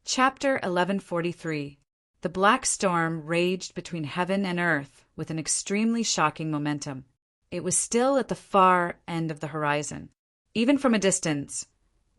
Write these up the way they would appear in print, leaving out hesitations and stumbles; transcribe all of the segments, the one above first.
Chapter 1143. The black storm raged between heaven and earth with an extremely shocking momentum. It was still at the far end of the horizon. Even from a distance,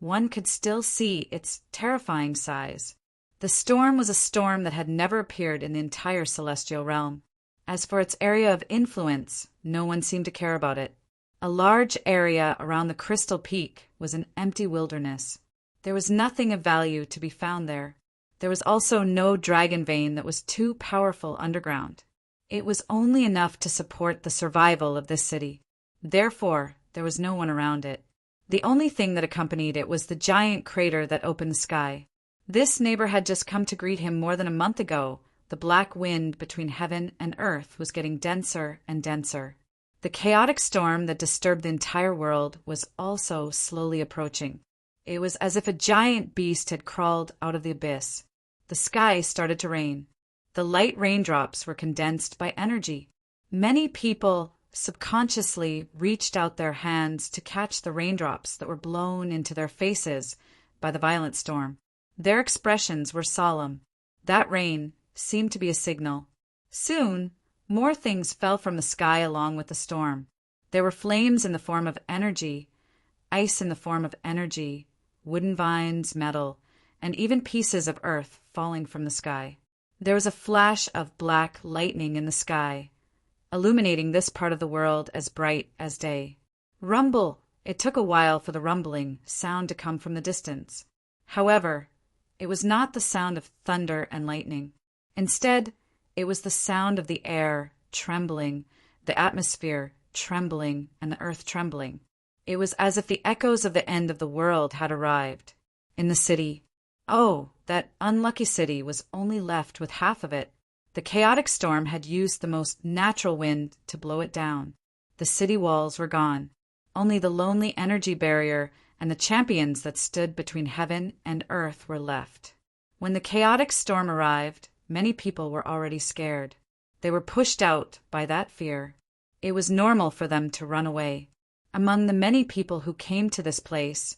one could still see its terrifying size. The storm was a storm that had never appeared in the entire celestial realm. As for its area of influence, no one seemed to care about it. A large area around the crystal peak was an empty wilderness. There was nothing of value to be found there. There was also no dragon vein that was too powerful underground. It was only enough to support the survival of this city. Therefore, there was no one around it. The only thing that accompanied it was the giant crater that opened the sky. This neighbor had just come to greet him more than a month ago. The black wind between heaven and earth was getting denser and denser. The chaotic storm that disturbed the entire world was also slowly approaching. It was as if a giant beast had crawled out of the abyss. The sky started to rain. The light raindrops were condensed by energy. Many people subconsciously reached out their hands to catch the raindrops that were blown into their faces by the violent storm. Their expressions were solemn. That rain seemed to be a signal. Soon, more things fell from the sky along with the storm. There were flames in the form of energy, ice in the form of energy, wooden vines, metal, and even pieces of earth falling from the sky. There was a flash of black lightning in the sky, illuminating this part of the world as bright as day. Rumble! It took a while for the rumbling sound to come from the distance. However, it was not the sound of thunder and lightning. Instead, it was the sound of the air trembling, the atmosphere trembling, and the earth trembling. It was as if the echoes of the end of the world had arrived. In the city, oh, that unlucky city was only left with half of it. The chaotic storm had used the most natural wind to blow it down. The city walls were gone. Only the lonely energy barrier and the champions that stood between heaven and earth were left. When the chaotic storm arrived, many people were already scared. They were pushed out by that fear. It was normal for them to run away. Among the many people who came to this place,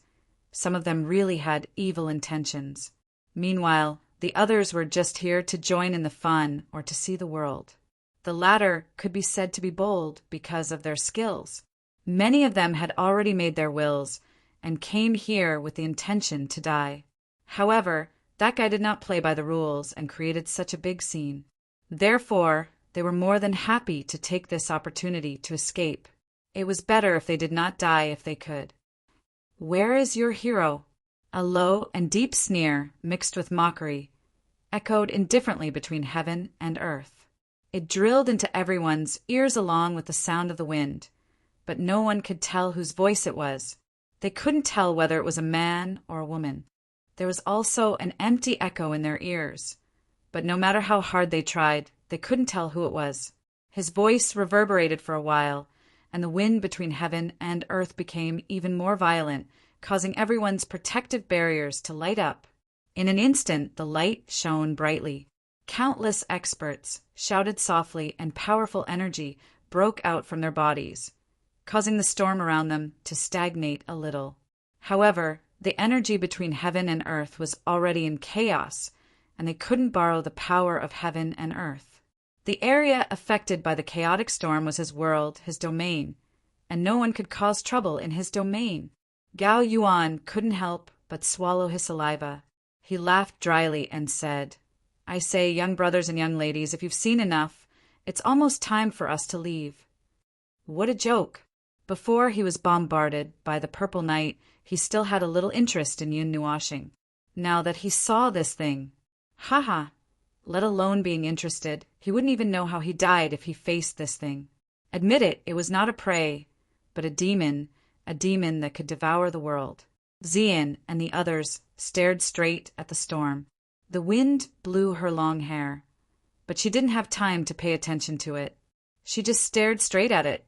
some of them really had evil intentions. Meanwhile, the others were just here to join in the fun or to see the world. The latter could be said to be bold because of their skills. Many of them had already made their wills and came here with the intention to die. However, that guy did not play by the rules and created such a big scene. Therefore, they were more than happy to take this opportunity to escape. It was better if they did not die if they could. "Where is your hero?" A low and deep sneer, mixed with mockery, echoed indifferently between heaven and earth. It drilled into everyone's ears along with the sound of the wind, but no one could tell whose voice it was. They couldn't tell whether it was a man or a woman. There was also an empty echo in their ears, but no matter how hard they tried, they couldn't tell who it was. His voice reverberated for a while, and the wind between heaven and earth became even more violent, causing everyone's protective barriers to light up. In an instant, the light shone brightly. Countless experts shouted softly, and powerful energy broke out from their bodies, causing the storm around them to stagnate a little. However, the energy between heaven and earth was already in chaos, and they couldn't borrow the power of heaven and earth. The area affected by the chaotic storm was his world, his domain, and no one could cause trouble in his domain. Gao Yuan couldn't help but swallow his saliva. He laughed dryly and said, "I say, young brothers and young ladies, if you've seen enough, it's almost time for us to leave." What a joke! Before he was bombarded by the purple night, he still had a little interest in Yun Nuashing. Now that he saw this thing, haha! Let alone being interested, he wouldn't even know how he died if he faced this thing. Admit it, it was not a prey, but a demon that could devour the world. Xian and the others stared straight at the storm. The wind blew her long hair, but she didn't have time to pay attention to it. She just stared straight at it,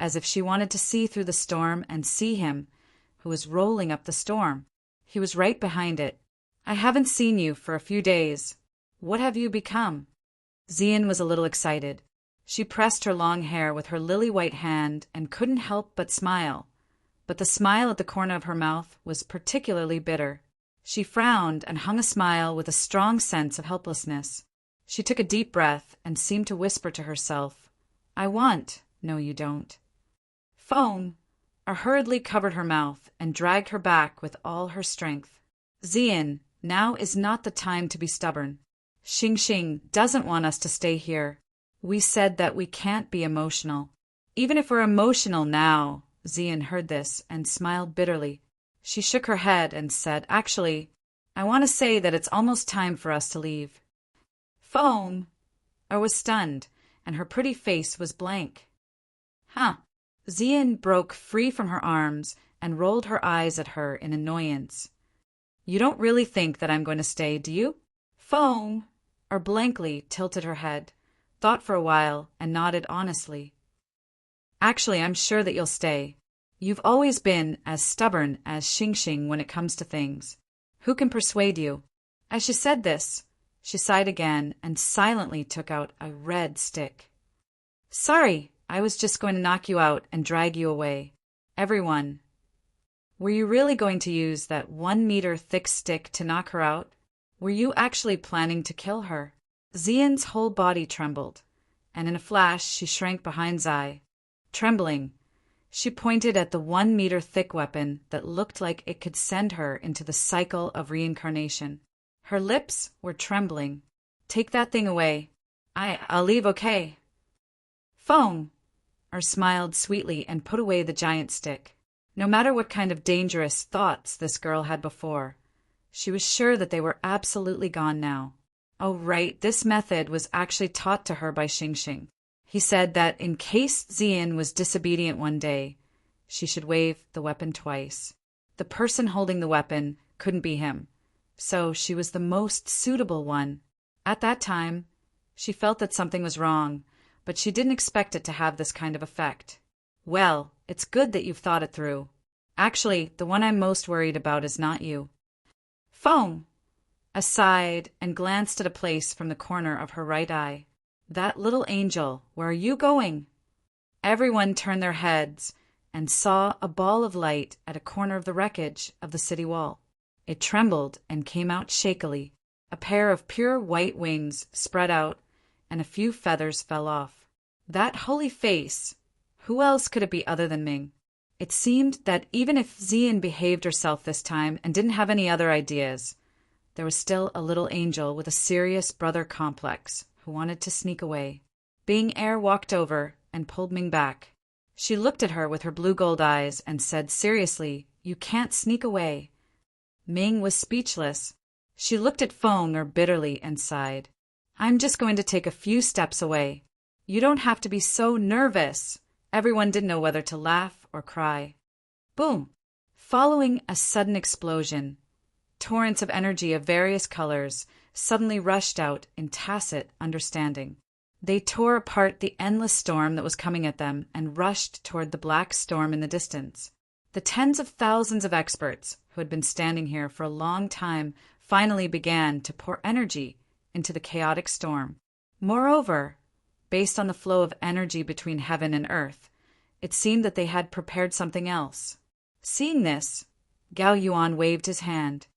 as if she wanted to see through the storm and see him, who was rolling up the storm. He was right behind it. "I haven't seen you for a few days. What have you become?" Xian was a little excited. She pressed her long hair with her lily-white hand and couldn't help but smile. But the smile at the corner of her mouth was particularly bitter. She frowned and hung a smile with a strong sense of helplessness. She took a deep breath and seemed to whisper to herself, "I want, no you don't." Foam hurriedly covered her mouth and dragged her back with all her strength. "Zian, now is not the time to be stubborn. Xing Xing doesn't want us to stay here. We said that we can't be emotional." "Even if we're emotional now," Zian heard this and smiled bitterly. She shook her head and said, "Actually, I want to say that it's almost time for us to leave." Foam was stunned, and her pretty face was blank. "Huh." Zian broke free from her arms and rolled her eyes at her in annoyance. "You don't really think that I'm going to stay, do you?" Foam blankly tilted her head, thought for a while, and nodded honestly. "Actually, I'm sure that you'll stay. You've always been as stubborn as Xing Xing when it comes to things. Who can persuade you?" As she said this, she sighed again and silently took out a red stick. "Sorry, I was just going to knock you out and drag you away. Everyone, were you really going to use that 1-meter thick stick to knock her out? Were you actually planning to kill her?" Zian's whole body trembled, and in a flash she shrank behind Zai. Trembling, she pointed at the 1-meter thick weapon that looked like it could send her into the cycle of reincarnation. Her lips were trembling. "Take that thing away. I'll leave, okay?" Foam smiled sweetly and put away the giant stick. No matter what kind of dangerous thoughts this girl had before, she was sure that they were absolutely gone now. Oh, right, this method was actually taught to her by Xing Xing. He said that in case Zian was disobedient one day, she should wave the weapon twice. The person holding the weapon couldn't be him, so she was the most suitable one. At that time, she felt that something was wrong, but she didn't expect it to have this kind of effect. "Well, it's good that you've thought it through. Actually, the one I'm most worried about is not you." Foam sighed and glanced at a place from the corner of her right eye. "That little angel, where are you going?" Everyone turned their heads and saw a ball of light at a corner of the wreckage of the city wall. It trembled and came out shakily. A pair of pure white wings spread out, and a few feathers fell off. That holy face! Who else could it be other than Ming? It seemed that even if Zian behaved herself this time and didn't have any other ideas, there was still a little angel with a serious brother complex who wanted to sneak away. Bing Er walked over and pulled Ming back. She looked at her with her blue-gold eyes and said seriously, "You can't sneak away." Ming was speechless. She looked at Foam bitterly and sighed. "I'm just going to take a few steps away. You don't have to be so nervous." Everyone didn't know whether to laugh or cry. Boom! Following a sudden explosion, torrents of energy of various colors suddenly rushed out in tacit understanding. They tore apart the endless storm that was coming at them and rushed toward the black storm in the distance. The tens of thousands of experts who had been standing here for a long time finally began to pour energy into the chaotic storm. Moreover, based on the flow of energy between heaven and earth, it seemed that they had prepared something else. Seeing this, Gao Yuan waved his hand.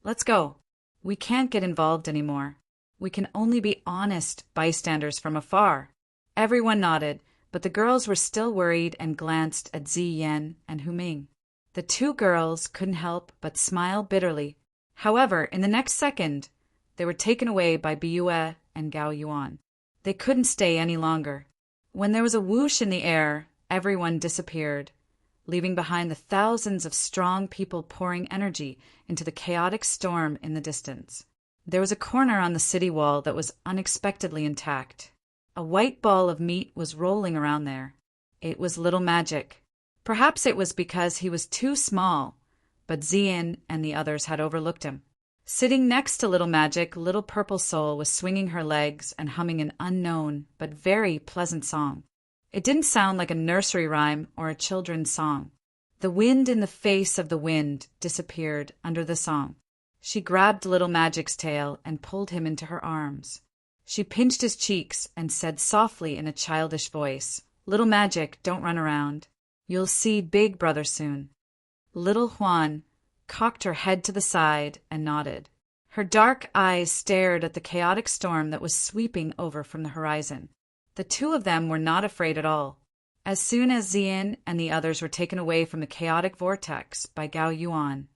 "Let's go. We can't get involved anymore. We can only be honest bystanders from afar." Everyone nodded, but the girls were still worried and glanced at Ziyan and Hu Ming. The two girls couldn't help but smile bitterly. However, in the next second, they were taken away by Biyue and Gao Yuan. They couldn't stay any longer. When there was a whoosh in the air, everyone disappeared, leaving behind the thousands of strong people pouring energy into the chaotic storm in the distance. There was a corner on the city wall that was unexpectedly intact. A white ball of meat was rolling around there. It was Little Magic. Perhaps it was because he was too small, but Zian and the others had overlooked him. Sitting next to Little Magic, Little Purple Soul was swinging her legs and humming an unknown but very pleasant song. It didn't sound like a nursery rhyme or a children's song. The wind in the face of the wind disappeared under the song. She grabbed Little Magic's tail and pulled him into her arms. She pinched his cheeks and said softly in a childish voice, "Little Magic, don't run around. You'll see Big Brother soon." Little Juan cocked her head to the side and nodded. Her dark eyes stared at the chaotic storm that was sweeping over from the horizon. The two of them were not afraid at all. As soon as Zian and the others were taken away from the chaotic vortex by Gao Yuan,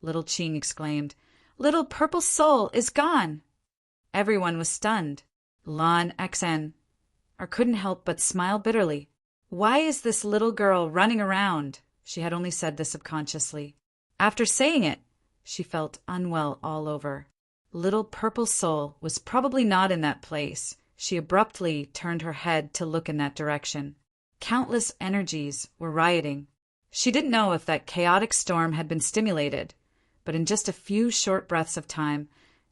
little Qing exclaimed, "Little purple soul is gone!" Everyone was stunned. Lan Xen couldn't help but smile bitterly. Why is this little girl running around? She had only said this subconsciously. After saying it, she felt unwell all over. Little purple soul was probably not in that place. She abruptly turned her head to look in that direction. Countless energies were rioting. She didn't know if that chaotic storm had been stimulated, but in just a few short breaths of time,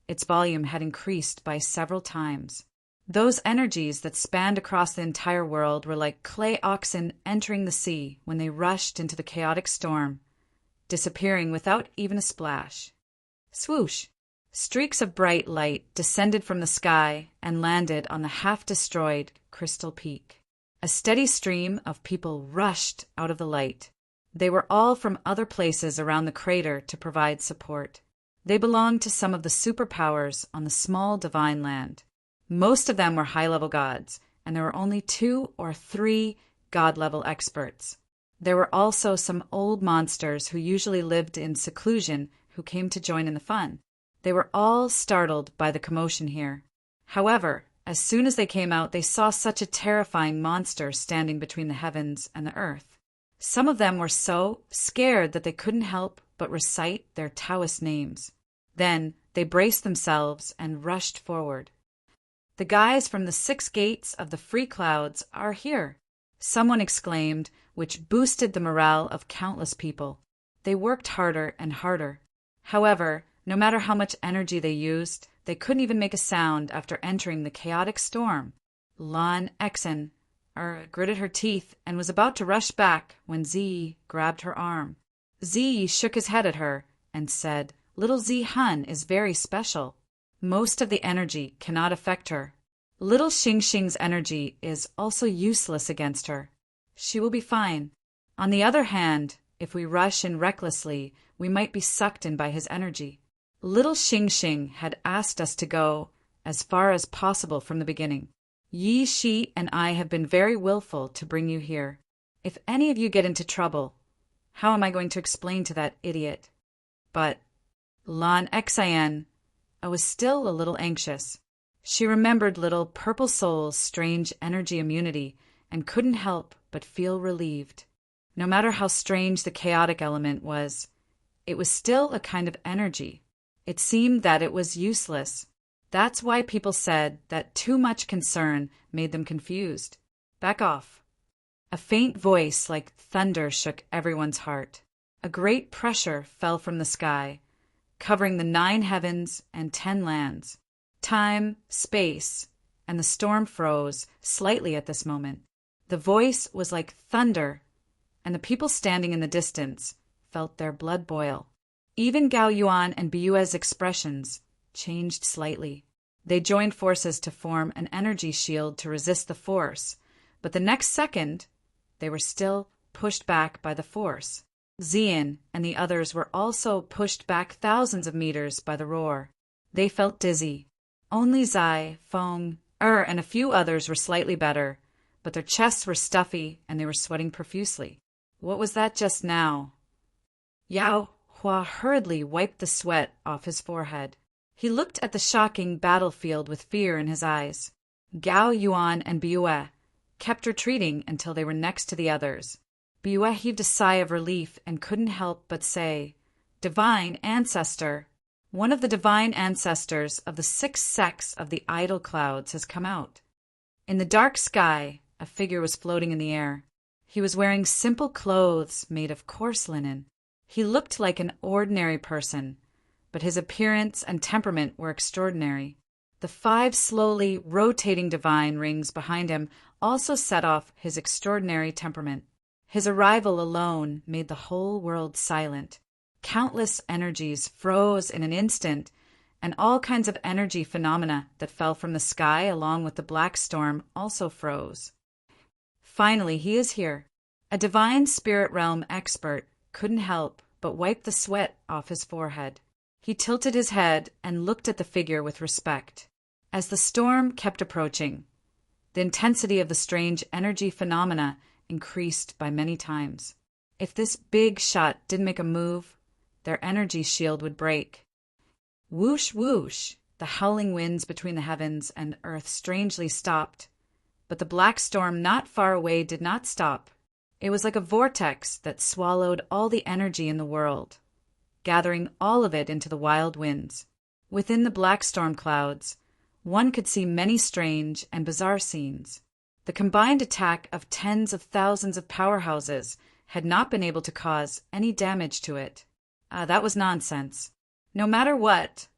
its volume had increased by several times. Those energies that spanned across the entire world were like clay oxen entering the sea when they rushed into the chaotic storm, disappearing without even a splash. Swoosh! Streaks of bright light descended from the sky and landed on the half-destroyed Crystal Peak. A steady stream of people rushed out of the light. They were all from other places around the crater to provide support. They belonged to some of the superpowers on the small divine land. Most of them were high-level gods, and there were only 2 or 3 god-level experts. There were also some old monsters who usually lived in seclusion who came to join in the fun. They were all startled by the commotion here. However, as soon as they came out, they saw such a terrifying monster standing between the heavens and the earth. Some of them were so scared that they couldn't help but recite their Taoist names. Then they braced themselves and rushed forward. "The guys from the 6 gates of the free clouds are here," someone exclaimed, which boosted the morale of countless people. They worked harder and harder. However, no matter how much energy they used, they couldn't even make a sound after entering the chaotic storm. Lan Xen gritted her teeth and was about to rush back when Zi grabbed her arm. Zi shook his head at her and said, "Little Zi Han is very special. Most of the energy cannot affect her. Little Xing's energy is also useless against her. She will be fine. On the other hand, if we rush in recklessly, we might be sucked in by his energy. Little Xing had asked us to go as far as possible from the beginning. Yi Shi and I have been very willful to bring you here. If any of you get into trouble, how am I going to explain to that idiot?" But Lan Xen was still a little anxious. She remembered little purple soul's strange energy immunity and couldn't help but feel relieved. No matter how strange the chaotic element was, it was still a kind of energy. It seemed that it was useless. That's why people said that too much concern made them confused. "Back off." A faint voice like thunder shook everyone's heart. A great pressure fell from the sky, covering the 9 heavens and 10 lands. Time, space, and the storm froze slightly at this moment. The voice was like thunder, and the people standing in the distance felt their blood boil. Even Gao Yuan and Biyue's expressions changed slightly. They joined forces to form an energy shield to resist the force, but the next second, they were still pushed back by the force. Zian and the others were also pushed back thousands of meters by the roar. They felt dizzy. Only Zai, Feng, and a few others were slightly better, but their chests were stuffy and they were sweating profusely. What was that just now? Yao Hua hurriedly wiped the sweat off his forehead. He looked at the shocking battlefield with fear in his eyes. Gao Yuan and Biyue kept retreating until they were next to the others. Biyue heaved a sigh of relief and couldn't help but say, "Divine Ancestor! One of the divine ancestors of the 6 sects of the idol clouds has come out." In the dark sky, a figure was floating in the air. He was wearing simple clothes made of coarse linen. He looked like an ordinary person, but his appearance and temperament were extraordinary. The 5 slowly rotating divine rings behind him also set off his extraordinary temperament. His arrival alone made the whole world silent. Countless energies froze in an instant, and all kinds of energy phenomena that fell from the sky along with the black storm also froze. Finally, he is here. A divine spirit realm expert couldn't help but wiped the sweat off his forehead. He tilted his head and looked at the figure with respect. As the storm kept approaching, the intensity of the strange energy phenomena increased by many times. If this big shot didn't make a move, their energy shield would break. Whoosh, whoosh! The howling winds between the heavens and earth strangely stopped. But the black storm not far away did not stop. It was like a vortex that swallowed all the energy in the world, gathering all of it into the wild winds. Within the black storm clouds, one could see many strange and bizarre scenes. The combined attack of tens of thousands of powerhouses had not been able to cause any damage to it. That was nonsense. No matter what,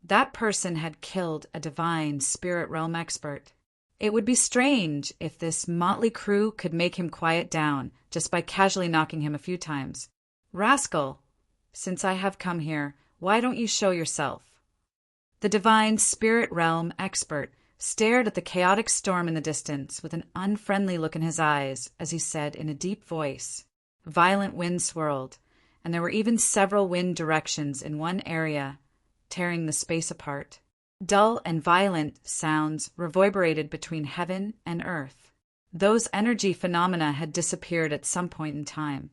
that person had killed a divine spirit realm expert. It would be strange if this motley crew could make him quiet down just by casually knocking him a few times. Rascal, since I have come here, why don't you show yourself? The divine spirit realm expert stared at the chaotic storm in the distance with an unfriendly look in his eyes as he said in a deep voice. Violent wind swirled, and there were even several wind directions in one area, tearing the space apart. Dull and violent sounds reverberated between heaven and earth. Those energy phenomena had disappeared at some point in time,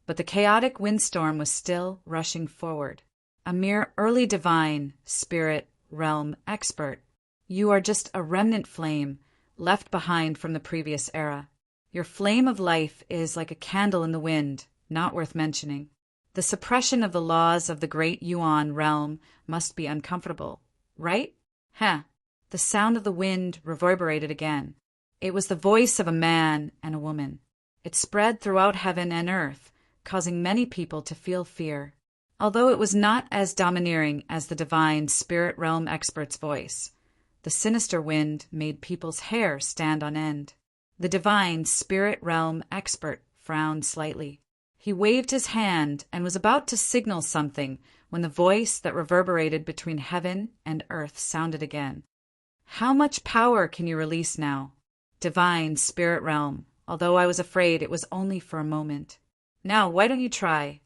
but the chaotic windstorm was still rushing forward. A mere early divine spirit realm expert. You are just a remnant flame left behind from the previous era. Your flame of life is like a candle in the wind, not worth mentioning. The suppression of the laws of the great Yuan realm must be uncomfortable, right? The sound of the wind reverberated again. It was the voice of a man and a woman. It spread throughout heaven and earth, causing many people to feel fear. Although it was not as domineering as the divine spirit realm expert's voice, the sinister wind made people's hair stand on end. The divine spirit realm expert frowned slightly. He waved his hand and was about to signal something when the voice that reverberated between heaven and earth sounded again. How much power can you release now? Divine spirit realm, although I was afraid it was only for a moment. Now, why don't you try?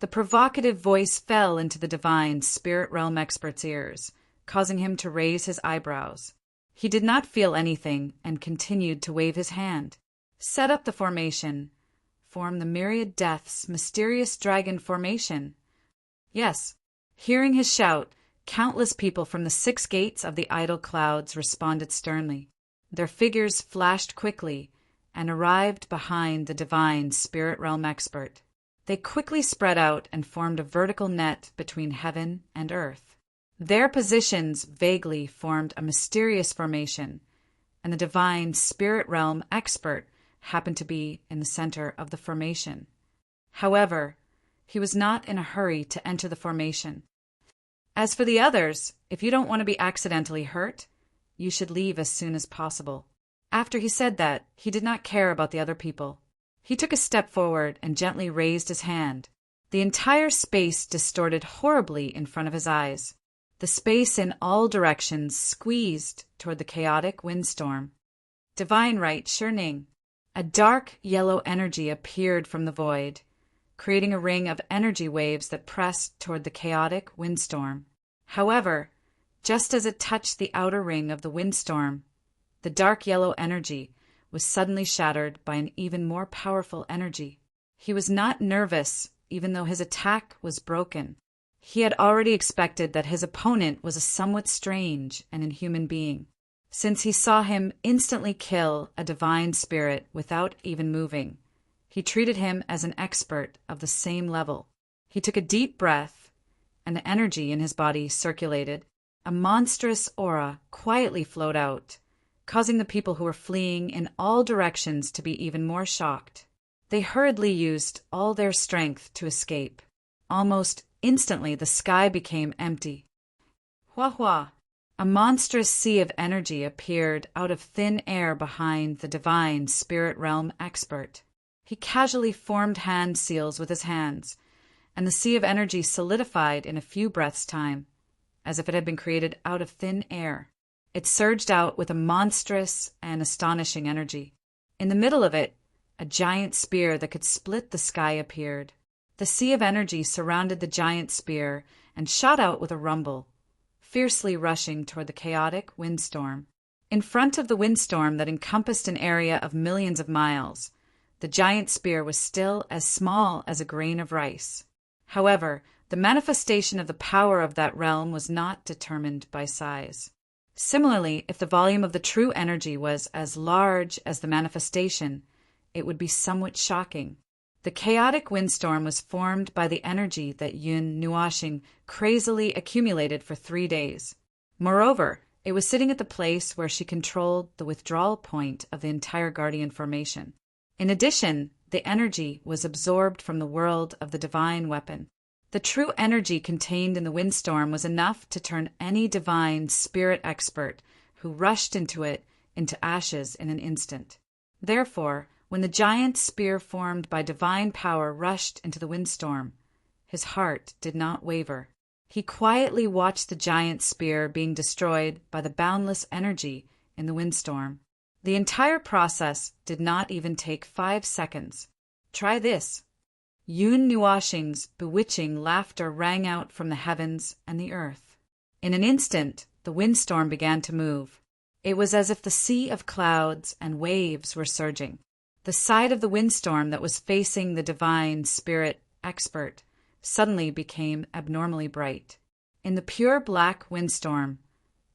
The provocative voice fell into the divine spirit realm expert's ears, causing him to raise his eyebrows. He did not feel anything and continued to wave his hand. Set up the formation. Form the myriad deaths mysterious dragon formation. Yes. Hearing his shout, countless people from the 6 gates of the idle clouds responded sternly. Their figures flashed quickly and arrived behind the divine spirit realm expert. They quickly spread out and formed a vertical net between heaven and earth. Their positions vaguely formed a mysterious formation, and the divine spirit realm expert happened to be in the center of the formation. However, he was not in a hurry to enter the formation. As for the others, if you don't want to be accidentally hurt, you should leave as soon as possible. After he said that, he did not care about the other people. He took a step forward and gently raised his hand. The entire space distorted horribly in front of his eyes. The space in all directions squeezed toward the chaotic windstorm. Divine right, Shirning. A dark yellow energy appeared from the void, creating a ring of energy waves that pressed toward the chaotic windstorm. However, just as it touched the outer ring of the windstorm, the dark yellow energy was suddenly shattered by an even more powerful energy. He was not nervous, even though his attack was broken. He had already expected that his opponent was a somewhat strange and inhuman being, since he saw him instantly kill a divine spirit without even moving. He treated him as an expert of the same level. He took a deep breath, and the energy in his body circulated. A monstrous aura quietly flowed out, causing the people who were fleeing in all directions to be even more shocked. They hurriedly used all their strength to escape. Almost instantly, the sky became empty. Hua hua! A monstrous sea of energy appeared out of thin air behind the divine spirit realm expert. He casually formed hand seals with his hands, and the sea of energy solidified in a few breaths' time, as if it had been created out of thin air. It surged out with a monstrous and astonishing energy. In the middle of it, a giant spear that could split the sky appeared. The sea of energy surrounded the giant spear and shot out with a rumble, fiercely rushing toward the chaotic windstorm. In front of the windstorm that encompassed an area of millions of miles, the giant spear was still as small as a grain of rice. However, the manifestation of the power of that realm was not determined by size. Similarly, if the volume of the true energy was as large as the manifestation, it would be somewhat shocking. The chaotic windstorm was formed by the energy that Yun Nuashing crazily accumulated for 3 days. Moreover, it was sitting at the place where she controlled the withdrawal point of the entire Guardian formation. In addition, the energy was absorbed from the world of the divine weapon. The true energy contained in the windstorm was enough to turn any divine spirit expert who rushed into it into ashes in an instant. Therefore, when the giant spear formed by divine power rushed into the windstorm, his heart did not waver. He quietly watched the giant spear being destroyed by the boundless energy in the windstorm. The entire process did not even take 5 seconds. Try this. Yun Nuashing's bewitching laughter rang out from the heavens and the earth. In an instant, the windstorm began to move. It was as if the sea of clouds and waves were surging. The side of the windstorm that was facing the divine spirit expert suddenly became abnormally bright. In the pure black windstorm,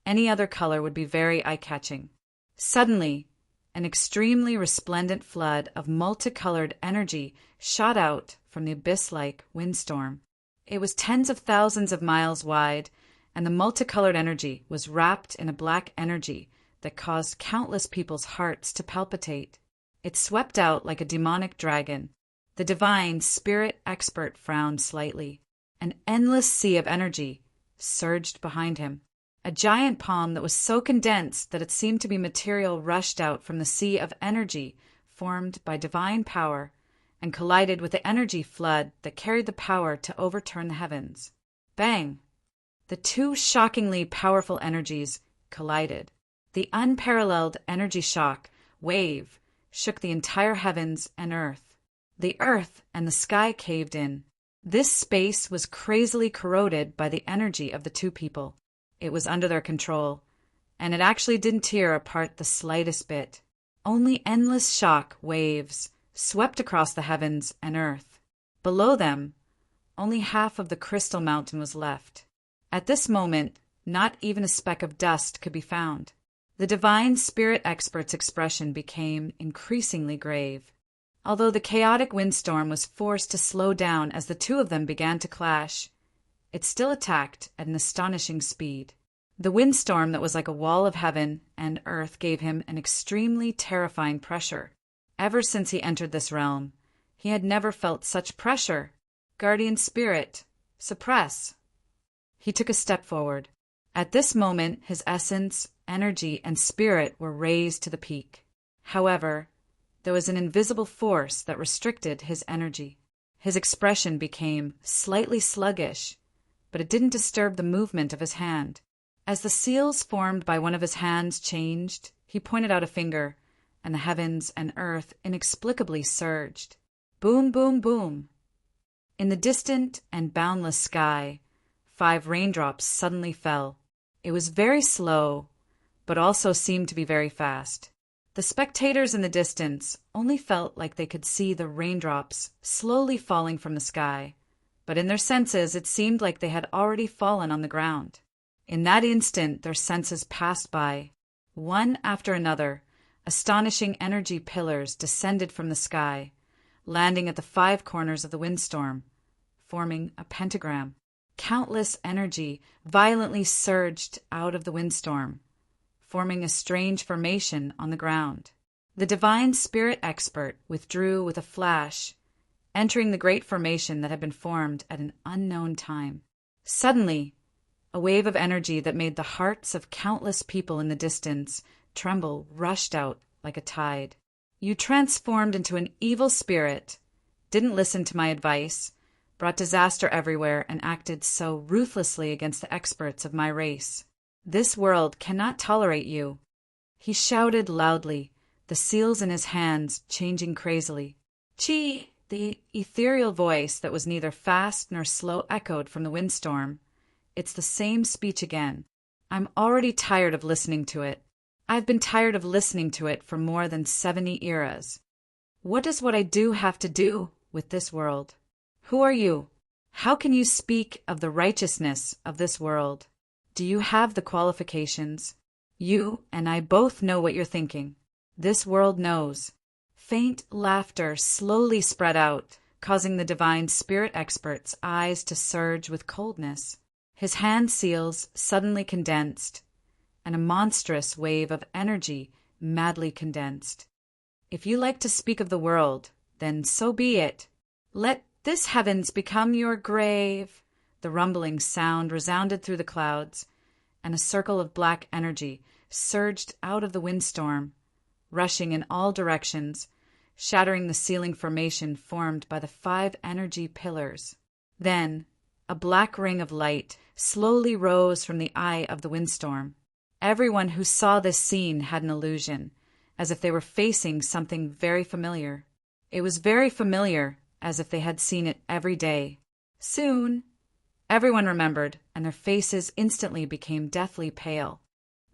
any other color would be very eye-catching. Suddenly, an extremely resplendent flood of multicolored energy shot out from the abyss-like windstorm. It was tens of thousands of miles wide, and the multicolored energy was wrapped in a black energy that caused countless people's hearts to palpitate. It swept out like a demonic dragon. The divine spirit expert frowned slightly. An endless sea of energy surged behind him. A giant palm that was so condensed that it seemed to be material rushed out from the sea of energy formed by divine power and collided with the energy flood that carried the power to overturn the heavens. Bang! The two shockingly powerful energies collided. The unparalleled energy shock wave shook the entire heavens and earth. The earth and the sky caved in. This space was crazily corroded by the energy of the two people. It was under their control, and it actually didn't tear apart the slightest bit. Only endless shock waves swept across the heavens and earth. Below them, only half of the crystal mountain was left. At this moment, not even a speck of dust could be found. The divine spirit expert's expression became increasingly grave. Although the chaotic windstorm was forced to slow down as the two of them began to clash, it still attacked at an astonishing speed. The windstorm that was like a wall of heaven and earth gave him an extremely terrifying pressure. Ever since he entered this realm, he had never felt such pressure. Guardian spirit, suppress. He took a step forward. At this moment, his essence, energy, and spirit were raised to the peak. However, there was an invisible force that restricted his energy. His expression became slightly sluggish, but it didn't disturb the movement of his hand. As the seals formed by one of his hands changed, he pointed out a finger, and the heavens and earth inexplicably surged. Boom, boom, boom. In the distant and boundless sky, 5 raindrops suddenly fell. It was very slow, but also seemed to be very fast. The spectators in the distance only felt like they could see the raindrops slowly falling from the sky, but in their senses it seemed like they had already fallen on the ground. In that instant their senses passed by. One after another, astonishing energy pillars descended from the sky, landing at the 5 corners of the windstorm, forming a pentagram. Countless energy violently surged out of the windstorm, forming a strange formation on the ground. The divine spirit expert withdrew with a flash, entering the great formation that had been formed at an unknown time. Suddenly, a wave of energy that made the hearts of countless people in the distance tremble rushed out like a tide. You transformed into an evil spirit, didn't listen to my advice, brought disaster everywhere, and acted so ruthlessly against the experts of my race. This world cannot tolerate you. He shouted loudly, the seals in his hands changing crazily. Chi! The ethereal voice that was neither fast nor slow echoed from the windstorm. It's the same speech again. I'm already tired of listening to it. I've been tired of listening to it for more than 70 eras. What does what I do have to do with this world? Who are you? How can you speak of the righteousness of this world? Do you have the qualifications? You and I both know what you're thinking. This world knows. Faint laughter slowly spread out, causing the divine spirit expert's eyes to surge with coldness. His hand seals suddenly condensed, and a monstrous wave of energy madly condensed. If you like to speak of the world, then so be it. Let this heavens become your grave. The rumbling sound resounded through the clouds, and a circle of black energy surged out of the windstorm, rushing in all directions, shattering the ceiling formation formed by the 5 energy pillars. Then, a black ring of light slowly rose from the eye of the windstorm. Everyone who saw this scene had an illusion, as if they were facing something very familiar. It was very familiar, as if they had seen it every day. Soon, everyone remembered, and their faces instantly became deathly pale.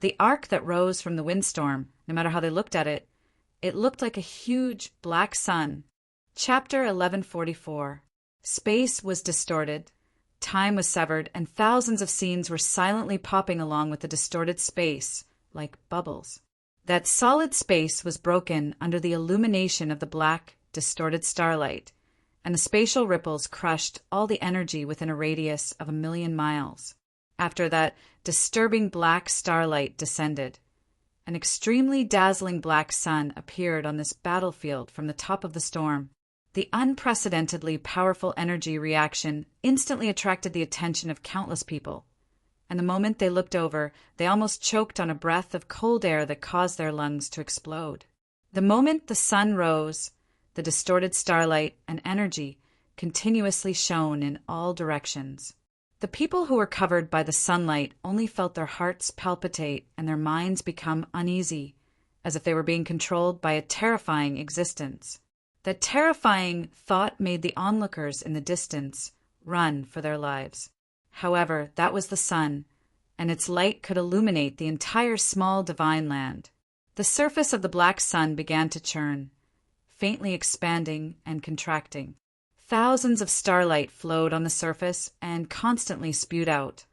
The arc that rose from the windstorm, no matter how they looked at it, it looked like a huge black sun. Chapter 1144. Space was distorted. Time was severed, and thousands of scenes were silently popping along with the distorted space, like bubbles. That solid space was broken under the illumination of the black, distorted starlight, and the spatial ripples crushed all the energy within a radius of 1,000,000 miles. After that disturbing black starlight descended, an extremely dazzling black sun appeared on this battlefield from the top of the storm. The unprecedentedly powerful energy reaction instantly attracted the attention of countless people, and the moment they looked over, they almost choked on a breath of cold air that caused their lungs to explode. The moment the sun rose, the distorted starlight and energy continuously shone in all directions. The people who were covered by the sunlight only felt their hearts palpitate and their minds become uneasy, as if they were being controlled by a terrifying existence. That terrifying thought made the onlookers in the distance run for their lives. However, that was the sun, and its light could illuminate the entire small divine land. The surface of the black sun began to churn, faintly expanding and contracting. Thousands of starlight flowed on the surface and constantly spewed out,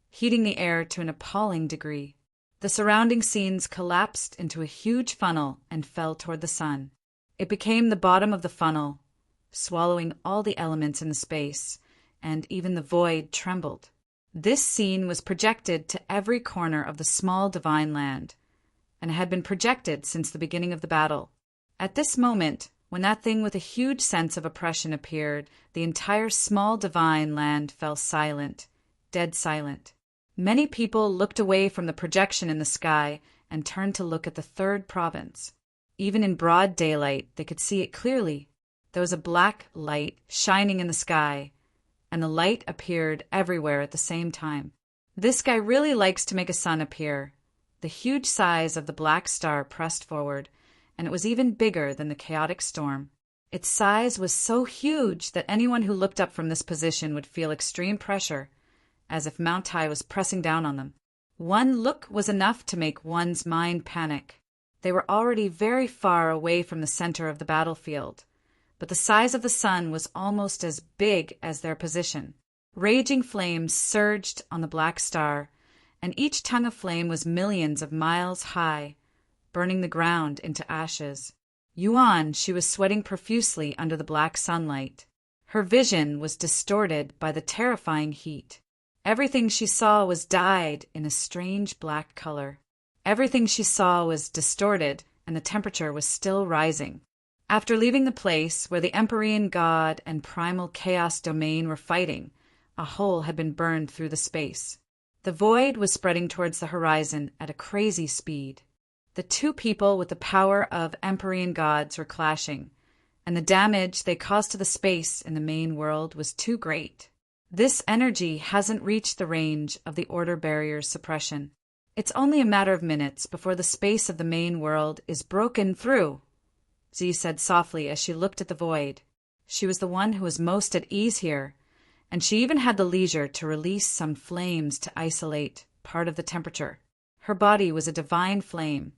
heating the air to an appalling degree. The surrounding scenes collapsed into a huge funnel and fell toward the sun. It became the bottom of the funnel, swallowing all the elements in the space, and even the void trembled. This scene was projected to every corner of the small divine land, and had been projected since the beginning of the battle. At this moment, when that thing with a huge sense of oppression appeared, the entire small divine land fell silent, dead silent. Many people looked away from the projection in the sky and turned to look at the third province. Even in broad daylight, they could see it clearly. There was a black light shining in the sky, and the light appeared everywhere at the same time. This guy really likes to make a sun appear. The huge size of the black star pressed forward, and it was even bigger than the chaotic storm. Its size was so huge that anyone who looked up from this position would feel extreme pressure, as if Mount High was pressing down on them. One look was enough to make one's mind panic. They were already very far away from the center of the battlefield, but the size of the sun was almost as big as their position. Raging flames surged on the black star, and each tongue of flame was millions of miles high, burning the ground into ashes. Yuan, she was sweating profusely under the black sunlight. Her vision was distorted by the terrifying heat. Everything she saw was dyed in a strange black color. Everything she saw was distorted, and the temperature was still rising. After leaving the place where the Empyrean God and primal chaos domain were fighting, a hole had been burned through the space. The void was spreading towards the horizon at a crazy speed. The two people with the power of Empyrean gods were clashing, and the damage they caused to the space in the main world was too great. This energy hasn't reached the range of the order barrier's suppression. It's only a matter of minutes before the space of the main world is broken through, Z said softly as she looked at the void. She was the one who was most at ease here, and she even had the leisure to release some flames to isolate part of the temperature. Her body was a divine flame,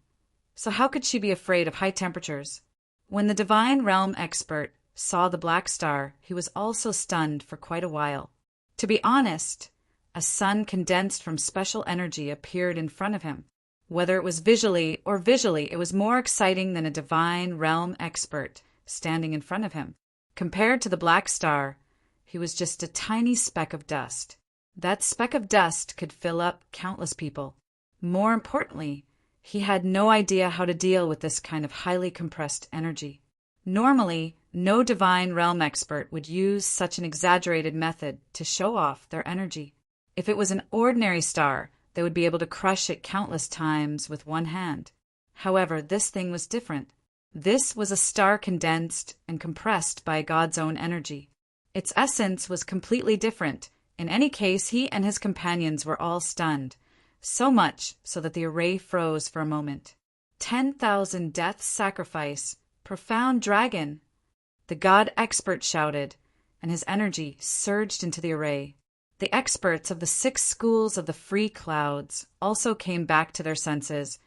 so how could she be afraid of high temperatures? When the divine realm expert saw the black star, he was also stunned for quite a while. To be honest, a sun condensed from special energy appeared in front of him. Whether it was visually, it was more exciting than a divine realm expert standing in front of him. Compared to the black star, he was just a tiny speck of dust. That speck of dust could fill up countless people. More importantly, he had no idea how to deal with this kind of highly compressed energy. Normally, no divine realm expert would use such an exaggerated method to show off their energy. If it was an ordinary star, they would be able to crush it countless times with one hand. However, this thing was different. This was a star condensed and compressed by God's own energy. Its essence was completely different. In any case, he and his companions were all stunned, so much so that the array froze for a moment. 10,000 deaths sacrifice, profound dragon! The god expert shouted, and his energy surged into the array. The experts of the 6 schools of the free clouds also came back to their senses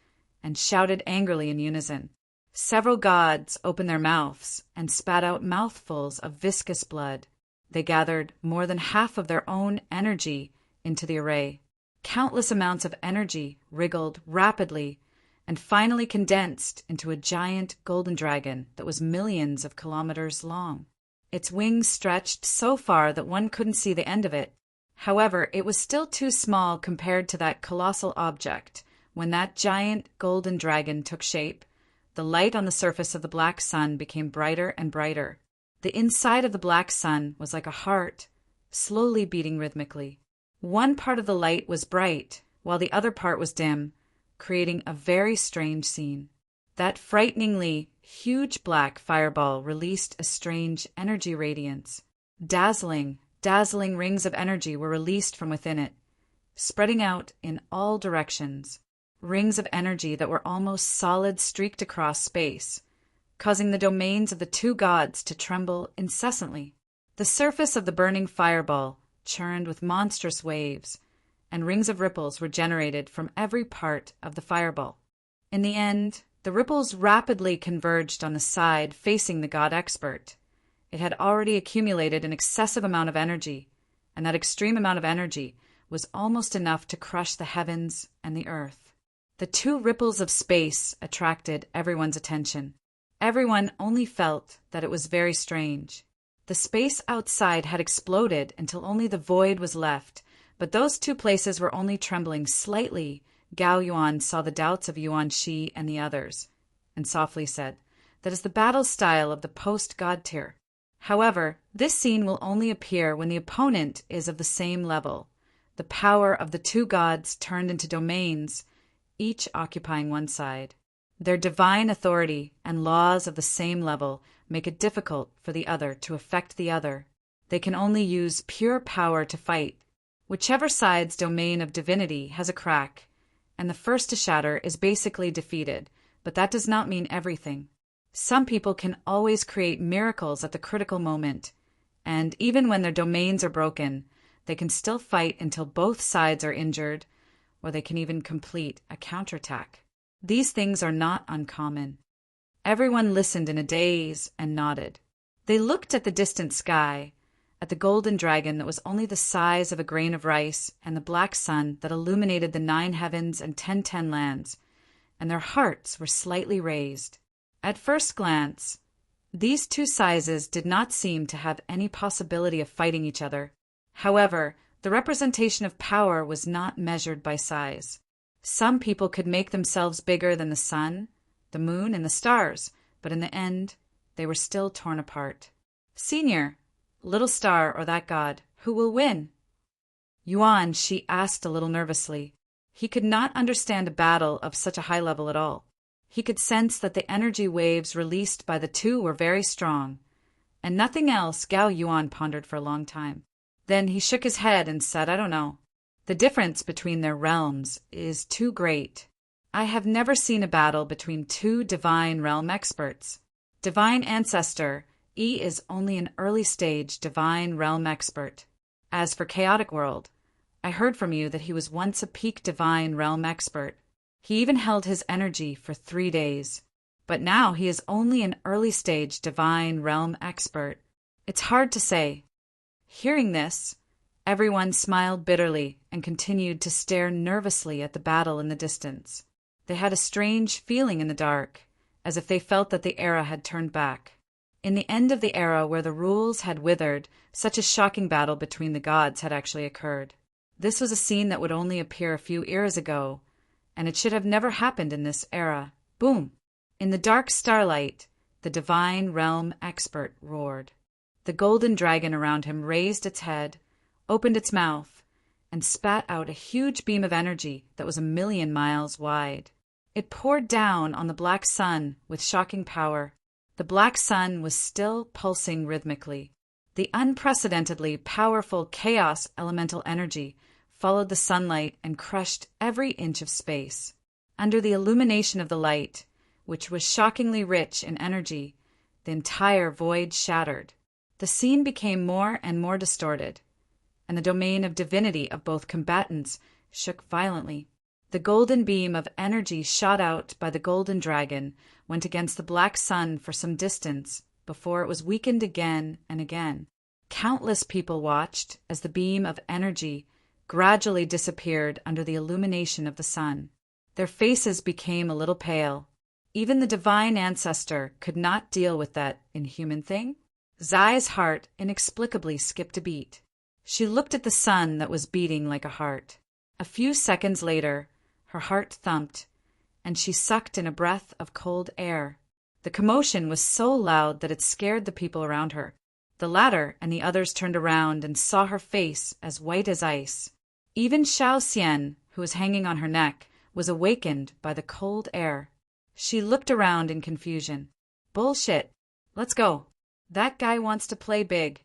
and shouted angrily in unison. Several gods opened their mouths and spat out mouthfuls of viscous blood. They gathered more than half of their own energy into the array. Countless amounts of energy wriggled rapidly and finally condensed into a giant golden dragon that was millions of kilometers long. Its wings stretched so far that one couldn't see the end of it. However, it was still too small compared to that colossal object. When that giant golden dragon took shape, the light on the surface of the black sun became brighter and brighter. The inside of the black sun was like a heart, slowly beating rhythmically. One part of the light was bright, while the other part was dim, creating a very strange scene. That frighteningly huge black fireball released a strange energy radiance. Dazzling rings of energy were released from within it, spreading out in all directions. Rings of energy that were almost solid streaked across space, causing the domains of the 2 gods to tremble incessantly. The surface of the burning fireball churned with monstrous waves, and rings of ripples were generated from every part of the fireball. In the end, the ripples rapidly converged on the side facing the god expert. It had already accumulated an excessive amount of energy, and that extreme amount of energy was almost enough to crush the heavens and the earth. The 2 ripples of space attracted everyone's attention. Everyone only felt that it was very strange. The space outside had exploded until only the void was left, but those 2 places were only trembling slightly. Gao Yuan saw the doubts of Yuan Shi and the others, and softly said, "That is the battle style of the post-god tier. However, this scene will only appear when the opponent is of the same level. The power of the 2 gods turned into domains, each occupying one side. Their divine authority and laws of the same level make it difficult for the other to affect the other. They can only use pure power to fight. Whichever side's domain of divinity has a crack, and the first to shatter is basically defeated, but that does not mean everything. Some people can always create miracles at the critical moment, and even when their domains are broken, they can still fight until both sides are injured, or they can even complete a counterattack. These things are not uncommon." Everyone listened in a daze and nodded. They looked at the distant sky, at the golden dragon that was only the size of a grain of rice, and the black sun that illuminated the 9 heavens and 10 lands, and their hearts were slightly raised. At first glance, these 2 sizes did not seem to have any possibility of fighting each other. However, the representation of power was not measured by size. Some people could make themselves bigger than the sun, the moon, and the stars, but in the end, they were still torn apart. "Senior, little star or that god, who will win?" Yuan Shi asked a little nervously. He could not understand a battle of such a high level at all. He could sense that the energy waves released by the 2 were very strong, and nothing else. Gao Yuan pondered for a long time. Then he shook his head and said, "I don't know. The difference between their realms is too great. I have never seen a battle between 2 divine realm experts. Divine Ancestor, E is only an early-stage divine realm expert. As for chaotic world, I heard from you that he was once a peak divine realm expert. He even held his energy for 3 days. But now he is only an early-stage divine realm expert. It's hard to say. Hearing this, everyone smiled bitterly and continued to stare nervously at the battle in the distance. They had a strange feeling in the dark, as if they felt that the era had turned back. In the end of the era where the rules had withered, such a shocking battle between the gods had actually occurred. This was a scene that would only appear a few eras ago, and it should have never happened in this era. Boom! In the dark starlight, the divine realm expert roared. The golden dragon around him raised its head, opened its mouth, and spat out a huge beam of energy that was 1,000,000 miles wide. It poured down on the black sun with shocking power. The black sun was still pulsing rhythmically. The unprecedentedly powerful chaos elemental energy followed the sunlight and crushed every inch of space. Under the illumination of the light, which was shockingly rich in energy, the entire void shattered. The scene became more and more distorted, and the domain of divinity of both combatants shook violently. The golden beam of energy shot out by the golden dragon went against the black sun for some distance before it was weakened again and again. Countless people watched as the beam of energy gradually disappeared under the illumination of the sun. Their faces became a little pale. Even the divine ancestor could not deal with that inhuman thing. Zai's heart inexplicably skipped a beat. She looked at the sun that was beating like a heart. A few seconds later, her heart thumped, and she sucked in a breath of cold air. The commotion was so loud that it scared the people around her. The latter and the others turned around and saw her face as white as ice. Even Xiao Xian, who was hanging on her neck, was awakened by the cold air. She looked around in confusion. Bullshit. Let's go. That guy wants to play big.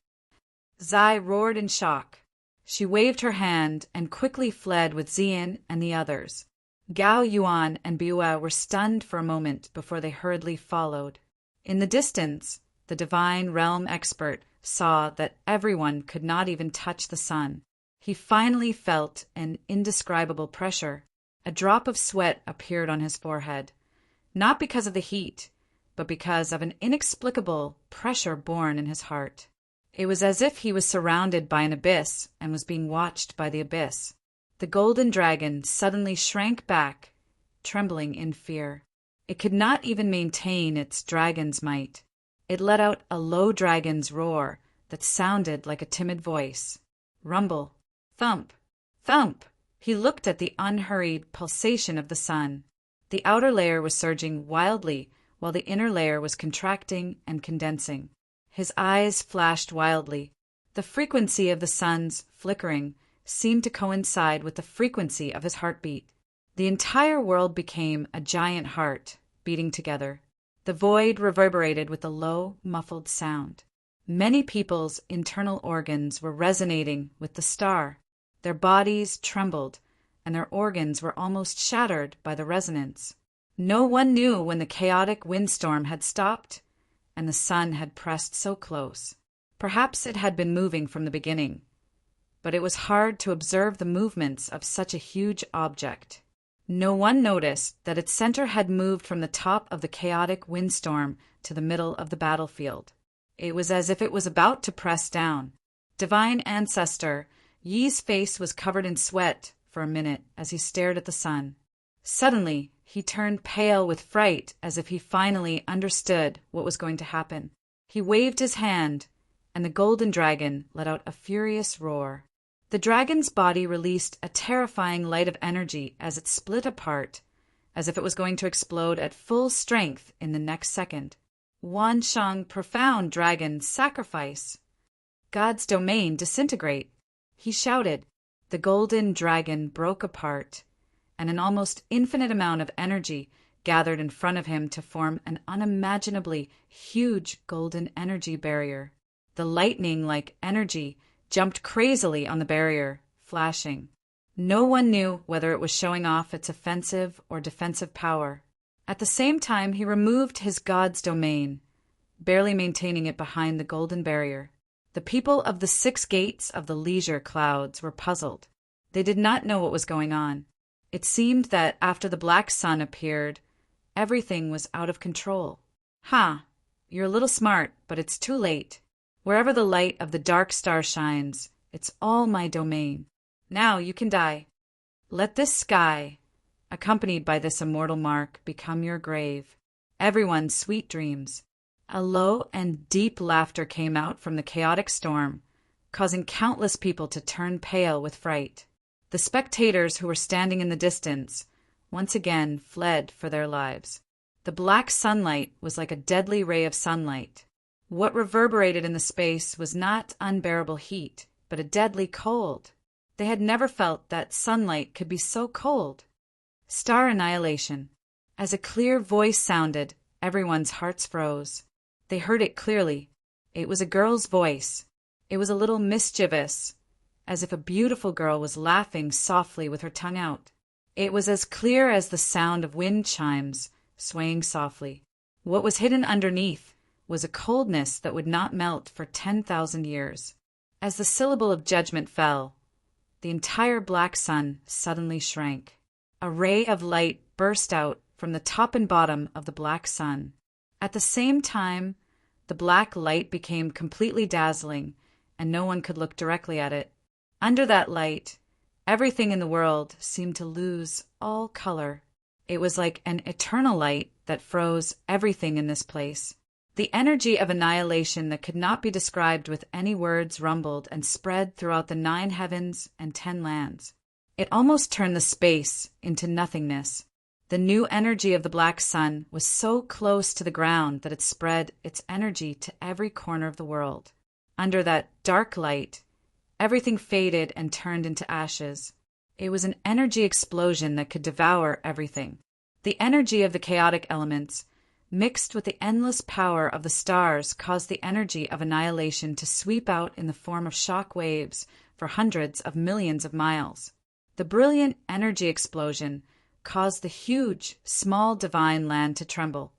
Zai roared in shock. She waved her hand and quickly fled with Xian and the others. Gao Yuan and Biua were stunned for a moment before they hurriedly followed. In the distance, the divine realm expert saw that everyone could not even touch the sun. He finally felt an indescribable pressure. A drop of sweat appeared on his forehead, not because of the heat, but because of an inexplicable pressure born in his heart. It was as if he was surrounded by an abyss and was being watched by the abyss. The golden dragon suddenly shrank back, trembling in fear. It could not even maintain its dragon's might. It let out a low dragon's roar that sounded like a timid voice. Rumble. Thump. Thump. He looked at the unhurried pulsation of the sun. The outer layer was surging wildly, while the inner layer was contracting and condensing. His eyes flashed wildly. The frequency of the sun's flickering seemed to coincide with the frequency of his heartbeat. The entire world became a giant heart, beating together. The void reverberated with a low, muffled sound. Many people's internal organs were resonating with the star. Their bodies trembled, and their organs were almost shattered by the resonance. No one knew when the chaotic windstorm had stopped, and the sun had pressed so close. Perhaps it had been moving from the beginning, but it was hard to observe the movements of such a huge object. No one noticed that its center had moved from the top of the chaotic windstorm to the middle of the battlefield. It was as if it was about to press down. Divine Ancestor, Yi's face was covered in sweat for a minute as he stared at the sun. Suddenly, he turned pale with fright as if he finally understood what was going to happen. He waved his hand, and the golden dragon let out a furious roar. The dragon's body released a terrifying light of energy as it split apart, as if it was going to explode at full strength in the next second. Wan Shang, profound dragon, sacrifice. God's domain, disintegrate. He shouted. The golden dragon broke apart, and an almost infinite amount of energy gathered in front of him to form an unimaginably huge golden energy barrier. The lightning-like energy jumped crazily on the barrier, flashing. No one knew whether it was showing off its offensive or defensive power. At the same time, he removed his god's domain, barely maintaining it behind the golden barrier. The people of the 6 gates of the leisure clouds were puzzled. They did not know what was going on. It seemed that after the black sun appeared, everything was out of control. You're a little smart, but it's too late. Wherever the light of the dark star shines, it's all my domain. Now you can die. Let this sky, accompanied by this immortal mark, become your grave. Everyone, sweet dreams. A low and deep laughter came out from the chaotic storm, causing countless people to turn pale with fright. The spectators who were standing in the distance once again fled for their lives. The black sunlight was like a deadly ray of sunlight. What reverberated in the space was not unbearable heat, but a deadly cold. They had never felt that sunlight could be so cold. Star annihilation. As a clear voice sounded, everyone's hearts froze. They heard it clearly. It was a girl's voice. It was a little mischievous, as if a beautiful girl was laughing softly with her tongue out. It was as clear as the sound of wind chimes swaying softly. What was hidden underneath was a coldness that would not melt for 10,000 years. As the syllable of judgment fell, the entire black sun suddenly shrank. A ray of light burst out from the top and bottom of the black sun. At the same time, the black light became completely dazzling, and no one could look directly at it. Under that light, everything in the world seemed to lose all color. It was like an eternal light that froze everything in this place. The energy of annihilation that could not be described with any words rumbled and spread throughout the 9 heavens and 10 lands. It almost turned the space into nothingness. The new energy of the black sun was so close to the ground that it spread its energy to every corner of the world. Under that dark light, everything faded and turned into ashes. It was an energy explosion that could devour everything. The energy of the chaotic elements, mixed with the endless power of the stars, caused the energy of annihilation to sweep out in the form of shock waves for hundreds of millions of miles. The brilliant energy explosion caused the huge, small divine land to tremble.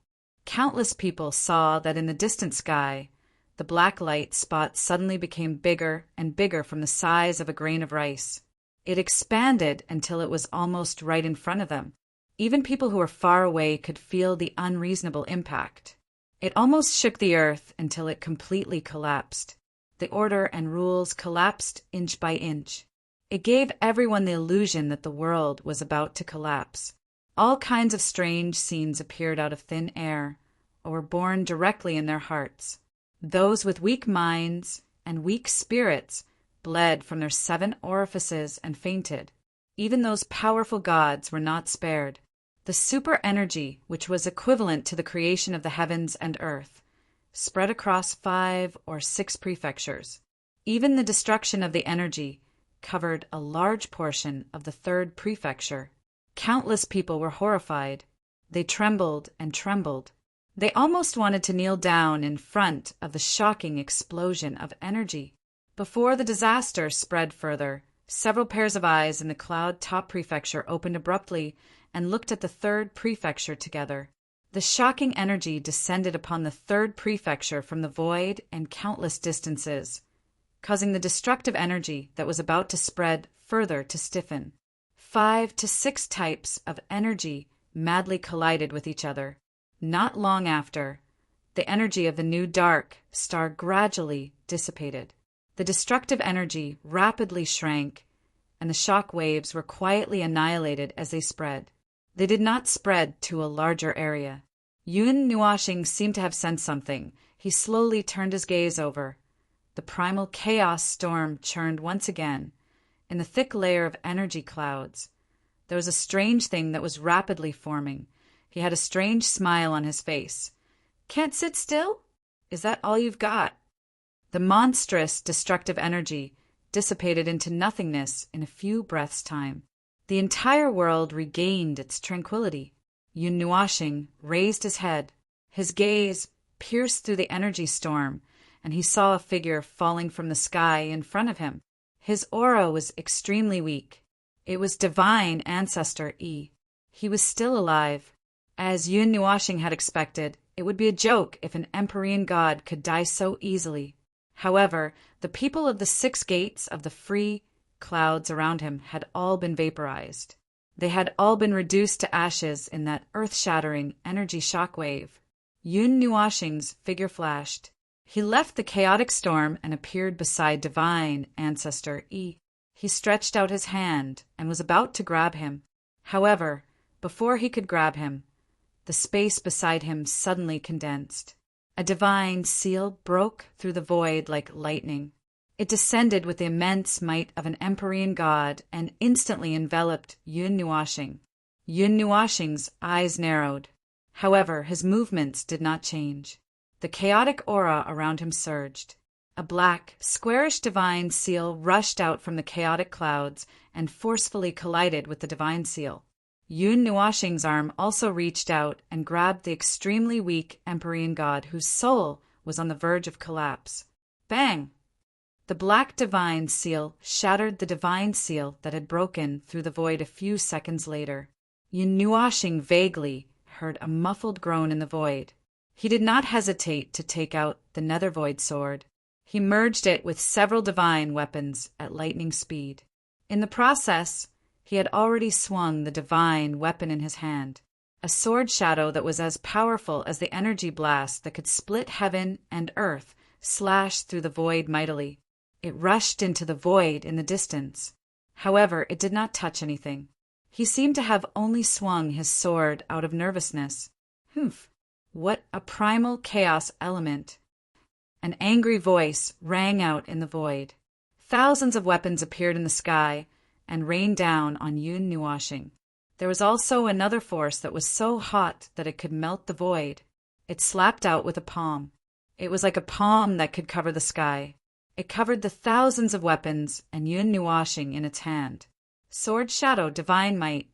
Countless people saw that in the distant sky, the black light spot suddenly became bigger and bigger from the size of a grain of rice. It expanded until it was almost right in front of them. Even people who were far away could feel the unreasonable impact. It almost shook the earth until it completely collapsed. The order and rules collapsed inch by inch. It gave everyone the illusion that the world was about to collapse. All kinds of strange scenes appeared out of thin air, or were born directly in their hearts. Those with weak minds and weak spirits bled from their 7 orifices and fainted. Even those powerful gods were not spared. The super energy, which was equivalent to the creation of the heavens and earth, spread across 5 or 6 prefectures. Even the destruction of the energy covered a large portion of the 3rd prefecture. Countless people were horrified. They trembled and trembled. They almost wanted to kneel down in front of the shocking explosion of energy. Before the disaster spread further, several pairs of eyes in the Cloud Top Prefecture opened abruptly and looked at the 3rd prefecture together. The shocking energy descended upon the 3rd prefecture from the void and countless distances, causing the destructive energy that was about to spread further to stiffen. 5 to 6 types of energy madly collided with each other. Not long after, the energy of the new dark star gradually dissipated. The destructive energy rapidly shrank, and the shock waves were quietly annihilated as they spread. They did not spread to a larger area. Yun Nuashing seemed to have sensed something. He slowly turned his gaze over. The primal chaos storm churned once again. In the thick layer of energy clouds, there was a strange thing that was rapidly forming. He had a strange smile on his face. "Can't sit still? Is that all you've got?" The monstrous, destructive energy dissipated into nothingness in a few breaths' time. The entire world regained its tranquility. Yun Nuashing raised his head. His gaze pierced through the energy storm, and he saw a figure falling from the sky in front of him. His aura was extremely weak. It was Divine Ancestor Yi. He was still alive. As Yun Nuashing had expected, It would be a joke if an Empyrean god could die so easily. However, the people of the 6 gates of the free clouds around him had all been vaporized. They had all been reduced to ashes in that earth-shattering energy shockwave. Yun Nuashing's figure flashed. He left the chaotic storm and appeared beside divine ancestor Yi. He stretched out his hand and was about to grab him. However, before he could grab him, the space beside him suddenly condensed. A divine seal broke through the void like lightning. It descended with the immense might of an Empyrean god and instantly enveloped Yun Nuashing. Yun Nuashing's eyes narrowed. However, his movements did not change. The chaotic aura around him surged. A black, squarish divine seal rushed out from the chaotic clouds and forcefully collided with the divine seal. Yun Nuashing's arm also reached out and grabbed the extremely weak Empyrean god whose soul was on the verge of collapse. Bang! The black divine seal shattered the divine seal that had broken through the void a few seconds later. Yun Nuashing vaguely heard a muffled groan in the void. He did not hesitate to take out the nether void sword. He merged it with several divine weapons at lightning speed. In the process, he had already swung the divine weapon in his hand, a sword shadow that was as powerful as the energy blast that could split heaven and earth, slash through the void mightily. It rushed into the void in the distance. However, it did not touch anything. He seemed to have only swung his sword out of nervousness. Humph! What a primal chaos element! An angry voice rang out in the void. Thousands of weapons appeared in the sky and rained down on Yun Nuashing. There was also another force that was so hot that it could melt the void. It slapped out with a palm. It was like a palm that could cover the sky. It covered the thousands of weapons and Yun Nuashing in its hand. Sword shadow, divine might.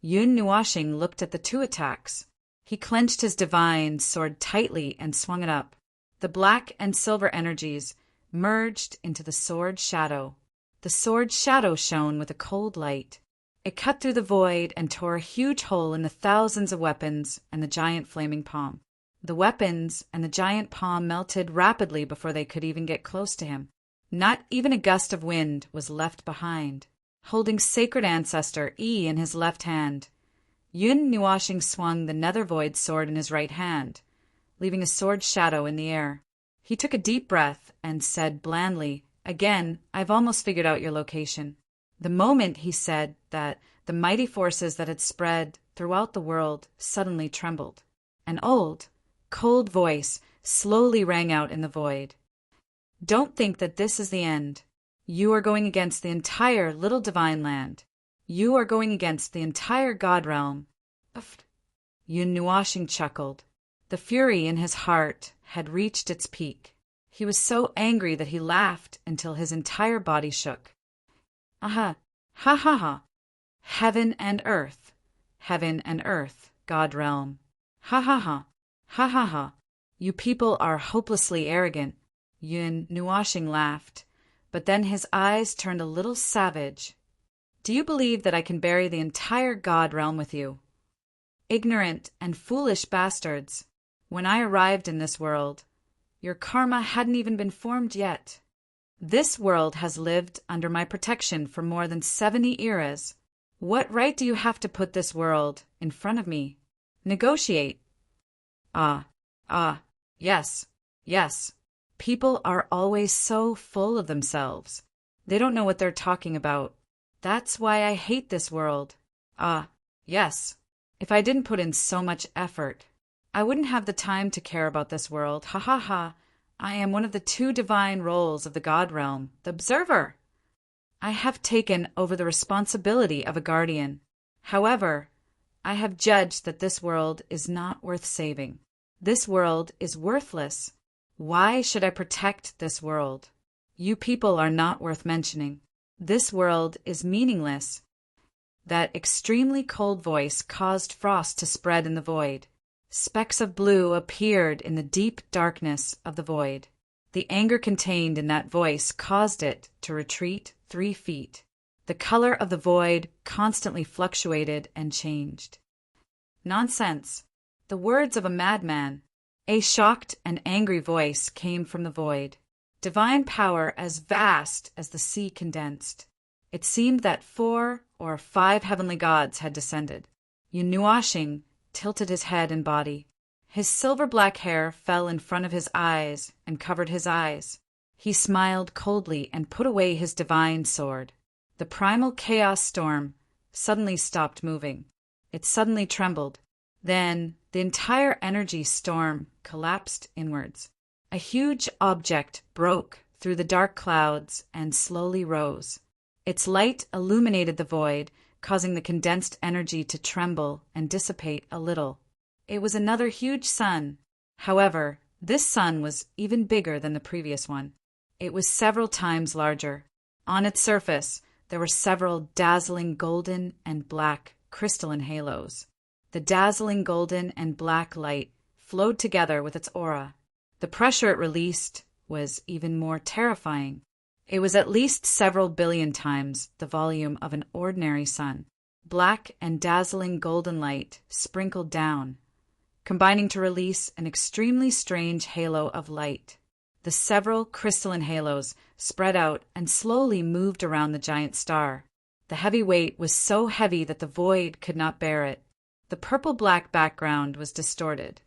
Yun Nuashing looked at the 2 attacks. He clenched his divine sword tightly and swung it up. The black and silver energies merged into the sword shadow. The sword shadow shone with a cold light. It cut through the void and tore a huge hole in the thousands of weapons and the giant flaming palm. The weapons and the giant palm melted rapidly before they could even get close to him. Not even a gust of wind was left behind. Holding sacred ancestor E in his left hand, Yun Nuashing swung the nether void sword in his right hand, leaving a sword shadow in the air. He took a deep breath and said blandly, "Again, I've almost figured out your location." The moment he said that, the mighty forces that had spread throughout the world suddenly trembled. An old, cold voice slowly rang out in the void. "Don't think that this is the end. You are going against the entire little divine land. You are going against the entire god realm." Yun Nuashing chuckled. The fury in his heart had reached its peak. He was so angry that he laughed until his entire body shook. "Aha! Ha ha ha! Heaven and earth, god realm. Ha ha ha! Ha ha ha! You people are hopelessly arrogant." Yun Nuashing laughed, but then his eyes turned a little savage. "Do you believe that I can bury the entire god realm with you? Ignorant and foolish bastards! When I arrived in this world, your karma hadn't even been formed yet. This world has lived under my protection for more than 70 eras. What right do you have to put this world in front of me? Negotiate." Yes, yes. People are always so full of themselves. They don't know what they're talking about. That's why I hate this world. Yes. If I didn't put in so much effort, I wouldn't have the time to care about this world. Ha ha ha. I am one of the 2 divine roles of the god realm, the observer. I have taken over the responsibility of a guardian. However, I have judged that this world is not worth saving. This world is worthless. Why should I protect this world? You people are not worth mentioning. This world is meaningless. That extremely cold voice caused frost to spread in the void. Specks of blue appeared in the deep darkness of the void. The anger contained in that voice caused it to retreat 3 feet. The color of the void constantly fluctuated and changed. "Nonsense. The words of a madman. A shocked and angry voice came from the void. Divine power as vast as the sea condensed. It seemed that 4 or 5 heavenly gods had descended. Yun tilted his head and body. His silver-black hair fell in front of his eyes and covered his eyes. He smiled coldly and put away his divine sword. The primal chaos storm suddenly stopped moving. It suddenly trembled. Then the entire energy storm collapsed inwards. A huge object broke through the dark clouds and slowly rose. Its light illuminated the void, causing the condensed energy to tremble and dissipate a little. It was another huge sun. However, this sun was even bigger than the previous one. It was several times larger. On its surface, there were several dazzling golden and black crystalline halos. The dazzling golden and black light flowed together with its aura. The pressure it released was even more terrifying. It was at least several billion times the volume of an ordinary sun. Black and dazzling golden light sprinkled down, combining to release an extremely strange halo of light. The several crystalline halos spread out and slowly moved around the giant star. The heavy weight was so heavy that the void could not bear it. The purple-black background was distorted.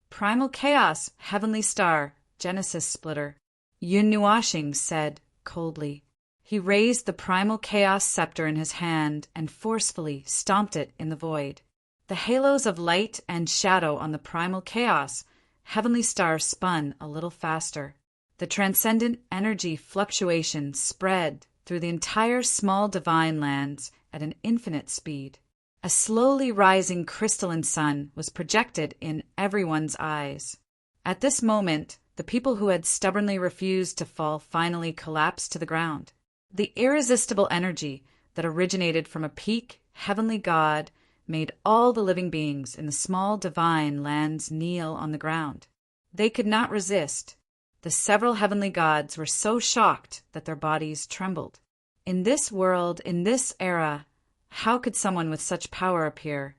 Primal Chaos, Heavenly Star, Genesis Splitter, Yun said coldly. He raised the Primal Chaos scepter in his hand and forcefully stomped it in the void. The halos of light and shadow on the Primal Chaos, Heavenly Star spun a little faster. The transcendent energy fluctuation spread through the entire small divine lands at an infinite speed. A slowly rising crystalline sun was projected in everyone's eyes. At this moment, the people who had stubbornly refused to fall finally collapsed to the ground. The irresistible energy that originated from a peak heavenly god made all the living beings in the small divine lands kneel on the ground. They could not resist. The several heavenly gods were so shocked that their bodies trembled. In this world, in this era, how could someone with such power appear?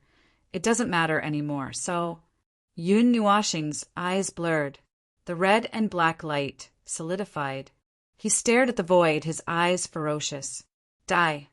It doesn't matter anymore. So, Yun eyes blurred. The red and black light solidified. He stared at the void, his eyes ferocious. Die.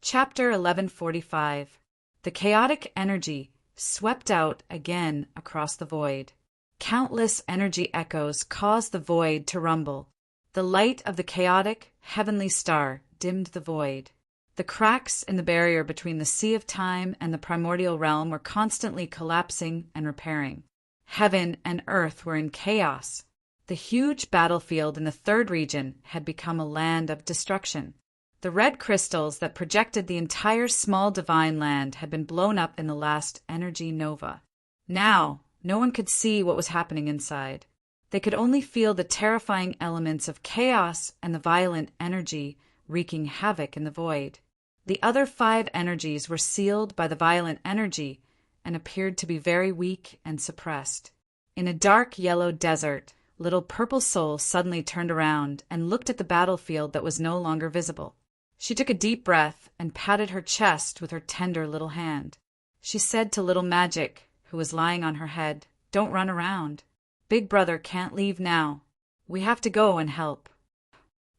Chapter 1145. The chaotic energy swept out again across the void. Countless energy echoes caused the void to rumble. The light of the chaotic, heavenly star dimmed the void. The cracks in the barrier between the sea of time and the primordial realm were constantly collapsing and repairing. Heaven and earth were in chaos. The huge battlefield in the third region had become a land of destruction. The red crystals that projected the entire small divine land had been blown up in the last energy nova. Now, no one could see what was happening inside. They could only feel the terrifying elements of chaos and the violent energy wreaking havoc in the void. The other 5 energies were sealed by the violent energy and appeared to be very weak and suppressed. In a dark yellow desert, little purple soul suddenly turned around and looked at the battlefield that was no longer visible. She took a deep breath and patted her chest with her tender little hand. She said to little Magic, who was lying on her head, "Don't run around. Big brother can't leave now. We have to go and help."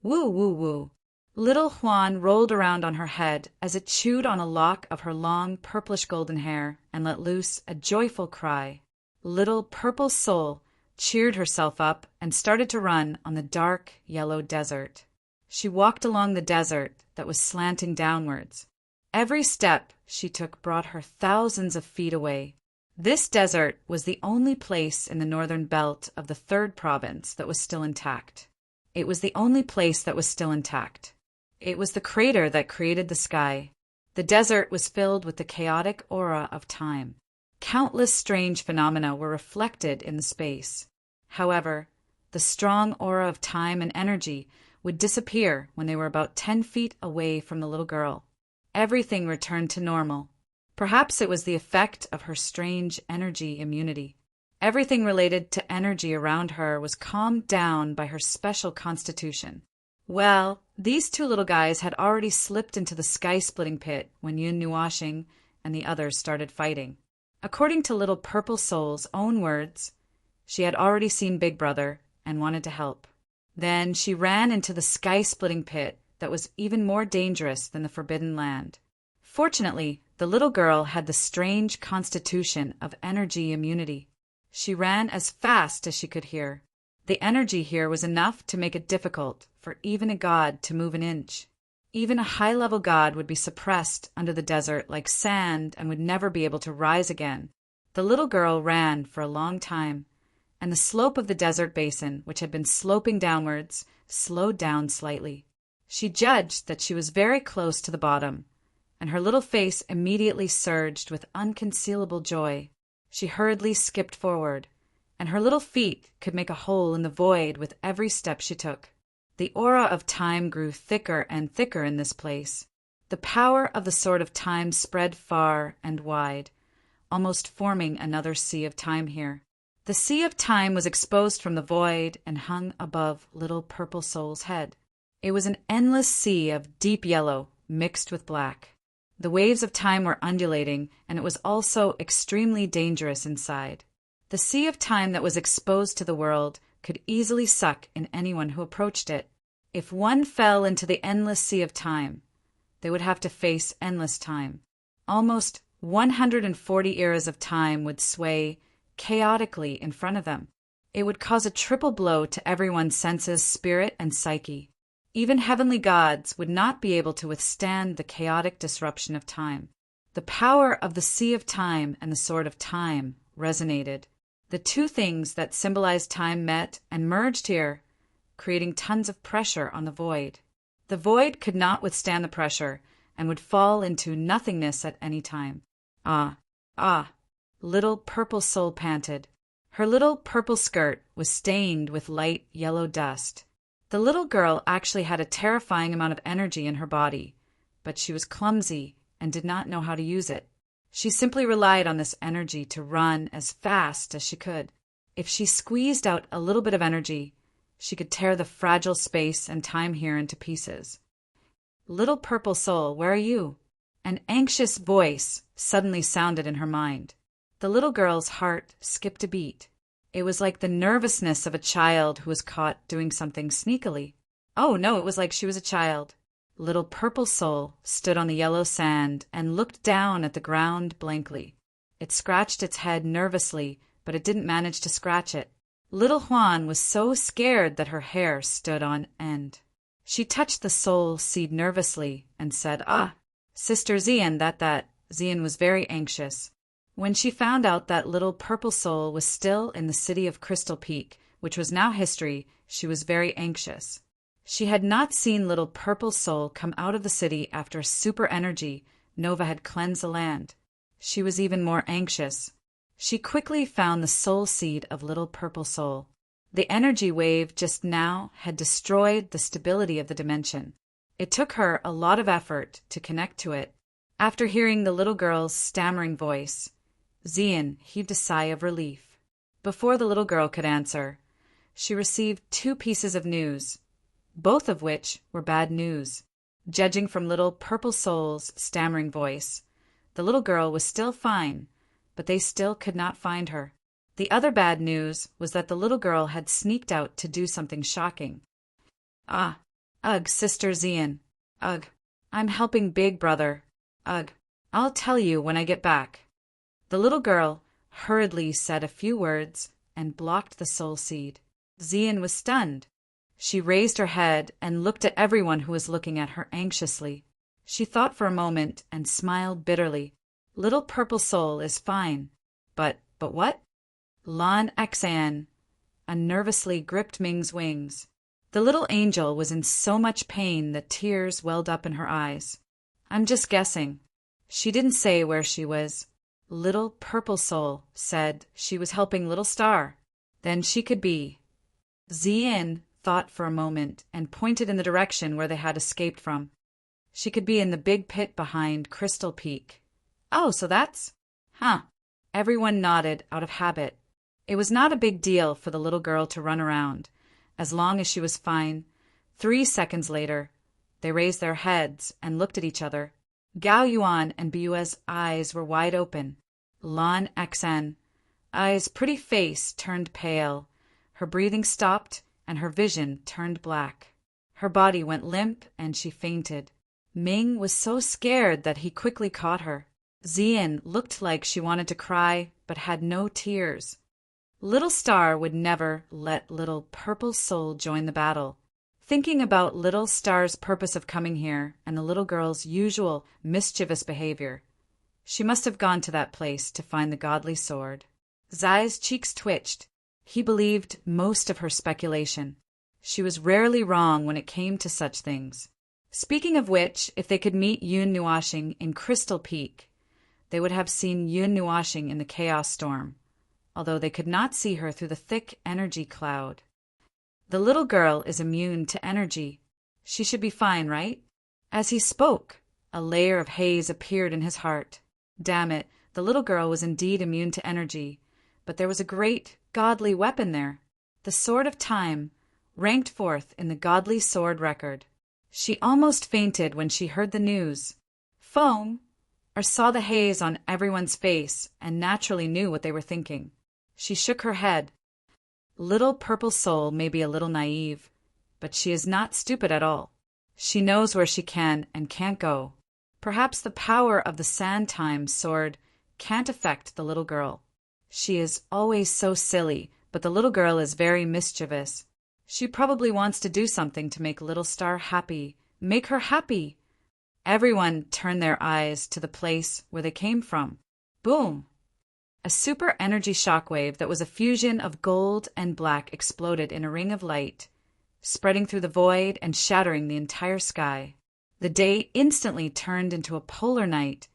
Woo, woo, woo. Little Juan rolled around on her head as it chewed on a lock of her long purplish golden hair and let loose a joyful cry. Little purple soul cheered herself up and started to run on the dark yellow desert. She walked along the desert that was slanting downwards. Every step she took brought her thousands of feet away. This desert was the only place in the northern belt of the third province that was still intact. It was the only place that was still intact. It was the crater that created the sky. The desert was filled with the chaotic aura of time. Countless strange phenomena were reflected in the space. However, the strong aura of time and energy would disappear when they were about 10 feet away from the little girl. Everything returned to normal. Perhaps it was the effect of her strange energy immunity. Everything related to energy around her was calmed down by her special constitution. Well, these 2 little guys had already slipped into the sky-splitting pit when Yun and the others started fighting. According to Little Purple Soul's own words, she had already seen Big Brother and wanted to help. Then she ran into the sky-splitting pit that was even more dangerous than the Forbidden Land. Fortunately, the little girl had the strange constitution of energy immunity. She ran as fast as she could hear. The energy here was enough to make it difficult for even a god to move an inch. Even a high-level god would be suppressed under the desert like sand and would never be able to rise again. The little girl ran for a long time, and the slope of the desert basin, which had been sloping downwards, slowed down slightly. She judged that she was very close to the bottom, and her little face immediately surged with unconcealable joy. She hurriedly skipped forward, and her little feet could make a hole in the void with every step she took. The aura of time grew thicker and thicker in this place. The power of the sword of time spread far and wide, almost forming another sea of time here. The sea of time was exposed from the void and hung above Little Purple Soul's head. It was an endless sea of deep yellow mixed with black. The waves of time were undulating, and it was also extremely dangerous inside. The sea of time that was exposed to the world could easily suck in anyone who approached it. If one fell into the endless sea of time, they would have to face endless time. Almost 140 eras of time would sway chaotically in front of them. It would cause a triple blow to everyone's senses, spirit, and psyche. Even heavenly gods would not be able to withstand the chaotic disruption of time. The power of the sea of time and the sword of time resonated. The two things that symbolized time met and merged here, creating tons of pressure on the void. The void could not withstand the pressure and would fall into nothingness at any time. Ah, Little Purple Soul panted. Her little purple skirt was stained with light yellow dust. The little girl actually had a terrifying amount of energy in her body, but she was clumsy and did not know how to use it. She simply relied on this energy to run as fast as she could. If she squeezed out a little bit of energy, she could tear the fragile space and time here into pieces. Little Purple Soul, where are you? An anxious voice suddenly sounded in her mind. The little girl's heart skipped a beat. It was like the nervousness of a child who was caught doing something sneakily. Oh, no, it was like she was a child. Little Purple Soul stood on the yellow sand and looked down at the ground blankly. It scratched its head nervously, but it didn't manage to scratch it. Little Juan was so scared that her hair stood on end. She touched the soul seed nervously and said, Sister Zian, that. Zian was very anxious. When she found out that Little Purple Soul was still in the city of Crystal Peak, which was now history, she was very anxious. She had not seen Little Purple Soul come out of the city after a super energy Nova had cleansed the land. She was even more anxious. She quickly found the soul seed of Little Purple Soul. The energy wave just now had destroyed the stability of the dimension. It took her a lot of effort to connect to it. After hearing the little girl's stammering voice, Zian heaved a sigh of relief. Before the little girl could answer, she received 2 pieces of news, both of which were bad news. Judging from Little Purple Soul's stammering voice, the little girl was still fine, but they still could not find her. The other bad news was that the little girl had sneaked out to do something shocking. Ugh, Sister Zian. Ugh, I'm helping Big Brother. Ugh, I'll tell you when I get back. The little girl hurriedly said a few words and blocked the soul seed. Zian was stunned. She raised her head and looked at everyone who was looking at her anxiously. She thought for a moment and smiled bitterly. Little Purple Soul is fine. But what? Lan Xan nervously gripped Ming's wings. The little angel was in so much pain that tears welled up in her eyes. I'm just guessing. She didn't say where she was. Little Purple Soul said she was helping Little Star. Then she could be. Zian thought for a moment and pointed in the direction where they had escaped from. She could be in the big pit behind Crystal Peak. Oh, so that's... Everyone nodded out of habit. It was not a big deal for the little girl to run around, as long as she was fine. 3 seconds later, they raised their heads and looked at each other. Gao Yuan and Bua's eyes were wide open. Lon XN. Ai's pretty face turned pale. Her breathing stopped, and her vision turned black. Her body went limp, and she fainted. Ming was so scared that he quickly caught her. Xian looked like she wanted to cry, but had no tears. Little Star would never let Little Purple Soul join the battle. Thinking about Little Star's purpose of coming here and the little girl's usual mischievous behavior, she must have gone to that place to find the godly sword. Zai's cheeks twitched. He believed most of her speculation. She was rarely wrong when it came to such things. Speaking of which, if they could meet Yun Nuashing in Crystal Peak, they would have seen Yun Nuashing in the Chaos Storm, although they could not see her through the thick energy cloud. The little girl is immune to energy. She should be fine, right? As he spoke, a layer of haze appeared in his heart. Damn it, the little girl was indeed immune to energy, but there was a great, godly weapon there. The Sword of Time, ranked fourth in the Godly Sword record. She almost fainted when she heard the news. Foam, or saw the haze on everyone's face and naturally knew what they were thinking. She shook her head. Little Purple Soul may be a little naive, but she is not stupid at all. She knows where she can and can't go. Perhaps the power of the Sand Time sword can't affect the little girl. She is always so silly, but the little girl is very mischievous. She probably wants to do something to make Little Star happy. Make her happy! Everyone turned their eyes to the place where they came from. Boom! A super energy shockwave that was a fusion of gold and black exploded in a ring of light, spreading through the void and shattering the entire sky. The day instantly turned into a polar night,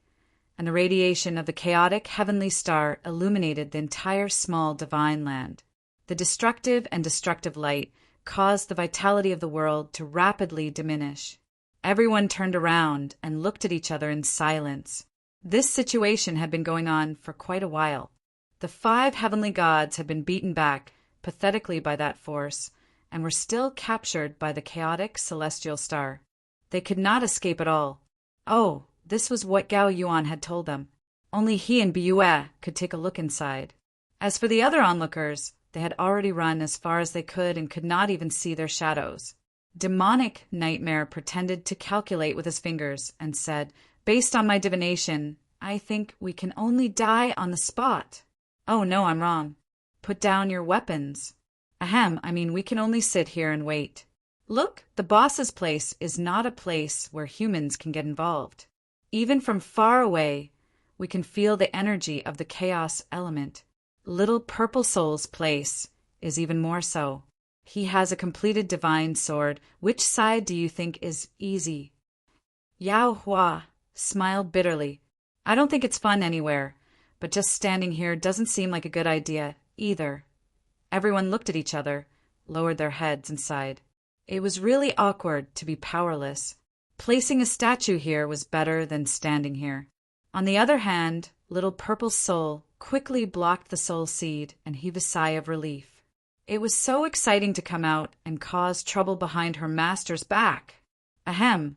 and the radiation of the chaotic heavenly star illuminated the entire small divine land. The destructive and destructive light caused the vitality of the world to rapidly diminish. Everyone turned around and looked at each other in silence. This situation had been going on for quite a while. The 5 heavenly gods had been beaten back pathetically by that force and were still captured by the chaotic celestial star. They could not escape at all. Oh, this was what Gao Yuan had told them. Only he and Biyue could take a look inside. As for the other onlookers, they had already run as far as they could and could not even see their shadows. Demonic Nightmare pretended to calculate with his fingers and said, "Based on my divination, I think we can only die on the spot." "Oh no, I'm wrong. Put down your weapons." "Ahem, I mean we can only sit here and wait." "Look, the boss's place is not a place where humans can get involved. Even from far away, we can feel the energy of the chaos element. Little Purple Soul's place is even more so. He has a completed divine sword. Which side do you think is easy?" Yao Hua smiled bitterly. "I don't think it's fun anywhere, but just standing here doesn't seem like a good idea either." Everyone looked at each other, lowered their heads, and sighed. It was really awkward to be powerless. Placing a statue here was better than standing here. On the other hand, Little Purple Soul quickly blocked the soul seed and heaved a sigh of relief. It was so exciting to come out and cause trouble behind her master's back. Ahem,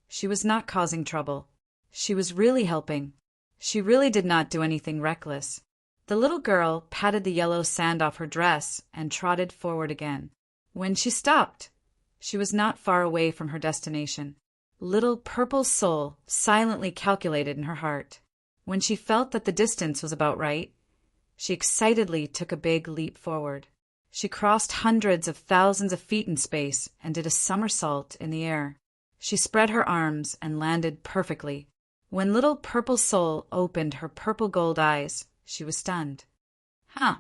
she was not causing trouble. She was really helping. She really did not do anything reckless. The little girl patted the yellow sand off her dress and trotted forward again. When she stopped, she was not far away from her destination. Little Purple Soul silently calculated in her heart. When she felt that the distance was about right, she excitedly took a big leap forward. She crossed hundreds of thousands of feet in space and did a somersault in the air. She spread her arms and landed perfectly. When Little Purple Soul opened her purple gold eyes, she was stunned. Huh!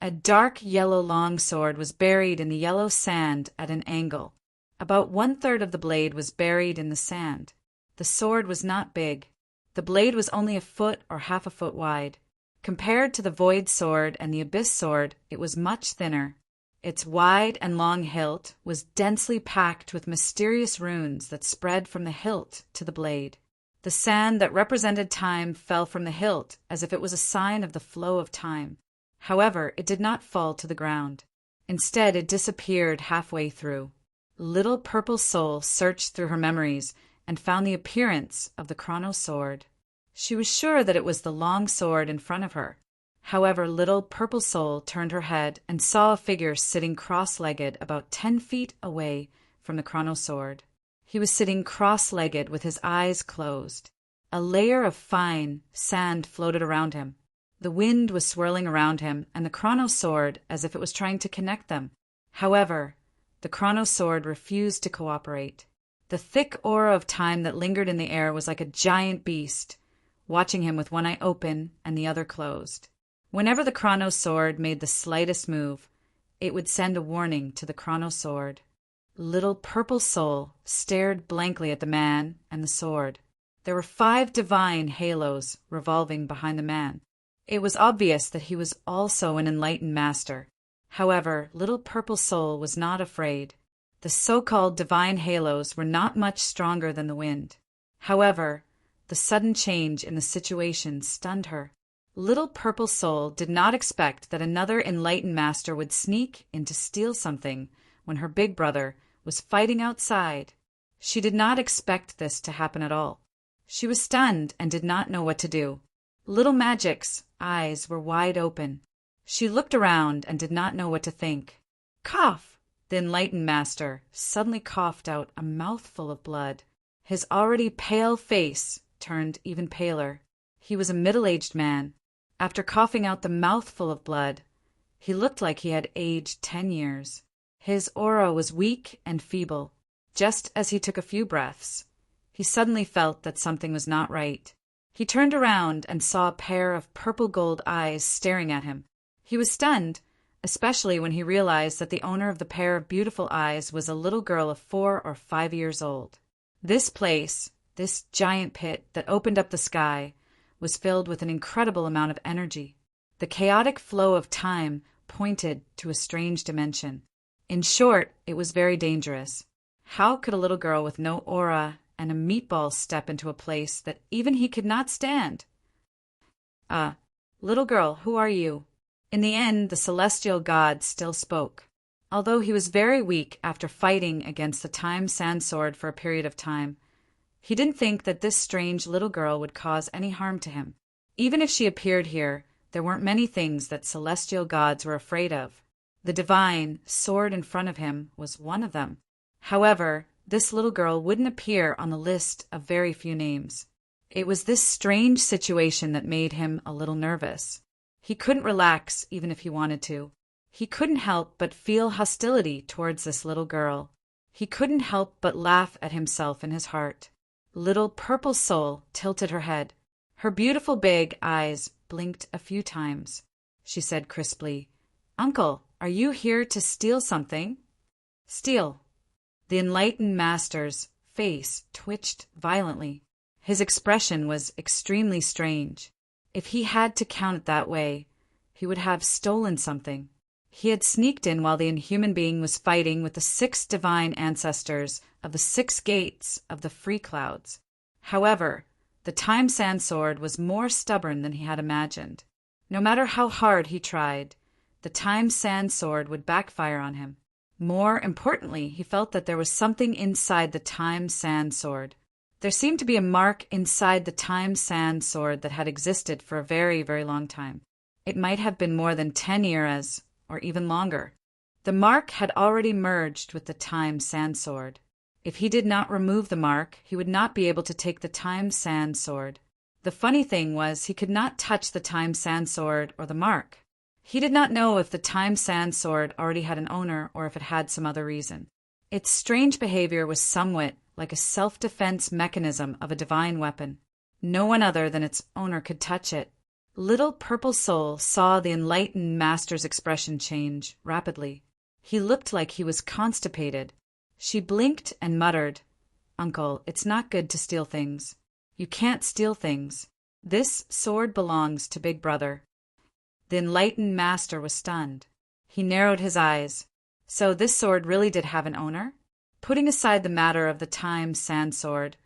A dark yellow longsword was buried in the yellow sand at an angle. About 1/3 of the blade was buried in the sand. The sword was not big. The blade was only a foot or half a foot wide. Compared to the Void Sword and the Abyss Sword, it was much thinner. Its wide and long hilt was densely packed with mysterious runes that spread from the hilt to the blade. The sand that represented time fell from the hilt as if it was a sign of the flow of time. However, it did not fall to the ground. Instead, it disappeared halfway through. Little Purple Soul searched through her memories and found the appearance of the Chrono Sword. She was sure that it was the long sword in front of her. However, little Purple Soul turned her head and saw a figure sitting cross-legged about 10 feet away from the chronosword. He was sitting cross-legged with his eyes closed. A layer of fine sand floated around him. The wind was swirling around him, and the chronosword as if it was trying to connect them. However, the chronosword refused to cooperate. The thick aura of time that lingered in the air was like a giant beast, watching him with one eye open and the other closed. Whenever the chronosword made the slightest move, it would send a warning to the chronosword. Little Purple Soul stared blankly at the man and the sword. There were 5 divine halos revolving behind the man. It was obvious that he was also an enlightened master. However, little Purple Soul was not afraid. The so-called divine halos were not much stronger than the wind. However, the sudden change in the situation stunned her. Little Purple Soul did not expect that another enlightened master would sneak in to steal something when her big brother was fighting outside. She did not expect this to happen at all. She was stunned and did not know what to do. Little Magic's eyes were wide open. She looked around and did not know what to think. Cough! The enlightened master suddenly coughed out a mouthful of blood. His already pale face turned even paler. He was a middle-aged man. After coughing out the mouthful of blood, he looked like he had aged 10 years. His aura was weak and feeble. Just as he took a few breaths, he suddenly felt that something was not right. He turned around and saw a pair of purple-gold eyes staring at him. He was stunned, especially when he realized that the owner of the pair of beautiful eyes was a little girl of 4 or 5 years old. This place, this giant pit that opened up the sky, was filled with an incredible amount of energy. The chaotic flow of time pointed to a strange dimension. In short, it was very dangerous. How could a little girl with no aura and a meatball step into a place that even he could not stand? Little girl, who are you? In the end, the celestial god still spoke. Although he was very weak after fighting against the time sand sword for a period of time, he didn't think that this strange little girl would cause any harm to him. Even if she appeared here, there weren't many things that celestial gods were afraid of. The divine sword in front of him was one of them. However, this little girl wouldn't appear on the list of very few names. It was this strange situation that made him a little nervous. He couldn't relax even if he wanted to. He couldn't help but feel hostility towards this little girl. He couldn't help but laugh at himself in his heart. Little Purple Soul tilted her head. Her beautiful big eyes blinked a few times. She said crisply, "Uncle, are you here to steal something?" "Steal." The enlightened master's face twitched violently. His expression was extremely strange. If he had to count it that way, he would have stolen something. He had sneaked in while the inhuman being was fighting with the 6 divine ancestors of the 6 gates of the free clouds. However, the time sand sword was more stubborn than he had imagined. No matter how hard he tried, the time sand sword would backfire on him. More importantly, he felt that there was something inside the time sand sword. There seemed to be a mark inside the time sand sword that had existed for a very, very long time. It might have been more than 10 years, or even longer. The mark had already merged with the time sand sword. If he did not remove the mark, he would not be able to take the time sand sword. The funny thing was he could not touch the time sand sword or the mark. He did not know if the time sand sword already had an owner or if it had some other reason. Its strange behavior was somewhat like a self-defense mechanism of a divine weapon. No one other than its owner could touch it. Little Purple Soul saw the enlightened master's expression change rapidly. He looked like he was constipated. She blinked and muttered, "Uncle, it's not good to steal things. You can't steal things. This sword belongs to Big Brother." The enlightened master was stunned. He narrowed his eyes. So this sword really did have an owner? Putting aside the matter of the time sand sword,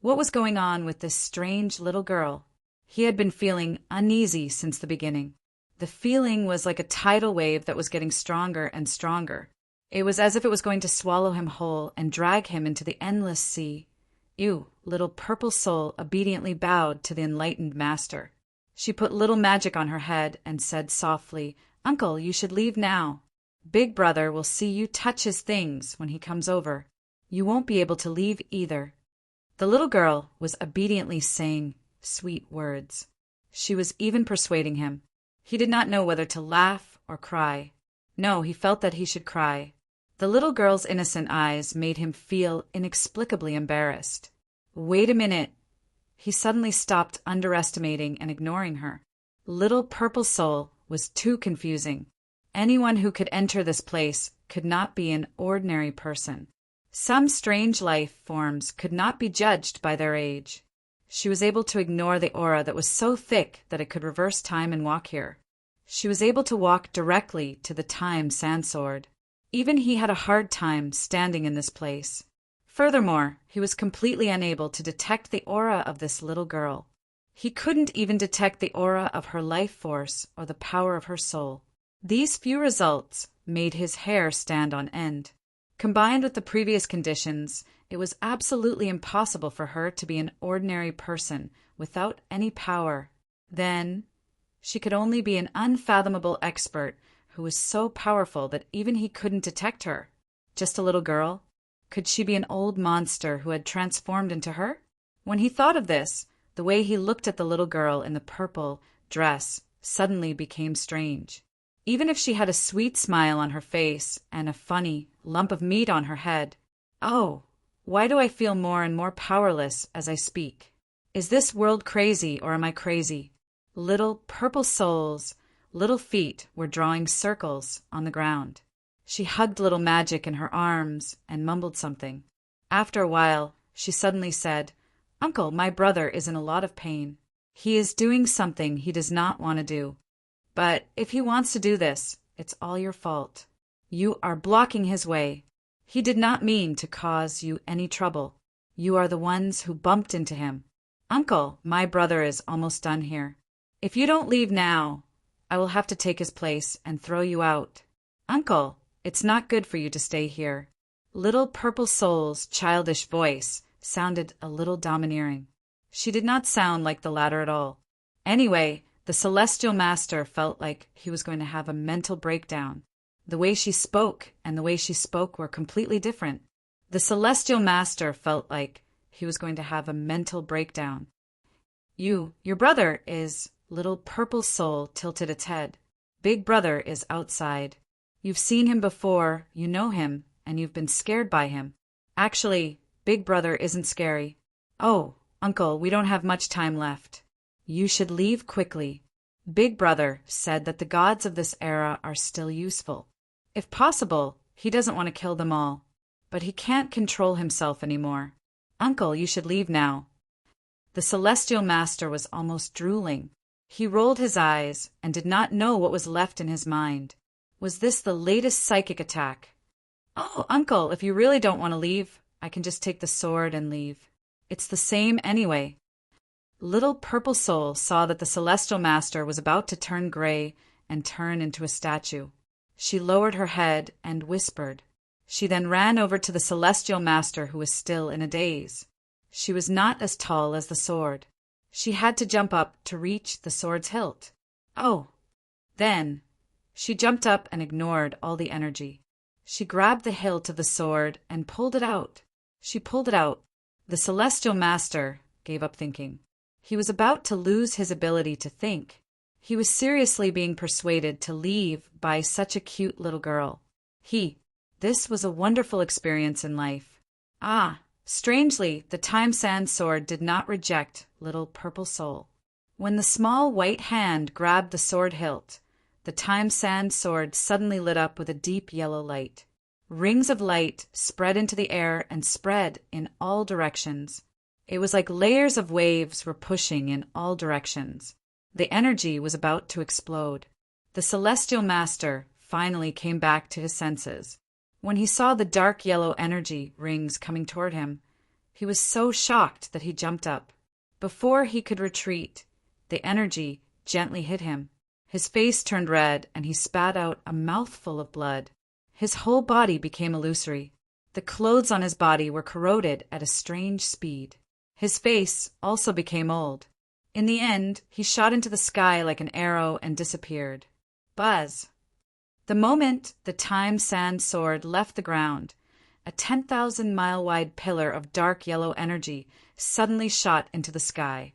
what was going on with this strange little girl? He had been feeling uneasy since the beginning. The feeling was like a tidal wave that was getting stronger and stronger. It was as if it was going to swallow him whole and drag him into the endless sea. Ew, little purple soul obediently bowed to the enlightened master. She put little magic on her head and said softly, "Uncle, you should leave now. Big brother will see you touch his things when he comes over. You won't be able to leave either." The little girl was obediently saying sweet words. She was even persuading him. He did not know whether to laugh or cry. No, he felt that he should cry. The little girl's innocent eyes made him feel inexplicably embarrassed. Wait a minute. He suddenly stopped underestimating and ignoring her. Little purple soul was too confusing. Anyone who could enter this place could not be an ordinary person. Some strange life forms could not be judged by their age. She was able to ignore the aura that was so thick that it could reverse time and walk here. She was able to walk directly to the time sand sword. Even he had a hard time standing in this place. Furthermore, he was completely unable to detect the aura of this little girl. He couldn't even detect the aura of her life force or the power of her soul. These few results made his hair stand on end. Combined with the previous conditions, it was absolutely impossible for her to be an ordinary person without any power. Then, she could only be an unfathomable expert who was so powerful that even he couldn't detect her. Just a little girl? Could she be an old monster who had transformed into her? When he thought of this, the way he looked at the little girl in the purple dress suddenly became strange. Even if she had a sweet smile on her face and a funny lump of meat on her head. Oh, why do I feel more and more powerless as I speak? Is this world crazy or am I crazy? Little purple souls, little feet were drawing circles on the ground. She hugged little magic in her arms and mumbled something. After a while, she suddenly said, "Uncle, my brother is in a lot of pain. He is doing something he does not want to do. But if he wants to do this, it's all your fault. You are blocking his way. He did not mean to cause you any trouble. You are the ones who bumped into him. Uncle, my brother is almost done here. If you don't leave now, I will have to take his place and throw you out. Uncle, it's not good for you to stay here." Little purple soul's childish voice sounded a little domineering. She did not sound like the latter at all. Anyway, the celestial master felt like he was going to have a mental breakdown. The way she spoke and the way she spoke were completely different. The celestial master felt like he was going to have a mental breakdown. Your brother is..." Little purple soul tilted its head. "Big brother is outside. You've seen him before, you know him, and you've been scared by him. Actually, Big brother isn't scary. Oh, Uncle, we don't have much time left. You should leave quickly. Big brother said that the gods of this era are still useful. If possible, he doesn't want to kill them all. But he can't control himself anymore. Uncle, you should leave now." The celestial master was almost drooling. He rolled his eyes and did not know what was left in his mind. Was this the latest psychic attack? "Oh, Uncle, if you really don't want to leave, I can just take the sword and leave. It's the same anyway." Little purple soul saw that the celestial master was about to turn gray and turn into a statue. She lowered her head and whispered. She then ran over to the celestial master, who was still in a daze. She was not as tall as the sword. She had to jump up to reach the sword's hilt. Oh! Then she jumped up and ignored all the energy. She grabbed the hilt of the sword and pulled it out. She pulled it out. The celestial master gave up thinking. He was about to lose his ability to think. He was seriously being persuaded to leave by such a cute little girl. This was a wonderful experience in life. Ah! Strangely, the time sand sword did not reject little purple soul. When the small white hand grabbed the sword hilt, the time sand sword suddenly lit up with a deep yellow light. Rings of light spread into the air and spread in all directions. It was like layers of waves were pushing in all directions. The energy was about to explode. The celestial master finally came back to his senses. When he saw the dark yellow energy rings coming toward him, he was so shocked that he jumped up. Before he could retreat, the energy gently hit him. His face turned red and he spat out a mouthful of blood. His whole body became illusory. The clothes on his body were corroded at a strange speed. His face also became old. In the end, he shot into the sky like an arrow and disappeared. Buzz! The moment the time sand sword left the ground, a 10,000-mile-wide pillar of dark yellow energy suddenly shot into the sky,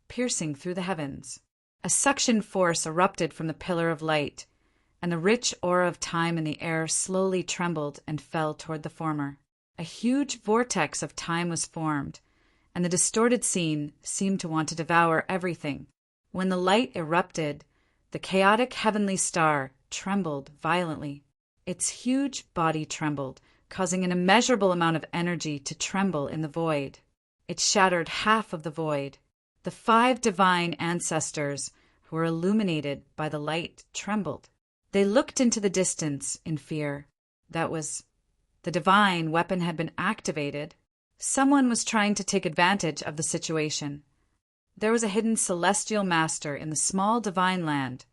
piercing through the heavens. A suction force erupted from the pillar of light, and the rich aura of time in the air slowly trembled and fell toward the former. A huge vortex of time was formed, and the distorted scene seemed to want to devour everything. When the light erupted, the chaotic heavenly star trembled violently. Its huge body trembled, causing an immeasurable amount of energy to tremble in the void. It shattered half of the void. The 5 divine ancestors who were illuminated by the light trembled. They looked into the distance in fear. That was, the divine weapon had been activated. Someone was trying to take advantage of the situation. There was a hidden celestial master in the small divine land.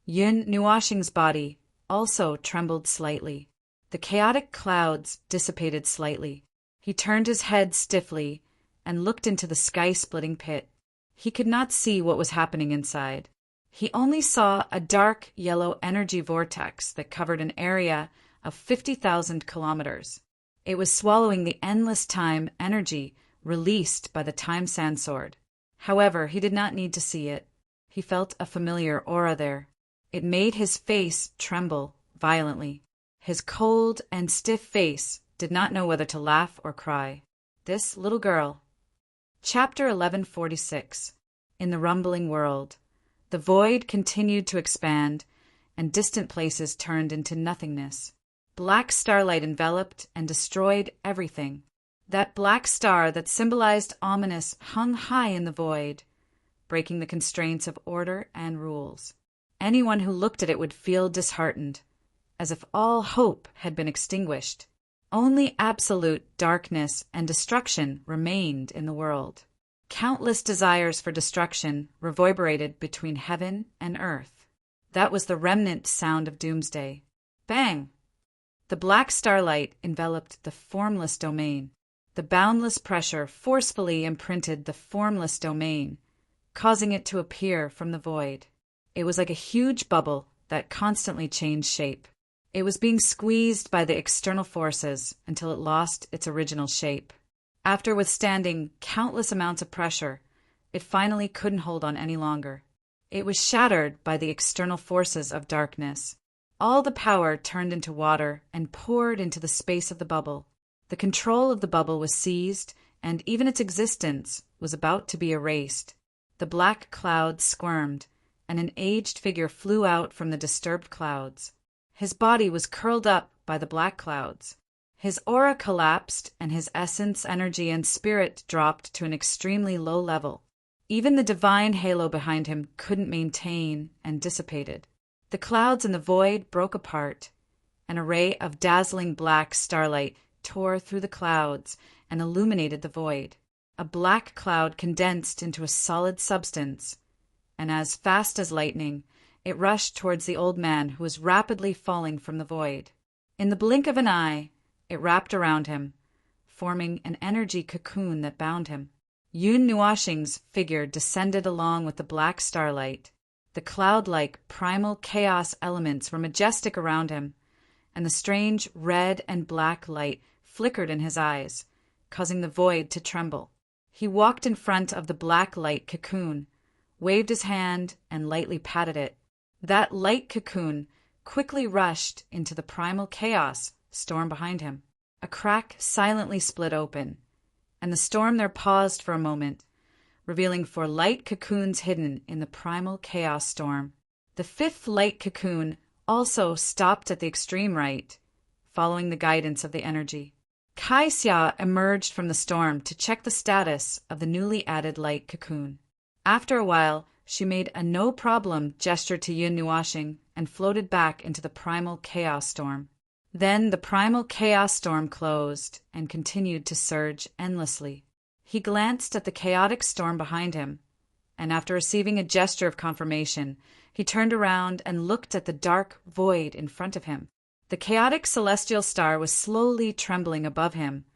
Yun Nuashing's body also trembled slightly. The chaotic clouds dissipated slightly. He turned his head stiffly and looked into the sky-splitting pit. He could not see what was happening inside. He only saw a dark yellow energy vortex that covered an area of 50,000 kilometers. It was swallowing the endless time energy released by the time sand sword. However, he did not need to see it. He felt a familiar aura there. It made his face tremble violently. His cold and stiff face did not know whether to laugh or cry. This little girl. Chapter 1146. In the rumbling world. The void continued to expand, and distant places turned into nothingness. Black starlight enveloped and destroyed everything. That black star that symbolized ominous hung high in the void, breaking the constraints of order and rules. Anyone who looked at it would feel disheartened, as if all hope had been extinguished. Only absolute darkness and destruction remained in the world. Countless desires for destruction reverberated between heaven and earth. That was the remnant sound of doomsday. Bang! The black starlight enveloped the formless domain. The boundless pressure forcefully imprinted the formless domain, causing it to appear from the void. It was like a huge bubble that constantly changed shape. It was being squeezed by the external forces until it lost its original shape. After withstanding countless amounts of pressure, it finally couldn't hold on any longer. It was shattered by the external forces of darkness. All the power turned into water and poured into the space of the bubble. The control of the bubble was seized, and even its existence was about to be erased. The black clouds squirmed, and an aged figure flew out from the disturbed clouds. His body was curled up by the black clouds. His aura collapsed, and his essence, energy, and spirit dropped to an extremely low level. Even the divine halo behind him couldn't maintain and dissipated. The clouds in the void broke apart. An array of dazzling black starlight tore through the clouds and illuminated the void. A black cloud condensed into a solid substance, and as fast as lightning, it rushed towards the old man who was rapidly falling from the void. In the blink of an eye, it wrapped around him, forming an energy cocoon that bound him. Yun Nuashing's figure descended along with the black starlight. The cloud-like primal chaos elements were majestic around him, and the strange red and black light flickered in his eyes, causing the void to tremble. He walked in front of the black light cocoon, waved his hand, and lightly patted it. That light cocoon quickly rushed into the primal chaos storm behind him. A crack silently split open, and the storm there paused for a moment, revealing 4 light cocoons hidden in the primal chaos storm. The 5th light cocoon also stopped at the extreme right, following the guidance of the energy. Kai Xia emerged from the storm to check the status of the newly added light cocoon. After a while, she made a no-problem gesture to Yun Nuashing and floated back into the primal chaos storm. Then the primal chaos storm closed and continued to surge endlessly. He glanced at the chaotic storm behind him, and after receiving a gesture of confirmation, he turned around and looked at the dark void in front of him. The chaotic celestial star was slowly trembling above him,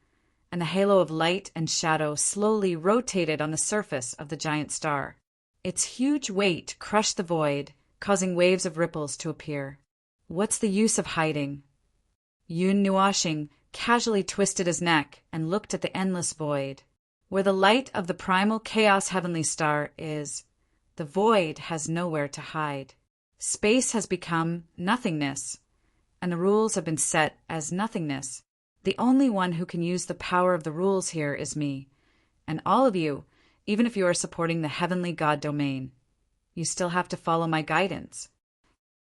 and the halo of light and shadow slowly rotated on the surface of the giant star. Its huge weight crushed the void, causing waves of ripples to appear. What's the use of hiding? Yun Nuashing casually twisted his neck and looked at the endless void. Where the light of the primal chaos heavenly star is, the void has nowhere to hide. Space has become nothingness, and the rules have been set as nothingness. The only one who can use the power of the rules here is me, and all of you, even if you are supporting the heavenly God domain. You still have to follow my guidance.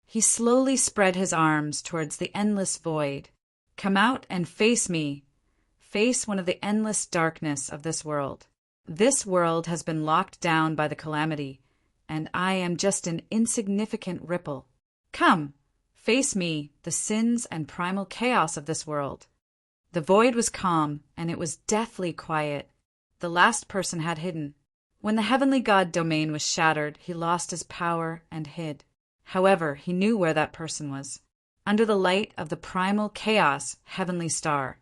He slowly spread his arms towards the endless void. Come out and face me. Face one of the endless darkness of this world. This world has been locked down by the calamity, and I am just an insignificant ripple. Come, face me, the sins and primal chaos of this world. The void was calm, and it was deathly quiet. The last person had hidden. When the heavenly God domain was shattered, he lost his power and hid. However, he knew where that person was. Under the light of the primal chaos heavenly star.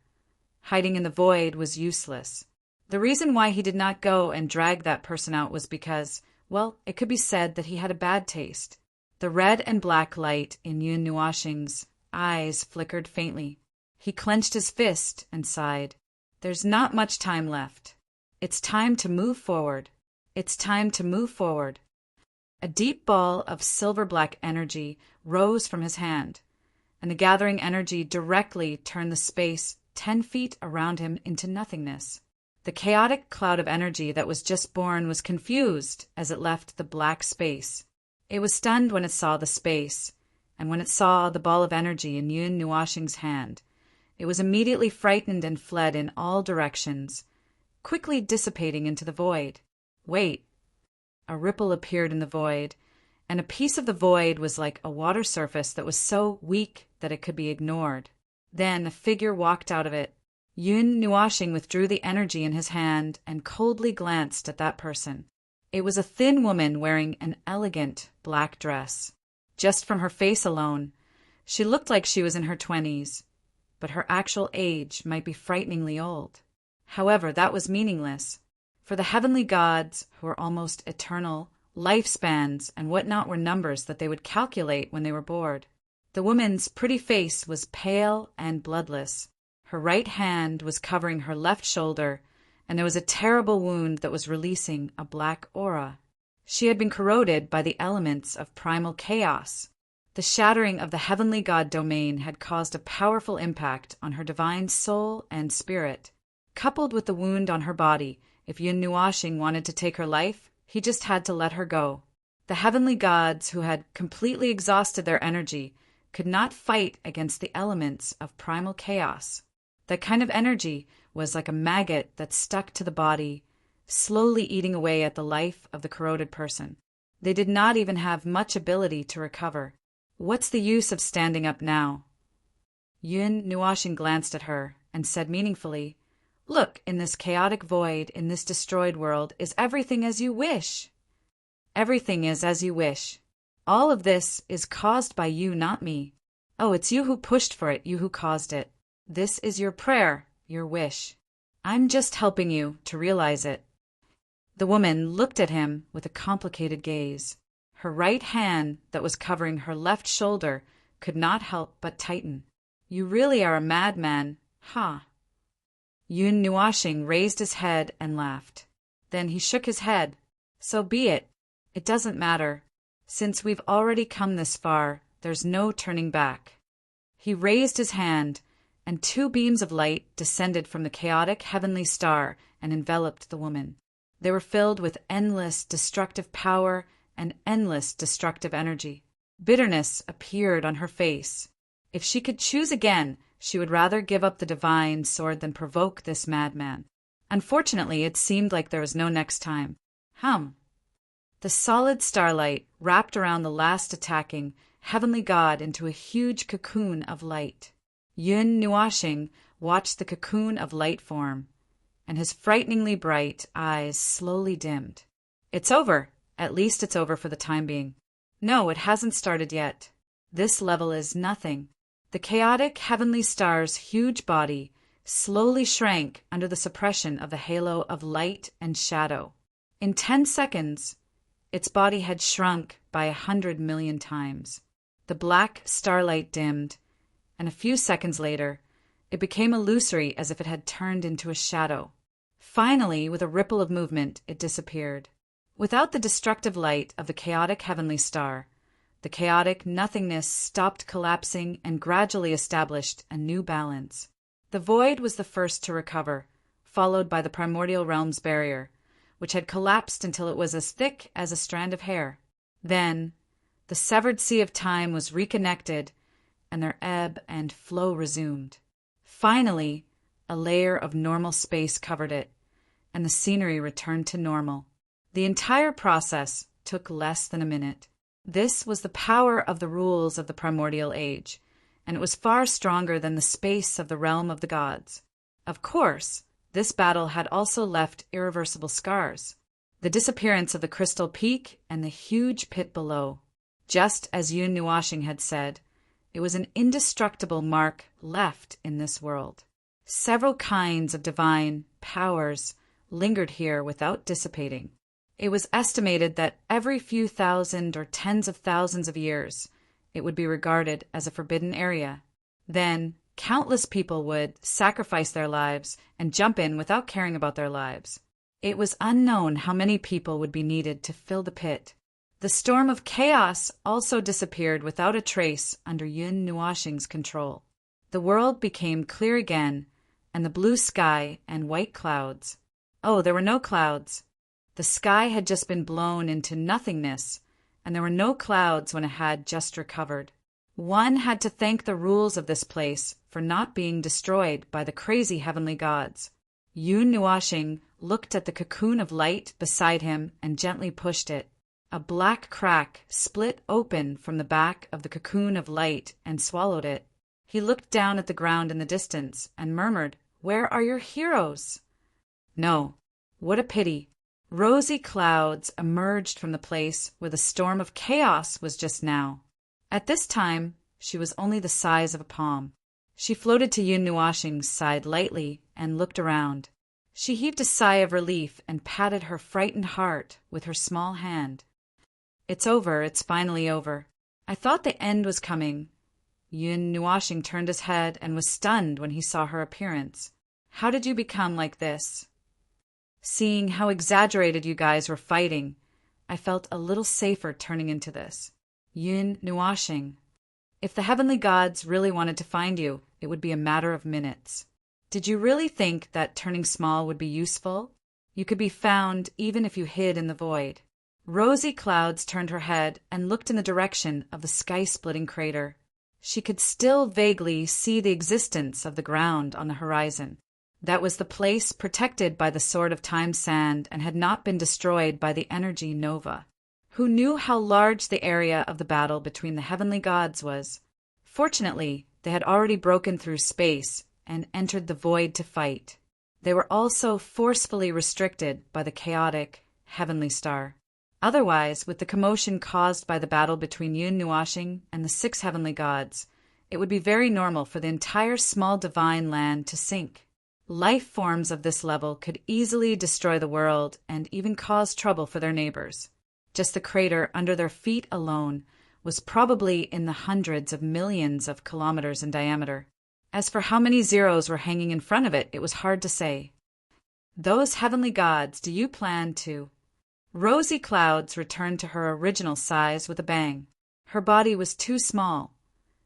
Hiding in the void was useless. The reason why he did not go and drag that person out was because, well, it could be said that he had a bad taste. The red and black light in Yun Nuashing's eyes flickered faintly. He clenched his fist and sighed. There's not much time left. It's time to move forward. It's time to move forward. A deep ball of silver-black energy rose from his hand, and the gathering energy directly turned the space 10 feet around him into nothingness. The chaotic cloud of energy that was just born was confused as it left the black space. It was stunned when it saw the space, and when it saw the ball of energy in Yun Nuashing's hand, it was immediately frightened and fled in all directions, quickly dissipating into the void. Wait. A ripple appeared in the void, and a piece of the void was like a water surface that was so weak that it could be ignored. Then a figure walked out of it. Yun Nuashing withdrew the energy in his hand and coldly glanced at that person. It was a thin woman wearing an elegant black dress. Just from her face alone, she looked like she was in her 20s, but her actual age might be frighteningly old. However, that was meaningless. For the heavenly gods, who were almost eternal, lifespans and whatnot were numbers that they would calculate when they were bored. The woman's pretty face was pale and bloodless. Her right hand was covering her left shoulder, and there was a terrible wound that was releasing a black aura. She had been corroded by the elements of primal chaos. The shattering of the heavenly God domain had caused a powerful impact on her divine soul and spirit. Coupled with the wound on her body, if Yun Nuashing wanted to take her life, he just had to let her go. The heavenly gods, who had completely exhausted their energy, could not fight against the elements of primal chaos. That kind of energy was like a maggot that stuck to the body, slowly eating away at the life of the corroded person. They did not even have much ability to recover. What's the use of standing up now? Yun Nuashing glanced at her and said meaningfully, Look, in this chaotic void, in this destroyed world, is everything as you wish. Everything is as you wish. All of this is caused by you, not me. Oh, it's you who pushed for it, you who caused it. This is your prayer, your wish. I'm just helping you to realize it. The woman looked at him with a complicated gaze. Her right hand that was covering her left shoulder could not help but tighten. You really are a madman, huh? Yun Nuashing raised his head and laughed. Then he shook his head. So be it. It doesn't matter. Since we've already come this far, there's no turning back. He raised his hand, and 2 beams of light descended from the chaotic heavenly star and enveloped the woman. They were filled with endless destructive power and endless destructive energy. Bitterness appeared on her face. If she could choose again, she would rather give up the divine sword than provoke this madman. Unfortunately, it seemed like there was no next time. The solid starlight wrapped around the last attacking heavenly god into a huge cocoon of light. Yun Nuashing watched the cocoon of light form, and his frighteningly bright eyes slowly dimmed. It's over. At least it's over for the time being. No, it hasn't started yet. This level is nothing. The chaotic heavenly star's huge body slowly shrank under the suppression of the halo of light and shadow. In 10 seconds, its body had shrunk by 100 million times. The black starlight dimmed, and a few seconds later, it became illusory as if it had turned into a shadow. Finally, with a ripple of movement, it disappeared. Without the destructive light of the chaotic heavenly star, the chaotic nothingness stopped collapsing and gradually established a new balance. The void was the first to recover, followed by the primordial realm's barrier, which had collapsed until it was as thick as a strand of hair. Then, the severed sea of time was reconnected, and their ebb and flow resumed. Finally, a layer of normal space covered it, and the scenery returned to normal. The entire process took less than a minute. This was the power of the rules of the primordial age, and it was far stronger than the space of the realm of the gods. Of course, this battle had also left irreversible scars. The disappearance of the crystal peak and the huge pit below. Just as Yun Nuashing had said, it was an indestructible mark left in this world. Several kinds of divine powers lingered here without dissipating. It was estimated that every few thousand or tens of thousands of years, it would be regarded as a forbidden area. Then, countless people would sacrifice their lives and jump in without caring about their lives. It was unknown how many people would be needed to fill the pit. The storm of chaos also disappeared without a trace under Yun Nuashing's control. The world became clear again, and the blue sky and white clouds. Oh, there were no clouds. The sky had just been blown into nothingness, and there were no clouds when it had just recovered. One had to thank the rules of this place for not being destroyed by the crazy heavenly gods. Yun Nuashing looked at the cocoon of light beside him and gently pushed it. A black crack split open from the back of the cocoon of light and swallowed it. He looked down at the ground in the distance and murmured, "Where are your heroes?" No. What a pity. Rosy clouds emerged from the place where the storm of chaos was just now. At this time, she was only the size of a palm. She floated to Yun Nuashing's side lightly and looked around. She heaved a sigh of relief and patted her frightened heart with her small hand. "It's over, it's finally over. I thought the end was coming." Yun Nuashing turned his head and was stunned when he saw her appearance. "How did you become like this?" "Seeing how exaggerated you guys were fighting, I felt a little safer turning into this." Yun Nuashing, if the heavenly gods really wanted to find you, it would be a matter of minutes. Did you really think that turning small would be useful? You could be found even if you hid in the void. Rosy Clouds turned her head and looked in the direction of the sky-splitting crater. She could still vaguely see the existence of the ground on the horizon. That was the place protected by the Sword of Time's sand and had not been destroyed by the energy nova. Who knew how large the area of the battle between the heavenly gods was? Fortunately, they had already broken through space and entered the void to fight. They were also forcefully restricted by the chaotic heavenly star. Otherwise, with the commotion caused by the battle between Yun Nuashing and the 6 heavenly gods, it would be very normal for the entire small divine land to sink. Life forms of this level could easily destroy the world and even cause trouble for their neighbors. Just the crater under their feet alone was probably in the hundreds of millions of kilometers in diameter. As for how many zeros were hanging in front of it, it was hard to say. "Those heavenly gods, do you plan to—" Rosy Clouds returned to her original size with a bang. Her body was too small,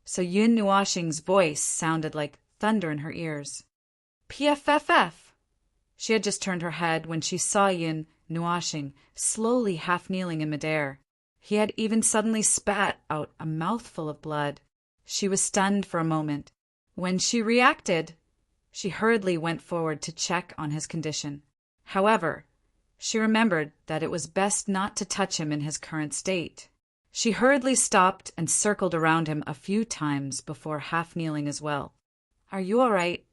so Yun Nuashing's voice sounded like thunder in her ears. "PFFF!" She had just turned her head when she saw Yun Nuashing slowly half-kneeling in midair. He had even suddenly spat out a mouthful of blood. She was stunned for a moment. When she reacted, she hurriedly went forward to check on his condition. However, she remembered that it was best not to touch him in his current state. She hurriedly stopped and circled around him a few times before half-kneeling as well. "Are you all right?"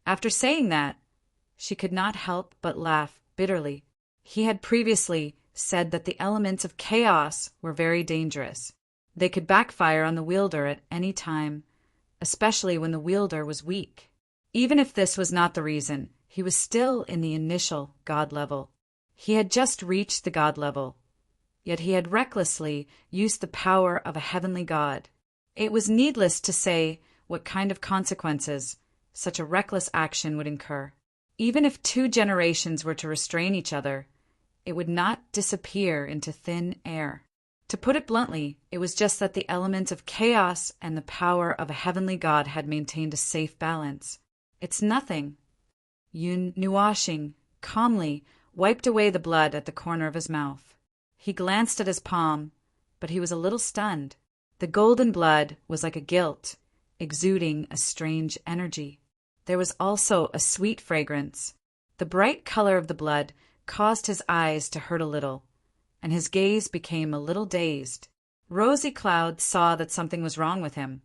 After saying that, she could not help but laugh bitterly. He had previously said that the elements of chaos were very dangerous. They could backfire on the wielder at any time, especially when the wielder was weak. Even if this was not the reason, he was still in the initial God level. He had just reached the God level, yet he had recklessly used the power of a heavenly God. It was needless to say what kind of consequences such a reckless action would incur. Even if 2 generations were to restrain each other, it would not disappear into thin air. To put it bluntly, it was just that the elements of chaos and the power of a heavenly God had maintained a safe balance. It's nothing. Yun Nuashing calmly wiped away the blood at the corner of his mouth. He glanced at his palm, but he was a little stunned. The golden blood was like a gilt, exuding a strange energy. There was also a sweet fragrance. The bright color of the blood caused his eyes to hurt a little, and his gaze became a little dazed. Rosy Cloud saw that something was wrong with him,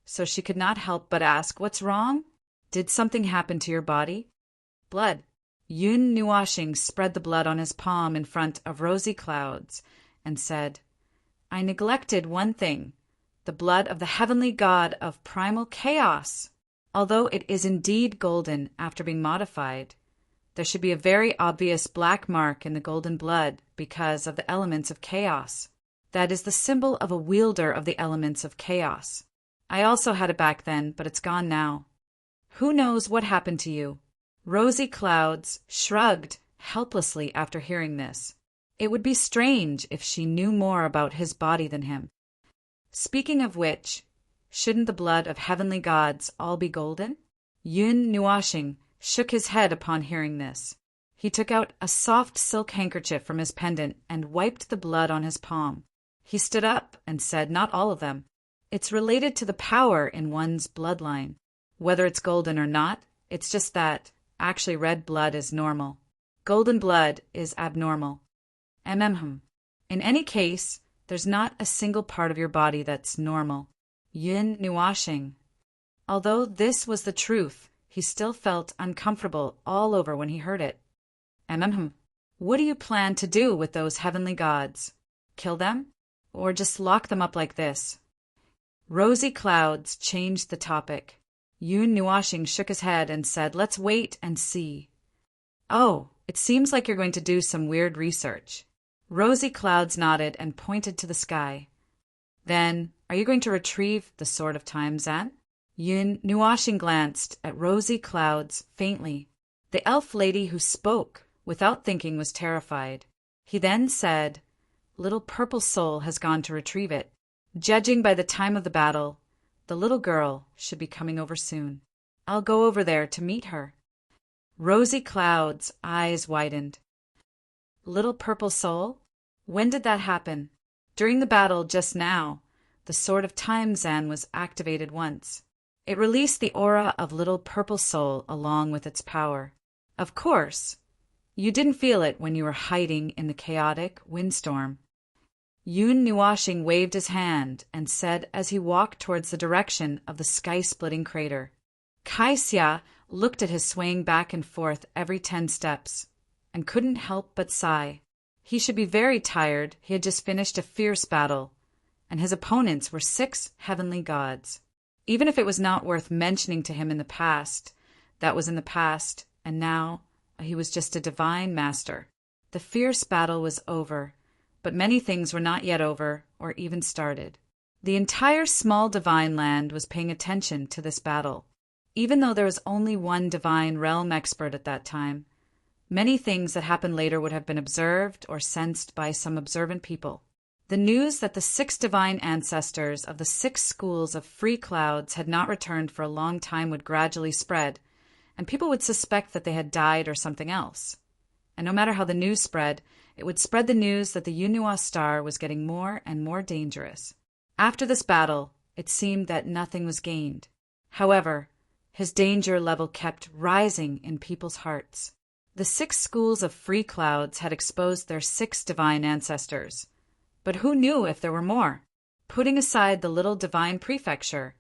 so she could not help but ask, "What's wrong? Did something happen to your body?" "Blood." Yun Nuashing spread the blood on his palm in front of Rosy Cloud's and said, "I neglected one thing, the blood of the heavenly God of primal chaos. Although it is indeed golden after being modified, there should be a very obvious black mark in the golden blood because of the elements of chaos. That is the symbol of a wielder of the elements of chaos. I also had it back then, but it's gone now. Who knows what happened to you?" Rosy Clouds shrugged helplessly after hearing this. It would be strange if she knew more about his body than him. Speaking of which, shouldn't the blood of heavenly gods all be golden? Yun Nuashing shook his head upon hearing this. He took out a soft silk handkerchief from his pendant and wiped the blood on his palm. He stood up and said, "Not all of them. It's related to the power in one's bloodline. Whether it's golden or not, it's just that actually red blood is normal. Golden blood is abnormal. In any case, there's not a single part of your body that's normal." Yun Nuashing. Although this was the truth, he still felt uncomfortable all over when he heard it. What do you plan to do with those heavenly gods? Kill them? Or just lock them up like this?" Rosy Clouds changed the topic. Yun Nuashing shook his head and said, "Let's wait and see." "Oh, it seems like you're going to do some weird research." Rosy Clouds nodded and pointed to the sky. "Then, are you going to retrieve the Sword of Time, Zan?" Yun Nuashing glanced at Rosy Clouds faintly. The elf lady who spoke without thinking was terrified. He then said, "Little Purple Soul has gone to retrieve it. Judging by the time of the battle, the little girl should be coming over soon. I'll go over there to meet her." Rosy Cloud's eyes widened. "Little Purple Soul? When did that happen?" "During the battle just now, the Sword of Time Zan was activated once. It released the aura of Little Purple Soul along with its power. Of course, you didn't feel it when you were hiding in the chaotic windstorm." Yun Nuashing waved his hand and said as he walked towards the direction of the sky-splitting crater. Kaixia looked at his swaying back and forth every 10 steps and couldn't help but sigh. He should be very tired. He had just finished a fierce battle, and his opponents were 6 heavenly gods. Even if it was not worth mentioning to him in the past, that was in the past, and now he was just a divine master. The fierce battle was over, but many things were not yet over or even started. The entire small divine land was paying attention to this battle. Even though there was only one divine realm expert at that time, many things that happened later would have been observed or sensed by some observant people. The news that the 6 divine ancestors of the 6 schools of free clouds had not returned for a long time would gradually spread, and people would suspect that they had died or something else. And no matter how the news spread, it would spread the news that the Yunhua star was getting more and more dangerous. After this battle, it seemed that nothing was gained. However, his danger level kept rising in people's hearts. The 6 schools of free clouds had exposed their 6 divine ancestors. But who knew if there were more? Putting aside the little divine prefecture,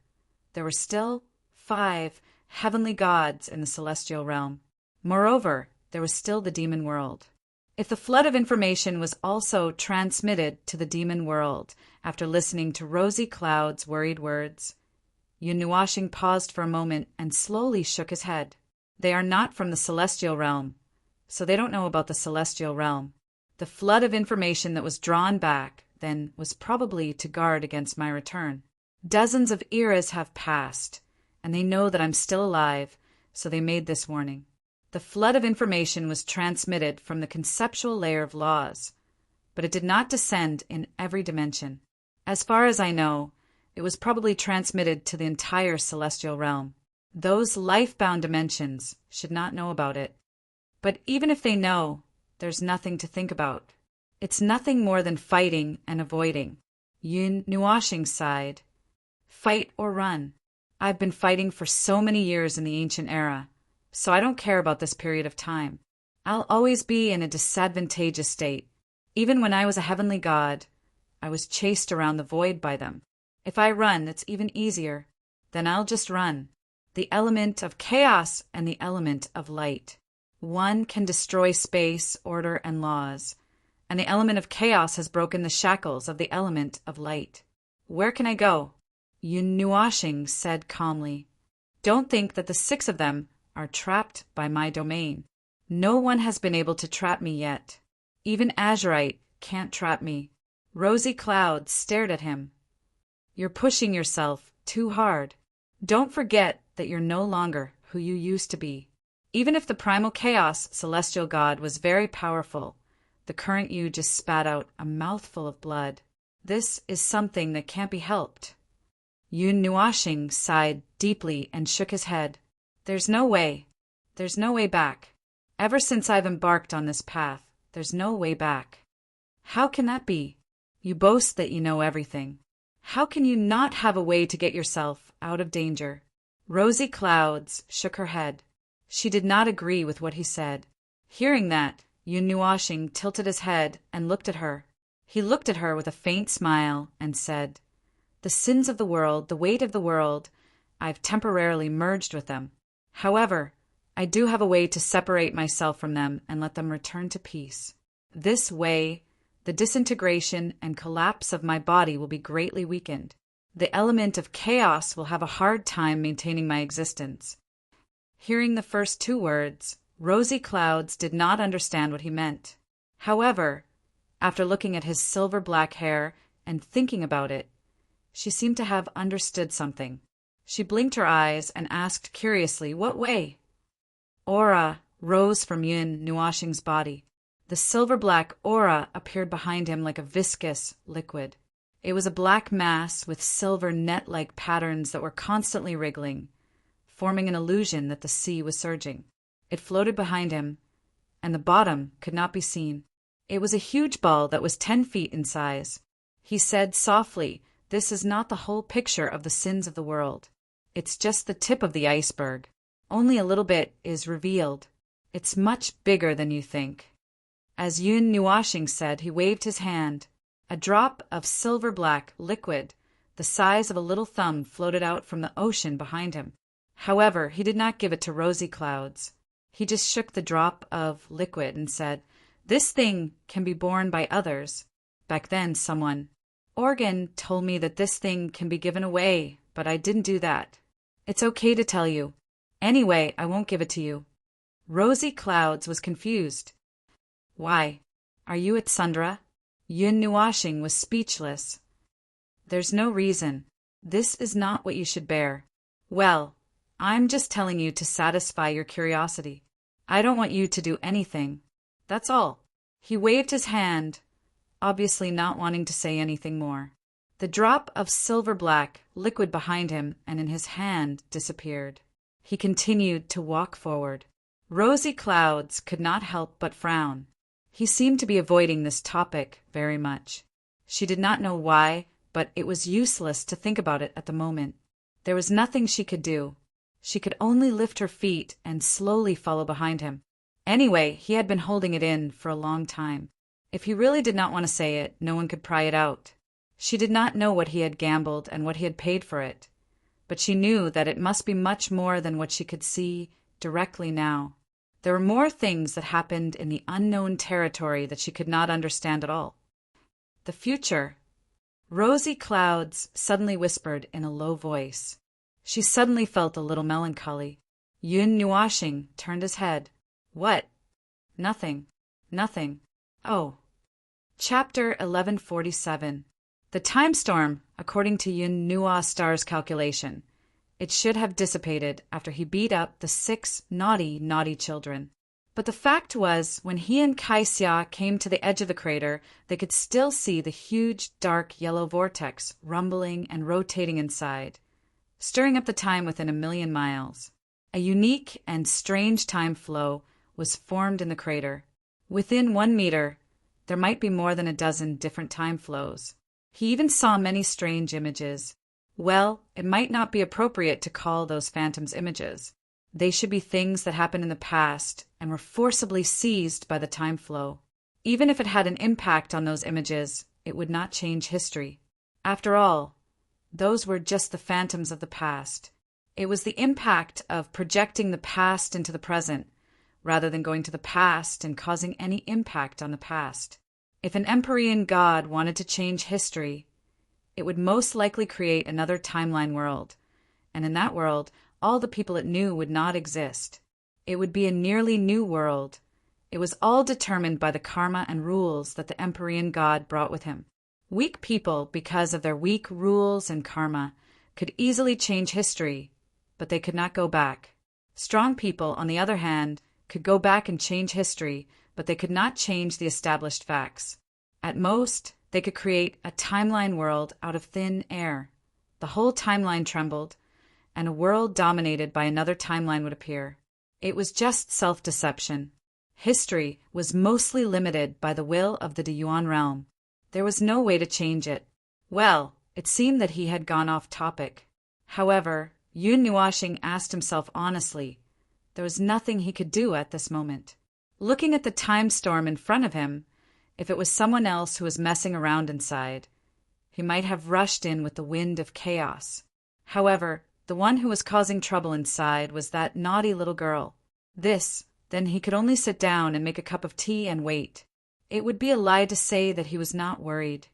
there were still 5 heavenly gods in the celestial realm. Moreover, there was still the demon world. If the flood of information was also transmitted to the demon world after listening to Rosy Cloud's worried words, Yun Nuashing paused for a moment and slowly shook his head. They are not from the celestial realm, so they don't know about the celestial realm. The flood of information that was drawn back then was probably to guard against my return. Dozens of eras have passed, and they know that I'm still alive, so they made this warning. The flood of information was transmitted from the conceptual layer of laws, but it did not descend in every dimension. As far as I know, it was probably transmitted to the entire celestial realm. Those life-bound dimensions should not know about it. But even if they know, there's nothing to think about. It's nothing more than fighting and avoiding. Yun Nuashing sighed. Fight or run. I've been fighting for so many years in the ancient era, so I don't care about this period of time. I'll always be in a disadvantageous state. Even when I was a heavenly god, I was chased around the void by them. If I run, it's even easier. Then I'll just run. The element of chaos and the element of light. One can destroy space, order, and laws, and the element of chaos has broken the shackles of the element of light. Where can I go? Yun Nuashing said calmly. Don't think that the 6 of them are trapped by my domain. No one has been able to trap me yet. Even Azurite can't trap me. Rosy Cloud stared at him. You're pushing yourself too hard. Don't forget that you're no longer who you used to be. Even if the primal chaos celestial god was very powerful, the current you just spat out a mouthful of blood. This is something that can't be helped. Yun Nuashing sighed deeply and shook his head. There's no way. There's no way back. Ever since I've embarked on this path, there's no way back. How can that be? You boast that you know everything. How can you not have a way to get yourself out of danger? Rosy Clouds shook her head. She did not agree with what he said. Hearing that, Yun Nuashing tilted his head and looked at her. He looked at her with a faint smile and said, The sins of the world, the weight of the world, I've temporarily merged with them. However, I do have a way to separate myself from them and let them return to peace. This way, the disintegration and collapse of my body will be greatly weakened. The element of chaos will have a hard time maintaining my existence. Hearing the first 2 words, Rosy Clouds did not understand what he meant. However, after looking at his silver-black hair and thinking about it, she seemed to have understood something. She blinked her eyes and asked curiously, What way? Aura rose from Yun Nuashing's body. The silver-black aura appeared behind him like a viscous liquid. It was a black mass with silver net-like patterns that were constantly wriggling, forming an illusion that the sea was surging. It floated behind him, and the bottom could not be seen. It was a huge ball that was 10 feet in size. He said softly, This is not the whole picture of the sins of the world. It's just the tip of the iceberg. Only a little bit is revealed. It's much bigger than you think. As Yun Nuashing said, he waved his hand. A drop of silver-black liquid, the size of a little thumb, floated out from the ocean behind him. However, he did not give it to Rosy Clouds. He just shook the drop of liquid and said, This thing can be borne by others. Back then, Organ told me that this thing can be given away, but I didn't do that. It's okay to tell you. Anyway, I won't give it to you. Rosy Clouds was confused. Why? Are you at Sundra? Yun Nuashing was speechless. There's no reason. This is not what you should bear. Well, I'm just telling you to satisfy your curiosity. I don't want you to do anything. That's all. He waved his hand, obviously not wanting to say anything more. The drop of silver-black liquid behind him and in his hand disappeared. He continued to walk forward. Rosy Clouds could not help but frown. He seemed to be avoiding this topic very much. She did not know why, but it was useless to think about it at the moment. There was nothing she could do. She could only lift her feet and slowly follow behind him. Anyway, he had been holding it in for a long time. If he really did not want to say it, no one could pry it out. She did not know what he had gambled and what he had paid for it, but she knew that it must be much more than what she could see directly now. There were more things that happened in the unknown territory that she could not understand at all. The future. Rosy Clouds suddenly whispered in a low voice. She suddenly felt a little melancholy. Yun Nuashing turned his head. What? Nothing. Nothing. Oh. Chapter 1147. The time storm, according to Yun Nua Star's calculation, it should have dissipated after he beat up the 6 naughty children. But the fact was, when he and Kaixia came to the edge of the crater, they could still see the huge, dark yellow vortex rumbling and rotating inside, stirring up the time within 1,000,000 miles. A unique and strange time flow was formed in the crater. Within 1 meter, there might be more than a dozen different time flows. He even saw many strange images. Well, it might not be appropriate to call those phantoms images. They should be things that happened in the past and were forcibly seized by the time flow. Even if it had an impact on those images, it would not change history. After all, those were just the phantoms of the past. It was the impact of projecting the past into the present, rather than going to the past and causing any impact on the past. If an Empyrean god wanted to change history, it would most likely create another timeline world, and in that world, all the people it knew would not exist. It would be a nearly new world. It was all determined by the karma and rules that the Empyrean god brought with him. Weak people, because of their weak rules and karma, could easily change history, but they could not go back. Strong people, on the other hand, could go back and change history, but they could not change the established facts. At most, they could create a timeline world out of thin air. The whole timeline trembled, and a world dominated by another timeline would appear. It was just self-deception. History was mostly limited by the will of the Deyuan realm. There was no way to change it. Well, it seemed that he had gone off topic. However, Yun Nuashing asked himself honestly, there was nothing he could do at this moment. Looking at the time storm in front of him, if it was someone else who was messing around inside, he might have rushed in with the wind of chaos. However, the one who was causing trouble inside was that naughty little girl. Then he could only sit down and make a cup of tea and wait. It would be a lie to say that he was not worried,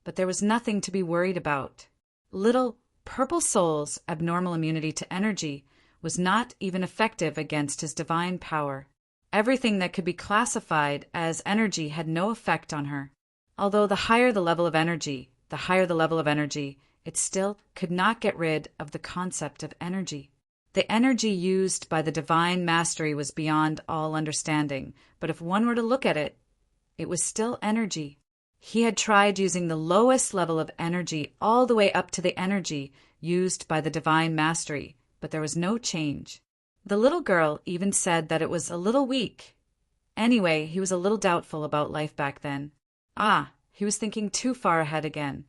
but there was nothing to be worried about. Little Purple Soul's abnormal immunity to energy was not even effective against his divine power. Everything that could be classified as energy had no effect on her. Although the higher the level of energy, it still could not get rid of the concept of energy. The energy used by the divine mastery was beyond all understanding, but if one were to look at it, it was still energy. He had tried using the lowest level of energy all the way up to the energy used by the divine mastery, but there was no change. The little girl even said that it was a little weak. Anyway, he was a little doubtful about life back then. He was thinking too far ahead again.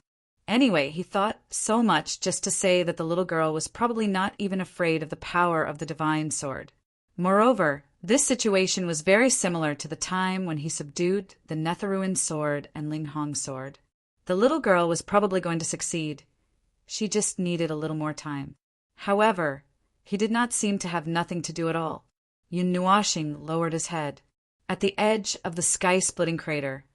Anyway, he thought so much just to say that the little girl was probably not even afraid of the power of the divine sword. Moreover, this situation was very similar to the time when he subdued the Netherruin sword and Linghong sword. The little girl was probably going to succeed. She just needed a little more time. However, he did not seem to have nothing to do at all. Yun Nuashing lowered his head. At the edge of the sky-splitting crater,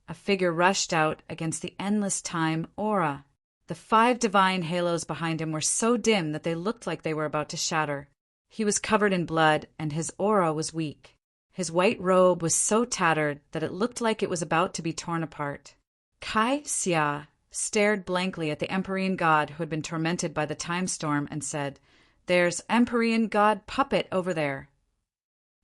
a figure rushed out against the endless time aura. The 5 divine halos behind him were so dim that they looked like they were about to shatter. He was covered in blood, and his aura was weak. His white robe was so tattered that it looked like it was about to be torn apart. Kaixia stared blankly at the Empyrean god who had been tormented by the time storm and said, "There's Empyrean god puppet over there."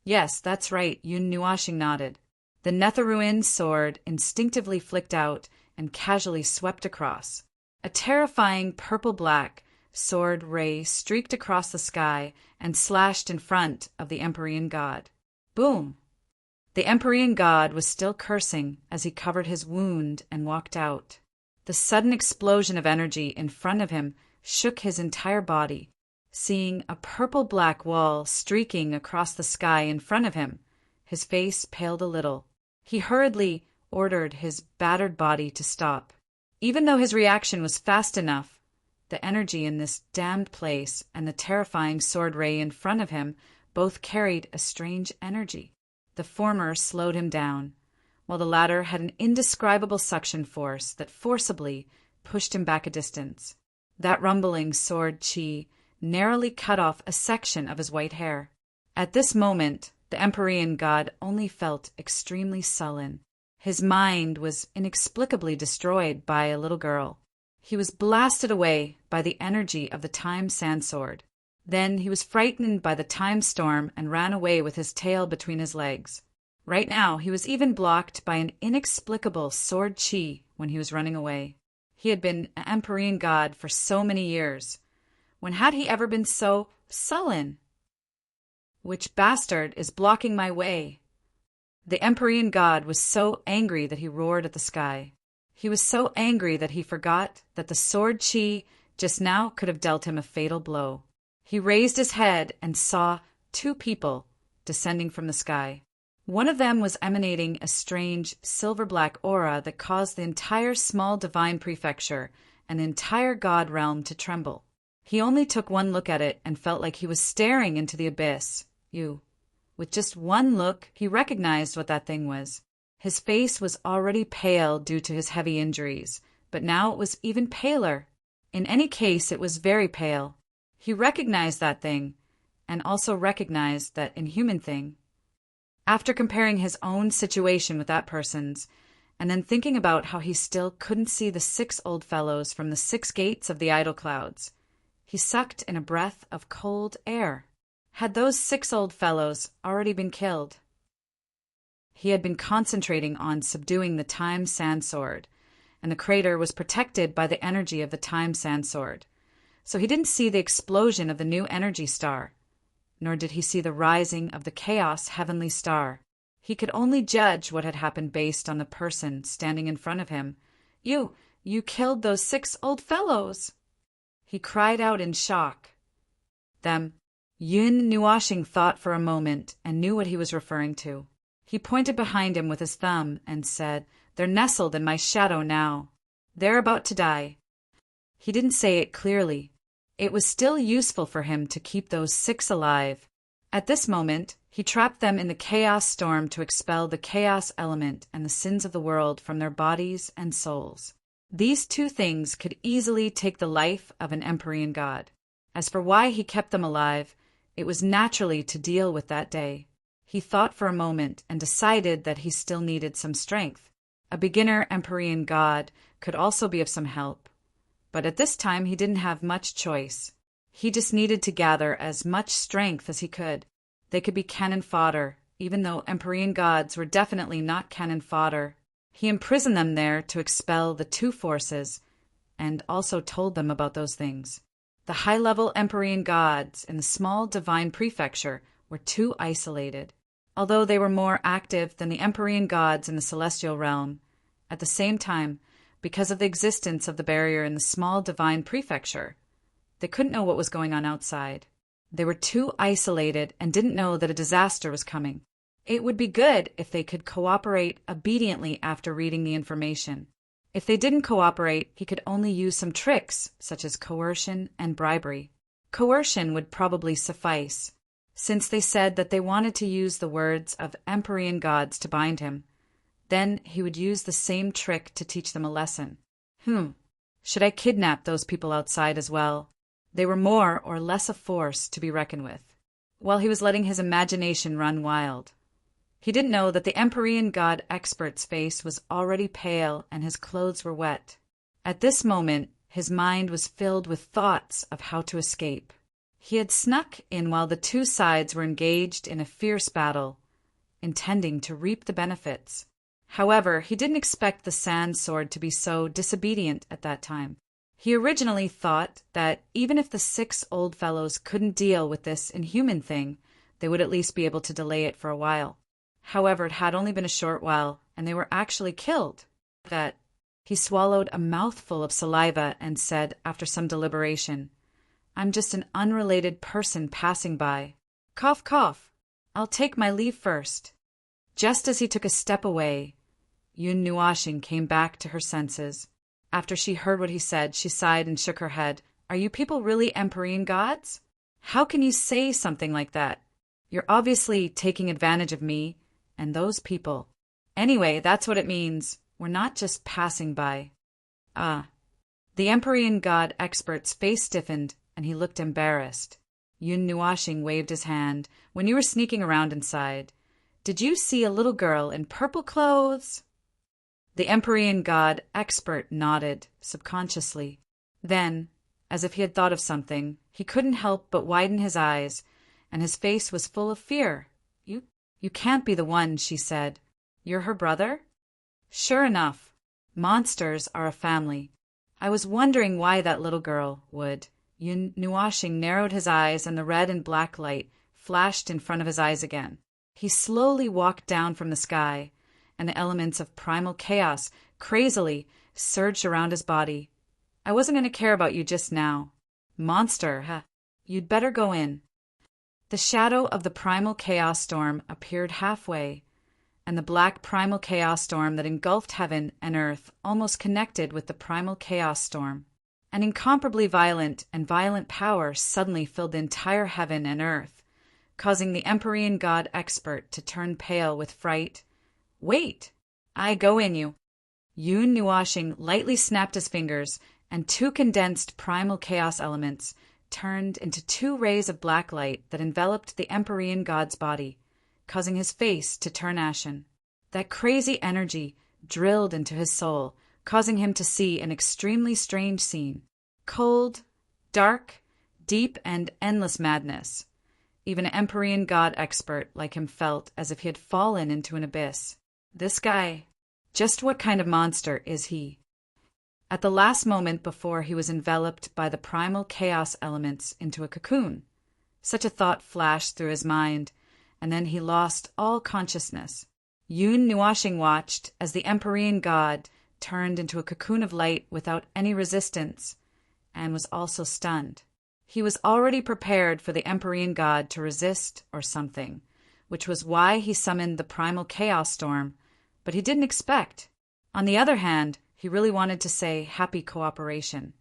"Yes, that's right," Yun Nuashing nodded. The Netherruin sword instinctively flicked out and casually swept across. A terrifying purple-black sword ray streaked across the sky and slashed in front of the Empyrean god. Boom! The Empyrean god was still cursing as he covered his wound and walked out. The sudden explosion of energy in front of him shook his entire body. Seeing a purple-black wall streaking across the sky in front of him, his face paled a little. He hurriedly ordered his battered body to stop. Even though his reaction was fast enough, the energy in this damned place and the terrifying sword ray in front of him both carried a strange energy. The former slowed him down, while the latter had an indescribable suction force that forcibly pushed him back a distance. That rumbling sword chi narrowly cut off a section of his white hair. At this moment, the Empyrean god only felt extremely sullen. His mind was inexplicably destroyed by a little girl. He was blasted away by the energy of the time sand sword. Then he was frightened by the time storm and ran away with his tail between his legs. Right now, he was even blocked by an inexplicable sword chi when he was running away. He had been an Empyrean god for so many years. When had he ever been so sullen? Which bastard is blocking my way? The Empyrean god was so angry that he roared at the sky. He was so angry that he forgot that the sword chi just now could have dealt him a fatal blow. He raised his head and saw two people descending from the sky. One of them was emanating a strange silver-black aura that caused the entire small divine prefecture and the entire god realm to tremble. He only took one look at it and felt like he was staring into the abyss. With just one look, he recognized what that thing was. His face was already pale due to his heavy injuries, but now it was even paler. In any case, it was very pale. He recognized that thing, and also recognized that inhuman thing. After comparing his own situation with that person's, and then thinking about how he still couldn't see the 6 old fellows from the 6 gates of the idle clouds, he sucked in a breath of cold air. Had those 6 old fellows already been killed? He had been concentrating on subduing the time sand sword, and the crater was protected by the energy of the time sand sword. So he didn't see the explosion of the new energy star, nor did he see the rising of the chaos heavenly star. He could only judge what had happened based on the person standing in front of him. You killed those 6 old fellows! He cried out in shock. Them. Yun Nuashing thought for a moment and knew what he was referring to. He pointed behind him with his thumb and said, "They're nestled in my shadow now. They're about to die." He didn't say it clearly. It was still useful for him to keep those 6 alive. At this moment, he trapped them in the chaos storm to expel the chaos element and the sins of the world from their bodies and souls. These 2 things could easily take the life of an Empyrean god. As for why he kept them alive, it was naturally to deal with that day. He thought for a moment and decided that he still needed some strength. A beginner Empyrean god could also be of some help. But at this time he didn't have much choice. He just needed to gather as much strength as he could. They could be cannon fodder, even though Empyrean gods were definitely not cannon fodder. He imprisoned them there to expel the 2 forces, and also told them about those things. The high-level Empyrean gods in the small divine prefecture were too isolated. Although they were more active than the Empyrean gods in the celestial realm, at the same time, because of the existence of the barrier in the small divine prefecture, they couldn't know what was going on outside. They were too isolated and didn't know that a disaster was coming. It would be good if they could cooperate obediently after reading the information. If they didn't cooperate, he could only use some tricks, such as coercion and bribery. Coercion would probably suffice, since they said that they wanted to use the words of Empyrean gods to bind him. Then he would use the same trick to teach them a lesson. Should I kidnap those people outside as well? They were more or less a force to be reckoned with. While he was letting his imagination run wild, he didn't know that the Empyrean god expert's face was already pale and his clothes were wet. At this moment, his mind was filled with thoughts of how to escape. He had snuck in while the 2 sides were engaged in a fierce battle, intending to reap the benefits. However, he didn't expect the sand sword to be so disobedient at that time. He originally thought that even if the 6 old fellows couldn't deal with this inhuman thing, they would at least be able to delay it for a while. However, it had only been a short while, and they were actually killed. That he swallowed a mouthful of saliva and said, after some deliberation, "I'm just an unrelated person passing by. Cough, cough. I'll take my leave first." Just as he took a step away, Yun Nuashing came back to her senses. After she heard what he said, she sighed and shook her head. "Are you people really Empyrean gods? How can you say something like that? You're obviously taking advantage of me and those people. Anyway, that's what it means. We're not just passing by." The Empyrean god expert's face stiffened and he looked embarrassed. Yun Nuashing waved his hand. When you were sneaking around inside, did you see a little girl in purple clothes? The Empyrean god expert nodded, subconsciously. Then, as if he had thought of something, he couldn't help but widen his eyes, and his face was full of fear. You can't be the one, she said. You're her brother? Sure enough. Monsters are a family. I was wondering why that little girl would. Yun Nuashing narrowed his eyes, and the red and black light flashed in front of his eyes again. He slowly walked down from the sky, and the elements of primal chaos crazily surged around his body. I wasn't going to care about you just now. Monster, huh? You'd better go in. The shadow of the primal chaos storm appeared halfway, and the black primal chaos storm that engulfed heaven and earth almost connected with the primal chaos storm. An incomparably violent power suddenly filled the entire heaven and earth, causing the Empyrean god expert to turn pale with fright. Wait! I go in you. Yun Nuashing lightly snapped his fingers, and two condensed primal chaos elements turned into two rays of black light that enveloped the Empyrean god's body, causing his face to turn ashen. That crazy energy drilled into his soul, causing him to see an extremely strange scene. Cold, dark, deep, and endless madness. Even an Empyrean god expert like him felt as if he had fallen into an abyss. This guy, just what kind of monster is he? At the last moment before he was enveloped by the primal chaos elements into a cocoon, such a thought flashed through his mind, and then he lost all consciousness. Yun Nuashing watched as the Empyrean god turned into a cocoon of light without any resistance, and was also stunned. He was already prepared for the Empyrean god to resist or something, which was why he summoned the primal chaos storm, but he didn't expect. On the other hand, he really wanted to say happy cooperation.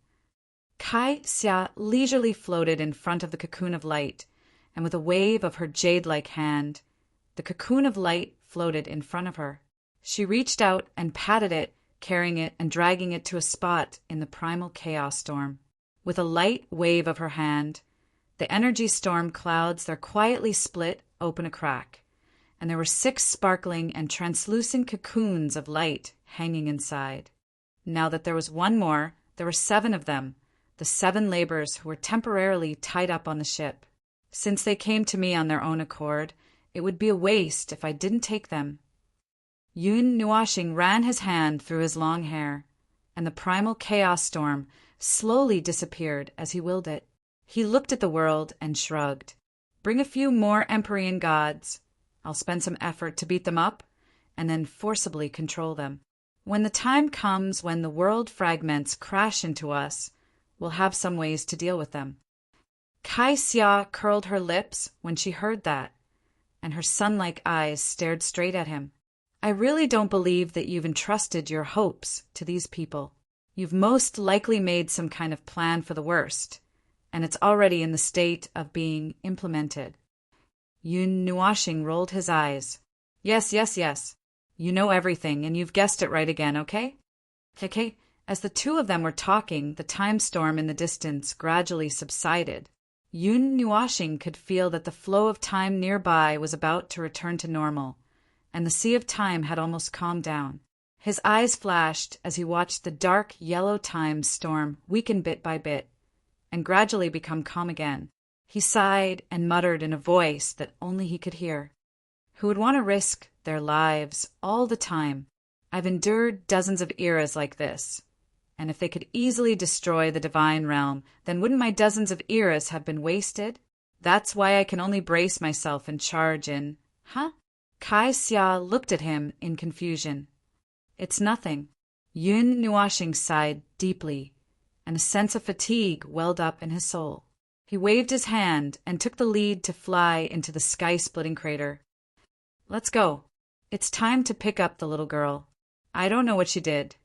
Kai Xia leisurely floated in front of the cocoon of light, and with a wave of her jade-like hand, the cocoon of light floated in front of her. She reached out and patted it, carrying it and dragging it to a spot in the primal chaos storm. With a light wave of her hand, the energy storm clouds there quietly split open a crack, and there were 6 sparkling and translucent cocoons of light hanging inside. Now that there was one more, there were 7 of them, the 7 laborers who were temporarily tied up on the ship. Since they came to me on their own accord, it would be a waste if I didn't take them. Yun Nuashing ran his hand through his long hair, and the primal chaos storm slowly disappeared as he willed it. He looked at the world and shrugged. Bring a few more Empyrean gods. I'll spend some effort to beat them up, and then forcibly control them. When the time comes when the world fragments crash into us, we'll have some ways to deal with them. Kai Xia curled her lips when she heard that, and her sun-like eyes stared straight at him. I really don't believe that you've entrusted your hopes to these people. You've most likely made some kind of plan for the worst, and it's already in the state of being implemented. Yun Nuashing rolled his eyes. Yes. You know everything, and you've guessed it right again, okay? Okay. As the two of them were talking, the time storm in the distance gradually subsided. Yun Nuashing could feel that the flow of time nearby was about to return to normal, and the sea of time had almost calmed down. His eyes flashed as he watched the dark yellow time storm weaken bit by bit, and gradually become calm again. He sighed and muttered in a voice that only he could hear. Who would want to risk their lives all the time? I've endured dozens of eras like this, and if they could easily destroy the divine realm, then wouldn't my dozens of eras have been wasted? That's why I can only brace myself and charge in. Huh? Kai Xia looked at him in confusion. It's nothing. Yun Nuashing sighed deeply, and a sense of fatigue welled up in his soul. He waved his hand and took the lead to fly into the sky-splitting crater. Let's go. It's time to pick up the little girl. I don't know what she did,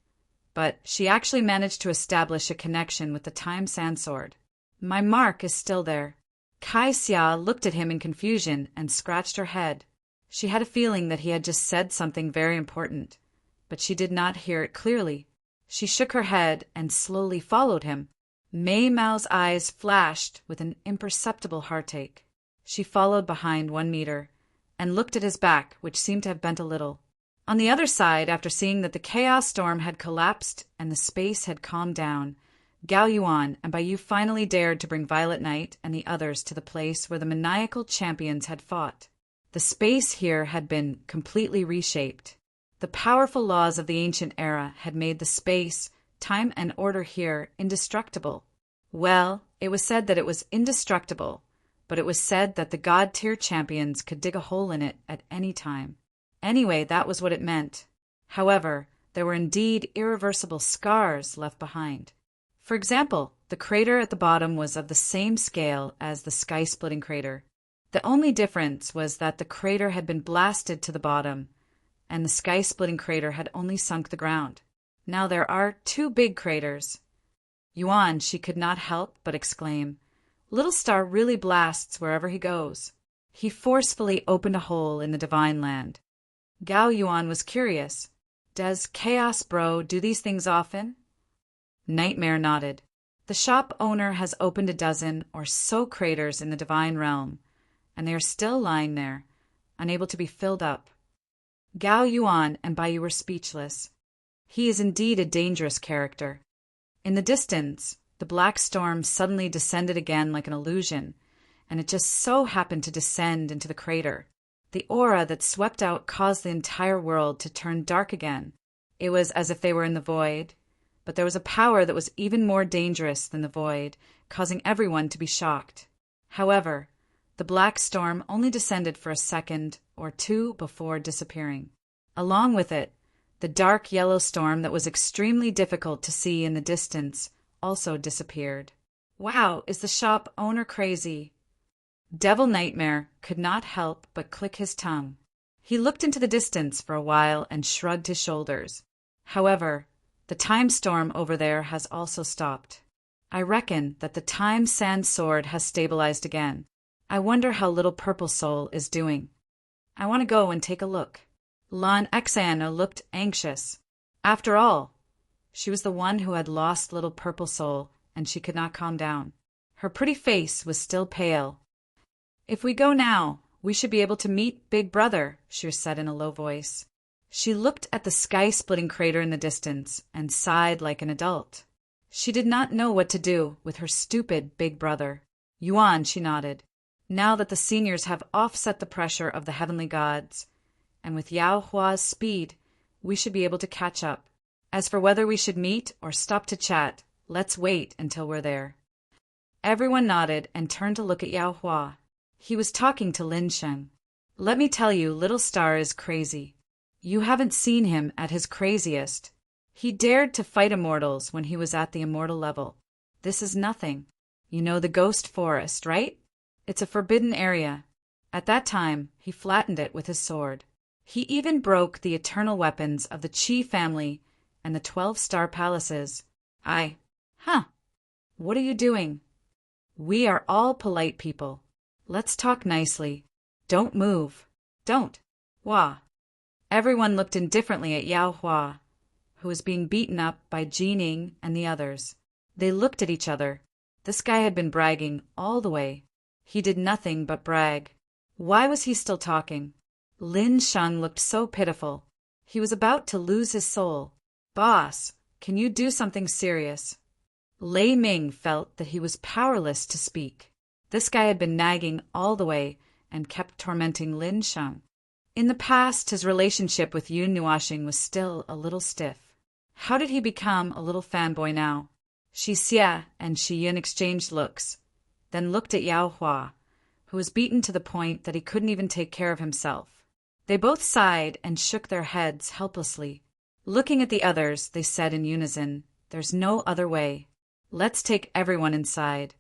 but she actually managed to establish a connection with the time sand sword. My mark is still there. Kai Xia looked at him in confusion and scratched her head. She had a feeling that he had just said something very important, but she did not hear it clearly. She shook her head and slowly followed him. Mei Mao's eyes flashed with an imperceptible heartache. She followed behind 1 meter and looked at his back, which seemed to have bent a little. On the other side, after seeing that the chaos storm had collapsed and the space had calmed down, Gao Yuan and Baiyu finally dared to bring Violet Knight and the others to the place where the maniacal champions had fought. The space here had been completely reshaped. The powerful laws of the ancient era had made the space, time, and order here indestructible. Well, it was said that it was indestructible, but it was said that the god-tier champions could dig a hole in it at any time. Anyway, that was what it meant. However, there were indeed irreversible scars left behind. For example, the crater at the bottom was of the same scale as the sky-splitting crater. The only difference was that the crater had been blasted to the bottom, and the sky-splitting crater had only sunk the ground. Now there are 2 big craters. Yuan, she could not help but exclaim, "Little Star really blasts wherever he goes." He forcefully opened a hole in the divine land. Gao Yuan was curious. "Does Chaos Bro do these things often?" Nightmare nodded. "The shop owner has opened a dozen or so craters in the divine realm, and they are still lying there, unable to be filled up." Gao Yuan and Baiyu were speechless. He is indeed a dangerous character. In the distance, the black storm suddenly descended again like an illusion, and it just so happened to descend into the crater. The aura that swept out caused the entire world to turn dark again. It was as if they were in the void, but there was a power that was even more dangerous than the void, causing everyone to be shocked. However, the black storm only descended for a second or 2 before disappearing. Along with it, the dark yellow storm that was extremely difficult to see in the distance also disappeared. "Wow, is the shop owner crazy?" Devil Nightmare could not help but click his tongue. He looked into the distance for a while and shrugged his shoulders. However, the time storm over there has also stopped. I reckon that the time sand sword has stabilized again. I wonder how little Purple Soul is doing. I want to go and take a look. Lan Xana looked anxious. After all, she was the one who had lost little Purple Soul, and she could not calm down. Her pretty face was still pale. "If we go now, we should be able to meet Big Brother," she said in a low voice. She looked at the sky-splitting crater in the distance and sighed like an adult. She did not know what to do with her stupid Big Brother. "Yuan," she nodded. "Now that the seniors have offset the pressure of the heavenly gods, and with Yao Hua's speed, we should be able to catch up. As for whether we should meet or stop to chat, let's wait until we're there." Everyone nodded and turned to look at Yao Hua. He was talking to Lin Sheng. "Let me tell you, Little Star is crazy. You haven't seen him at his craziest. He dared to fight immortals when he was at the immortal level. This is nothing. You know the Ghost Forest, right? It's a forbidden area. At that time, he flattened it with his sword. He even broke the eternal weapons of the Qi family and the 12-star palaces. What are you doing? We are all polite people. Let's talk nicely. Don't move. Don't. Hua." Everyone looked indifferently at Yao Hua, who was being beaten up by Jining and the others. They looked at each other. This guy had been bragging all the way. He did nothing but brag. Why was he still talking? Lin Sheng looked so pitiful. He was about to lose his soul. "Boss, can you do something serious?" Lei Ming felt that he was powerless to speak. This guy had been nagging all the way and kept tormenting Lin Sheng. In the past, his relationship with Yun Nuashing was still a little stiff. How did he become a little fanboy now? Shi Xie and Shi Yun exchanged looks, then looked at Yao Hua, who was beaten to the point that he couldn't even take care of himself. They both sighed and shook their heads helplessly. Looking at the others, they said in unison, "There's no other way. Let's take everyone inside.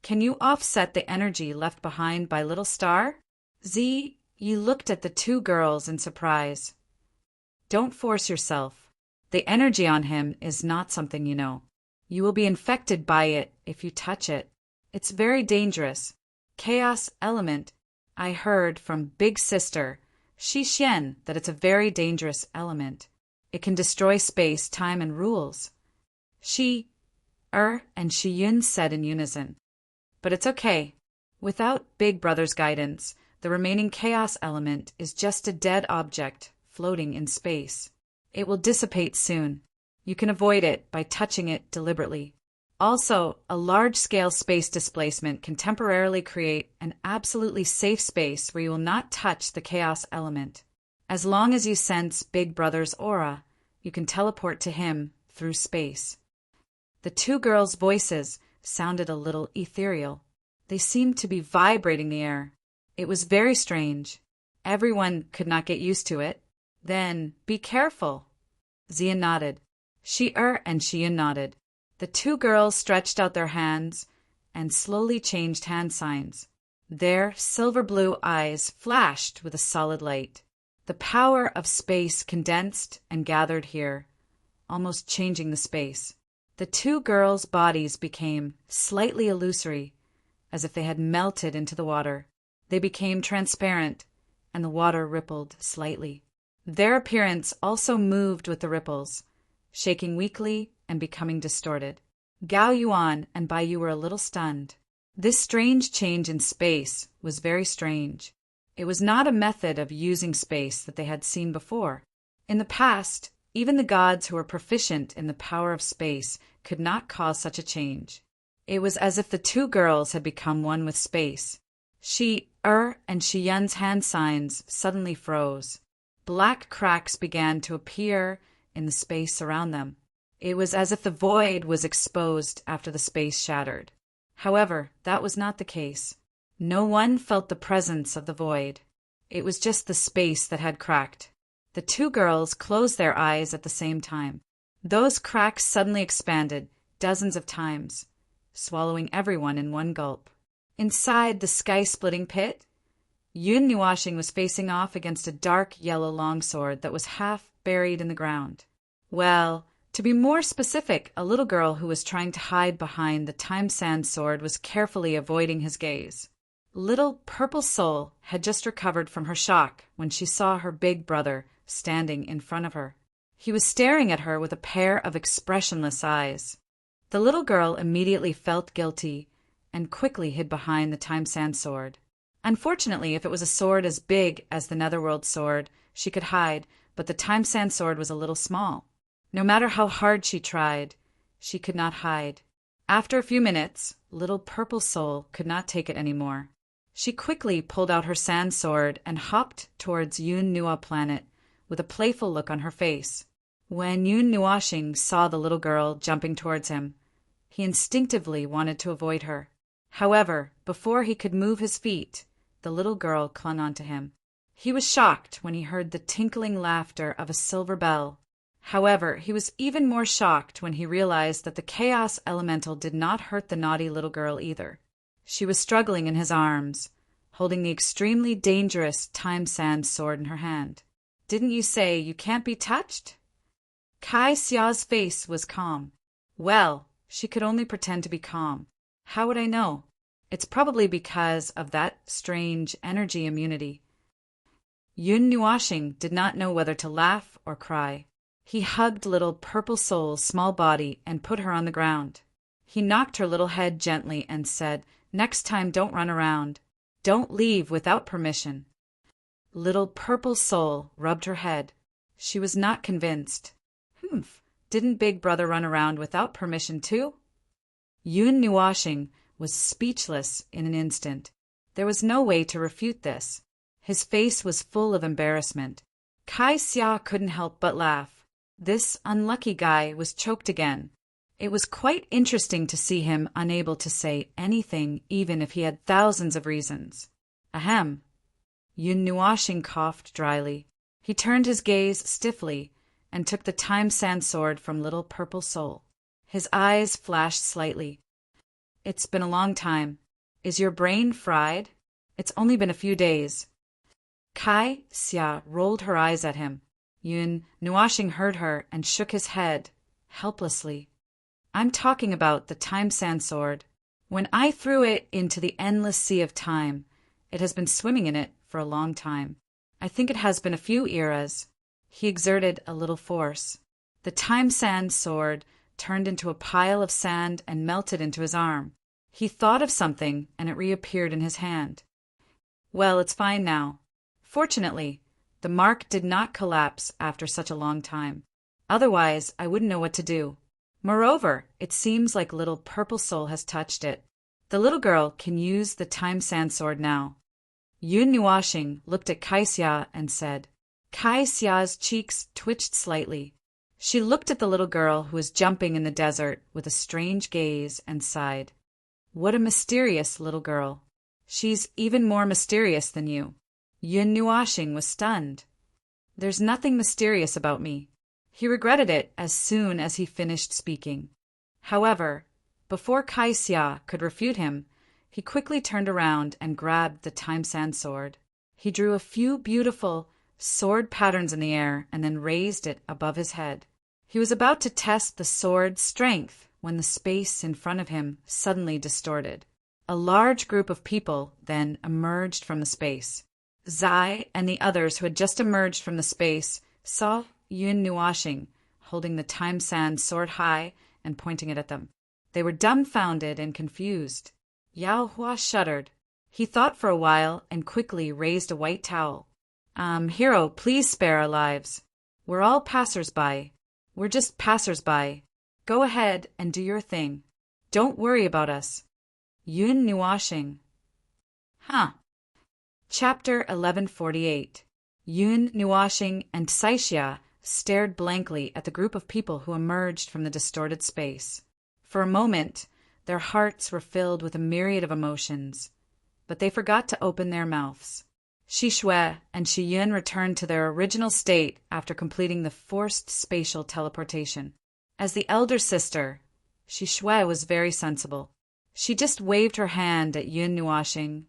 Can you offset the energy left behind by Little Star?" Zi Yi looked at the 2 girls in surprise. "Don't force yourself. The energy on him is not something you know. You will be infected by it if you touch it. It's very dangerous. Chaos element. I heard from Big Sister, Shi Xian, that it's a very dangerous element. It can destroy space, time, and rules. and Shiyun said in unison. But it's okay. Without Big Brother's guidance, the remaining chaos element is just a dead object floating in space. It will dissipate soon. You can avoid it by touching it deliberately. Also, a large-scale space displacement can temporarily create an absolutely safe space where you will not touch the chaos element. As long as you sense Big Brother's aura, you can teleport to him through space. The two girls' voices sounded a little ethereal. They seemed to be vibrating the air. It was very strange. Everyone could not get used to it. Then, be careful. Zia nodded. And Shiyun nodded. The two girls stretched out their hands and slowly changed hand signs. Their silver-blue eyes flashed with a solid light. The power of space condensed and gathered here, almost changing the space. The two girls' bodies became slightly illusory, as if they had melted into the water. They became transparent, and the water rippled slightly. Their appearance also moved with the ripples, shaking weakly and becoming distorted. Gao Yuan and Bai Yu were a little stunned. This strange change in space was very strange. It was not a method of using space that they had seen before. In the past, even the gods who were proficient in the power of space could not cause such a change. It was as if the two girls had become one with space. And Shiyun's hand signs suddenly froze. Black cracks began to appear in the space around them. It was as if the void was exposed after the space shattered. However, that was not the case. No one felt the presence of the void. It was just the space that had cracked. The two girls closed their eyes at the same time. Those cracks suddenly expanded dozens of times, swallowing everyone in one gulp. Inside the sky-splitting pit, Yun Nuashing was facing off against a dark yellow longsword that was half buried in the ground. Well, to be more specific, a little girl who was trying to hide behind the time sand sword was carefully avoiding his gaze. Little Purple Soul had just recovered from her shock when she saw her big brother standing in front of her. He was staring at her with a pair of expressionless eyes. The little girl immediately felt guilty and quickly hid behind the time sand sword. Unfortunately, if it was a sword as big as the Netherworld sword, she could hide, but the time sand sword was a little small. No matter how hard she tried, she could not hide. After a few minutes, little Purple Soul could not take it anymore. She quickly pulled out her sand sword and hopped towards Yun Nua Planet with a playful look on her face. When Yun Nuashing saw the little girl jumping towards him, he instinctively wanted to avoid her. However, before he could move his feet, the little girl clung onto him. He was shocked when he heard the tinkling laughter of a silver bell. However, he was even more shocked when he realized that the chaos elemental did not hurt the naughty little girl either. She was struggling in his arms, holding the extremely dangerous time sand sword in her hand. "Didn't you say you can't be touched?" Kai Xia's face was calm. Well, she could only pretend to be calm. How would I know? It's probably because of that strange energy immunity. Yun Nuashing did not know whether to laugh or cry. He hugged little Purple Soul's small body and put her on the ground. He knocked her little head gently and said, "Next time don't run around. Don't leave without permission." Little Purple Soul rubbed her head. She was not convinced. Didn't Big Brother run around without permission too? Yun Nuashing was speechless in an instant. There was no way to refute this. His face was full of embarrassment. Kai Xia couldn't help but laugh. This unlucky guy was choked again. It was quite interesting to see him unable to say anything even if he had thousands of reasons. Ahem. Yun Nuashing coughed dryly. He turned his gaze stiffly and took the time sand sword from little Purple Soul. His eyes flashed slightly. "It's been a long time. Is your brain fried? It's only been a few days." Kai Xia rolled her eyes at him. Yun Nuashing heard her and shook his head, helplessly. "I'm talking about the time sand sword. When I threw it into the endless sea of time, it has been swimming in it for a long time. I think it has been a few eras." He exerted a little force. The time sand sword turned into a pile of sand and melted into his arm. He thought of something, and it reappeared in his hand. Well, it's fine now. Fortunately, the mark did not collapse after such a long time. Otherwise, I wouldn't know what to do. Moreover, it seems like little purple soul has touched it. The little girl can use the time sand sword now. Yun Nuashing looked at Kaixia and said. Kaixia's cheeks twitched slightly. She looked at the little girl who was jumping in the desert with a strange gaze and sighed. What a mysterious little girl. She's even more mysterious than you. Yun Nuashing was stunned. There's nothing mysterious about me. He regretted it as soon as he finished speaking. However, before Kaixia could refute him, he quickly turned around and grabbed the time sand sword. He drew a few beautiful sword patterns in the air and then raised it above his head. He was about to test the sword's strength when the space in front of him suddenly distorted. A large group of people then emerged from the space. Zai and the others who had just emerged from the space saw Yun Nuashing holding the time sand sword high and pointing it at them. They were dumbfounded and confused. Yao Hua shuddered. He thought for a while and quickly raised a white towel. Hero, please spare our lives. We're all passers-by. We're just passers-by. Go ahead and do your thing. Don't worry about us. Yun Nuashing. Chapter 1148. Yun Nuashing and Saixia stared blankly at the group of people who emerged from the distorted space. For a moment, their hearts were filled with a myriad of emotions, but they forgot to open their mouths. Shi Shui and Shi Yun returned to their original state after completing the forced spatial teleportation. As the elder sister, Shi Shui was very sensible. She just waved her hand at Yun Nuashing,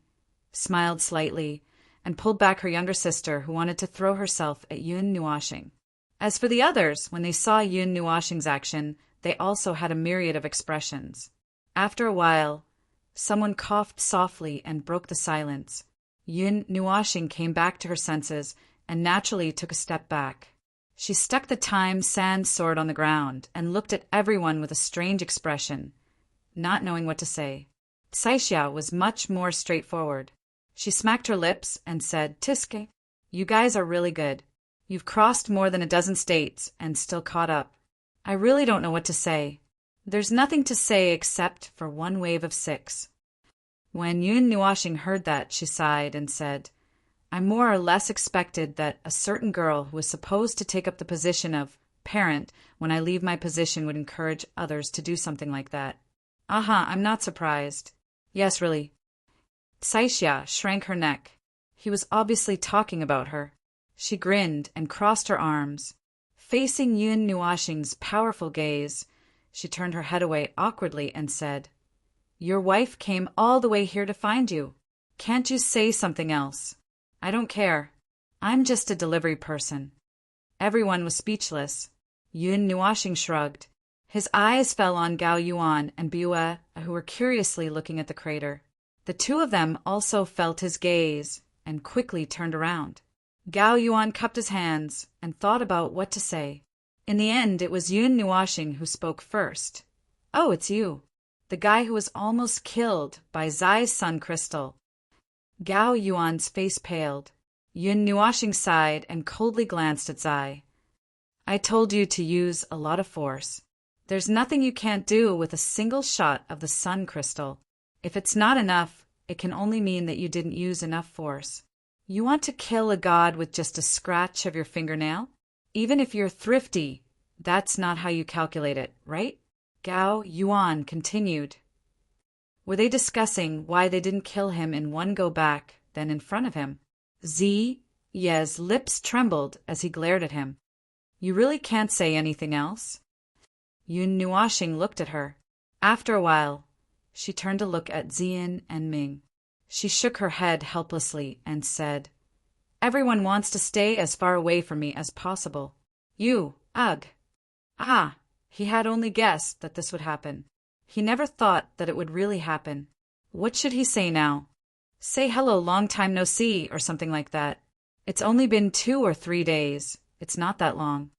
smiled slightly, and pulled back her younger sister who wanted to throw herself at Yun Nuashing. As for the others, when they saw Yun Nuashing's action, they also had a myriad of expressions. After a while, someone coughed softly and broke the silence. Yun Nuashing came back to her senses and naturally took a step back. She stuck the time sand sword on the ground and looked at everyone with a strange expression, not knowing what to say. Saixia was much more straightforward. She smacked her lips and said, Tiske, you guys are really good. You've crossed more than a dozen states and still caught up. I really don't know what to say. There's nothing to say except for one wave of 6. When Yun Nuashing heard that, she sighed and said, I more or less expected that a certain girl who was supposed to take up the position of parent when I leave my position would encourage others to do something like that. I'm not surprised. Yes, really. Saixia shrank her neck. He was obviously talking about her. She grinned and crossed her arms. Facing Yun Nuashing's powerful gaze, she turned her head away awkwardly and said, Your wife came all the way here to find you. Can't you say something else? I don't care. I'm just a delivery person. Everyone was speechless. Yun Nuashing shrugged. His eyes fell on Gao Yuan and Bue, who were curiously looking at the crater. The two of them also felt his gaze and quickly turned around. Gao Yuan cupped his hands and thought about what to say. In the end, it was Yun Nuashing who spoke first. Oh, it's you. The guy who was almost killed by Zai's sun crystal. Gao Yuan's face paled. Yun Nuashing sighed and coldly glanced at Zai. I told you to use a lot of force. There's nothing you can't do with a single shot of the sun crystal. If it's not enough, it can only mean that you didn't use enough force. You want to kill a god with just a scratch of your fingernail? Even if you're thrifty, that's not how you calculate it, right? Gao Yuan continued. Were they discussing why they didn't kill him in one go back, then in front of him? Ye's lips trembled as he glared at him. You really can't say anything else? Yun Nuashing looked at her. After a while, she turned to look at Zian and Ming. She shook her head helplessly and said, Everyone wants to stay as far away from me as possible. You, ugh. He had only guessed that this would happen. He never thought that it would really happen. What should he say now? Say hello, long time no see, or something like that. It's only been 2 or 3 days. It's not that long.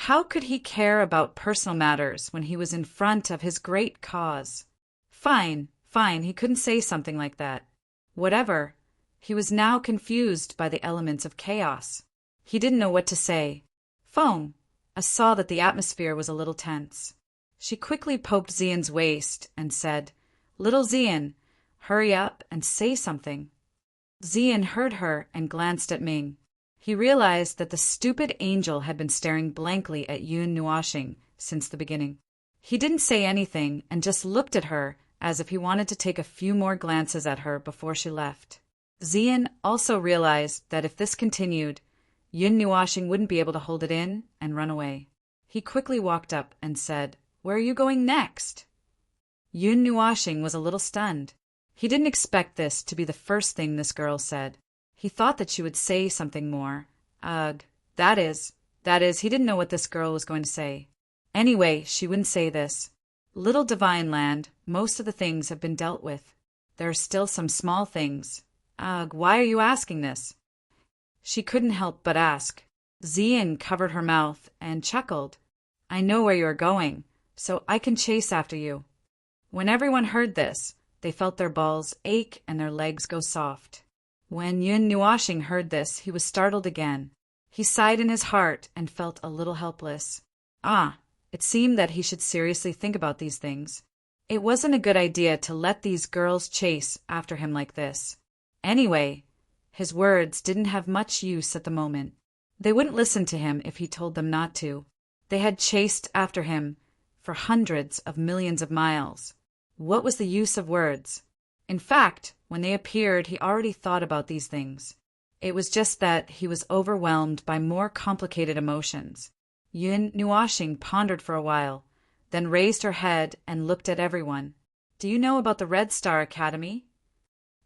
How could he care about personal matters when he was in front of his great cause? Fine, fine, he couldn't say something like that. Whatever. He was now confused by the elements of chaos. He didn't know what to say. Foam saw that the atmosphere was a little tense. She quickly poked Xian's waist and said, "Little Xian, hurry up and say something." Xian heard her and glanced at Ming. He realized that the stupid angel had been staring blankly at Yun Nuoxing since the beginning. He didn't say anything and just looked at her as if he wanted to take a few more glances at her before she left. Xian also realized that if this continued, Yun Nuoxing wouldn't be able to hold it in and run away. He quickly walked up and said, "Where are you going next?" Yun Nuoxing was a little stunned. He didn't expect this to be the first thing this girl said. He thought that she would say something more. That is, he didn't know what this girl was going to say. Anyway, she wouldn't say this. Little Divine Land, most of the things have been dealt with. There are still some small things. Why are you asking this? She couldn't help but ask. Xian covered her mouth and chuckled. "I know where you are going, so I can chase after you." When everyone heard this, they felt their balls ache and their legs go soft. When Yun Nuoxing heard this, he was startled again. He sighed in his heart and felt a little helpless. It seemed that he should seriously think about these things. It wasn't a good idea to let these girls chase after him like this. Anyway, his words didn't have much use at the moment. They wouldn't listen to him if he told them not to. They had chased after him for hundreds of millions of miles. What was the use of words? In fact, when they appeared, he already thought about these things. It was just that he was overwhelmed by more complicated emotions. Yun Nuoxing pondered for a while, then raised her head and looked at everyone. "Do you know about the Red Star Academy?"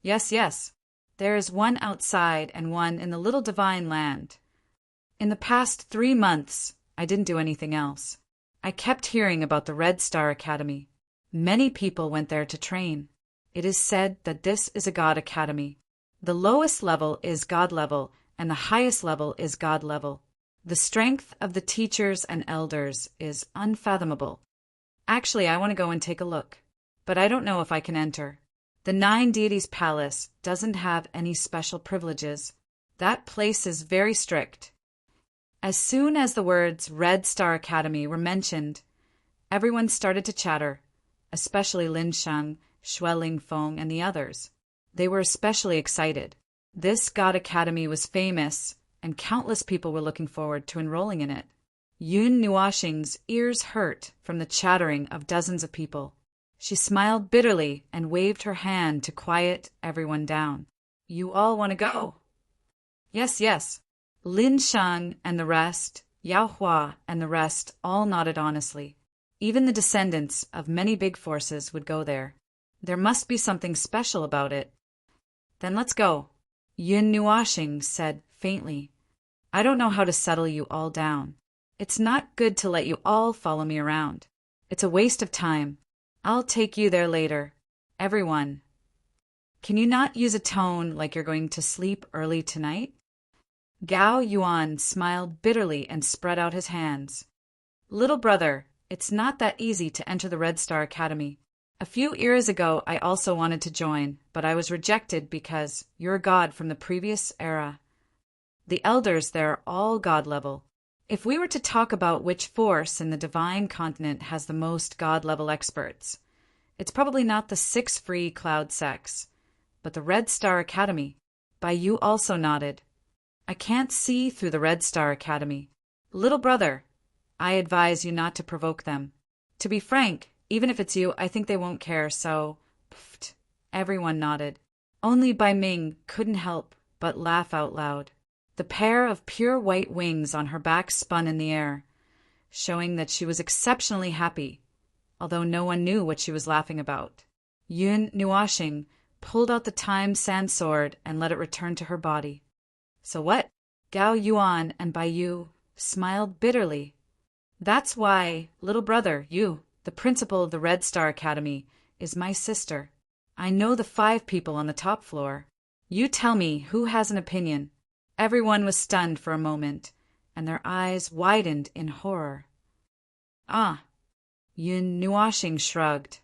Yes. There is one outside and one in the Little Divine Land. In the past 3 months, I didn't do anything else. I kept hearing about the Red Star Academy. Many people went there to train. It is said that this is a God Academy. The lowest level is God level, and the highest level is God level. The strength of the teachers and elders is unfathomable. Actually, I want to go and take a look, but I don't know if I can enter. The 9 Deities Palace doesn't have any special privileges. That place is very strict. As soon as the words Red Star Academy were mentioned, everyone started to chatter, especially Lin Shang, Xueling Feng, and the others. They were especially excited. This God Academy was famous, and countless people were looking forward to enrolling in it. Yun Nuoxing's ears hurt from the chattering of dozens of people. She smiled bitterly and waved her hand to quiet everyone down. "You all want to go?" Yes. Lin Shang and the rest, Yao Hua and the rest all nodded honestly. Even the descendants of many big forces would go there. There must be something special about it. "Then let's go," Yun Nuoxing said faintly. "I don't know how to settle you all down. It's not good to let you all follow me around. It's a waste of time. I'll take you there later. Everyone. Can you not use a tone like you're going to sleep early tonight?" Gao Yuan smiled bitterly and spread out his hands. "Little brother, it's not that easy to enter the Red Star Academy. A few years ago I also wanted to join, but I was rejected because you're a god from the previous era. The elders there are all god level. If we were to talk about which force in the divine continent has the most god-level experts, it's probably not the 6 free cloud sects, but the Red Star Academy." Bai Yu also nodded. "I can't see through the Red Star Academy. Little brother, I advise you not to provoke them. To be frank, even if it's you, I think they won't care, so..." Pfft. Everyone nodded. Only Bai Ming couldn't help but laugh out loud. The pair of pure white wings on her back spun in the air, showing that she was exceptionally happy, although no one knew what she was laughing about. Yun Nuoxing pulled out the time sand sword and let it return to her body. "So what?" Gao Yuan and Bai Yu smiled bitterly. "That's why, little brother, you, the principal of the Red Star Academy, is my sister. I know the 5 people on the top floor. You tell me who has an opinion." Everyone was stunned for a moment, and their eyes widened in horror. Ah, Yun Nuashing shrugged.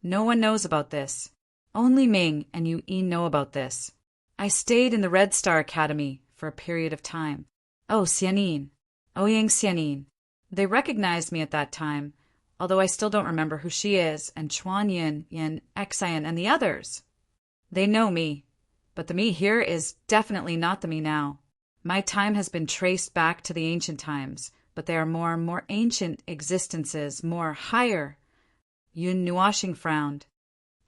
No one knows about this. Only Ming and Yu Yin know about this. I stayed in the Red Star Academy for a period of time. Oh, Xianin. Ouyang Xianin. They recognized me at that time, although I still don't remember who she is, and Chuan Yin, Yin, Xian, and the others. They know me, but the me here is definitely not the me now. My time has been traced back to the ancient times, but they are more ancient existences, more higher. Yun Nuashing frowned.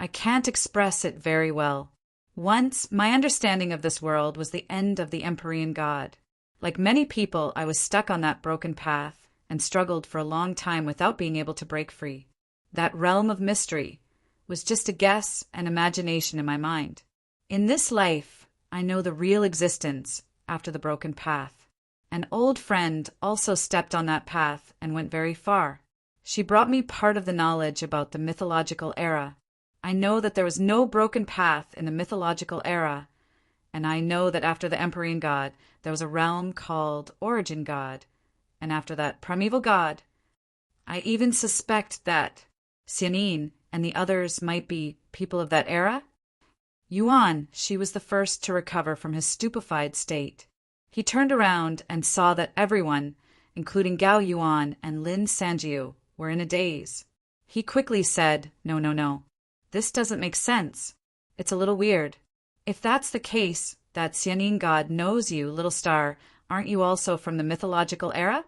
I can't express it very well. Once, my understanding of this world was the end of the Empyrean God. Like many people, I was stuck on that broken path and struggled for a long time without being able to break free. That realm of mystery was just a guess and imagination in my mind. In this life, I know the real existence after the broken path. An old friend also stepped on that path and went very far. She brought me part of the knowledge about the mythological era. I know that there was no broken path in the mythological era, and I know that after the Empyrean God, there was a realm called Origin God, and after that primeval God, I even suspect that Xianin and the others might be people of that era. Yuan, she was the first to recover from his stupefied state. He turned around and saw that everyone, including Gao Yuan and Lin Sanjiu, were in a daze. He quickly said, No. This doesn't make sense. It's a little weird. If that's the case, that Xianin God knows you, little star, aren't you also from the mythological era?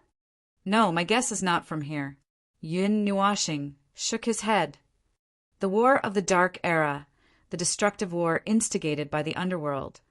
No, my guess is not from here. Yun Nuashing shook his head. The War of the Dark Era, the destructive war instigated by the underworld,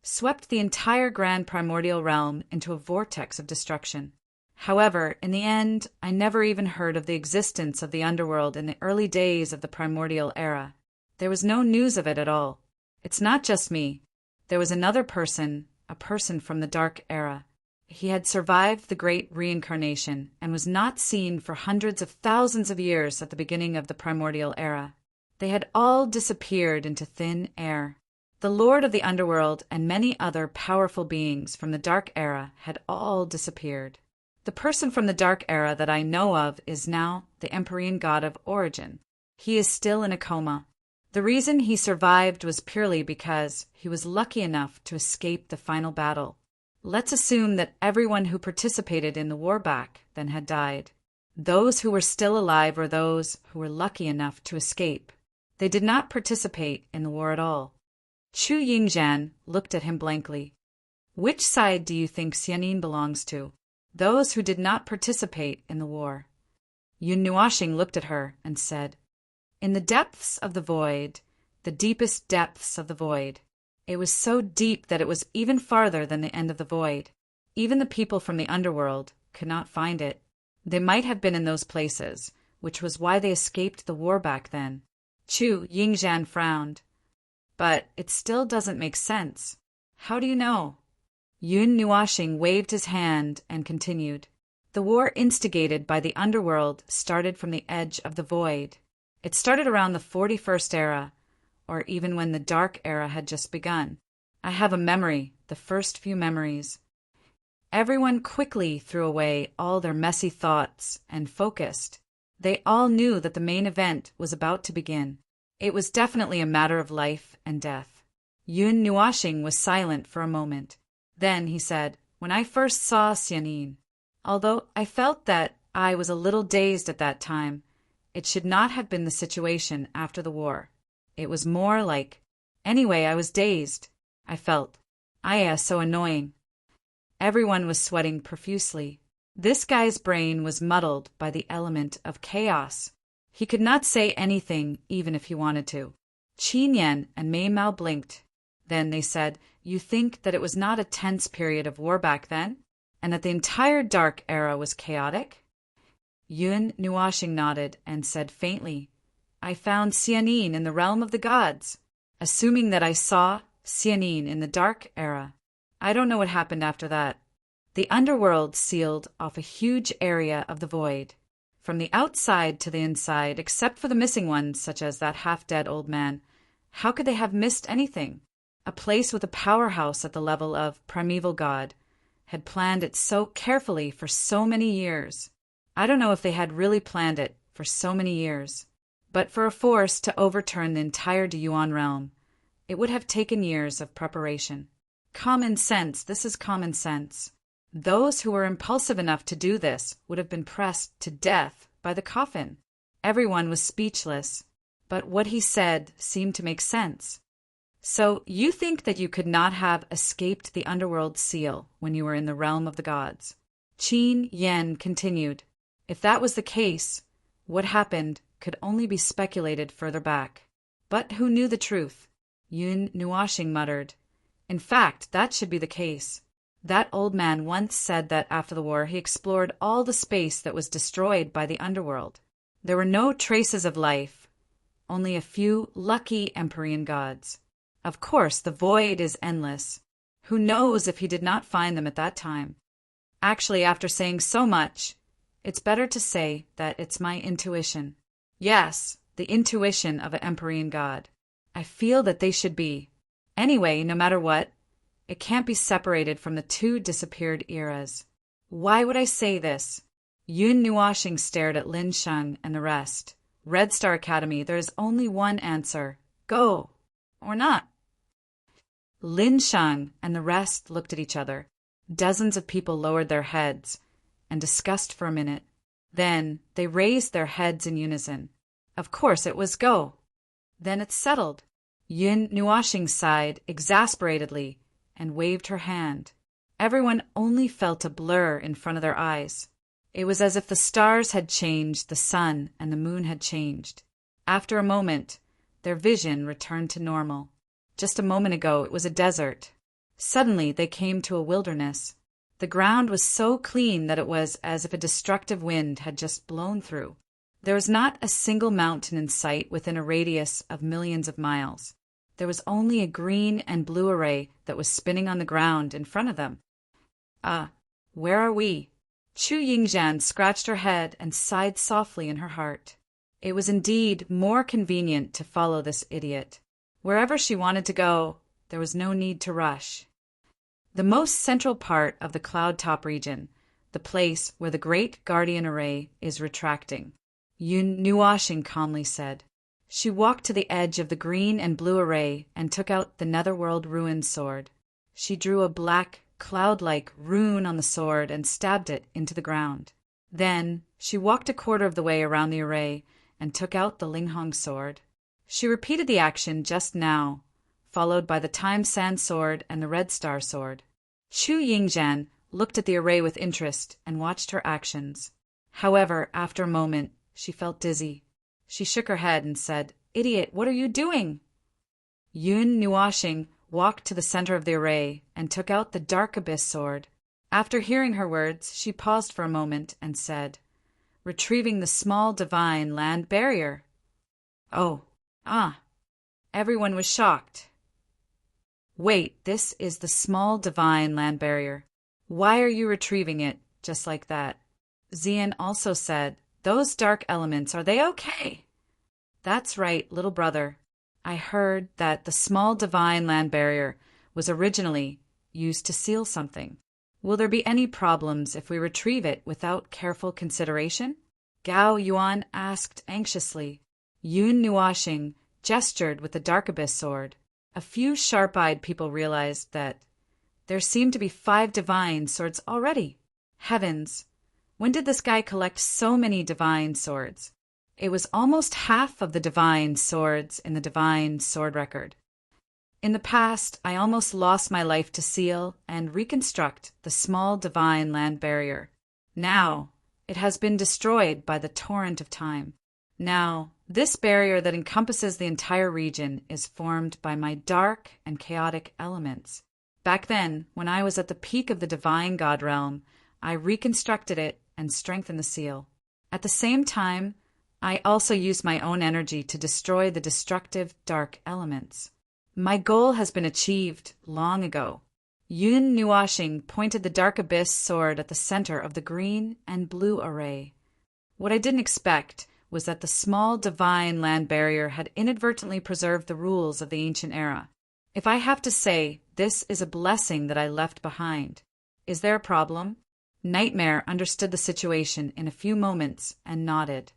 swept the entire grand primordial realm into a vortex of destruction. However, in the end, I never even heard of the existence of the underworld in the early days of the primordial era. There was no news of it at all. It's not just me. There was another person, a person from the dark era. He had survived the great reincarnation and was not seen for hundreds of thousands of years at the beginning of the primordial era. They had all disappeared into thin air. The Lord of the Underworld and many other powerful beings from the Dark Era had all disappeared. The person from the Dark Era that I know of is now the Empyrean God of Origin. He is still in a coma. The reason he survived was purely because he was lucky enough to escape the final battle. Let's assume that everyone who participated in the war back then had died. Those who were still alive were those who were lucky enough to escape. They did not participate in the war at all. Chu Yingzhan looked at him blankly. Which side do you think Xianin belongs to? Those who did not participate in the war. Yun Nuashing looked at her and said, In the depths of the void, the deepest depths of the void. It was so deep that it was even farther than the end of the void. Even the people from the underworld could not find it. They might have been in those places, which was why they escaped the war back then. Chu Yingzhan frowned. But it still doesn't make sense. How do you know? Yun Nuashing waved his hand and continued. The war instigated by the underworld started from the edge of the void. It started around the 41st era, or even when the Dark Era had just begun. I have a memory, the first few memories. Everyone quickly threw away all their messy thoughts and focused. They all knew that the main event was about to begin. It was definitely a matter of life and death. Yun Nuashing was silent for a moment. Then he said, When I first saw Xianin, although I felt that I was a little dazed at that time, it should not have been the situation after the war. It was more like, anyway, I was dazed. I felt, so annoying. Everyone was sweating profusely. This guy's brain was muddled by the element of chaos. He could not say anything even if he wanted to. Qin Yan and Mei Mao blinked. Then they said, You think that it was not a tense period of war back then? And that the entire Dark Era was chaotic? Yun Nuashing nodded and said faintly, I found Xianin in the realm of the gods, assuming that I saw Xianin in the Dark Era. I don't know what happened after that. The underworld sealed off a huge area of the void, from the outside to the inside, except for the missing ones, such as that half-dead old man. How could they have missed anything? A place with a powerhouse at the level of primeval god. had planned it so carefully for so many years. I don't know if they had really planned it for so many years, but for a force to overturn the entire Yuan realm, it would have taken years of preparation. Common sense, this is common sense. Those who were impulsive enough to do this would have been pressed to death by the coffin. Everyone was speechless, but what he said seemed to make sense. So you think that you could not have escaped the underworld seal when you were in the realm of the gods? Qin Yen continued. If that was the case, what happened could only be speculated further back. But who knew the truth? Yun Nuashing muttered. In fact, that should be the case. That old man once said that after the war he explored all the space that was destroyed by the underworld. There were no traces of life, only a few lucky Empyrean gods. Of course, the void is endless. Who knows if he did not find them at that time? Actually, after saying so much, it's better to say that it's my intuition. Yes, the intuition of an Empyrean god. I feel that they should be. Anyway, no matter what, it can't be separated from the two disappeared eras. Why would I say this? Yun Nuashing stared at Lin Sheng and the rest. Red Star Academy, there is only one answer. Go. Or not. Lin Sheng and the rest looked at each other. Dozens of people lowered their heads and discussed for a minute. Then they raised their heads in unison. Of course it was go. Then it's settled. Yun Nuashing sighed exasperatedly and waved her hand. Everyone only felt a blur in front of their eyes. It was as if the stars had changed, the sun and the moon had changed. After a moment, their vision returned to normal. Just a moment ago, it was a desert. Suddenly, they came to a wilderness. The ground was so clean that it was as if a destructive wind had just blown through. There was not a single mountain in sight within a radius of millions of miles. There was only a green and blue array that was spinning on the ground in front of them. Ah, where are we? Chu Yingzhan scratched her head and sighed softly in her heart. It was indeed more convenient to follow this idiot. Wherever she wanted to go, there was no need to rush. The most central part of the cloud top region, the place where the great guardian array is retracting, Yun Nuashing calmly said. She walked to the edge of the green and blue array and took out the Netherworld Ruin sword. She drew a black, cloud-like rune on the sword and stabbed it into the ground. Then she walked a quarter of the way around the array and took out the Linghong sword. She repeated the action just now, followed by the Time Sand sword and the Red Star sword. Chu Yingzhan looked at the array with interest and watched her actions. However, after a moment, she felt dizzy. She shook her head and said, "Idiot, what are you doing?" Yun Nuashing walked to the center of the array and took out the Dark Abyss sword. After hearing her words, she paused for a moment and said, "Retrieving the small divine land barrier." Oh, ah. Everyone was shocked. Wait, this is the small divine land barrier. Why are you retrieving it just like that? Xian also said, "Those dark elements, are they okay?" That's right, little brother. I heard that the small divine land barrier was originally used to seal something. Will there be any problems if we retrieve it without careful consideration? Gao Yuan asked anxiously. Yun Nuashing gestured with the Dark Abyss sword. A few sharp-eyed people realized that there seemed to be 5 divine swords already. Heavens! When did this guy collect so many divine swords? It was almost half of the divine swords in the divine sword record. In the past, I almost lost my life to seal and reconstruct the small divine land barrier. Now, it has been destroyed by the torrent of time. Now, this barrier that encompasses the entire region is formed by my dark and chaotic elements. Back then, when I was at the peak of the divine god realm, I reconstructed it and strengthened the seal. At the same time, I also used my own energy to destroy the destructive dark elements. My goal has been achieved long ago. Yun Nuashing pointed the Dark Abyss sword at the center of the green and blue array. What I didn't expect was that the small divine land barrier had inadvertently preserved the rules of the ancient era. If I have to say, this is a blessing that I left behind. Is there a problem? Nightmare understood the situation in a few moments and nodded.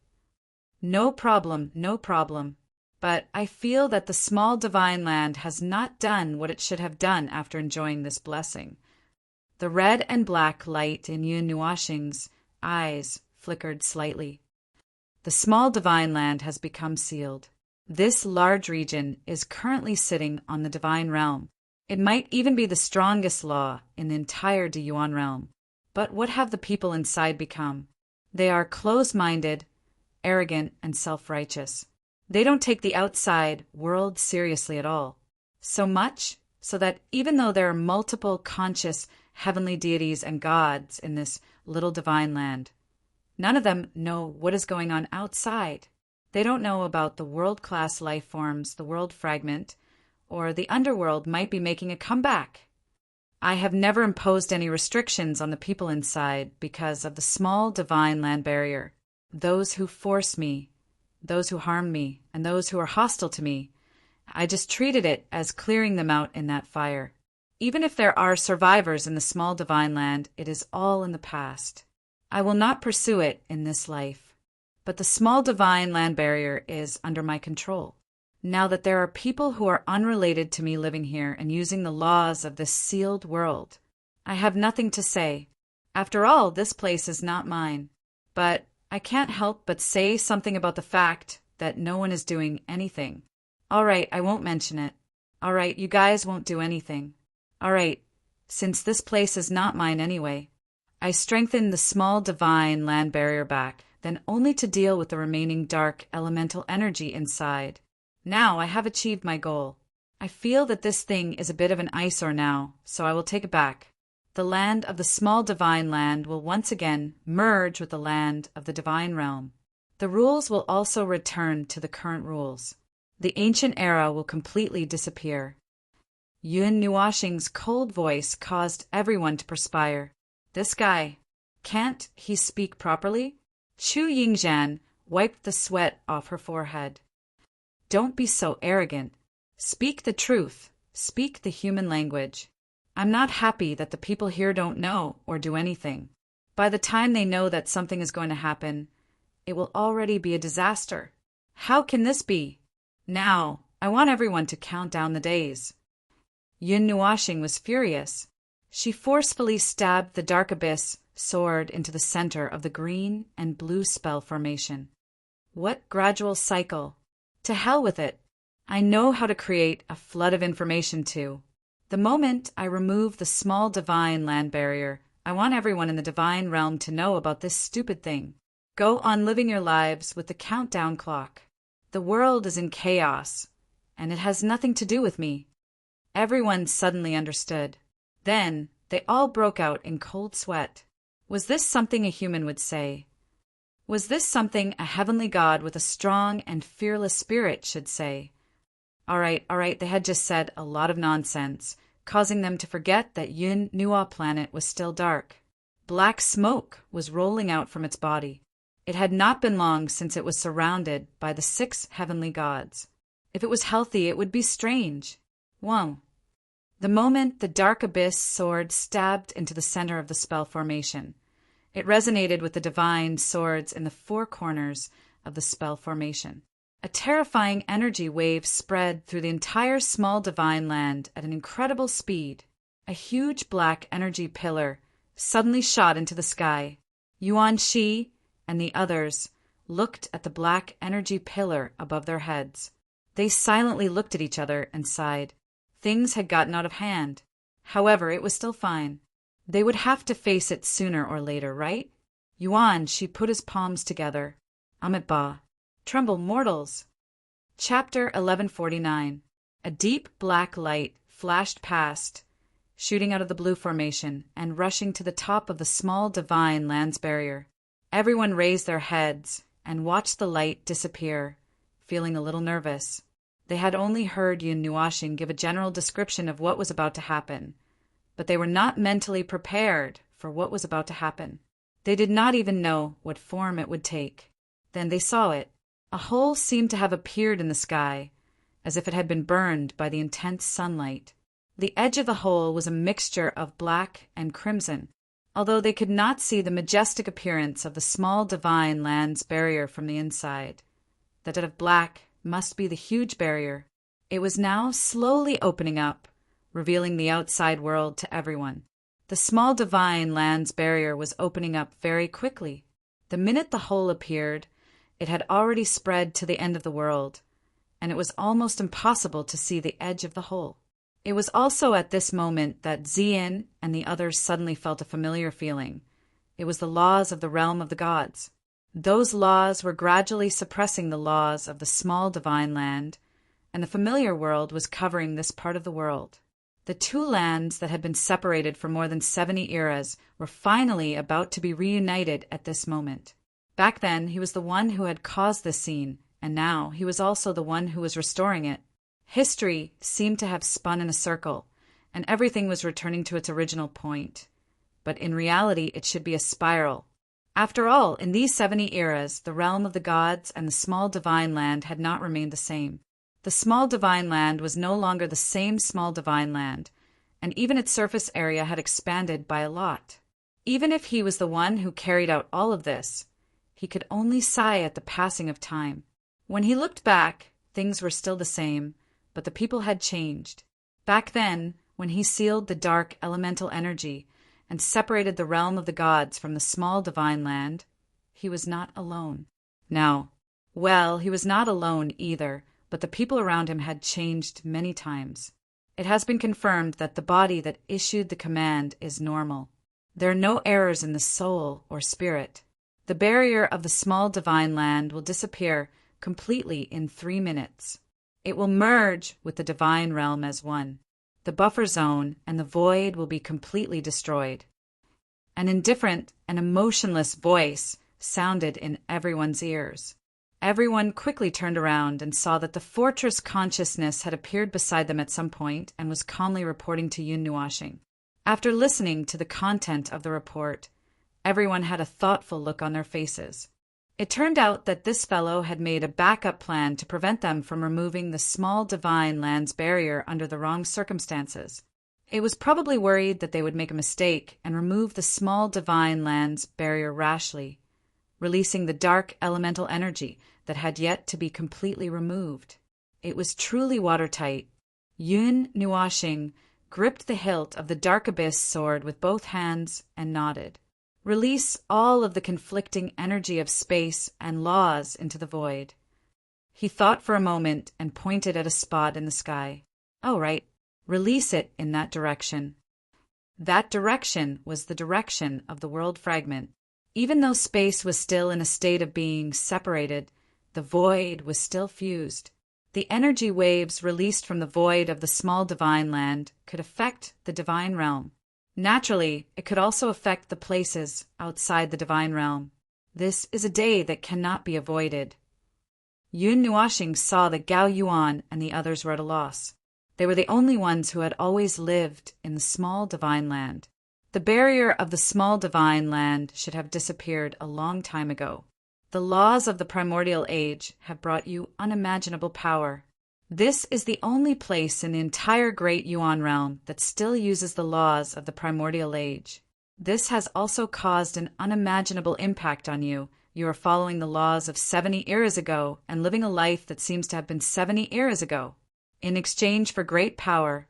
No problem, no problem. But I feel that the small divine land has not done what it should have done after enjoying this blessing. The red and black light in Yun Nuashing's eyes flickered slightly. The small divine land has become sealed. This large region is currently sitting on the divine realm. It might even be the strongest law in the entire Diyuan realm. But what have the people inside become? They are close-minded, arrogant, and self-righteous. They don't take the outside world seriously at all. So much so that even though there are multiple conscious heavenly deities and gods in this little divine land, none of them know what is going on outside. They don't know about the world-class life forms, the world fragment, or the underworld might be making a comeback. I have never imposed any restrictions on the people inside because of the small divine land barrier. Those who force me, those who harm me, and those who are hostile to me, I just treated it as clearing them out in that fire. Even if there are survivors in the small divine land, it is all in the past. I will not pursue it in this life. But the small divine land barrier is under my control. Now that there are people who are unrelated to me living here and using the laws of this sealed world, I have nothing to say. After all, this place is not mine. But I can't help but say something about the fact that no one is doing anything. All right, I won't mention it. All right, you guys won't do anything. All right, since this place is not mine anyway. I strengthened the small divine land barrier back, then only to deal with the remaining dark elemental energy inside. Now I have achieved my goal. I feel that this thing is a bit of an eyesore now, so I will take it back. The land of the small divine land will once again merge with the land of the divine realm. The rules will also return to the current rules. The ancient era will completely disappear. Yun Nuashing's cold voice caused everyone to perspire. This guy, can't he speak properly? Chu Yingzhan wiped the sweat off her forehead. Don't be so arrogant. Speak the truth. Speak the human language. I'm not happy that the people here don't know or do anything. By the time they know that something is going to happen, it will already be a disaster. How can this be? Now, I want everyone to count down the days. Yun Nuashing was furious. She forcefully stabbed the dark abyss sword into the center of the green and blue spell formation. What gradual cycle? To hell with it. I know how to create a flood of information too. The moment I remove the small divine land barrier, I want everyone in the divine realm to know about this stupid thing. Go on living your lives with the countdown clock. The world is in chaos, and it has nothing to do with me. Everyone suddenly understood. Then they all broke out in cold sweat. Was this something a human would say? Was this something a heavenly god with a strong and fearless spirit should say? All right, they had just said a lot of nonsense, causing them to forget that Yun Nua planet was still dark. Black smoke was rolling out from its body. It had not been long since it was surrounded by the 6 heavenly gods. If it was healthy, it would be strange. Whoa. The moment the dark abyss sword stabbed into the center of the spell formation, it resonated with the divine swords in the 4 corners of the spell formation. A terrifying energy wave spread through the entire small divine land at an incredible speed. A huge black energy pillar suddenly shot into the sky. Yuan Shi and the others looked at the black energy pillar above their heads. They silently looked at each other and sighed. Things had gotten out of hand. However, it was still fine. They would have to face it sooner or later, right? Yuan Shi put his palms together. Amit Ba. Tremble, mortals! Chapter 1149. A deep black light flashed past, shooting out of the blue formation and rushing to the top of the small divine land's barrier. Everyone raised their heads and watched the light disappear, feeling a little nervous. They had only heard Yun Nuashing give a general description of what was about to happen, but they were not mentally prepared for what was about to happen. They did not even know what form it would take. Then they saw it. A hole seemed to have appeared in the sky, as if it had been burned by the intense sunlight. The edge of the hole was a mixture of black and crimson, although they could not see the majestic appearance of the small divine land's barrier from the inside. That of black must be the huge barrier. It was now slowly opening up, revealing the outside world to everyone. The small divine land's barrier was opening up very quickly. The minute the hole appeared, it had already spread to the end of the world, and it was almost impossible to see the edge of the hole. It was also at this moment that Zien and the others suddenly felt a familiar feeling. It was the laws of the realm of the gods. Those laws were gradually suppressing the laws of the small divine land, and the familiar world was covering this part of the world. The two lands that had been separated for more than 70 eras were finally about to be reunited at this moment. Back then, he was the one who had caused this scene, and now he was also the one who was restoring it. History seemed to have spun in a circle, and everything was returning to its original point. But in reality, it should be a spiral. After all, in these 70 eras, the realm of the gods and the small divine land had not remained the same. The small divine land was no longer the same small divine land, and even its surface area had expanded by a lot. Even if he was the one who carried out all of this, he could only sigh at the passing of time. When he looked back, things were still the same, but the people had changed. Back then, when he sealed the dark elemental energy and separated the realm of the gods from the small divine land, he was not alone. Now, well, he was not alone either, but the people around him had changed many times. It has been confirmed that the body that issued the command is normal. There are no errors in the soul or spirit. The barrier of the small divine land will disappear completely in 3 minutes. It will merge with the divine realm as one. The buffer zone and the void will be completely destroyed. An indifferent and emotionless voice sounded in everyone's ears. Everyone quickly turned around and saw that the fortress consciousness had appeared beside them at some point and was calmly reporting to Yun Nuashing. After listening to the content of the report, everyone had a thoughtful look on their faces. It turned out that this fellow had made a backup plan to prevent them from removing the small divine land's barrier under the wrong circumstances. It was probably worried that they would make a mistake and remove the small divine land's barrier rashly, releasing the dark elemental energy that had yet to be completely removed. It was truly watertight. Yun Nuashing gripped the hilt of the Dark Abyss sword with both hands and nodded. Release all of the conflicting energy of space and laws into the void. He thought for a moment and pointed at a spot in the sky. Oh, right. Release it in that direction. That direction was the direction of the world fragment. Even though space was still in a state of being separated, the void was still fused. The energy waves released from the void of the small divine land could affect the divine realm. Naturally, it could also affect the places outside the divine realm. This is a day that cannot be avoided. Yun Nuashing saw that Gao Yuan and the others were at a loss. They were the only ones who had always lived in the small divine land. The barrier of the small divine land should have disappeared a long time ago. The laws of the primordial age have brought you unimaginable power. This is the only place in the entire Great Yuan realm that still uses the laws of the primordial age. This has also caused an unimaginable impact on you. You are following the laws of 70 eras ago and living a life that seems to have been 70 eras ago. In exchange for great power,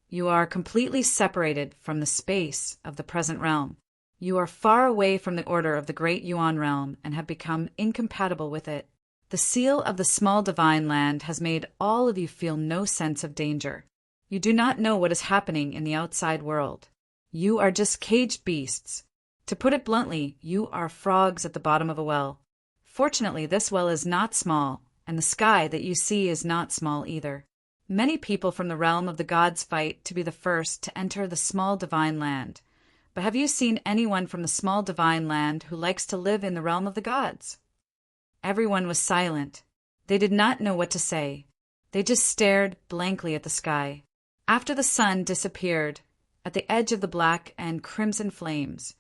you are completely separated from the space of the present realm. You are far away from the order of the Great Yuan realm and have become incompatible with it. The seal of the small divine land has made all of you feel no sense of danger. You do not know what is happening in the outside world. You are just caged beasts. To put it bluntly, you are frogs at the bottom of a well. Fortunately, this well is not small, and the sky that you see is not small either. Many people from the realm of the gods fight to be the first to enter the small divine land. But have you seen anyone from the small divine land who likes to live in the realm of the gods? Everyone was silent. They did not know what to say. They just stared blankly at the sky. After the sun disappeared, at the edge of the black and crimson flames,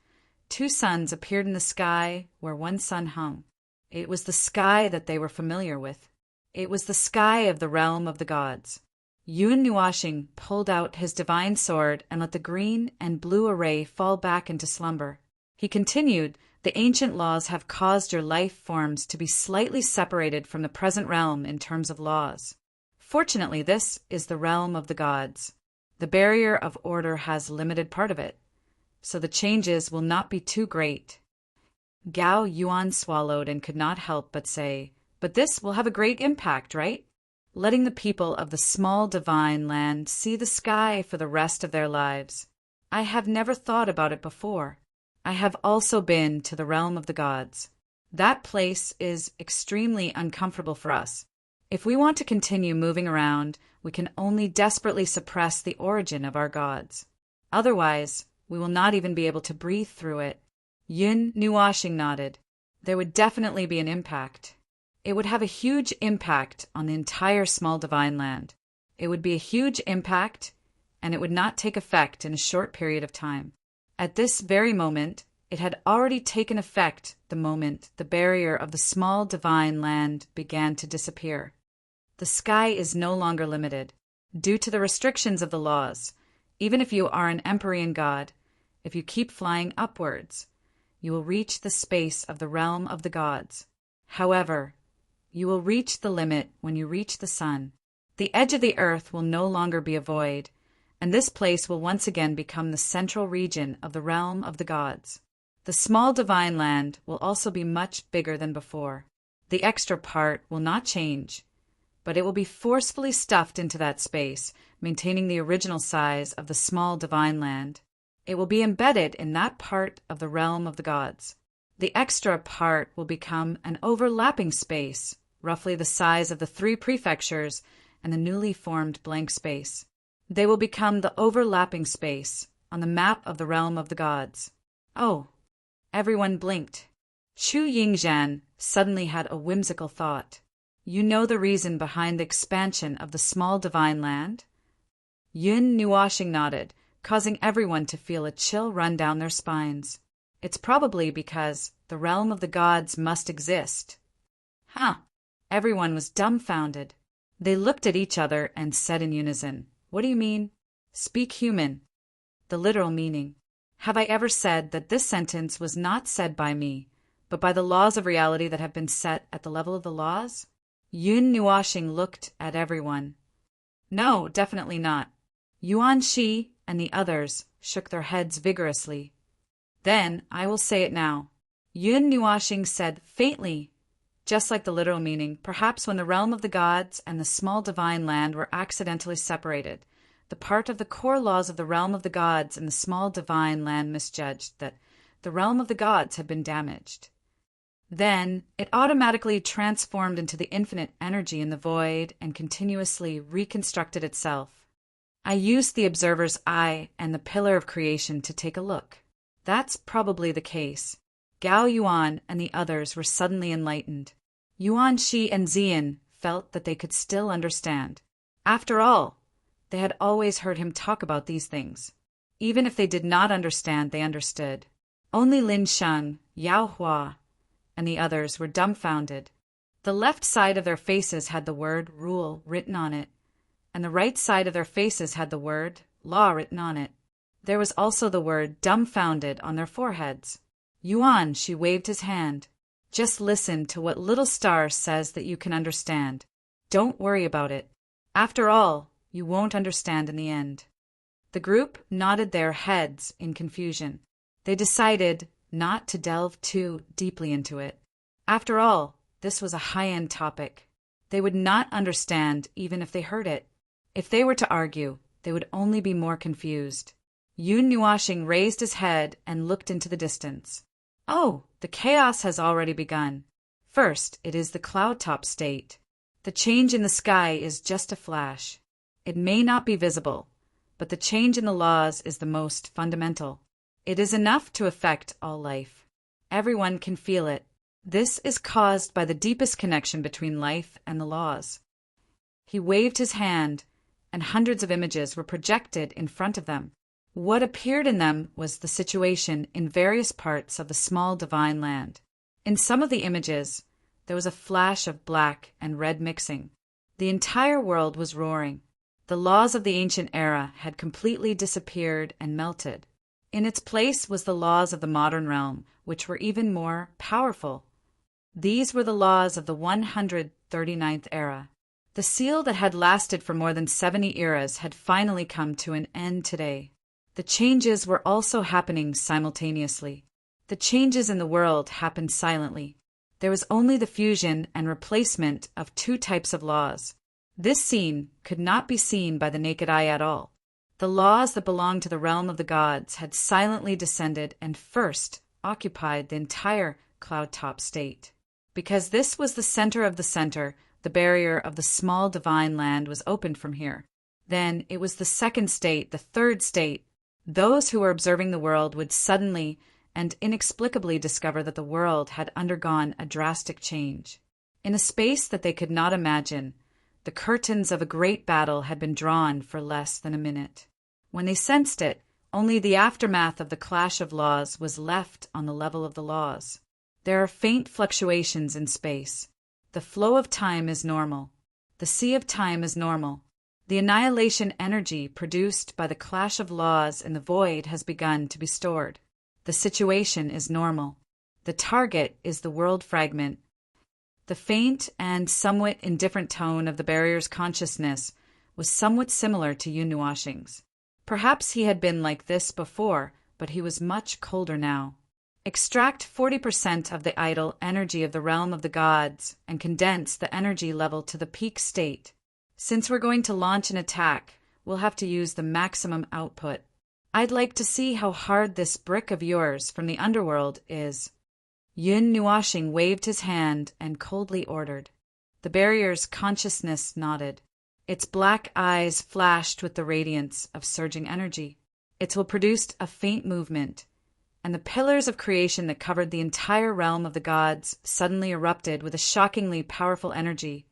2 suns appeared in the sky where one sun hung. It was the sky that they were familiar with. It was the sky of the realm of the gods. Yun Nuashing pulled out his divine sword and let the green and blue array fall back into slumber. He continued, "The ancient laws have caused your life forms to be slightly separated from the present realm in terms of laws. Fortunately, this is the realm of the gods. The barrier of order has limited part of it, so the changes will not be too great." Gao Yuan swallowed and could not help but say, "But this will have a great impact, right? Letting the people of the small divine land see the sky for the rest of their lives. I have never thought about it before. I have also been to the realm of the gods. That place is extremely uncomfortable for us. If we want to continue moving around, we can only desperately suppress the origin of our gods. Otherwise, we will not even be able to breathe through it." Yun Nuashing nodded. There would definitely be an impact. It would have a huge impact on the entire small divine land. It would be a huge impact, and it would not take effect in a short period of time. At this very moment, it had already taken effect the moment the barrier of the small divine land began to disappear. The sky is no longer limited. Due to the restrictions of the laws, even if you are an Empyrean god, if you keep flying upwards, you will reach the space of the realm of the gods. However, you will reach the limit when you reach the sun. The edge of the earth will no longer be a void, and this place will once again become the central region of the realm of the gods. The small divine land will also be much bigger than before. The extra part will not change, but it will be forcefully stuffed into that space, maintaining the original size of the small divine land. It will be embedded in that part of the realm of the gods. The extra part will become an overlapping space, roughly the size of the 3 prefectures and the newly formed blank space. They will become the overlapping space on the map of the realm of the gods. Oh, everyone blinked. Chu Yingzhan suddenly had a whimsical thought. "You know the reason behind the expansion of the small divine land?" Yun Nuashing nodded, causing everyone to feel a chill run down their spines. "It's probably because the realm of the gods must exist." Huh! Everyone was dumbfounded. They looked at each other and said in unison, "What do you mean?" "Speak human." The literal meaning. Have I ever said that this sentence was not said by me, but by the laws of reality that have been set at the level of the laws? Yun Nuashing looked at everyone. "No, definitely not." Yuan Shi and the others shook their heads vigorously. "Then I will say it now." Yun Nuashing said faintly, just like the literal meaning, perhaps when the realm of the gods and the small divine land were accidentally separated, the part of the core laws of the realm of the gods and the small divine land misjudged that the realm of the gods had been damaged. Then it automatically transformed into the infinite energy in the void and continuously reconstructed itself. I used the observer's eye and the pillar of creation to take a look. That's probably the case. Gao Yuan and the others were suddenly enlightened. Yuan Shi and Zian felt that they could still understand. After all, they had always heard him talk about these things. Even if they did not understand, they understood. Only Lin Sheng, Yao Hua, and the others were dumbfounded. The left side of their faces had the word rule written on it, and the right side of their faces had the word law written on it. There was also the word dumbfounded on their foreheads. Yuan, she waved his hand. "Just listen to what Little Star says that you can understand. Don't worry about it. After all, you won't understand in the end." The group nodded their heads in confusion. They decided not to delve too deeply into it. After all, this was a high-end topic. They would not understand even if they heard it. If they were to argue, they would only be more confused. Yun Nuashing raised his head and looked into the distance. "Oh, the chaos has already begun. First, it is the cloud-top state. The change in the sky is just a flash. It may not be visible, but the change in the laws is the most fundamental. It is enough to affect all life. Everyone can feel it. This is caused by the deepest connection between life and the laws." He waved his hand, and hundreds of images were projected in front of them. What appeared in them was the situation in various parts of the small divine land. In some of the images, there was a flash of black and red mixing. The entire world was roaring. The laws of the ancient era had completely disappeared and melted. In its place was the laws of the modern realm, which were even more powerful. These were the laws of the 139th era. The seal that had lasted for more than 70 eras had finally come to an end today. The changes were also happening simultaneously. The changes in the world happened silently. There was only the fusion and replacement of two types of laws. This scene could not be seen by the naked eye at all. The laws that belonged to the realm of the gods had silently descended and first occupied the entire cloud-top state. Because this was the center of the center, the barrier of the small divine land was opened from here. Then it was the second state, the third state. Those who were observing the world would suddenly and inexplicably discover that the world had undergone a drastic change. In a space that they could not imagine, the curtains of a great battle had been drawn for less than a minute. When they sensed it, only the aftermath of the clash of laws was left on the level of the laws. There are faint fluctuations in space. The flow of time is normal. The sea of time is normal. The annihilation energy produced by the clash of laws in the void has begun to be stored. The situation is normal. The target is the world fragment. The faint and somewhat indifferent tone of the barrier's consciousness was somewhat similar to Yun Nuashing's. Perhaps he had been like this before, but he was much colder now. Extract 40% of the idle energy of the realm of the gods and condense the energy level to the peak state. Since we're going to launch an attack, we'll have to use the maximum output. I'd like to see how hard this brick of yours from the underworld is. Yun Nuashing waved his hand and coldly ordered. The barrier's consciousness nodded. Its black eyes flashed with the radiance of surging energy. It will produce a faint movement, and the pillars of creation that covered the entire realm of the gods suddenly erupted with a shockingly powerful energy,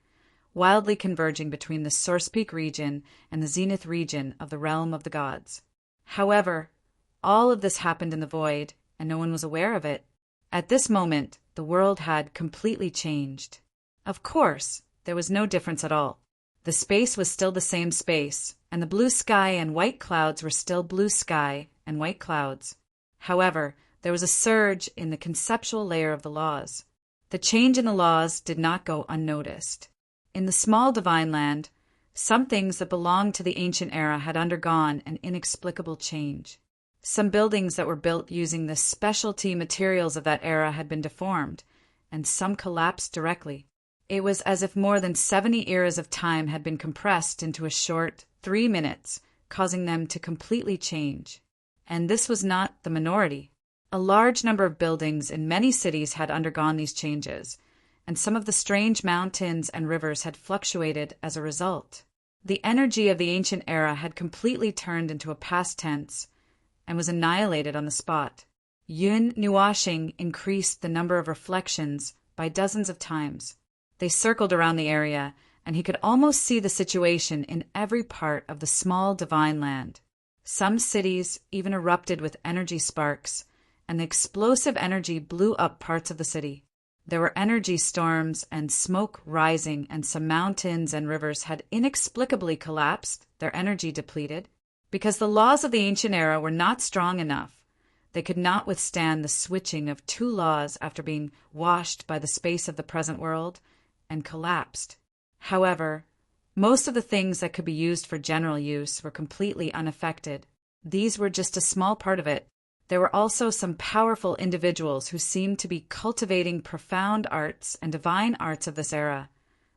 wildly converging between the Source Peak region and the Zenith region of the realm of the gods. However, all of this happened in the void, and no one was aware of it. At this moment, the world had completely changed. Of course, there was no difference at all. The space was still the same space, and the blue sky and white clouds were still blue sky and white clouds. However, there was a surge in the conceptual layer of the laws. The change in the laws did not go unnoticed. In the small divine land, some things that belonged to the ancient era had undergone an inexplicable change. Some buildings that were built using the specialty materials of that era had been deformed, and some collapsed directly. It was as if more than 70 eras of time had been compressed into a short 3 minutes, causing them to completely change. And this was not the minority. A large number of buildings in many cities had undergone these changes, and some of the strange mountains and rivers had fluctuated as a result. The energy of the ancient era had completely turned into a past tense and was annihilated on the spot. Yun Nuashing increased the number of reflections by dozens of times. They circled around the area, and he could almost see the situation in every part of the small divine land. Some cities even erupted with energy sparks, and the explosive energy blew up parts of the city. There were energy storms and smoke rising, and some mountains and rivers had inexplicably collapsed, their energy depleted. Because the laws of the ancient era were not strong enough, they could not withstand the switching of two laws after being washed by the space of the present world and collapsed. However, most of the things that could be used for general use were completely unaffected. These were just a small part of it. There were also some powerful individuals who seemed to be cultivating profound arts and divine arts of this era,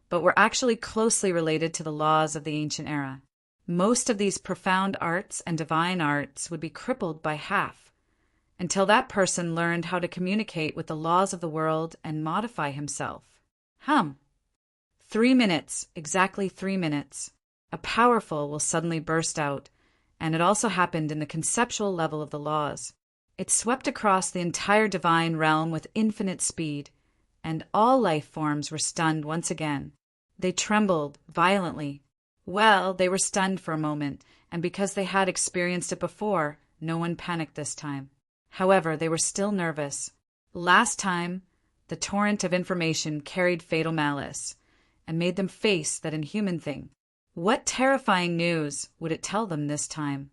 but were actually closely related to the laws of the ancient era. Most of these profound arts and divine arts would be crippled by half, until that person learned how to communicate with the laws of the world and modify himself. 3 minutes, exactly 3 minutes. A powerful will suddenly burst out, and it also happened in the conceptual level of the laws. It swept across the entire divine realm with infinite speed, and all life forms were stunned once again. They trembled violently. Well, they were stunned for a moment, and because they had experienced it before, no one panicked this time. However, they were still nervous. Last time, the torrent of information carried fatal malice, and made them face that inhuman thing. What terrifying news would it tell them this time?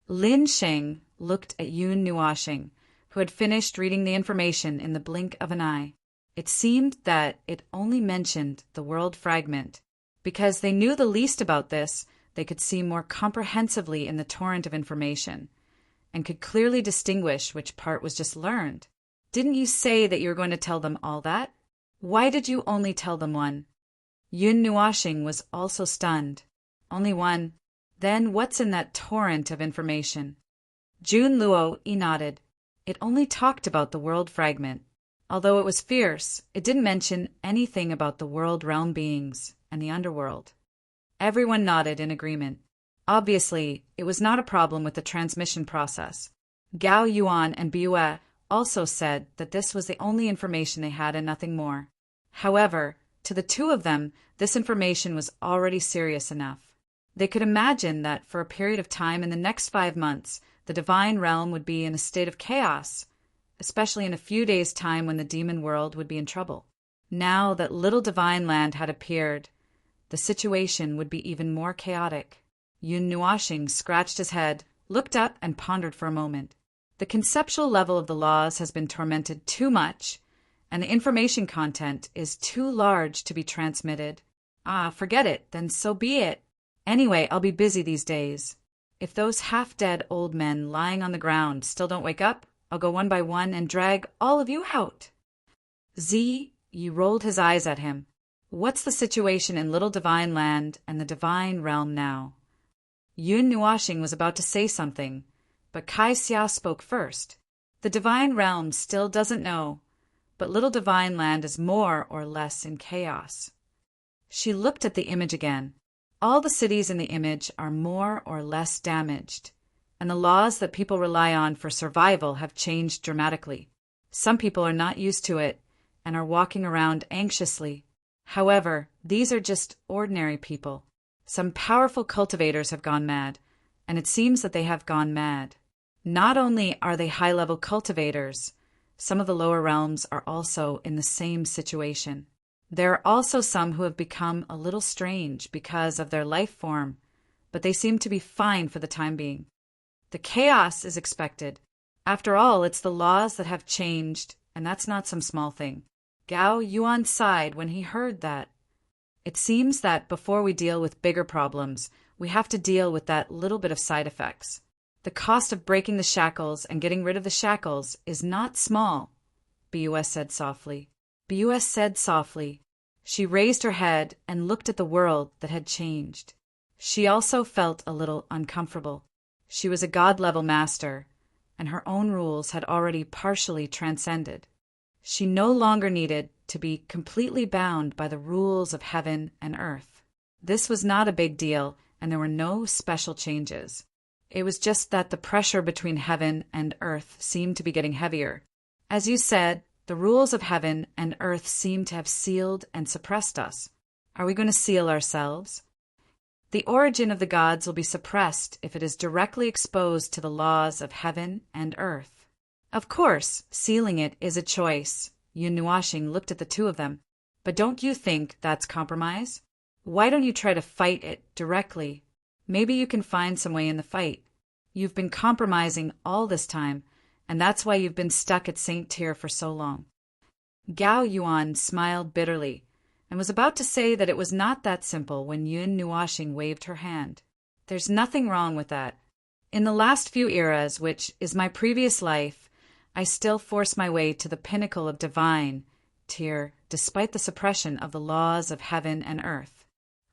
Lin Sheng looked at Yun Nuashing, who had finished reading the information in the blink of an eye. It seemed that it only mentioned the world fragment. Because they knew the least about this, they could see more comprehensively in the torrent of information, and could clearly distinguish which part was just learned. Didn't you say that you were going to tell them all that? Why did you only tell them one? Yun Nuashing was also stunned. Only one. Then what's in that torrent of information? Jun Luo nodded. It only talked about the world fragment. Although it was fierce, it didn't mention anything about the world realm beings and the underworld. Everyone nodded in agreement. Obviously, it was not a problem with the transmission process. Gao Yuan and Bue also said that this was the only information they had and nothing more. However, to the two of them, this information was already serious enough. They could imagine that for a period of time in the next 5 months, the divine realm would be in a state of chaos, especially in a few days' time when the demon world would be in trouble. Now that little divine land had appeared, the situation would be even more chaotic. Yun Nuashing scratched his head, looked up, and pondered for a moment. The conceptual level of the laws has been tormented too much, and the information content is too large to be transmitted. Forget it, then so be it. Anyway, I'll be busy these days. If those half-dead old men lying on the ground still don't wake up, I'll go one by one and drag all of you out. Yi rolled his eyes at him. What's the situation in Little Divine Land and the Divine Realm now? Yun Nuashing was about to say something, but Kai Xia spoke first. The Divine Realm still doesn't know, but Little Divine Land is more or less in chaos. She looked at the image again. All the cities in the image are more or less damaged, and the laws that people rely on for survival have changed dramatically. Some people are not used to it and are walking around anxiously. However, these are just ordinary people. Some powerful cultivators have gone mad, and it seems that they have gone mad. Not only are they high-level cultivators, some of the lower realms are also in the same situation. There are also some who have become a little strange because of their life form, but they seem to be fine for the time being. The chaos is expected. After all, it's the laws that have changed, and that's not some small thing. Gao Yuan sighed when he heard that. It seems that before we deal with bigger problems, we have to deal with that little bit of side effects. The cost of breaking the shackles and getting rid of the shackles is not small, Bus said softly. Bus said softly. She raised her head and looked at the world that had changed. She also felt a little uncomfortable. She was a god-level master, and her own rules had already partially transcended. She no longer needed to be completely bound by the rules of heaven and earth. This was not a big deal, and there were no special changes. It was just that the pressure between heaven and earth seemed to be getting heavier. As you said, the rules of heaven and earth seem to have sealed and suppressed us. Are we going to seal ourselves? The origin of the gods will be suppressed if it is directly exposed to the laws of heaven and earth. Of course, sealing it is a choice. Yun Nuashing looked at the two of them. But don't you think that's compromise? Why don't you try to fight it directly? Maybe you can find some way in the fight. You've been compromising all this time, and that's why you've been stuck at St. Tyr for so long. Gao Yuan smiled bitterly, and was about to say that it was not that simple when Yun Nuashing waved her hand. There's nothing wrong with that. In the last few eras, which is my previous life, I still force my way to the pinnacle of divine Tyr, despite the suppression of the laws of heaven and earth.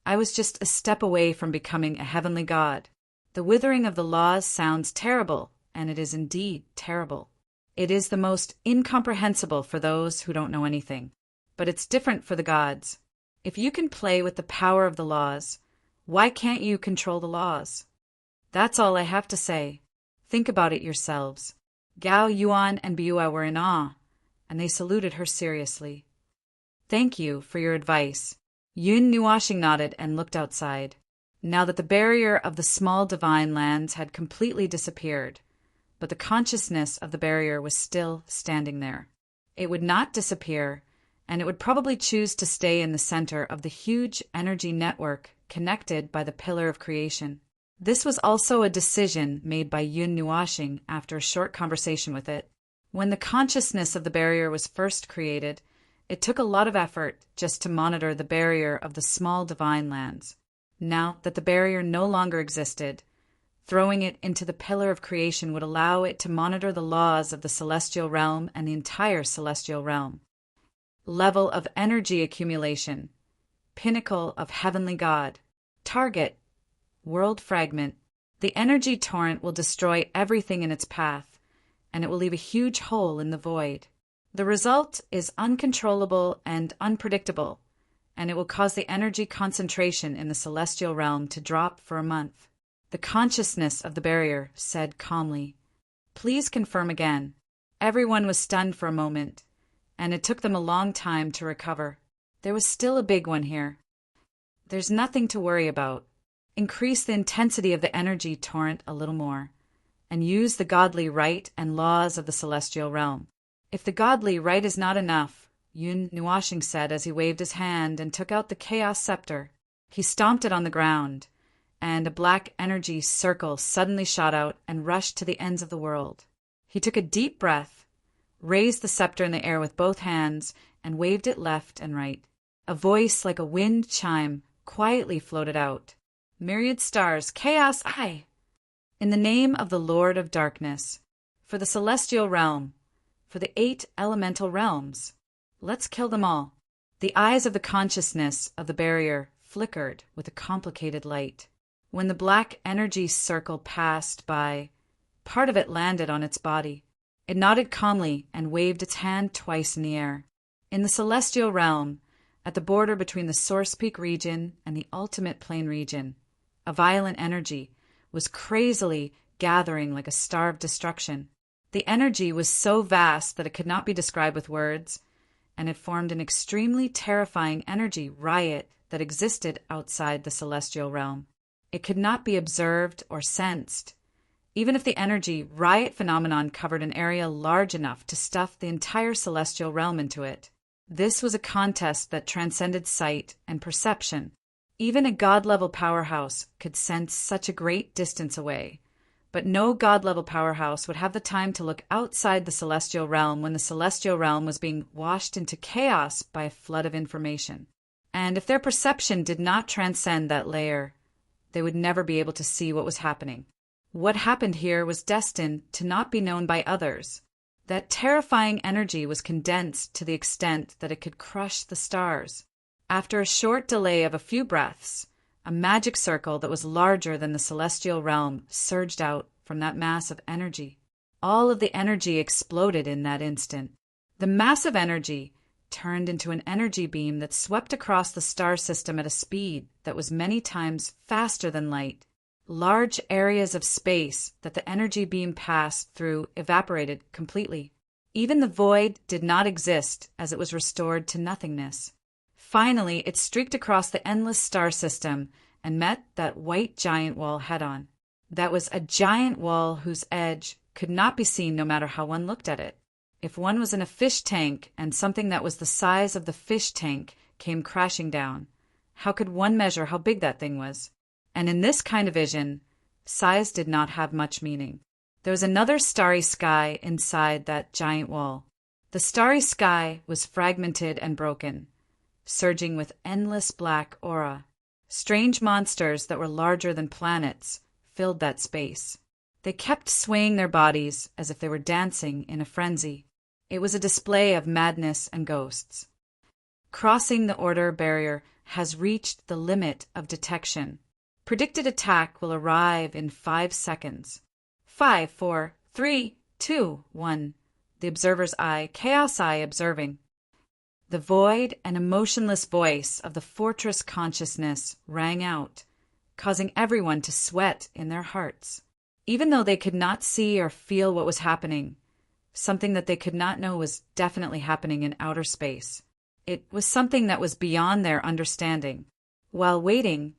I was just a step away from becoming a heavenly god. The withering of the laws sounds terrible, and it is indeed terrible. It is the most incomprehensible for those who don't know anything. But it's different for the gods. If you can play with the power of the laws, why can't you control the laws? That's all I have to say. Think about it yourselves. Gao Yuan and Bua were in awe, and they saluted her seriously. Thank you for your advice. Yun Nuashing nodded and looked outside. Now that the barrier of the small divine lands had completely disappeared, but the consciousness of the barrier was still standing there. It would not disappear, and it would probably choose to stay in the center of the huge energy network connected by the pillar of creation. This was also a decision made by Yun Nuashing after a short conversation with it. When the consciousness of the barrier was first created, it took a lot of effort just to monitor the barrier of the small divine lands. Now that the barrier no longer existed, throwing it into the pillar of creation would allow it to monitor the laws of the celestial realm and the entire celestial realm. Level of energy accumulation. Pinnacle of heavenly God. Target. World fragment. The energy torrent will destroy everything in its path, and it will leave a huge hole in the void. The result is uncontrollable and unpredictable, and it will cause the energy concentration in the celestial realm to drop for a month. The consciousness of the barrier said calmly, "Please confirm again." Everyone was stunned for a moment, and it took them a long time to recover. There was still a big one here. There's nothing to worry about. Increase the intensity of the energy torrent a little more, and use the godly right and laws of the celestial realm. If the godly right is not enough, Yun Nuashing said as he waved his hand and took out the chaos scepter. He stomped it on the ground, and a black energy circle suddenly shot out and rushed to the ends of the world. He took a deep breath, raised the scepter in the air with both hands, and waved it left and right. A voice like a wind chime quietly floated out. "Myriad stars, chaos I! In the name of the Lord of Darkness, for the celestial realm, for the 8 elemental realms, let's kill them all." The eyes of the consciousness of the barrier flickered with a complicated light. When the black energy circle passed by, part of it landed on its body. It nodded calmly and waved its hand twice in the air. In the celestial realm, at the border between the Source Peak region and the Ultimate Plane region, a violent energy was crazily gathering like a star of destruction. The energy was so vast that it could not be described with words, and it formed an extremely terrifying energy riot that existed outside the celestial realm. It could not be observed or sensed, even if the energy riot phenomenon covered an area large enough to stuff the entire celestial realm into it. This was a contest that transcended sight and perception. Even a god-level powerhouse could sense such a great distance away, but no god-level powerhouse would have the time to look outside the celestial realm when the celestial realm was being washed into chaos by a flood of information. And if their perception did not transcend that layer, they would never be able to see what was happening. What happened here was destined to not be known by others. That terrifying energy was condensed to the extent that it could crush the stars. After a short delay of a few breaths, a magic circle that was larger than the celestial realm surged out from that mass of energy. All of the energy exploded in that instant. The massive energy turned into an energy beam that swept across the star system at a speed that was many times faster than light. Large areas of space that the energy beam passed through evaporated completely. Even the void did not exist as it was restored to nothingness. Finally, it streaked across the endless star system and met that white giant wall head-on. That was a giant wall whose edge could not be seen no matter how one looked at it. If one was in a fish tank and something that was the size of the fish tank came crashing down, how could one measure how big that thing was? And in this kind of vision, size did not have much meaning. There was another starry sky inside that giant wall. The starry sky was fragmented and broken, surging with endless black aura. Strange monsters that were larger than planets filled that space. They kept swaying their bodies as if they were dancing in a frenzy. It was a display of madness and ghosts. Crossing the order barrier has reached the limit of detection. Predicted attack will arrive in 5 seconds. 5, 4, 3, 2, 1. The observer's eye, chaos eye observing. The void and emotionless voice of the fortress consciousness rang out, causing everyone to sweat in their hearts. Even though they could not see or feel what was happening, something that they could not know was definitely happening in outer space. It was something that was beyond their understanding. While waiting,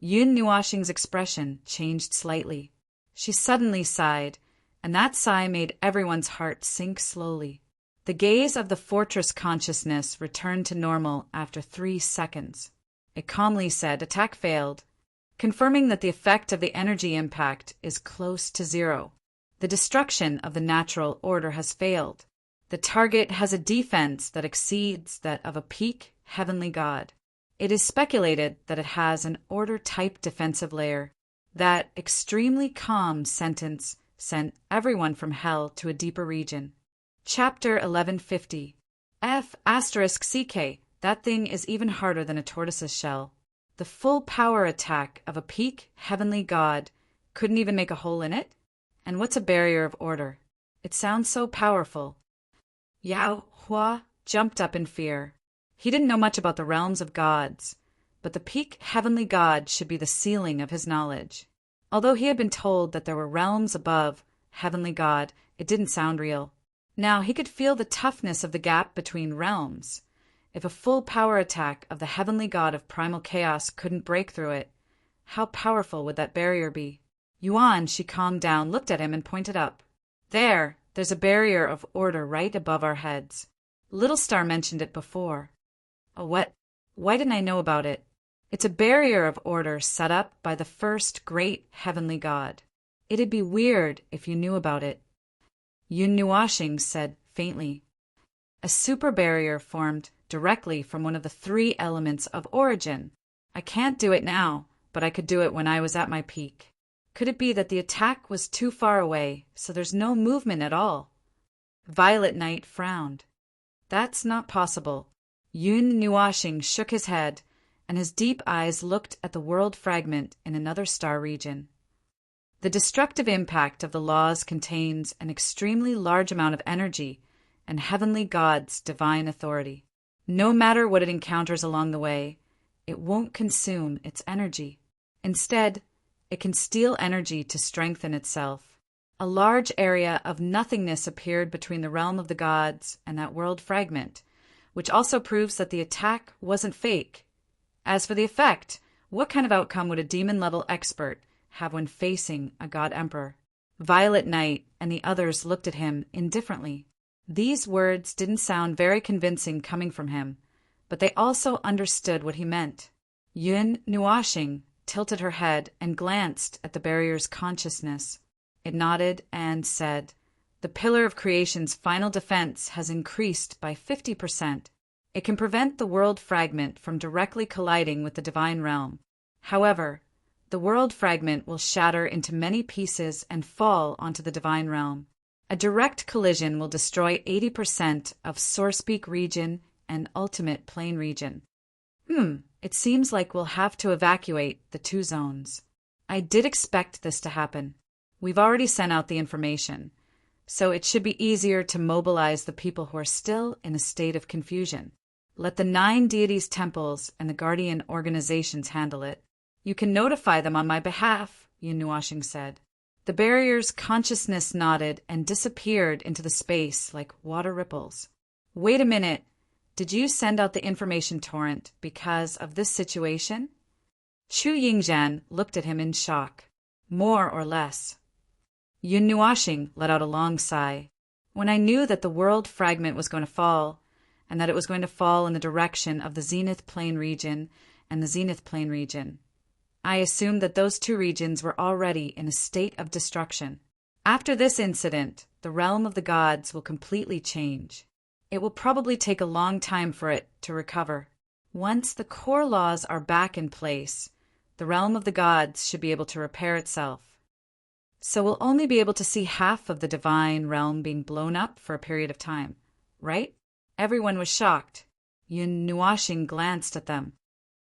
Yun Nuashing's expression changed slightly. She suddenly sighed, and that sigh made everyone's heart sink slowly. The gaze of the fortress consciousness returned to normal after 3 seconds. It calmly said, "Attack failed," confirming that the effect of the energy impact is close to zero. The destruction of the natural order has failed. The target has a defense that exceeds that of a peak heavenly god. It is speculated that it has an order-type defensive layer. That extremely calm sentence sent everyone from hell to a deeper region. Chapter 1150. F***CK. That thing is even harder than a tortoise's shell. The full power attack of a peak heavenly god couldn't even make a hole in it? And what's a barrier of order? It sounds so powerful. Yao Hua jumped up in fear. He didn't know much about the realms of gods, but the peak heavenly god should be the ceiling of his knowledge. Although he had been told that there were realms above heavenly god, it didn't sound real. Now he could feel the toughness of the gap between realms. If a full power attack of the heavenly god of primal chaos couldn't break through it, how powerful would that barrier be? Yuan, she calmed down, looked at him and pointed up. There's a barrier of order right above our heads. Little Star mentioned it before. Oh, what? Why didn't I know about it? It's a barrier of order set up by the first great heavenly god. It'd be weird if you knew about it. Yun Nuashing said faintly. A super barrier formed directly from one of the 3 elements of origin. I can't do it now, but I could do it when I was at my peak. Could it be that the attack was too far away, so there's no movement at all? Violet Knight frowned. That's not possible. Yun Nuashing shook his head, and his deep eyes looked at the world fragment in another star region. The destructive impact of the laws contains an extremely large amount of energy and heavenly God's divine authority. No matter what it encounters along the way, it won't consume its energy. Instead, it can steal energy to strengthen itself. A large area of nothingness appeared between the realm of the gods and that world fragment, which also proves that the attack wasn't fake. As for the effect, what kind of outcome would a demon-level expert have when facing a god emperor? Violet Knight and the others looked at him indifferently. These words didn't sound very convincing coming from him, but they also understood what he meant. Yun Nuashing tilted her head and glanced at the barrier's consciousness. It nodded and said, "The Pillar of Creation's final defense has increased by 50%. It can prevent the world fragment from directly colliding with the divine realm. However, the world fragment will shatter into many pieces and fall onto the divine realm. A direct collision will destroy 80% of Sourcepeak region and Ultimate Plane region. It seems like we'll have to evacuate the 2 zones. I did expect this to happen. We've already sent out the information, so it should be easier to mobilize the people who are still in a state of confusion. Let the 9 deities' temples and the guardian organizations handle it. You can notify them on my behalf," Yun Nuashing said. The barrier's consciousness nodded and disappeared into the space like water ripples. "Wait a minute. Did you send out the information torrent because of this situation?" Chu Yingzhan looked at him in shock. "More or less." Yun Nuashing let out a long sigh. "When I knew that the world fragment was going to fall, and that it was going to fall in the direction of the Zenith Plane region and the Zenith Plane region, I assumed that those 2 regions were already in a state of destruction. After this incident, the realm of the gods will completely change. It will probably take a long time for it to recover. Once the core laws are back in place, the realm of the gods should be able to repair itself. So we'll only be able to see half of the divine realm being blown up for a period of time, right?" Everyone was shocked. Yun Nuashing glanced at them.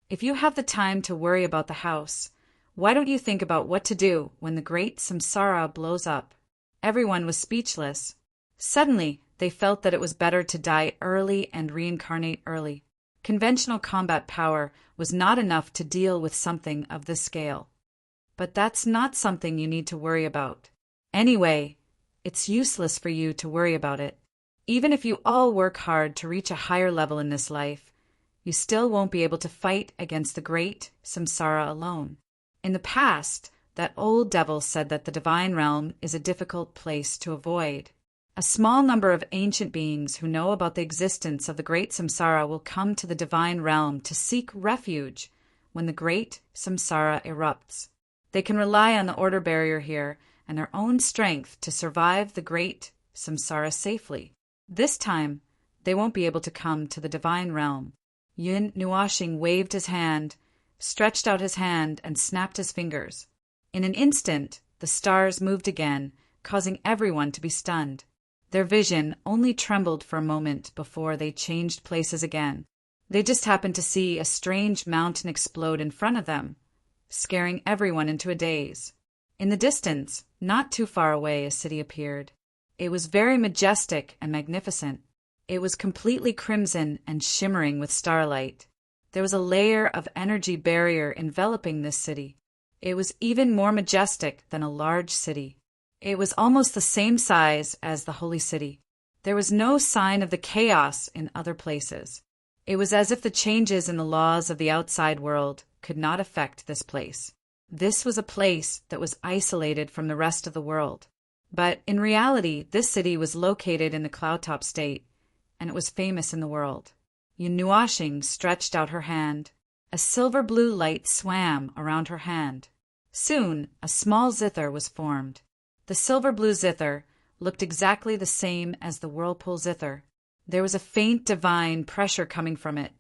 "If you have the time to worry about the house, why don't you think about what to do when the great samsara blows up?" Everyone was speechless. Suddenly, they felt that it was better to die early and reincarnate early. Conventional combat power was not enough to deal with something of this scale. But that's not something you need to worry about. Anyway, it's useless for you to worry about it. Even if you all work hard to reach a higher level in this life, you still won't be able to fight against the great samsara alone. In the past, that old devil said that the divine realm is a difficult place to avoid. A small number of ancient beings who know about the existence of the great samsara will come to the divine realm to seek refuge when the great samsara erupts. They can rely on the order barrier here and their own strength to survive the great samsara safely. This time, they won't be able to come to the divine realm. Yun Nuashing waved his hand, stretched out his hand, and snapped his fingers. In an instant, the stars moved again, causing everyone to be stunned. Their vision only trembled for a moment before they changed places again. They just happened to see a strange mountain explode in front of them, scaring everyone into a daze. In the distance, not too far away, a city appeared. It was very majestic and magnificent. It was completely crimson and shimmering with starlight. There was a layer of energy barrier enveloping this city. It was even more majestic than a large city. It was almost the same size as the holy city. There was no sign of the chaos in other places. It was as if the changes in the laws of the outside world could not affect this place. This was a place that was isolated from the rest of the world. But in reality, this city was located in the Cloudtop State, and it was famous in the world. Yun Nuashing stretched out her hand. A silver blue light swam around her hand. Soon, a small zither was formed. The silver blue zither looked exactly the same as the whirlpool zither. There was a faint divine pressure coming from it,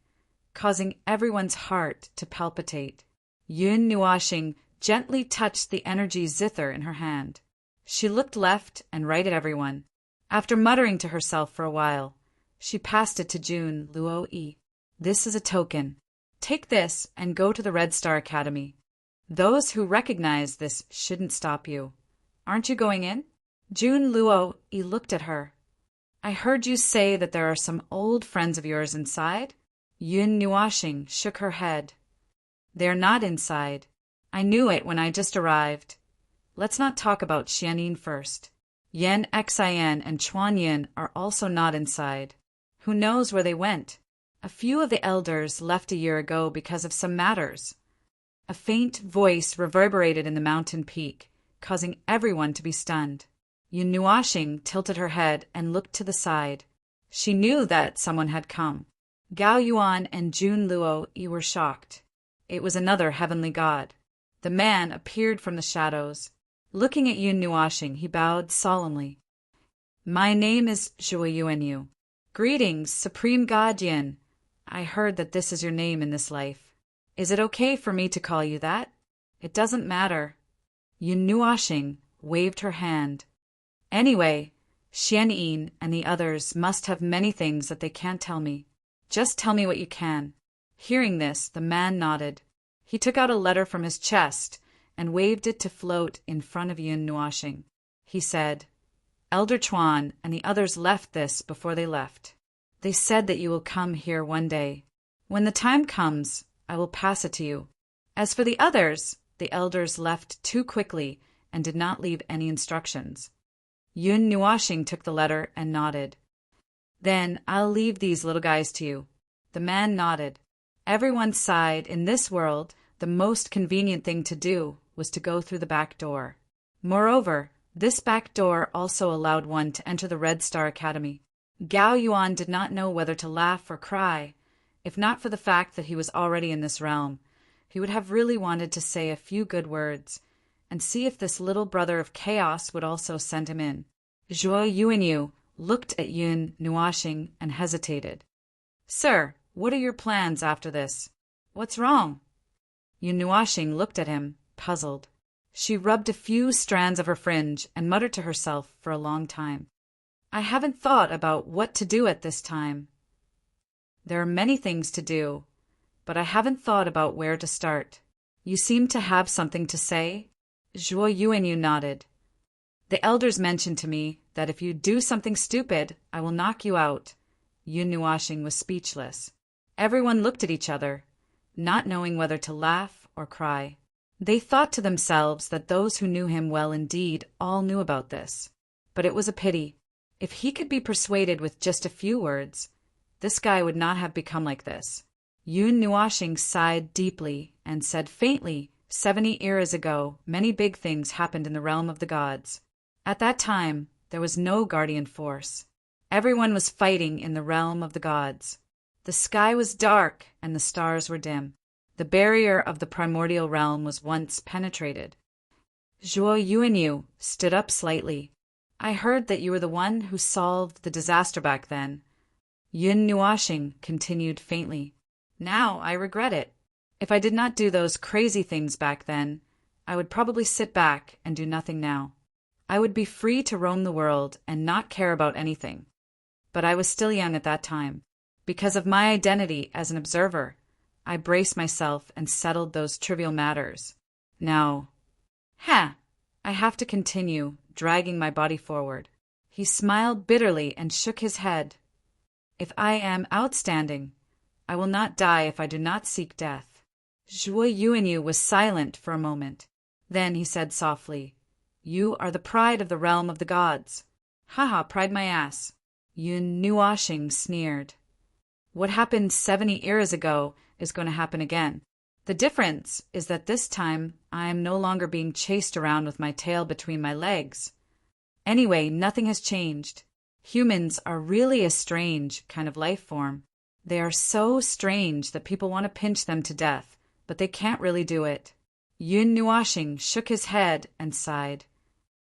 causing everyone's heart to palpitate. Yun Nuashing gently touched the energy zither in her hand. She looked left and right at everyone. After muttering to herself for a while, she passed it to Jun Luo-yi. This is a token. Take this and go to the Red Star Academy. Those who recognize this shouldn't stop you. Aren't you going in? Jun Luo-yi looked at her. I heard you say that there are some old friends of yours inside? Yun Nuashing shook her head. They're not inside. I knew it when I just arrived. Let's not talk about Xianyin first. Yan Xian and Chuan Yin are also not inside. Who knows where they went? A few of the elders left a year ago because of some matters. A faint voice reverberated in the mountain peak, causing everyone to be stunned. Yun Nuashing tilted her head and looked to the side. She knew that someone had come. Gao Yuan and Jun Luo-yi were shocked. It was another heavenly god. The man appeared from the shadows. Looking at Yun Nuashing, he bowed solemnly. My name is Zhuo Yuanyu. Greetings, Supreme God Yin. I heard that this is your name in this life. Is it okay for me to call you that? It doesn't matter. Yun Nuashing waved her hand. Anyway, Xianyin and the others must have many things that they can't tell me. Just tell me what you can. Hearing this, the man nodded. He took out a letter from his chest and waved it to float in front of Yun Nuashing. He said, Elder Chuan and the others left this before they left. They said that you will come here one day. When the time comes, I will pass it to you. As for the others, the elders left too quickly and did not leave any instructions. Yun Nuashing took the letter and nodded. Then I'll leave these little guys to you. The man nodded. Everyone sighed. In this world, the most convenient thing to do was to go through the back door. Moreover, this back door also allowed one to enter the Red Star Academy. Gao Yuan did not know whether to laugh or cry. If not for the fact that he was already in this realm, he would have really wanted to say a few good words and see if this little brother of chaos would also send him in. Zhuo Yuanyu looked at Yun Nuashing and hesitated. Sir, what are your plans after this? What's wrong? Yun Nuashing looked at him, puzzled. She rubbed a few strands of her fringe and muttered to herself for a long time. I haven't thought about what to do at this time. There are many things to do, but I haven't thought about where to start. You seem to have something to say? Zhuo Yuanyu nodded. The elders mentioned to me that if you do something stupid, I will knock you out. Yun Nuashing was speechless. Everyone looked at each other, not knowing whether to laugh or cry. They thought to themselves that those who knew him well indeed all knew about this. But it was a pity. If he could be persuaded with just a few words, this guy would not have become like this. Yun Nuashing sighed deeply and said faintly, 70 eras ago, many big things happened in the realm of the gods. At that time, there was no guardian force. Everyone was fighting in the realm of the gods. The sky was dark and the stars were dim. The barrier of the primordial realm was once penetrated. Zhuo Yuanyu stood up slightly. I heard that you were the one who solved the disaster back then. Yun Nuoxing continued faintly. Now I regret it. If I did not do those crazy things back then, I would probably sit back and do nothing now. I would be free to roam the world and not care about anything. But I was still young at that time. Because of my identity as an observer, I braced myself and settled those trivial matters. Now, I have to continue, dragging my body forward. He smiled bitterly and shook his head. If I am outstanding, I will not die if I do not seek death. Zhuo Yuanyu was silent for a moment. Then he said softly, You are the pride of the realm of the gods. Pride my ass. Yun Nuoxing sneered. What happened 70 eras ago is going to happen again. The difference is that this time I am no longer being chased around with my tail between my legs. Anyway, nothing has changed. Humans are really a strange kind of life form. They are so strange that people want to pinch them to death, but they can't really do it. Yun Nuoxing shook his head and sighed.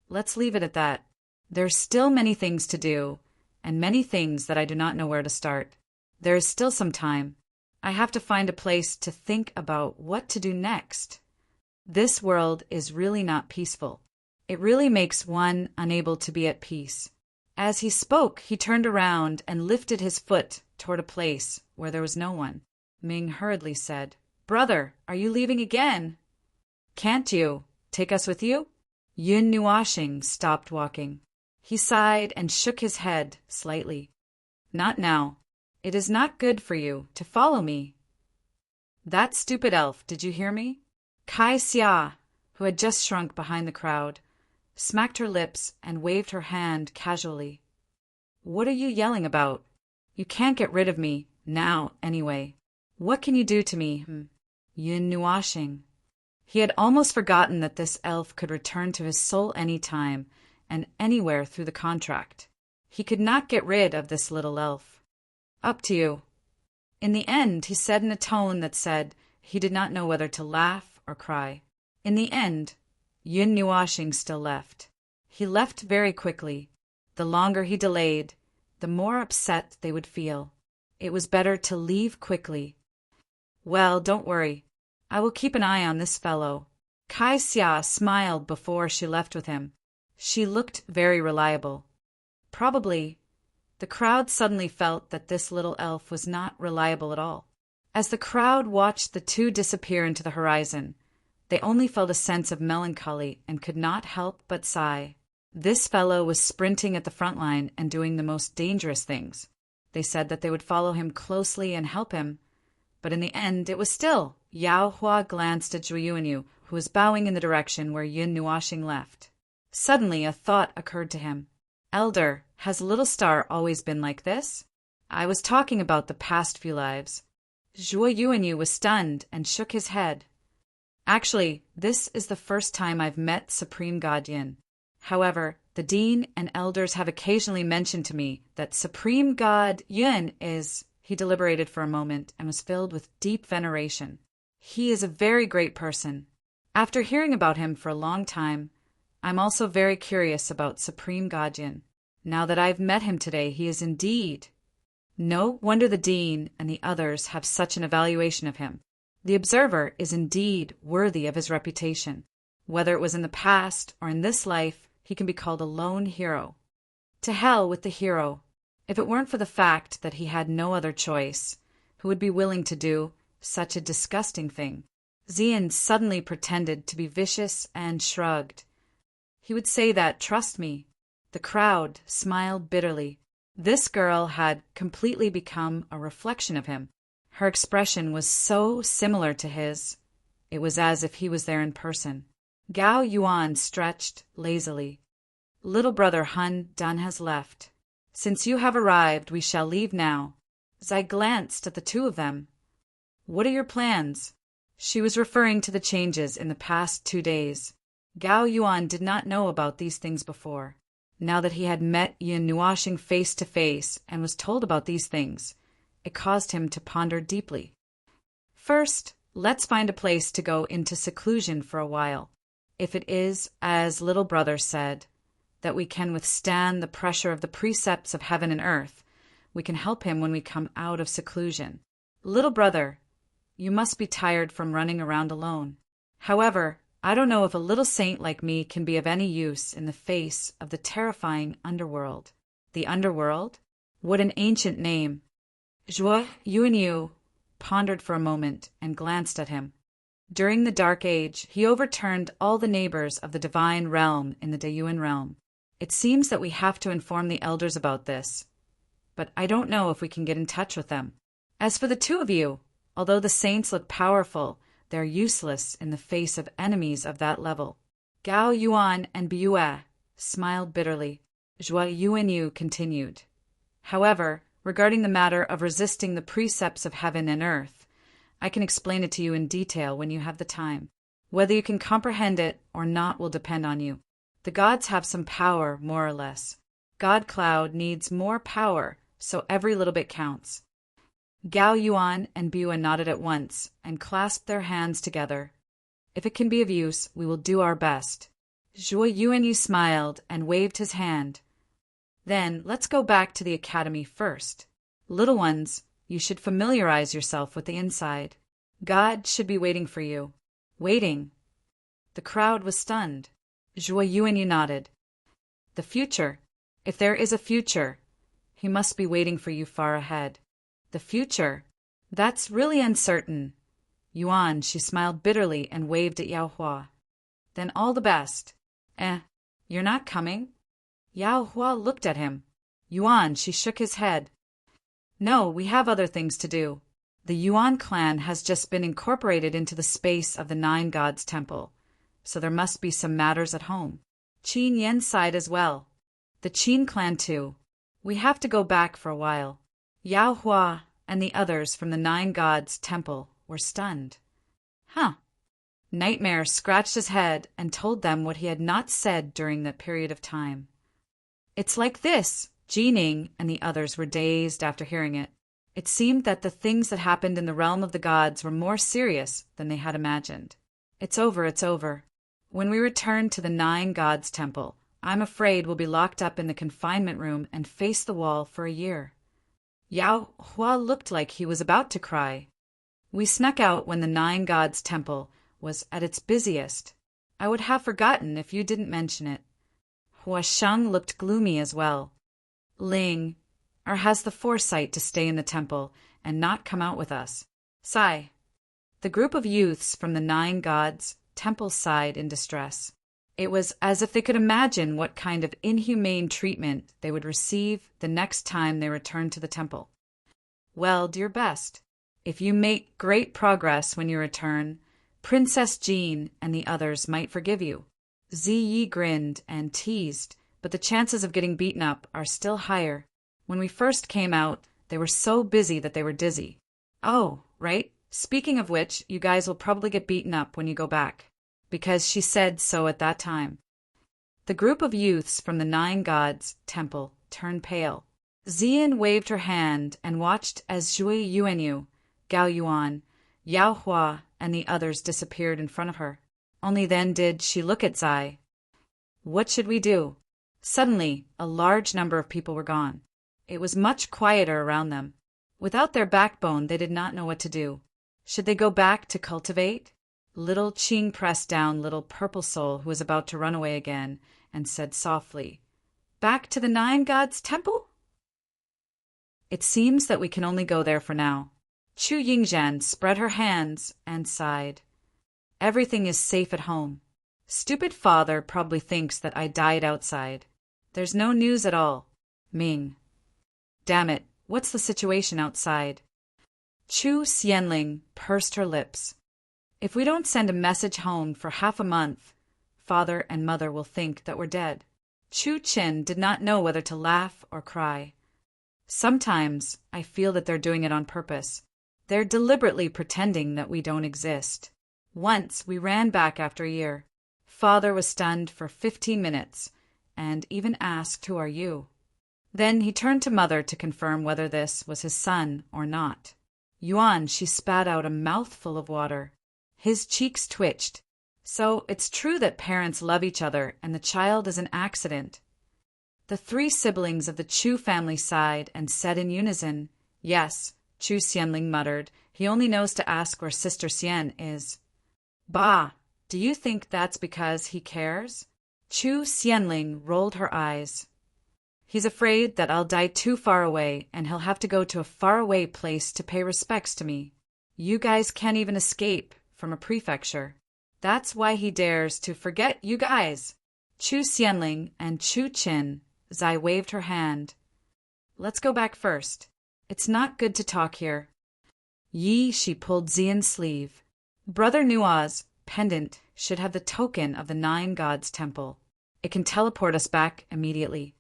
Let's leave it at that. There's still many things to do, and many things that I do not know where to start. There is still some time. I have to find a place to think about what to do next. This world is really not peaceful. It really makes one unable to be at peace. As he spoke, he turned around and lifted his foot toward a place where there was no one. Ming hurriedly said, Brother, are you leaving again? Can't you take us with you? Yun Nuoxing stopped walking. He sighed and shook his head slightly. Not now. It is not good for you to follow me. That stupid elf, did you hear me? Kai Xia, who had just shrunk behind the crowd, smacked her lips and waved her hand casually. What are you yelling about? You can't get rid of me, now, anyway. What can you do to me, Yun Nuoxing? He had almost forgotten that this elf could return to his soul any time and anywhere through the contract. He could not get rid of this little elf. Up to you. In the end, he said in a tone that said he did not know whether to laugh or cry. In the end, Yun Nuoxing still left. He left very quickly. The longer he delayed, the more upset they would feel. It was better to leave quickly. Well, don't worry. I will keep an eye on this fellow. Kai Xia smiled before she left with him. She looked very reliable. Probably, the crowd suddenly felt that this little elf was not reliable at all. As the crowd watched the two disappear into the horizon, they only felt a sense of melancholy and could not help but sigh. This fellow was sprinting at the front line and doing the most dangerous things. They said that they would follow him closely and help him, but in the end it was still. Yao Hua glanced at Zhuo Yuanyu, who was bowing in the direction where Yun Nuoxing left. Suddenly a thought occurred to him. Elder, has Little Star always been like this? I was talking about the past few lives. Zhuo Yuanyu was stunned and shook his head. Actually, this is the first time I've met Supreme God Yin. However, the Dean and elders have occasionally mentioned to me that Supreme God Yin is... He deliberated for a moment and was filled with deep veneration. He is a very great person. After hearing about him for a long time, I'm also very curious about Supreme God Yin. Now that I've met him today, he is indeed. No wonder the Dean and the others have such an evaluation of him. The observer is indeed worthy of his reputation. Whether it was in the past or in this life, he can be called a lone hero. To hell with the hero. If it weren't for the fact that he had no other choice, who would be willing to do such a disgusting thing? Xian suddenly pretended to be vicious and shrugged. He would say that, trust me. The crowd smiled bitterly. This girl had completely become a reflection of him. Her expression was so similar to his. It was as if he was there in person. Gao Yuan stretched lazily. Little brother Hun Dun has left. Since you have arrived, we shall leave now. As I glanced at the two of them. What are your plans? She was referring to the changes in the past 2 days. Gao Yuan did not know about these things before. Now that he had met Yin Nuashing face to face and was told about these things, it caused him to ponder deeply. First, let's find a place to go into seclusion for a while. If it is, as little brother said, that we can withstand the pressure of the precepts of heaven and earth, we can help him when we come out of seclusion. Little brother, you must be tired from running around alone. However, I don't know if a little saint like me can be of any use in the face of the terrifying underworld. The underworld? What an ancient name. Zhuo Yuanyu pondered for a moment and glanced at him. During the Dark Age, he overturned all the neighbors of the divine realm in the Deyuan realm. It seems that we have to inform the elders about this, but I don't know if we can get in touch with them. As for the two of you, although the saints look powerful, they're useless in the face of enemies of that level. Gao Yuan and Bue smiled bitterly. Zhuo Yuanyu continued. However, regarding the matter of resisting the precepts of heaven and earth, I can explain it to you in detail when you have the time. Whether you can comprehend it or not will depend on you. The gods have some power, more or less. God Cloud needs more power, so every little bit counts. Gao Yuan and Bue nodded at once and clasped their hands together. If it can be of use, we will do our best. Zhuo Yuanyu smiled and waved his hand. Then let's go back to the academy first. Little ones, you should familiarize yourself with the inside. God should be waiting for you. Waiting. The crowd was stunned. Zhuo Yuanyu nodded. The future. If there is a future, he must be waiting for you far ahead. The future? That's really uncertain. Yuan, she smiled bitterly and waved at Yao Hua. Then all the best. You're not coming? Yao Hua looked at him. Yuan, she shook his head. No, we have other things to do. The Yuan clan has just been incorporated into the space of the Nine Gods Temple, so there must be some matters at home. Qin Yen sighed as well. The Qin clan too. We have to go back for a while. Yao Hua and the others from the Nine Gods Temple were stunned. Huh. Nightmare scratched his head and told them what he had not said during that period of time. It's like this. Jining and the others were dazed after hearing it. It seemed that the things that happened in the realm of the gods were more serious than they had imagined. It's over, it's over. When we return to the Nine Gods Temple, I'm afraid we'll be locked up in the confinement room and face the wall for a year. Yao Hua looked like he was about to cry. We snuck out when the Nine Gods Temple was at its busiest. I would have forgotten if you didn't mention it. Hua Sheng looked gloomy as well. Ling has the foresight to stay in the temple and not come out with us. Sigh. The group of youths from the Nine Gods Temple sighed in distress. It was as if they could imagine what kind of inhumane treatment they would receive the next time they returned to the temple. Well, do your best. If you make great progress when you return, Princess Jean and the others might forgive you. Ziyi grinned and teased, but the chances of getting beaten up are still higher. When we first came out, they were so busy that they were dizzy. Oh, right. Speaking of which, you guys will probably get beaten up when you go back, because she said so at that time. The group of youths from the Nine Gods Temple turned pale. Ziyin waved her hand and watched as Zhuo Yuanyu, Gao Yuan, Yao Hua, and the others disappeared in front of her. Only then did she look at Zai. What should we do? Suddenly, a large number of people were gone. It was much quieter around them. Without their backbone, they did not know what to do. Should they go back to cultivate? Little Qing pressed down little Purple Soul, who was about to run away again, and said softly, Back to the Nine Gods Temple? It seems that we can only go there for now. Chu Yingzhan spread her hands and sighed. Everything is safe at home. Stupid father probably thinks that I died outside. There's no news at all. Ming. Damn it, what's the situation outside? Chu Xianling pursed her lips. If we don't send a message home for half a month, father and mother will think that we're dead. Chu Qin did not know whether to laugh or cry. Sometimes I feel that they're doing it on purpose. They're deliberately pretending that we don't exist. Once we ran back after a year. Father was stunned for 15 minutes, and even asked, "Who are you?" Then he turned to Mother to confirm whether this was his son or not. Yuan, she spat out a mouthful of water. His cheeks twitched. So it's true that parents love each other and the child is an accident. The three siblings of the Chu family sighed and said in unison, "Yes," Chu Xianling muttered. "He only knows to ask where Sister Xian is." "Bah! Do you think that's because he cares?" Chu Xianling rolled her eyes. "He's afraid that I'll die too far away and he'll have to go to a faraway place to pay respects to me. You guys can't even escape from a prefecture. That's why he dares to forget you guys." Chu Xianling and Chu Qin, Zai waved her hand. "Let's go back first. It's not good to talk here." Yi, she pulled Xian's sleeve. "Brother Nua's pendant should have the token of the 9 gods temple. It can teleport us back immediately."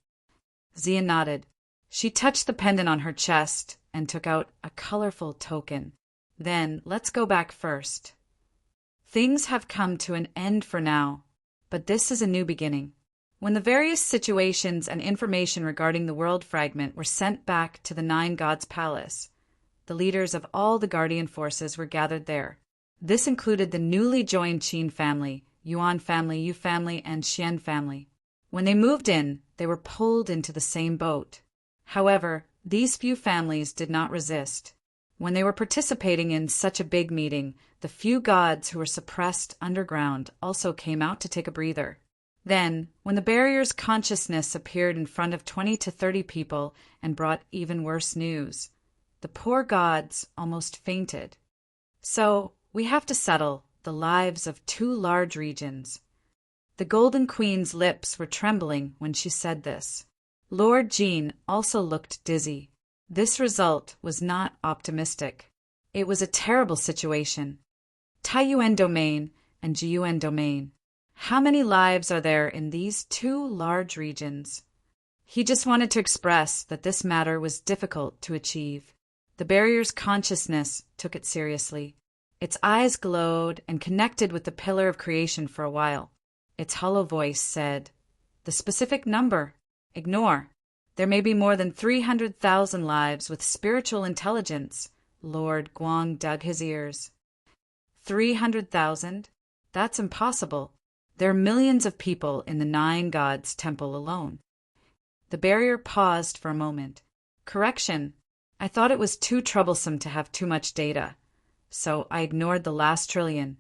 Xian nodded. She touched the pendant on her chest and took out a colorful token. "Then let's go back first. Things have come to an end for now, but this is a new beginning." When the various situations and information regarding the world fragment were sent back to the 9 gods' palace, the leaders of all the guardian forces were gathered there. This included the newly joined Qin family, Yuan family, Yu family, and Xian family. When they moved in, they were pulled into the same boat. However, these few families did not resist. When they were participating in such a big meeting, the few gods who were suppressed underground also came out to take a breather. Then, when the barrier's consciousness appeared in front of 20 to 30 people and brought even worse news, the poor gods almost fainted. "So, we have to settle the lives of 2 large regions." The Golden Queen's lips were trembling when she said this. Lord Jean also looked dizzy. This result was not optimistic. It was a terrible situation. Taiyuan domain and Jiyuan domain. How many lives are there in these 2 large regions? He just wanted to express that this matter was difficult to achieve. The barrier's consciousness took it seriously. Its eyes glowed and connected with the pillar of creation for a while. Its hollow voice said, "The specific number. Ignore. There may be more than 300,000 lives with spiritual intelligence." Lord Guang dug his ears. 300,000? That's impossible. There are millions of people in the 9 gods temple alone. The barrier paused for a moment. "Correction. I thought it was too troublesome to have too much data, so I ignored the last trillion."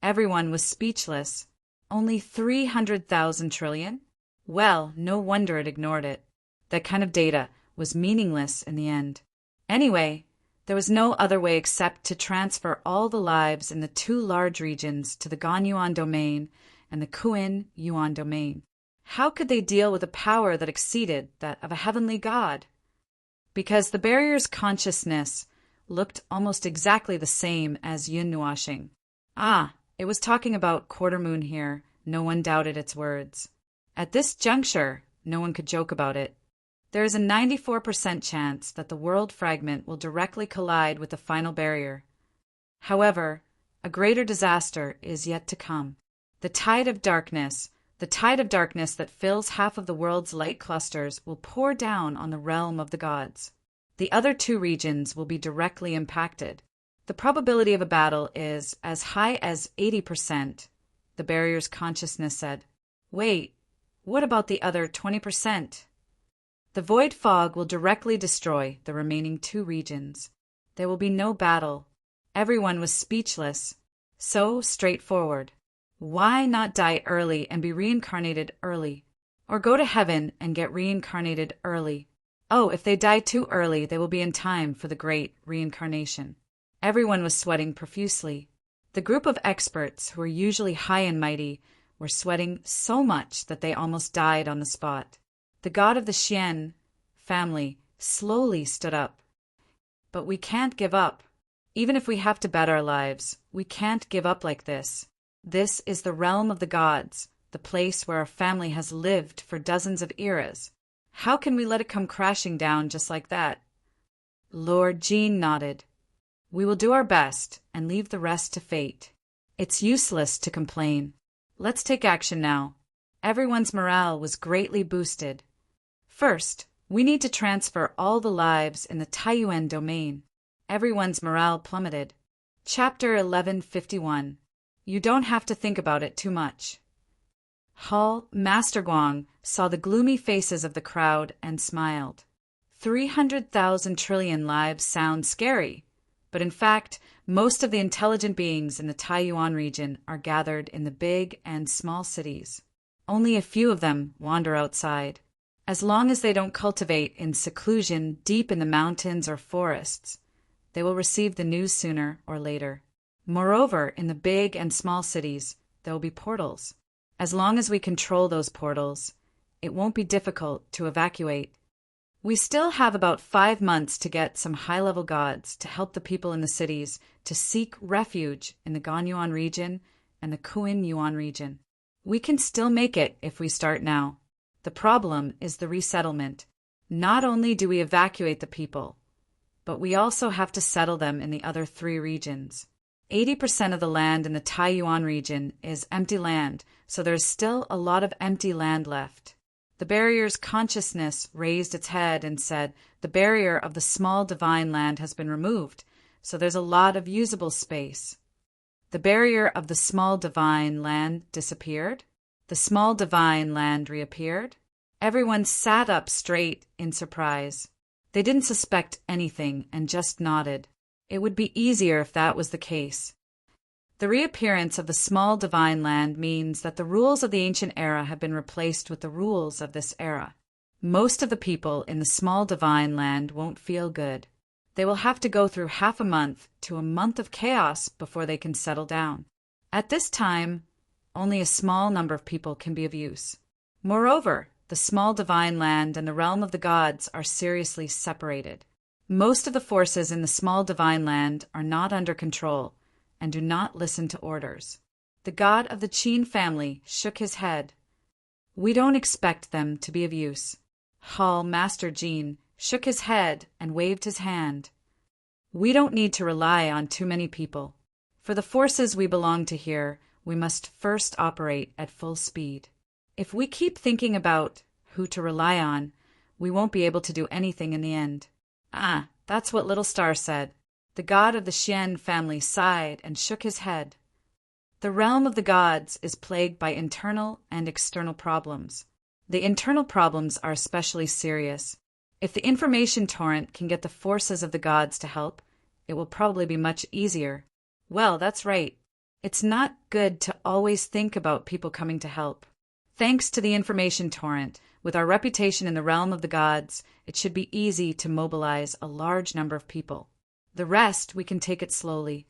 Everyone was speechless. Only 300,000 trillion? Well, no wonder it ignored it. That kind of data was meaningless in the end. Anyway, there was no other way except to transfer all the lives in the 2 large regions to the Ganyuan domain and the Kuin Yuan domain. How could they deal with a power that exceeded that of a heavenly god? Because the barrier's consciousness looked almost exactly the same as Yun Nuashing. Ah, it was talking about quarter moon here. No one doubted its words. At this juncture, no one could joke about it. There is a 94% chance that the world fragment will directly collide with the final barrier. However, a greater disaster is yet to come. The tide of darkness that fills half of the world's light clusters will pour down on the realm of the gods. The other 2 regions will be directly impacted. The probability of a battle is as high as 80%, the barrier's consciousness said. Wait, what about the other 20%? The void fog will directly destroy the remaining 2 regions. There will be no battle. Everyone was speechless. So straightforward. Why not die early and be reincarnated early? Or go to heaven and get reincarnated early? Oh, if they die too early, they will be in time for the great reincarnation. Everyone was sweating profusely. The group of experts, who were usually high and mighty, were sweating so much that they almost died on the spot. The god of the Xian family slowly stood up. But we can't give up. Even if we have to bet our lives, we can't give up like this. This is the realm of the gods, the place where our family has lived for dozens of eras. How can we let it come crashing down just like that? Lord Jean nodded. We will do our best and leave the rest to fate. It's useless to complain. Let's take action now. Everyone's morale was greatly boosted. First, we need to transfer all the lives in the Taiyuan domain. Everyone's morale plummeted. Chapter 1151. You don't have to think about it too much. Master Guang saw the gloomy faces of the crowd and smiled. 300,000 trillion lives sound scary, but in fact, most of the intelligent beings in the Taiyuan region are gathered in the big and small cities. Only a few of them wander outside. As long as they don't cultivate in seclusion deep in the mountains or forests, they will receive the news sooner or later. Moreover, in the big and small cities, there will be portals. As long as we control those portals, it won't be difficult to evacuate. We still have about 5 months to get some high-level gods to help the people in the cities to seek refuge in the Ganyuan region and the Kuin-Yuan region. We can still make it if we start now. The problem is the resettlement. Not only do we evacuate the people, but we also have to settle them in the other 3 regions. 80% of the land in the Taiyuan region is empty land, so there's still a lot of empty land left. The barrier's consciousness raised its head and said, the barrier of the small divine land has been removed, so there's a lot of usable space. The barrier of the small divine land disappeared. The small divine land reappeared. Everyone sat up straight in surprise. They didn't suspect anything and just nodded. It would be easier if that was the case. The reappearance of the small divine land means that the rules of the ancient era have been replaced with the rules of this era. Most of the people in the small divine land won't feel good. They will have to go through half a month to a month of chaos before they can settle down. At this time, only a small number of people can be of use. Moreover, the small divine land and the realm of the gods are seriously separated. Most of the forces in the small divine land are not under control and do not listen to orders. The god of the Qin family shook his head. We don't expect them to be of use. Master Jin shook his head and waved his hand. We don't need to rely on too many people. For the forces we belong to here, we must first operate at full speed. If we keep thinking about who to rely on, we won't be able to do anything in the end. That's what Little Star said. The god of the Xian family sighed and shook his head. The realm of the gods is plagued by internal and external problems. The internal problems are especially serious. If the information torrent can get the forces of the gods to help, it will probably be much easier. Well, that's right. It's not good to always think about people coming to help. Thanks to the information torrent, with our reputation in the realm of the gods, it should be easy to mobilize a large number of people. The rest we can take it slowly.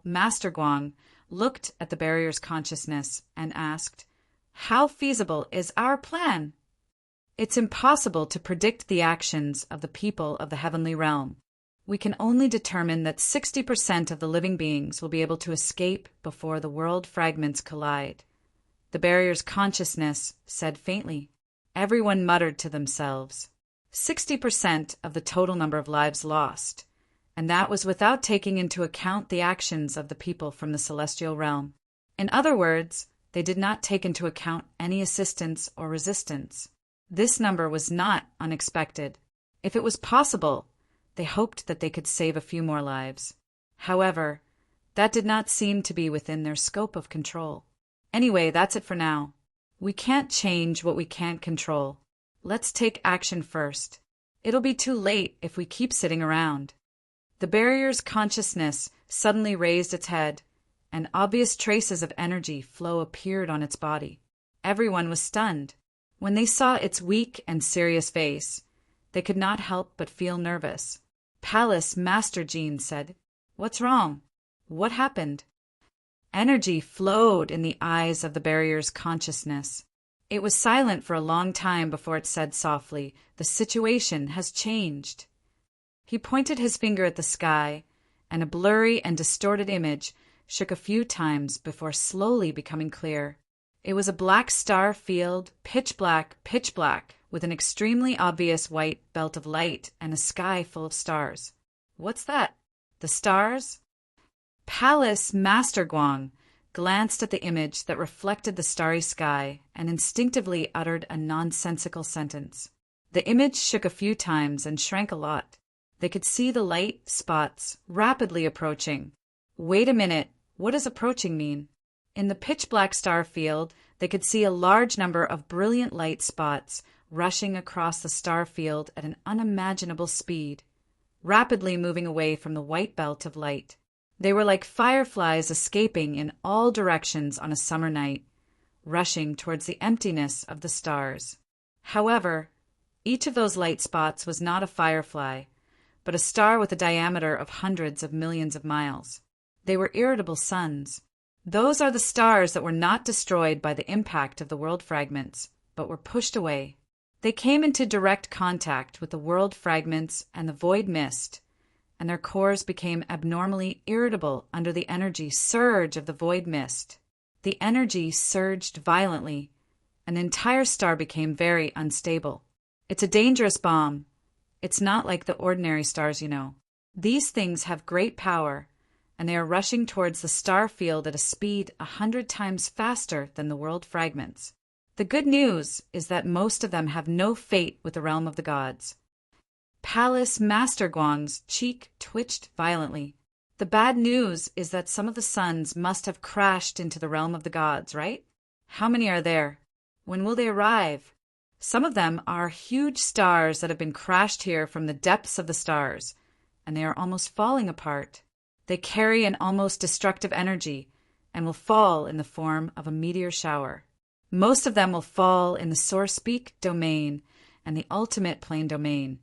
Master Guang looked at the barrier's consciousness and asked, how feasible is our plan? It's impossible to predict the actions of the people of the heavenly realm. We can only determine that 60% of the living beings will be able to escape before the world fragments collide. The barrier's consciousness said faintly. Everyone muttered to themselves. 60% of the total number of lives lost, and that was without taking into account the actions of the people from the celestial realm. In other words, they did not take into account any assistance or resistance. This number was not unexpected. If it was possible, they hoped that they could save a few more lives. However, that did not seem to be within their scope of control. Anyway, that's it for now. We can't change what we can't control. Let's take action first. It'll be too late if we keep sitting around. The barrier's consciousness suddenly raised its head, and obvious traces of energy flow appeared on its body. Everyone was stunned. When they saw its weak and serious face, they could not help but feel nervous. Palace Master Jin said, "What's wrong? What happened?" Energy flowed in the eyes of the barrier's consciousness. It was silent for a long time before it said softly, "The situation has changed." He pointed his finger at the sky, and a blurry and distorted image shook a few times before slowly becoming clear. It was a black star field, pitch black, with an extremely obvious white belt of light and a sky full of stars. "What's that? The stars?" Palace Master Guang glanced at the image that reflected the starry sky, and instinctively uttered a nonsensical sentence. The image shook a few times and shrank a lot. They could see the light spots rapidly approaching. Wait a minute, what does approaching mean? In the pitch-black star field, they could see a large number of brilliant light spots rushing across the star field at an unimaginable speed, rapidly moving away from the white belt of light. They were like fireflies escaping in all directions on a summer night, rushing towards the emptiness of the stars. However, each of those light spots was not a firefly, but a star with a diameter of hundreds of millions of miles. They were irritable suns. Those are the stars that were not destroyed by the impact of the world fragments, but were pushed away. They came into direct contact with the world fragments and the void mist, and their cores became abnormally irritable under the energy surge of the void mist. The energy surged violently. An entire star became very unstable. It's a dangerous bomb. It's not like the ordinary stars you know. These things have great power, and they are rushing towards the star field at a speed 100 times faster than the world fragments. The good news is that most of them have no fate with the realm of the gods. Palace Master Guang's cheek twitched violently. The bad news is that some of the suns must have crashed into the realm of the gods, right? How many are there? When will they arrive? Some of them are huge stars that have been crashed here from the depths of the stars, and they are almost falling apart. They carry an almost destructive energy and will fall in the form of a meteor shower. Most of them will fall in the source peak domain and the ultimate plane domain,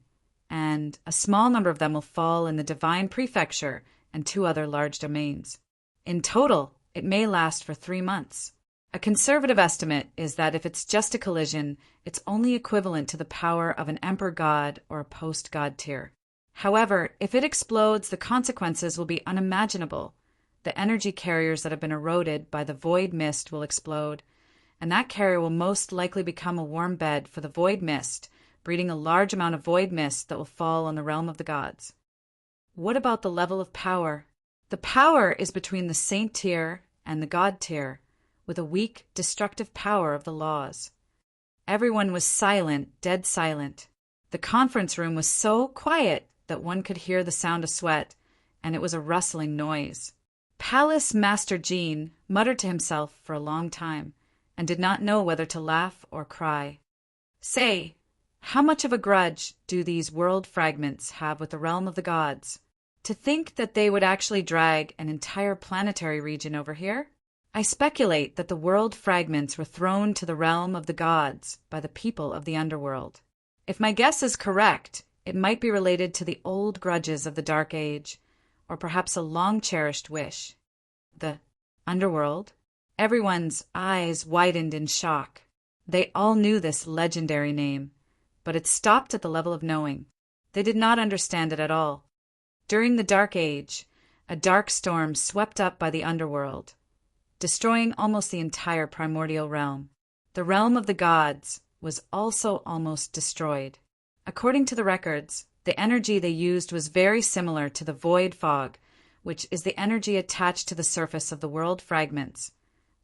and a small number of them will fall in the divine prefecture and 2 other large domains. In total, it may last for 3 months. A conservative estimate is that if it's just a collision, it's only equivalent to the power of an emperor god or a post-god tier. However, if it explodes, the consequences will be unimaginable. The energy carriers that have been eroded by the void mist will explode, and that carrier will most likely become a warm bed for the void mist, breeding a large amount of void mist that will fall on the realm of the gods. What about the level of power? The power is between the saint tier and the god tier, with a weak, destructive power of the laws. Everyone was silent, dead silent. The conference room was so quiet that one could hear the sound of sweat, and it was a rustling noise. Palace Master Jean muttered to himself for a long time, and did not know whether to laugh or cry. Say, how much of a grudge do these world fragments have with the realm of the gods? To think that they would actually drag an entire planetary region over here? I speculate that the world fragments were thrown to the realm of the gods by the people of the underworld. If my guess is correct, it might be related to the old grudges of the Dark Age, or perhaps a long-cherished wish. The underworld? Everyone's eyes widened in shock. They all knew this legendary name, but it stopped at the level of knowing. They did not understand it at all. During the Dark Age, a dark storm swept up by the underworld, destroying almost the entire primordial realm. The realm of the gods was also almost destroyed. According to the records, the energy they used was very similar to the void fog, which is the energy attached to the surface of the world fragments.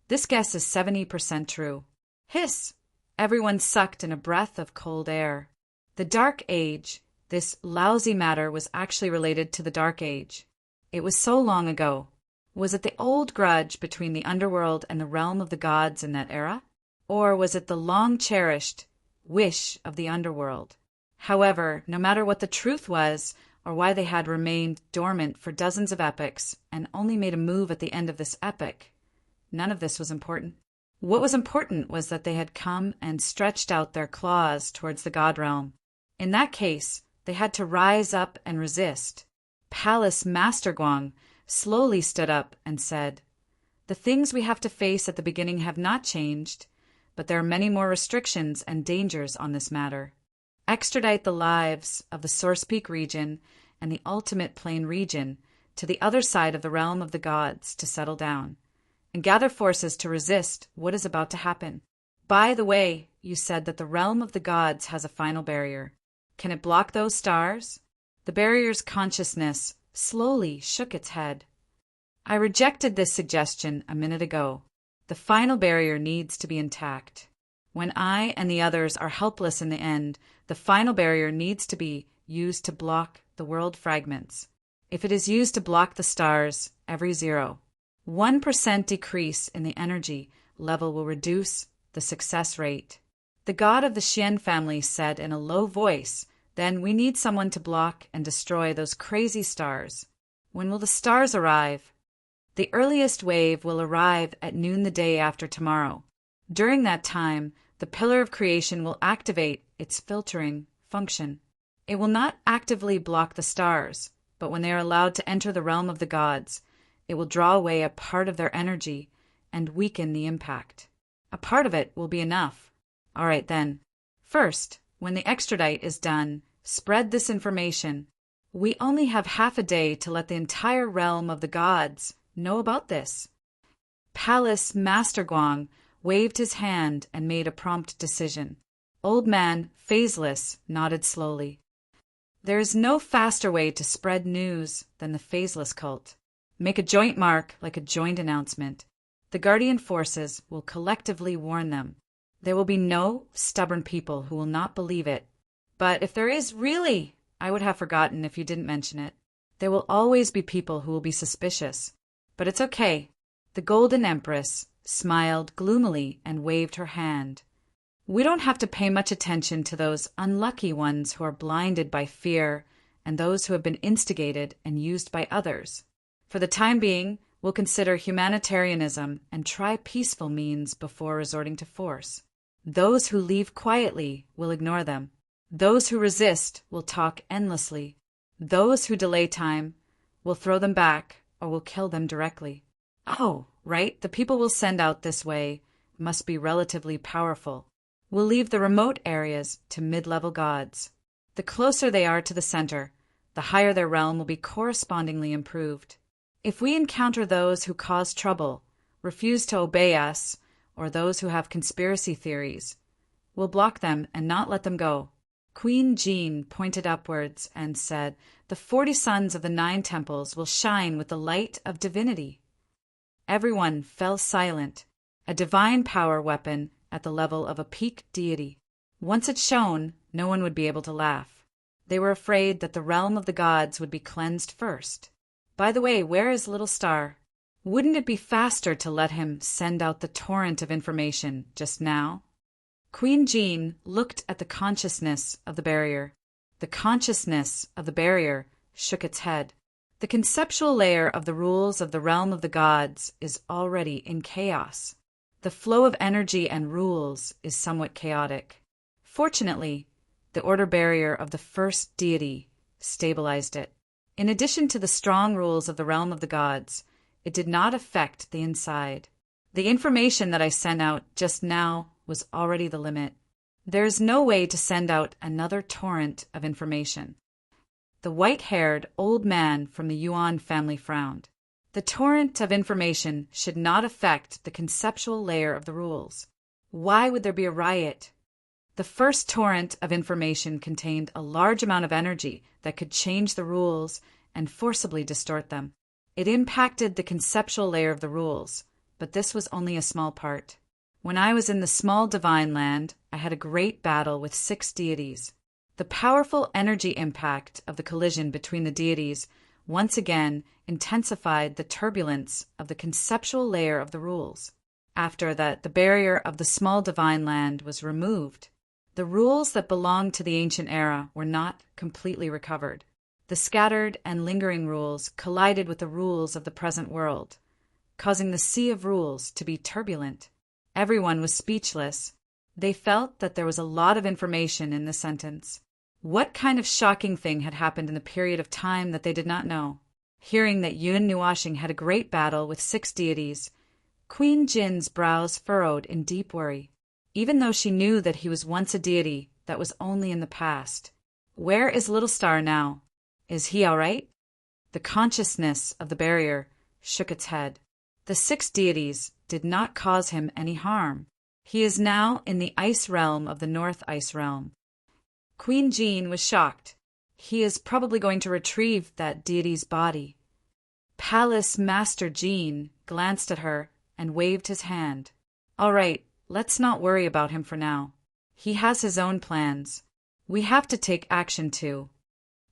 This guess is 70% true. Hiss! Everyone sucked in a breath of cold air. The Dark Age, this lousy matter, was actually related to the Dark Age. It was so long ago. Was it the old grudge between the underworld and the realm of the gods in that era? Or was it the long-cherished wish of the underworld? However, no matter what the truth was, or why they had remained dormant for dozens of epochs and only made a move at the end of this epoch, none of this was important. What was important was that they had come and stretched out their claws towards the god realm. In that case, they had to rise up and resist. Palace Master Guang slowly stood up and said, "The things we have to face at the beginning have not changed, but there are many more restrictions and dangers on this matter. Extradite the lives of the Source Peak region and the Ultimate Plane region to the other side of the realm of the gods to settle down, and gather forces to resist what is about to happen. By the way, you said that the realm of the gods has a final barrier. Can it block those stars?" The barrier's consciousness slowly shook its head. I rejected this suggestion a minute ago. The final barrier needs to be intact. When I and the others are helpless in the end, the final barrier needs to be used to block the world fragments. If it is used to block the stars, every 1% decrease in the energy level will reduce the success rate. The god of the Xian family said in a low voice, "Then we need someone to block and destroy those crazy stars. When will the stars arrive?" The earliest wave will arrive at noon the day after tomorrow. During that time, the pillar of creation will activate its filtering function. It will not actively block the stars, but when they are allowed to enter the realm of the gods, it will draw away a part of their energy and weaken the impact. A part of it will be enough. All right then. First, when the extradite is done, spread this information. We only have half a day to let the entire realm of the gods know about this. Palace Master Guang waved his hand and made a prompt decision. Old man, phaseless, nodded slowly. There is no faster way to spread news than the phaseless cult. Make a joint mark like a joint announcement. The guardian forces will collectively warn them. There will be no stubborn people who will not believe it. But if there is really, I would have forgotten if you didn't mention it. There will always be people who will be suspicious. But it's okay. The Golden Empress smiled gloomily and waved her hand. We don't have to pay much attention to those unlucky ones who are blinded by fear and those who have been instigated and used by others. For the time being, we'll consider humanitarianism and try peaceful means before resorting to force. Those who leave quietly will ignore them. Those who resist will talk endlessly. Those who delay time will throw them back or will kill them directly. Oh, right, the people we'll send out this way must be relatively powerful. We'll leave the remote areas to mid-level gods. The closer they are to the center, the higher their realm will be correspondingly improved. If we encounter those who cause trouble, refuse to obey us, or those who have conspiracy theories, we'll block them and not let them go. Queen Jean pointed upwards and said, "The 40 sons of the 9 temples will shine with the light of divinity." Everyone fell silent. A divine power weapon at the level of a peak deity. Once it shone, no one would be able to laugh. They were afraid that the realm of the gods would be cleansed first. By the way, where is Little Star? Wouldn't it be faster to let him send out the torrent of information just now? Queen Jean looked at the consciousness of the barrier. The consciousness of the barrier shook its head. The conceptual layer of the rules of the realm of the gods is already in chaos. The flow of energy and rules is somewhat chaotic. Fortunately, the order barrier of the first deity stabilized it. In addition to the strong rules of the realm of the gods, it did not affect the inside. The information that I sent out just now was already the limit. There is no way to send out another torrent of information. The white-haired old man from the Yuan family frowned. The torrent of information should not affect the conceptual layer of the rules. Why would there be a riot? The first torrent of information contained a large amount of energy that could change the rules and forcibly distort them. It impacted the conceptual layer of the rules, but this was only a small part. When I was in the small divine land, I had a great battle with 6 deities. The powerful energy impact of the collision between the deities once again intensified the turbulence of the conceptual layer of the rules. After that, the barrier of the small divine land was removed. The rules that belonged to the ancient era were not completely recovered. The scattered and lingering rules collided with the rules of the present world, causing the sea of rules to be turbulent. Everyone was speechless. They felt that there was a lot of information in this sentence. What kind of shocking thing had happened in the period of time that they did not know? Hearing that Yun Nuashing had a great battle with 6 deities, Queen Jin's brows furrowed in deep worry. Even though she knew that he was once a deity, that was only in the past. Where is Little Star now? Is he all right? The consciousness of the barrier shook its head. The 6 deities did not cause him any harm. He is now in the ice realm of the North Ice Realm. Queen Jean was shocked. He is probably going to retrieve that deity's body. Palace Master Jean glanced at her and waved his hand. All right, let's not worry about him for now. He has his own plans. We have to take action too.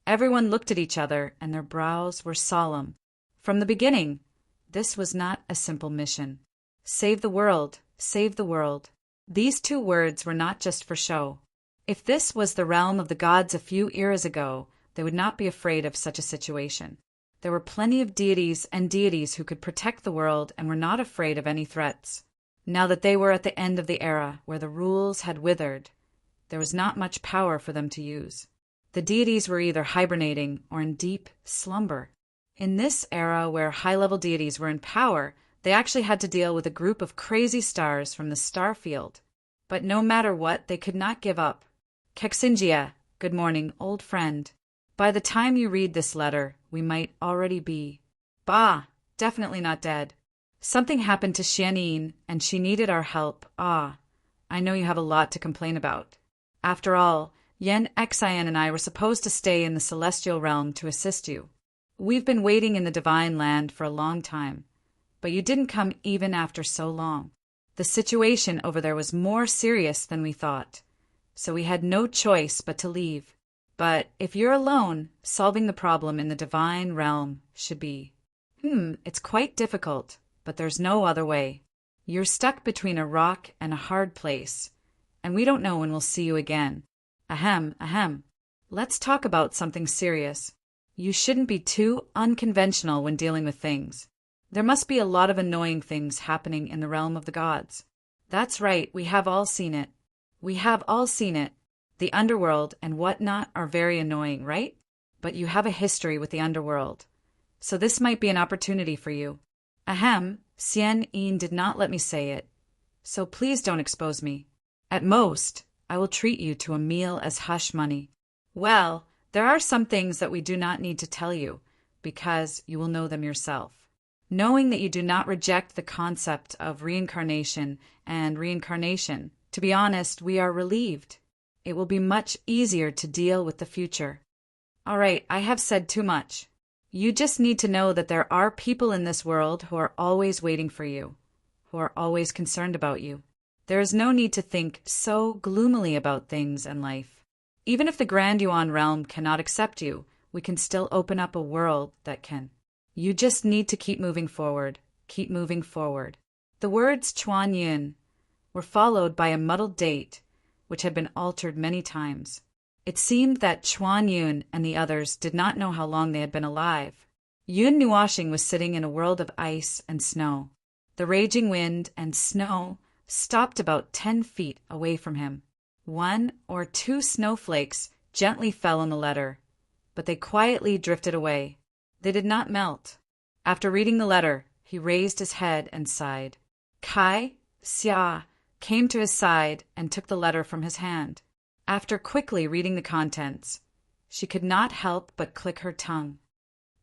Everyone looked at each other and their brows were solemn. From the beginning, this was not a simple mission. Save the world, save the world. These two words were not just for show. If this was the realm of the gods a few eras ago, they would not be afraid of such a situation. There were plenty of deities and deities who could protect the world and were not afraid of any threats. Now that they were at the end of the era where the rules had withered, there was not much power for them to use. The deities were either hibernating or in deep slumber. In this era where high-level deities were in power, they actually had to deal with a group of crazy stars from the star field. But no matter what, they could not give up. Kexinjia, good morning, old friend. By the time you read this letter, we might already be. Bah, definitely not dead. Something happened to Xianyin, and she needed our help. Ah, I know you have a lot to complain about. After all, Yen Xian and I were supposed to stay in the celestial realm to assist you. We've been waiting in the divine land for a long time, but you didn't come even after so long. The situation over there was more serious than we thought, so we had no choice but to leave. But if you're alone, solving the problem in the divine realm should be. It's quite difficult, but there's no other way. You're stuck between a rock and a hard place, and we don't know when we'll see you again. Ahem. Let's talk about something serious. You shouldn't be too unconventional when dealing with things. There must be a lot of annoying things happening in the realm of the gods. That's right, we have all seen it. The underworld and whatnot are very annoying, right? But you have a history with the underworld, so this might be an opportunity for you. Xian did not let me say it, so please don't expose me. At most, I will treat you to a meal as hush money. Well, there are some things that we do not need to tell you, because you will know them yourself. Knowing that you do not reject the concept of reincarnation, to be honest, we are relieved. It will be much easier to deal with the future. All right, I have said too much. You just need to know that there are people in this world who are always waiting for you, who are always concerned about you. There is no need to think so gloomily about things and life. Even if the Grand Yuan realm cannot accept you, we can still open up a world that can. You just need to keep moving forward. The words Chuan Yun were followed by a muddled date, which had been altered many times. It seemed that Chuan Yun and the others did not know how long they had been alive. Yun Nuoshing was sitting in a world of ice and snow. The raging wind and snow stopped about 10 feet away from him. 1 or 2 snowflakes gently fell on the letter, but they quietly drifted away. They did not melt. After reading the letter, he raised his head and sighed. Kai Xia came to his side and took the letter from his hand. After quickly reading the contents, she could not help but click her tongue.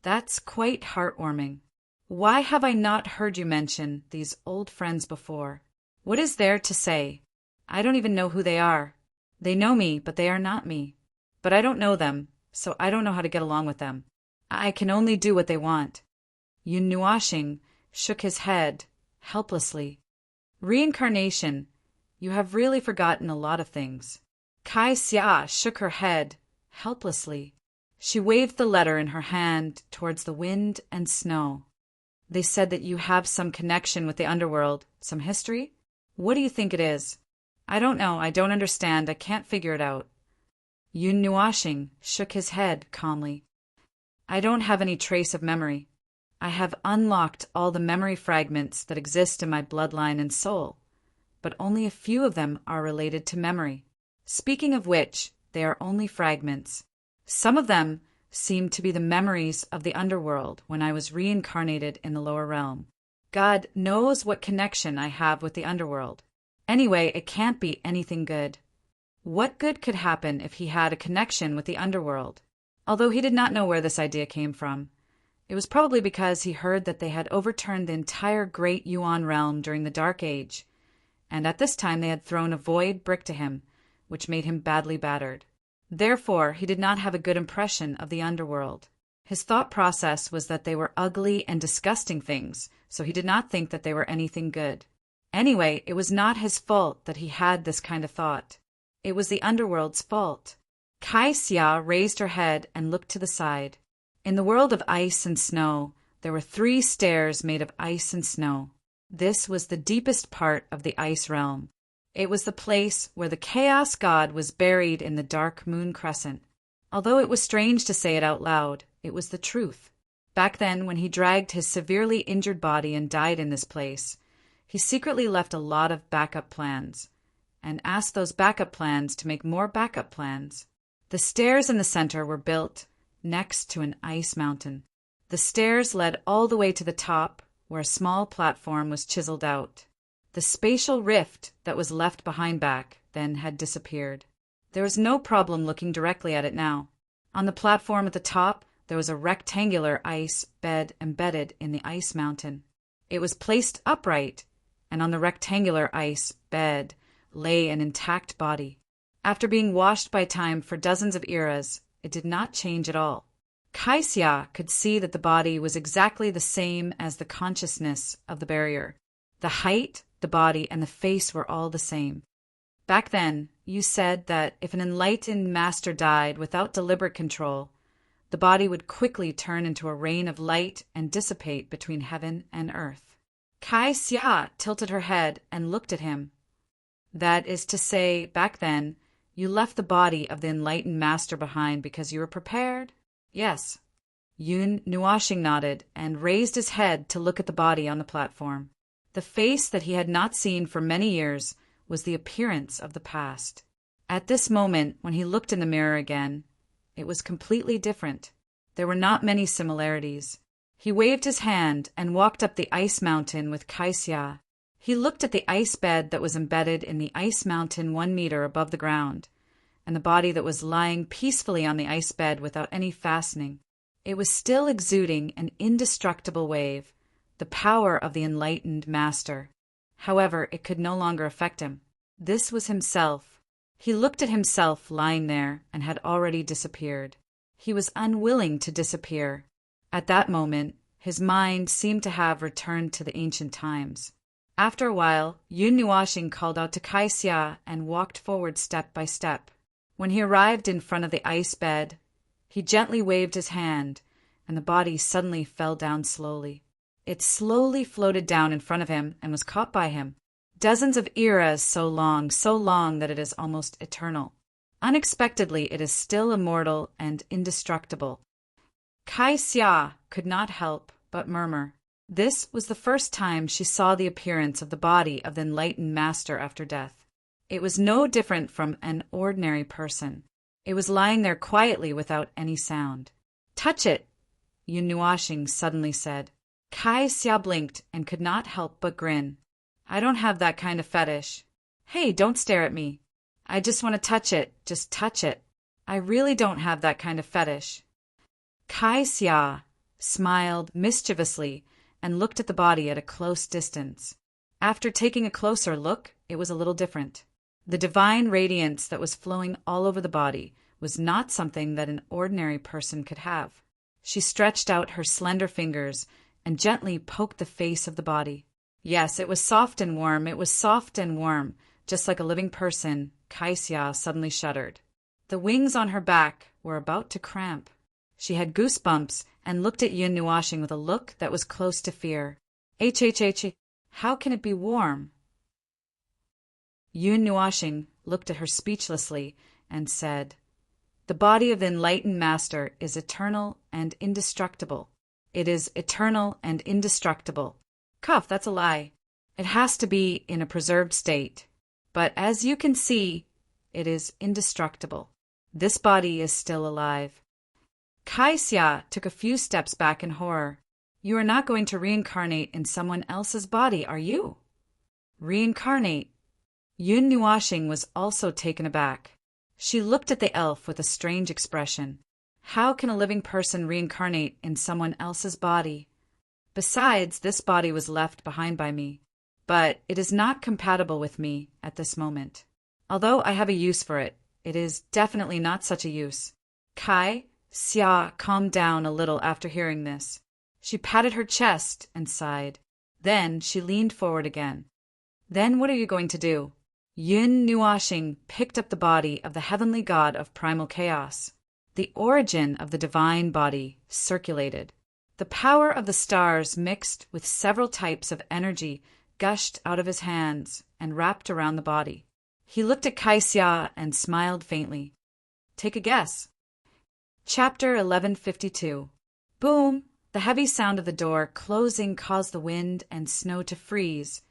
That's quite heartwarming. Why have I not heard you mention these old friends before? What is there to say? I don't even know who they are. They know me, but they are not me. But I don't know them, so I don't know how to get along with them. I can only do what they want. Yun Nuoshing shook his head helplessly. Reincarnation, you have really forgotten a lot of things. Kai Xia shook her head helplessly. She waved the letter in her hand towards the wind and snow. They said that you have some connection with the underworld, some history? What do you think it is? I don't know, I don't understand, I can't figure it out. Yun Nuoshing shook his head calmly. I don't have any trace of memory. I have unlocked all the memory fragments that exist in my bloodline and soul, but only a few of them are related to memory. Speaking of which, they are only fragments. Some of them seem to be the memories of the underworld when I was reincarnated in the lower realm. God knows what connection I have with the underworld. Anyway, it can't be anything good. What good could happen if he had a connection with the underworld? Although he did not know where this idea came from. It was probably because he heard that they had overturned the entire Great Yuan realm during the Dark Age, and at this time they had thrown a void brick to him, which made him badly battered. Therefore, he did not have a good impression of the underworld. His thought process was that they were ugly and disgusting things, so he did not think that they were anything good. Anyway, it was not his fault that he had this kind of thought. It was the underworld's fault. Kai Xia raised her head and looked to the side. In the world of ice and snow, there were 3 stairs made of ice and snow. This was the deepest part of the ice realm. It was the place where the Chaos God was buried in the dark moon crescent. Although it was strange to say it out loud, it was the truth. Back then, when he dragged his severely injured body and died in this place, he secretly left a lot of backup plans, and asked those backup plans to make more backup plans. The stairs in the center were built next to an ice mountain. The stairs led all the way to the top, where a small platform was chiseled out. The spatial rift that was left behind back then had disappeared. There was no problem looking directly at it now. On the platform at the top, there was a rectangular ice bed embedded in the ice mountain. It was placed upright, and on the rectangular ice bed lay an intact body. After being washed by time for dozens of eras, it did not change at all. Kai Xia could see that the body was exactly the same as the consciousness of the barrier. The height, the body, and the face were all the same. Back then, you said that if an enlightened master died without deliberate control, the body would quickly turn into a rain of light and dissipate between heaven and earth. Kai Xia tilted her head and looked at him. That is to say, back then, you left the body of the enlightened master behind because you were prepared? Yes. Yun Nuashing nodded and raised his head to look at the body on the platform. The face that he had not seen for many years was the appearance of the past. At this moment, when he looked in the mirror again, it was completely different. There were not many similarities. He waved his hand and walked up the ice mountain with Kai Xia. He looked at the ice bed that was embedded in the ice mountain 1 meter above the ground, and the body that was lying peacefully on the ice bed without any fastening. It was still exuding an indestructible wave, the power of the enlightened master. However, it could no longer affect him. This was himself. He looked at himself lying there and had already disappeared. He was unwilling to disappear. At that moment, his mind seemed to have returned to the ancient times. After a while, Yun Nuashing called out to Kai Xia and walked forward step by step. When he arrived in front of the ice bed, he gently waved his hand, and the body suddenly fell down slowly. It slowly floated down in front of him and was caught by him. Dozens of eras so long that it is almost eternal. Unexpectedly, it is still immortal and indestructible. Kai Xia could not help but murmur. This was the first time she saw the appearance of the body of the enlightened master after death. It was no different from an ordinary person. It was lying there quietly without any sound. "Touch it," Yun Nuashing suddenly said. Kai Xia blinked and could not help but grin. "I don't have that kind of fetish." "Hey, don't stare at me. I just want to touch it. Just touch it. I really don't have that kind of fetish." Kai Xia smiled mischievously and looked at the body at a close distance. After taking a closer look, it was a little different. The divine radiance that was flowing all over the body was not something that an ordinary person could have. She stretched out her slender fingers and gently poked the face of the body. Yes, it was soft and warm. It was soft and warm, just like a living person. Kai Xia suddenly shuddered. The wings on her back were about to cramp. She had goosebumps and looked at Yun Nuashing with a look that was close to fear. How can it be warm? Yun Nuashing looked at her speechlessly and said, "The body of the enlightened master is eternal and indestructible. It is eternal and indestructible." "Cuff, that's a lie. It has to be in a preserved state. But as you can see, it is indestructible. This body is still alive." Kai Xia took a few steps back in horror. "You are not going to reincarnate in someone else's body, are you?" "Reincarnate?" Yun Nuashing was also taken aback. She looked at the elf with a strange expression. "How can a living person reincarnate in someone else's body? Besides, this body was left behind by me. But it is not compatible with me at this moment. Although I have a use for it, it is definitely not such a use." Kai Xia calmed down a little after hearing this. She patted her chest and sighed. Then she leaned forward again. Then what are you going to do? Yun Nuashing picked up the body of the heavenly god of primal chaos. The origin of the divine body circulated. The power of the stars mixed with several types of energy gushed out of his hands and wrapped around the body. He looked at Kaixia and smiled faintly. Take a guess. Chapter 1152. Boom! The heavy sound of the door closing caused the wind and snow to freeze,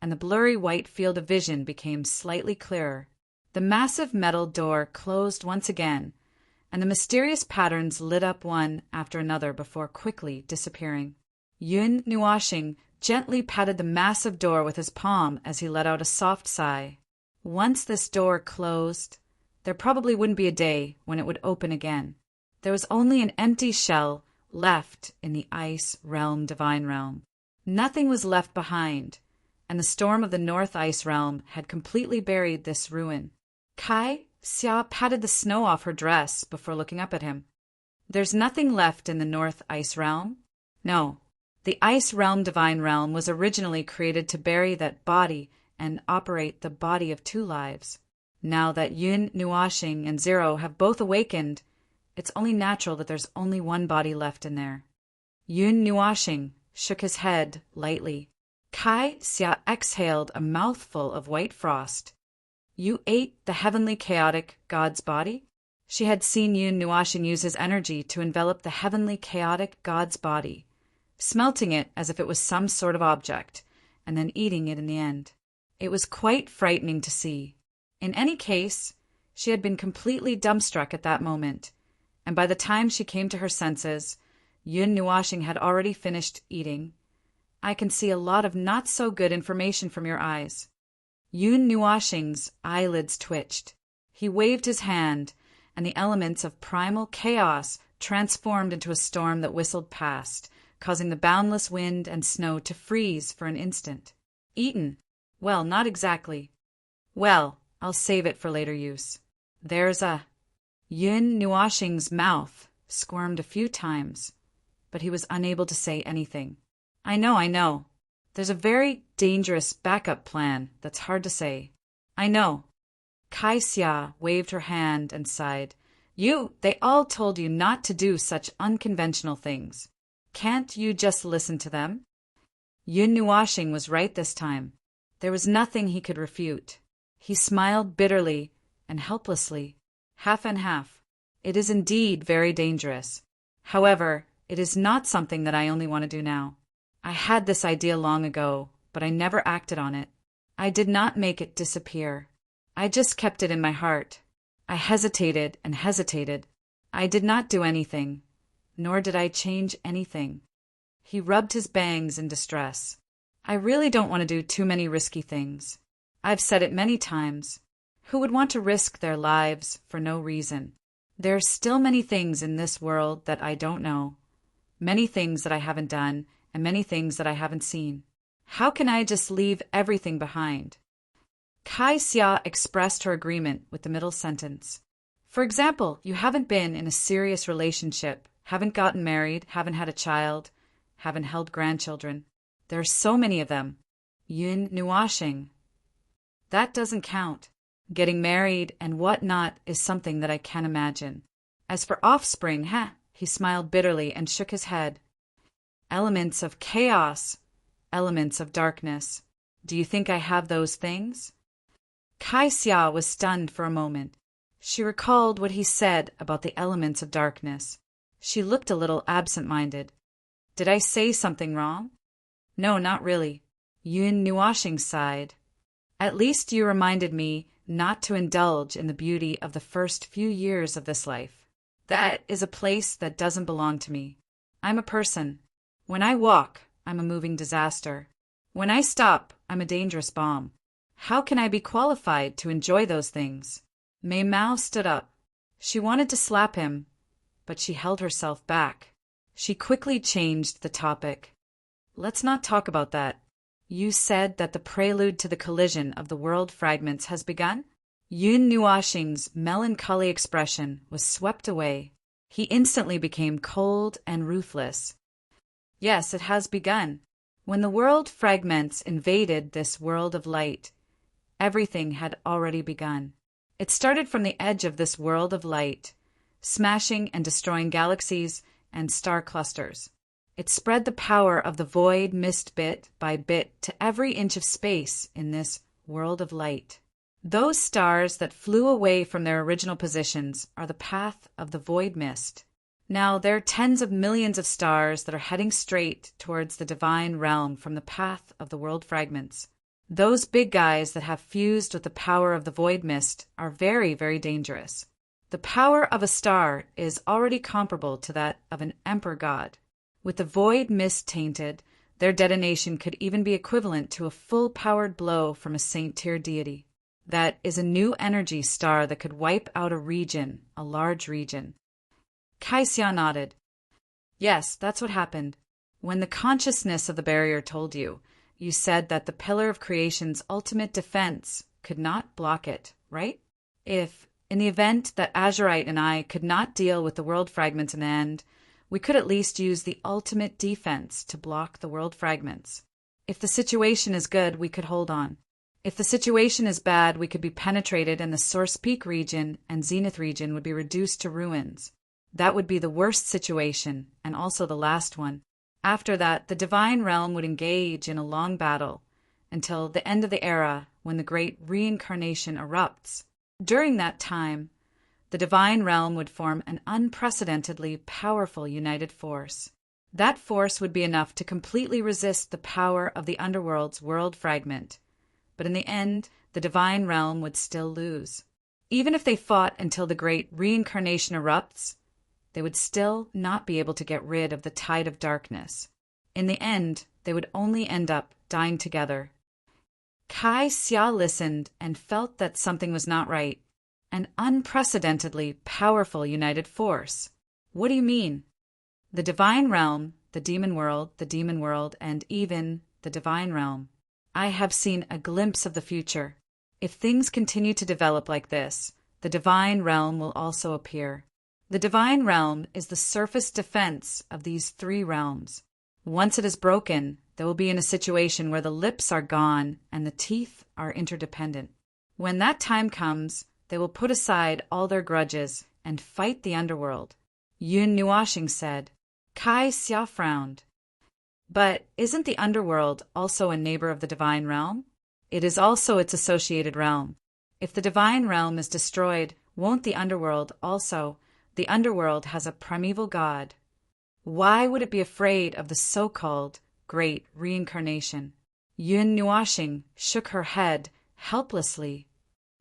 and the blurry white field of vision became slightly clearer. The massive metal door closed once again, and the mysterious patterns lit up one after another before quickly disappearing. Yun Nuashing gently patted the massive door with his palm as he let out a soft sigh. Once this door closed, there probably wouldn't be a day when it would open again. There was only an empty shell left in the ice realm, divine realm. Nothing was left behind, and the storm of the North Ice realm had completely buried this ruin. Xia patted the snow off her dress before looking up at him. There's nothing left in the North Ice realm? No. The Ice realm, divine realm, was originally created to bury that body and operate the body of two lives. Now that Yun Nuashing and Zero have both awakened, it's only natural that there's only one body left in there. Yun Nuashing shook his head lightly. Kaixia exhaled a mouthful of white frost. You ate the heavenly chaotic god's body? She had seen Yun Nuashing use his energy to envelop the heavenly chaotic god's body, smelting it as if it was some sort of object, and then eating it in the end. It was quite frightening to see. In any case, she had been completely dumbstruck at that moment, and by the time she came to her senses, Yun Nuashing had already finished eating. I can see a lot of not-so-good information from your eyes. Yun Nuashing's eyelids twitched. He waved his hand, and the elements of primal chaos transformed into a storm that whistled past, causing the boundless wind and snow to freeze for an instant. Eaten? Well, not exactly. Well, I'll save it for later use. There's a... Yun Nuashing's mouth squirmed a few times, but he was unable to say anything. I know. There's a very dangerous backup plan that's hard to say. I know. Kaixia waved her hand and sighed. They all told you not to do such unconventional things. Can't you just listen to them? Yun Nuashing was right this time. There was nothing he could refute. He smiled bitterly and helplessly, half and half. It is indeed very dangerous. However, it is not something that I only want to do now. I had this idea long ago, but I never acted on it. I did not make it disappear. I just kept it in my heart. I hesitated and hesitated. I did not do anything, nor did I change anything. He rubbed his bangs in distress. I really don't want to do too many risky things. I've said it many times. Who would want to risk their lives for no reason? There are still many things in this world that I don't know. Many things that I haven't done, and many things that I haven't seen. How can I just leave everything behind? Kaixia expressed her agreement with the middle sentence. For example, you haven't been in a serious relationship, haven't gotten married, haven't had a child, haven't held grandchildren. There are so many of them. Yun Nuashing. That doesn't count. Getting married and whatnot is something that I can imagine. As for offspring, he smiled bitterly and shook his head. Elements of chaos, elements of darkness. Do you think I have those things? Kaixia was stunned for a moment. She recalled what he said about the elements of darkness. She looked a little absent-minded. Did I say something wrong? No, not really. Yun Nuashing sighed. At least you reminded me not to indulge in the beauty of the first few years of this life. That is a place that doesn't belong to me. I'm a person. When I walk, I'm a moving disaster. When I stop, I'm a dangerous bomb. How can I be qualified to enjoy those things? Mei Mao stood up. She wanted to slap him, but she held herself back. She quickly changed the topic. Let's not talk about that. You said that the prelude to the collision of the world fragments has begun? Yun Nuashing's melancholy expression was swept away. He instantly became cold and ruthless. Yes, it has begun. When the world fragments invaded this world of light, everything had already begun. It started from the edge of this world of light, smashing and destroying galaxies and star clusters. It spread the power of the void mist bit by bit to every inch of space in this world of light. Those stars that flew away from their original positions are the path of the void mist. Now, there are tens of millions of stars that are heading straight towards the divine realm from the path of the world fragments. Those big guys that have fused with the power of the void mist are very, very dangerous. The power of a star is already comparable to that of an emperor god. With the void mist tainted, their detonation could even be equivalent to a full-powered blow from a saint-tier deity. That is a new energy star that could wipe out a region, a large region. Kaixia nodded. Yes, that's what happened. When the consciousness of the barrier told you, you said that the pillar of creation's ultimate defense could not block it, right? If, in the event that Azurite and I could not deal with the world fragments in the end, we could at least use the ultimate defense to block the world fragments. If the situation is good, we could hold on. If the situation is bad, we could be penetrated and the Source Peak region and Zenith region would be reduced to ruins. That would be the worst situation, and also the last one. After that, the divine realm would engage in a long battle until the end of the era when the great reincarnation erupts. During that time, the divine realm would form an unprecedentedly powerful united force. That force would be enough to completely resist the power of the underworld's world fragment. But in the end, the divine realm would still lose. Even if they fought until the great reincarnation erupts, they would still not be able to get rid of the tide of darkness. In the end, they would only end up dying together. Kaixia listened and felt that something was not right. An unprecedentedly powerful united force. What do you mean? The divine realm, the demon world, and even the divine realm. I have seen a glimpse of the future. If things continue to develop like this, the divine realm will also appear. The divine realm is the surface defense of these three realms. Once it is broken, they will be in a situation where the lips are gone and the teeth are interdependent. When that time comes, they will put aside all their grudges and fight the underworld. Yun Nuashing said. Kaixia frowned. But isn't the underworld also a neighbor of the divine realm? It is also its associated realm. If the divine realm is destroyed, won't the underworld also? The underworld has a primeval god. Why would it be afraid of the so-called great reincarnation? Yun Nuashing shook her head helplessly.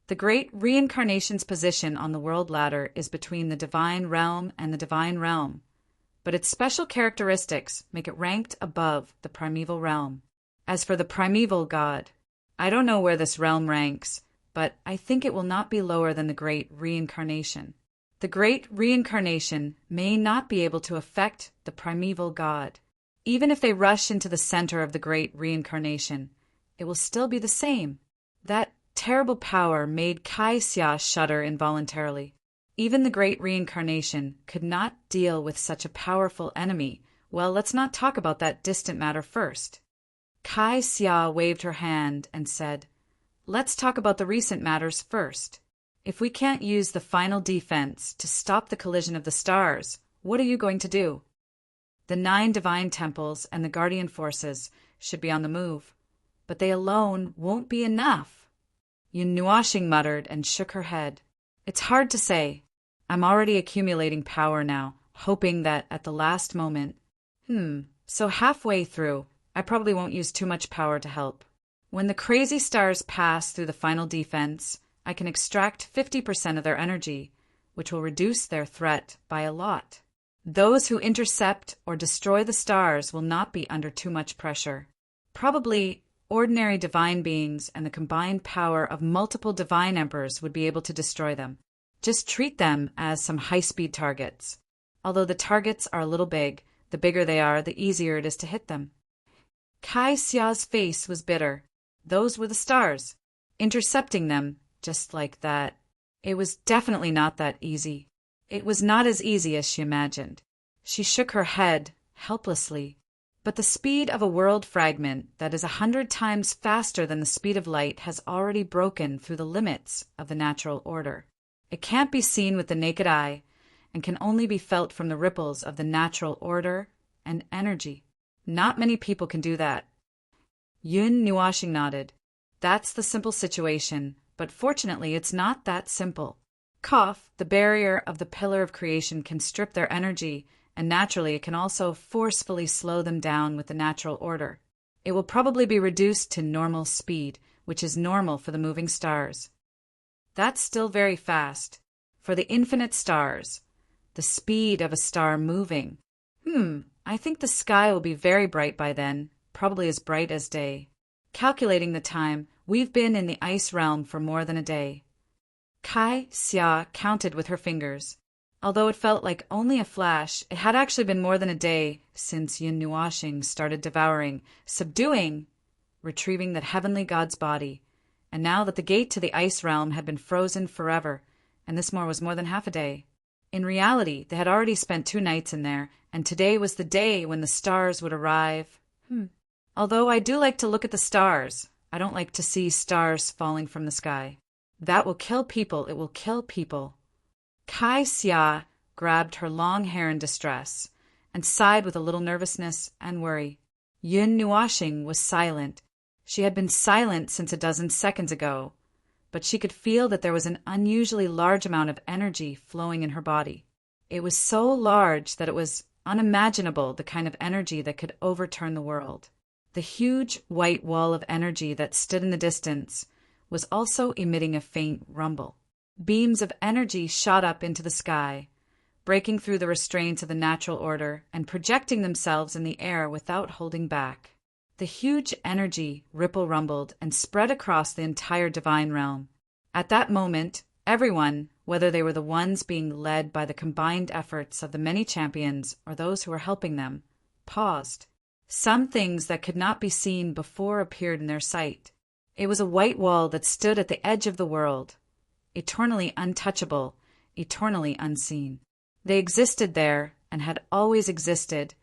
The great reincarnation's position on the world ladder is between the divine realm and the divine realm, but its special characteristics make it ranked above the primeval realm. As for the primeval god, I don't know where this realm ranks, but I think it will not be lower than the great reincarnation. The great reincarnation may not be able to affect the primeval god. Even if they rush into the center of the great reincarnation, it will still be the same. That terrible power made Kaixia shudder involuntarily. Even the great reincarnation could not deal with such a powerful enemy. Well, let's not talk about that distant matter first. Kaixia waved her hand and said, let's talk about the recent matters first. If we can't use the final defense to stop the collision of the stars, what are you going to do? The 9 divine temples and the guardian forces should be on the move, but they alone won't be enough. Yun Nuashing muttered and shook her head. It's hard to say. I'm already accumulating power now, hoping that at the last moment. So halfway through, I probably won't use too much power to help. When the crazy stars pass through the final defense, I can extract 50% of their energy, which will reduce their threat by a lot. Those who intercept or destroy the stars will not be under too much pressure. Probably ordinary divine beings and the combined power of multiple divine emperors would be able to destroy them. Just treat them as some high-speed targets. Although the targets are a little big, the bigger they are, the easier it is to hit them. Kaixia's face was bitter. Those were the stars. Intercepting them, just like that. It was definitely not that easy. It was not as easy as she imagined. She shook her head, helplessly. But the speed of a world fragment that is 100 times faster than the speed of light has already broken through the limits of the natural order. It can't be seen with the naked eye and can only be felt from the ripples of the natural order and energy. Not many people can do that. Yun Nuashing nodded. That's the simple situation, but fortunately it's not that simple. Kof, the barrier of the pillar of creation, can strip their energy, and naturally it can also forcefully slow them down with the natural order. It will probably be reduced to normal speed, which is normal for the moving stars. That's still very fast. For the infinite stars, the speed of a star moving. I think the sky will be very bright by then, probably as bright as day. Calculating the time, we've been in the ice realm for more than a day. Kai Xia counted with her fingers. Although it felt like only a flash, it had actually been more than a day since Yun Nuashing started devouring, subduing, retrieving that heavenly god's body, and now that the gate to the ice realm had been frozen forever, and this was more than half a day. In reality, they had already spent 2 nights in there, and today was the day when the stars would arrive. Although I do like to look at the stars, I don't like to see stars falling from the sky. That will kill people, it will kill people. Kai Xia grabbed her long hair in distress and sighed with a little nervousness and worry. Yun Nuashing was silent. She had been silent since a dozen seconds ago, but she could feel that there was an unusually large amount of energy flowing in her body. It was so large that it was unimaginable, the kind of energy that could overturn the world. The huge white wall of energy that stood in the distance was also emitting a faint rumble. Beams of energy shot up into the sky, breaking through the restraints of the natural order and projecting themselves in the air without holding back. The huge energy ripple rumbled and spread across the entire divine realm. At that moment, everyone, whether they were the ones being led by the combined efforts of the many champions or those who were helping them, paused. Some things that could not be seen before appeared in their sight. It was a white wall that stood at the edge of the world, eternally untouchable, eternally unseen. They existed there and had always existed,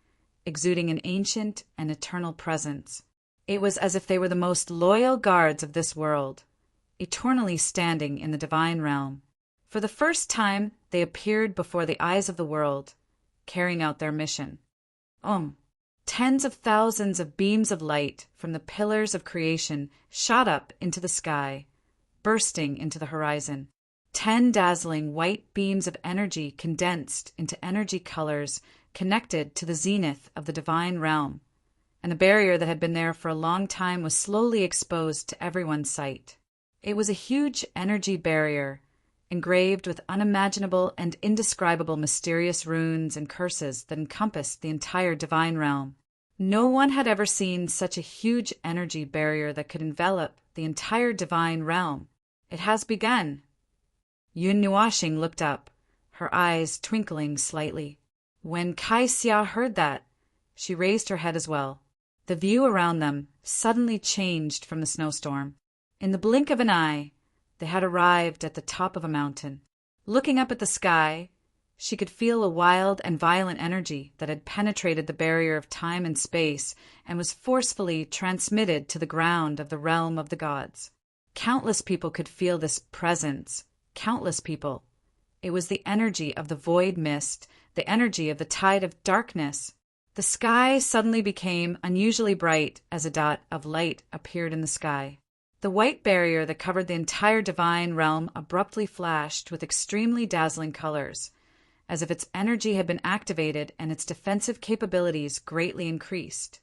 exuding an ancient and eternal presence. It was as if they were the most loyal guards of this world, eternally standing in the divine realm. For the first time, they appeared before the eyes of the world, carrying out their mission. Tens of thousands of beams of light from the pillars of creation shot up into the sky, bursting into the horizon. 10 dazzling white beams of energy condensed into energy colors connected to the zenith of the divine realm, and the barrier that had been there for a long time was slowly exposed to everyone's sight. It was a huge energy barrier, engraved with unimaginable and indescribable mysterious runes and curses that encompassed the entire divine realm. No one had ever seen such a huge energy barrier that could envelop the entire divine realm. It has begun. Yun Nuashing looked up, her eyes twinkling slightly. When Kai Xia heard that, she raised her head as well. The view around them suddenly changed from the snowstorm. In the blink of an eye, they had arrived at the top of a mountain. Looking up at the sky, she could feel a wild and violent energy that had penetrated the barrier of time and space and was forcefully transmitted to the ground of the realm of the gods. Countless people could feel this presence. Countless people. It was the energy of the void mist, the energy of the tide of darkness. The sky suddenly became unusually bright as a dot of light appeared in the sky. The white barrier that covered the entire divine realm abruptly flashed with extremely dazzling colors, as if its energy had been activated and its defensive capabilities greatly increased.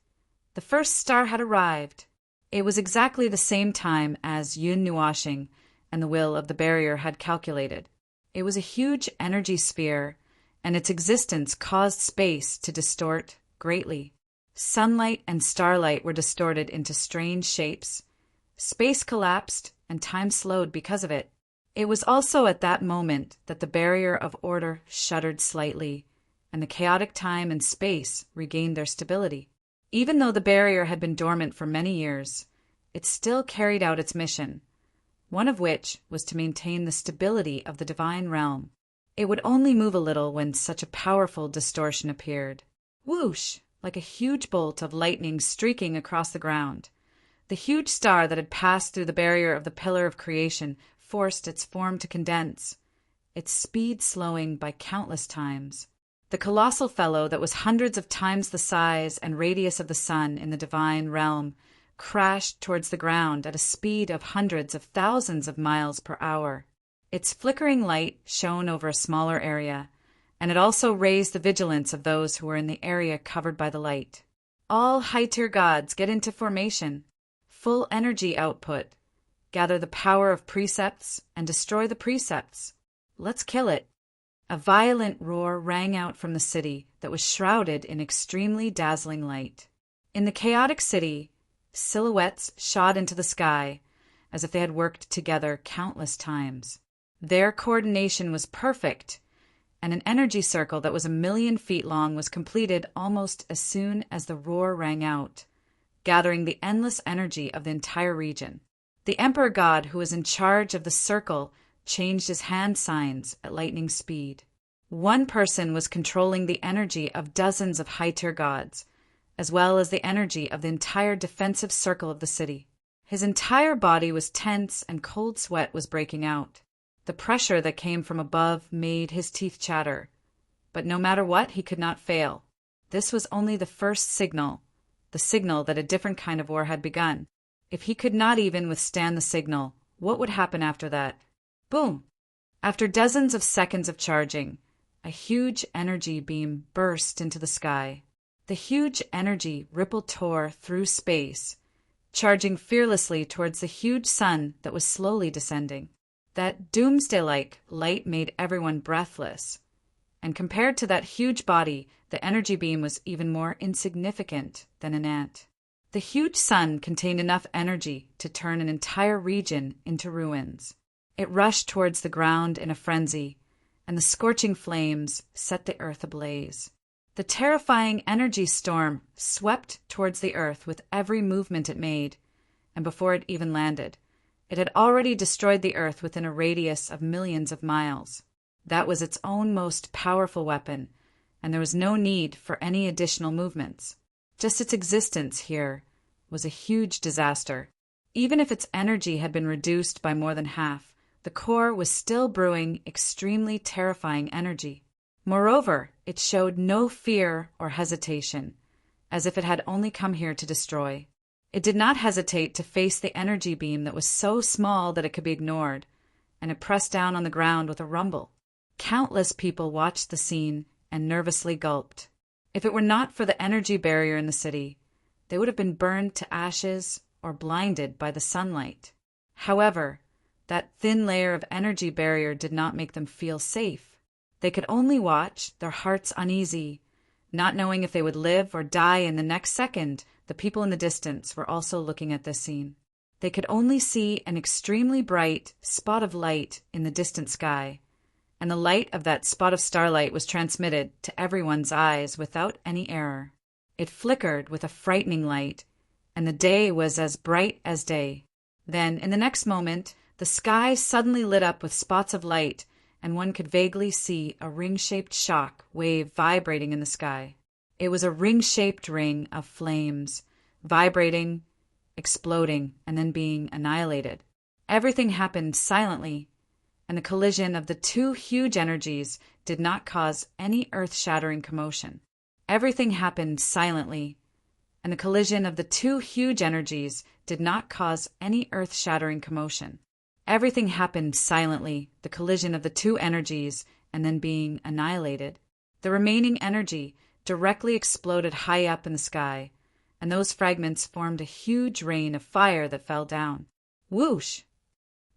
The first star had arrived. It was exactly the same time as Yun Nuashing and the will of the barrier had calculated. It was a huge energy sphere, and its existence caused space to distort greatly. Sunlight and starlight were distorted into strange shapes. Space collapsed, and time slowed because of it. It was also at that moment that the barrier of order shuddered slightly, and the chaotic time and space regained their stability. Even though the barrier had been dormant for many years, it still carried out its mission, one of which was to maintain the stability of the divine realm. It would only move a little when such a powerful distortion appeared. Whoosh! Like a huge bolt of lightning streaking across the ground. The huge star that had passed through the barrier of the pillar of creation forced its form to condense, its speed slowing by countless times. The colossal fellow that was hundreds of times the size and radius of the sun in the divine realm crashed towards the ground at a speed of hundreds of thousands of miles per hour. Its flickering light shone over a smaller area, and it also raised the vigilance of those who were in the area covered by the light. All high-tier gods get into formation. Full energy output. Gather the power of precepts and destroy the precepts. Let's kill it. A violent roar rang out from the city that was shrouded in extremely dazzling light. In the chaotic city, silhouettes shot into the sky as if they had worked together countless times. Their coordination was perfect, and an energy circle that was 1,000,000 feet long was completed almost as soon as the roar rang out, gathering the endless energy of the entire region. The Emperor God who was in charge of the circle changed his hand signs at lightning speed. One person was controlling the energy of dozens of high-tier gods, as well as the energy of the entire defensive circle of the city. His entire body was tense and cold sweat was breaking out. The pressure that came from above made his teeth chatter. But no matter what, he could not fail. This was only the first signal, the signal that a different kind of war had begun. If he could not even withstand the signal, what would happen after that? Boom! After dozens of seconds of charging, a huge energy beam burst into the sky. The huge energy ripple tore through space, charging fearlessly towards the huge sun that was slowly descending. That doomsday-like light made everyone breathless, and compared to that huge body, the energy beam was even more insignificant than an ant. The huge sun contained enough energy to turn an entire region into ruins. It rushed towards the ground in a frenzy, and the scorching flames set the earth ablaze. The terrifying energy storm swept towards the earth with every movement it made, and before it even landed, it had already destroyed the earth within a radius of millions of miles. That was its own most powerful weapon, and there was no need for any additional movements. Just its existence here was a huge disaster. Even if its energy had been reduced by more than half, the core was still brewing extremely terrifying energy. Moreover, it showed no fear or hesitation, as if it had only come here to destroy. It did not hesitate to face the energy beam that was so small that it could be ignored, and it pressed down on the ground with a rumble. Countless people watched the scene and nervously gulped. If it were not for the energy barrier in the city, they would have been burned to ashes or blinded by the sunlight. However, that thin layer of energy barrier did not make them feel safe. They could only watch, their hearts uneasy, not knowing if they would live or die in the next second. The people in the distance were also looking at this scene. They could only see an extremely bright spot of light in the distant sky, and the light of that spot of starlight was transmitted to everyone's eyes without any error. It flickered with a frightening light, and the day was as bright as day. Then, in the next moment, the sky suddenly lit up with spots of light, and one could vaguely see a ring-shaped shock wave vibrating in the sky. It was a ring-shaped ring of flames, vibrating, exploding, and then being annihilated. Everything happened silently, and the collision of the two huge energies did not cause any earth-shattering commotion. Everything happened silently, and the collision of the two huge energies did not cause any earth-shattering commotion. Everything happened silently, the collision of the two energies, and then being annihilated. The remaining energy directly exploded high up in the sky, and those fragments formed a huge rain of fire that fell down. Whoosh!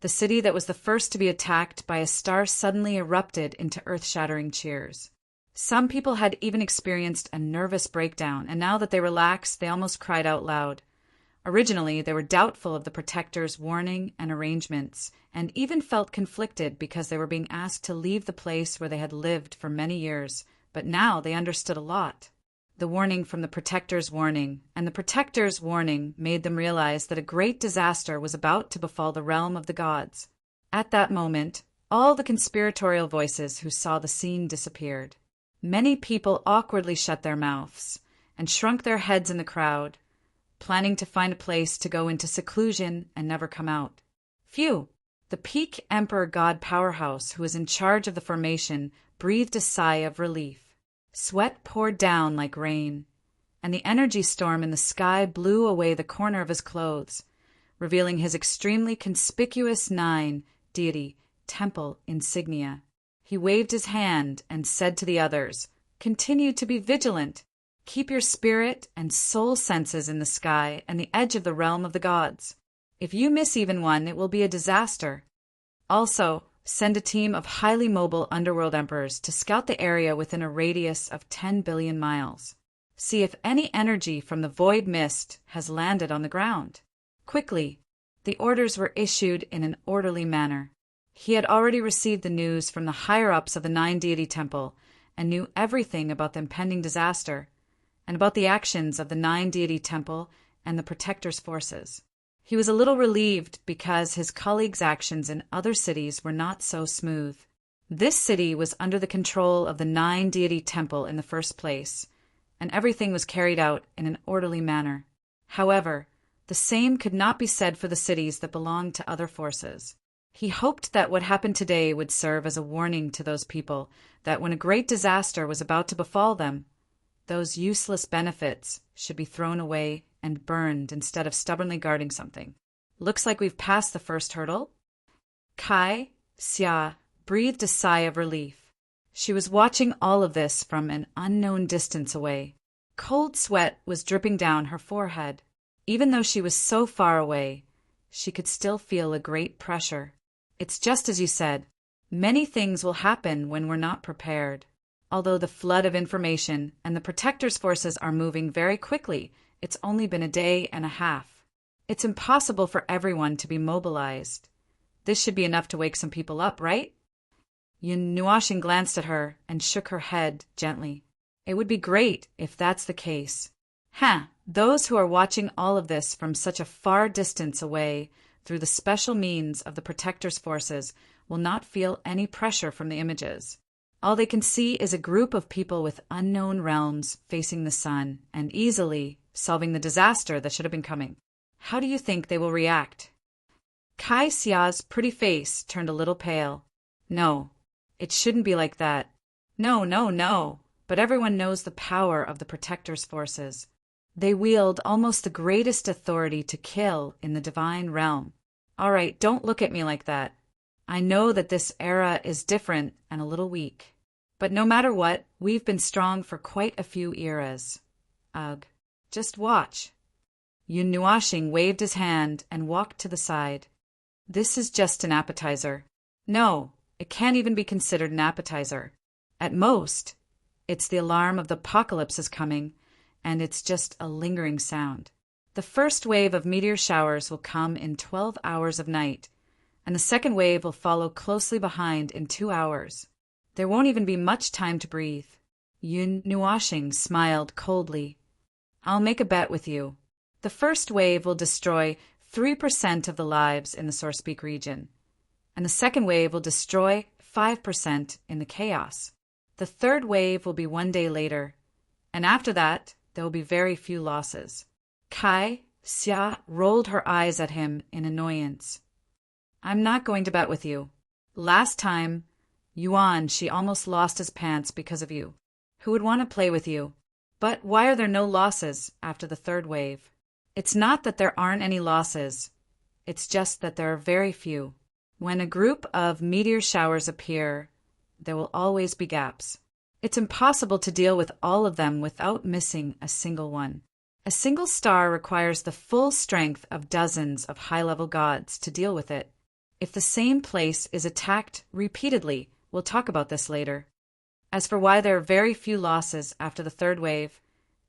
The city that was the first to be attacked by a star suddenly erupted into earth-shattering cheers. Some people had even experienced a nervous breakdown, and now that they relaxed, they almost cried out loud. Originally, they were doubtful of the protector's warning and arrangements, and even felt conflicted because they were being asked to leave the place where they had lived for many years, but now they understood a lot. The warning from the protector's warning, and the protector's warning made them realize that a great disaster was about to befall the realm of the gods. At that moment, all the conspiratorial voices who saw the scene disappeared. Many people awkwardly shut their mouths and shrunk their heads in the crowd, planning to find a place to go into seclusion and never come out. Phew! The peak Emperor God powerhouse who was in charge of the formation breathed a sigh of relief. Sweat poured down like rain, and the energy storm in the sky blew away the corner of his clothes, revealing his extremely conspicuous 9 deity temple insignia. He waved his hand and said to the others, "Continue to be vigilant. Keep your spirit and soul senses in the sky and the edge of the realm of the gods. If you miss even one, it will be a disaster. Also, send a team of highly mobile underworld emperors to scout the area within a radius of 10 billion miles. See if any energy from the void mist has landed on the ground." Quickly, the orders were issued in an orderly manner. He had already received the news from the higher-ups of the 9 deity temple and knew everything about the impending disaster and about the actions of the 9 deity temple and the protector's forces. He was a little relieved because his colleagues' actions in other cities were not so smooth. This city was under the control of the 9 deity temple in the first place, and everything was carried out in an orderly manner. However, the same could not be said for the cities that belonged to other forces. He hoped that what happened today would serve as a warning to those people that when a great disaster was about to befall them, those useless benefits should be thrown away and burned instead of stubbornly guarding something. Looks like we've passed the first hurdle. Kai Xia breathed a sigh of relief. She was watching all of this from an unknown distance away. Cold sweat was dripping down her forehead. Even though she was so far away, she could still feel a great pressure. It's just as you said. Many things will happen when we're not prepared. Although the flood of information and the protector's forces are moving very quickly, it's only been a day and a half. It's impossible for everyone to be mobilized. This should be enough to wake some people up, right? Yun Nuashing glanced at her and shook her head gently. It would be great if that's the case. Those who are watching all of this from such a far distance away through the special means of the protector's forces will not feel any pressure from the images. All they can see is a group of people with unknown realms facing the sun and easily solving the disaster that should have been coming. How do you think they will react? Kai Xia's pretty face turned a little pale. No, it shouldn't be like that. No. But everyone knows the power of the protector's forces. They wield almost the greatest authority to kill in the divine realm. All right, don't look at me like that. I know that this era is different and a little weak. But no matter what, we've been strong for quite a few eras. Ugh. Just watch. Yun Nuashing waved his hand and walked to the side. This is just an appetizer. No, it can't even be considered an appetizer. At most, it's the alarm of the apocalypse is coming, and it's just a lingering sound. The first wave of meteor showers will come in 12 hours of night, and the second wave will follow closely behind in 2 hours. There won't even be much time to breathe. Yun Nuashing smiled coldly. I'll make a bet with you. The first wave will destroy 3% of the lives in the Sourcepeak region, and the second wave will destroy 5% in the chaos. The third wave will be 1 day later, and after that, there will be very few losses. Kai Xia rolled her eyes at him in annoyance. I'm not going to bet with you. Last time, Yuan, she almost lost his pants because of you. Who would want to play with you? But why are there no losses after the third wave? It's not that there aren't any losses. It's just that there are very few. When a group of meteor showers appear, there will always be gaps. It's impossible to deal with all of them without missing a single one. A single star requires the full strength of dozens of high-level gods to deal with it. If the same place is attacked repeatedly, we'll talk about this later. As for why there are very few losses after the third wave,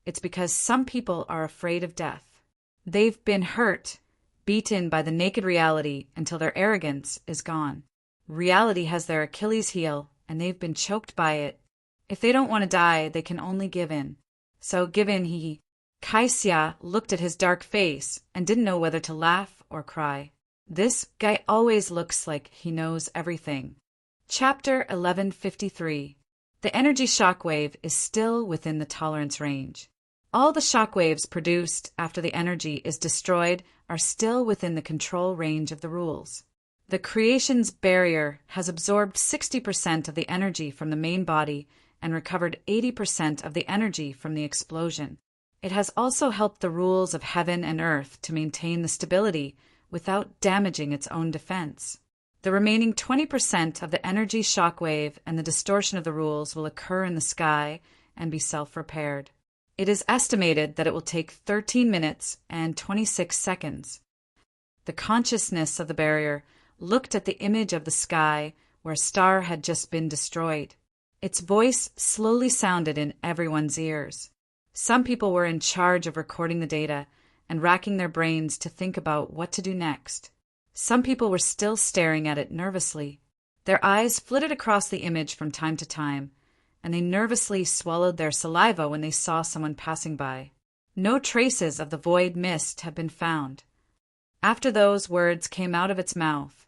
it's because some people are afraid of death. They've been hurt, beaten by the naked reality until their arrogance is gone. Reality has their Achilles heel, and they've been choked by it. If they don't want to die, they can only give in. So give in. Kai Xia looked at his dark face and didn't know whether to laugh or cry. This guy always looks like he knows everything. Chapter 1153. The energy shockwave is still within the tolerance range. All the shockwaves produced after the energy is destroyed are still within the control range of the rules. The creation's barrier has absorbed 60% of the energy from the main body and recovered 80% of the energy from the explosion. It has also helped the rules of heaven and earth to maintain the stability without damaging its own defense. The remaining 20% of the energy shockwave and the distortion of the rules will occur in the sky and be self-repaired. It is estimated that it will take 13 minutes and 26 seconds. The consciousness of the barrier looked at the image of the sky where a star had just been destroyed. Its voice slowly sounded in everyone's ears. Some people were in charge of recording the data and racking their brains to think about what to do next. Some people were still staring at it nervously. Their eyes flitted across the image from time to time, and they nervously swallowed their saliva when they saw someone passing by. No traces of the void mist had been found. After those words came out of its mouth,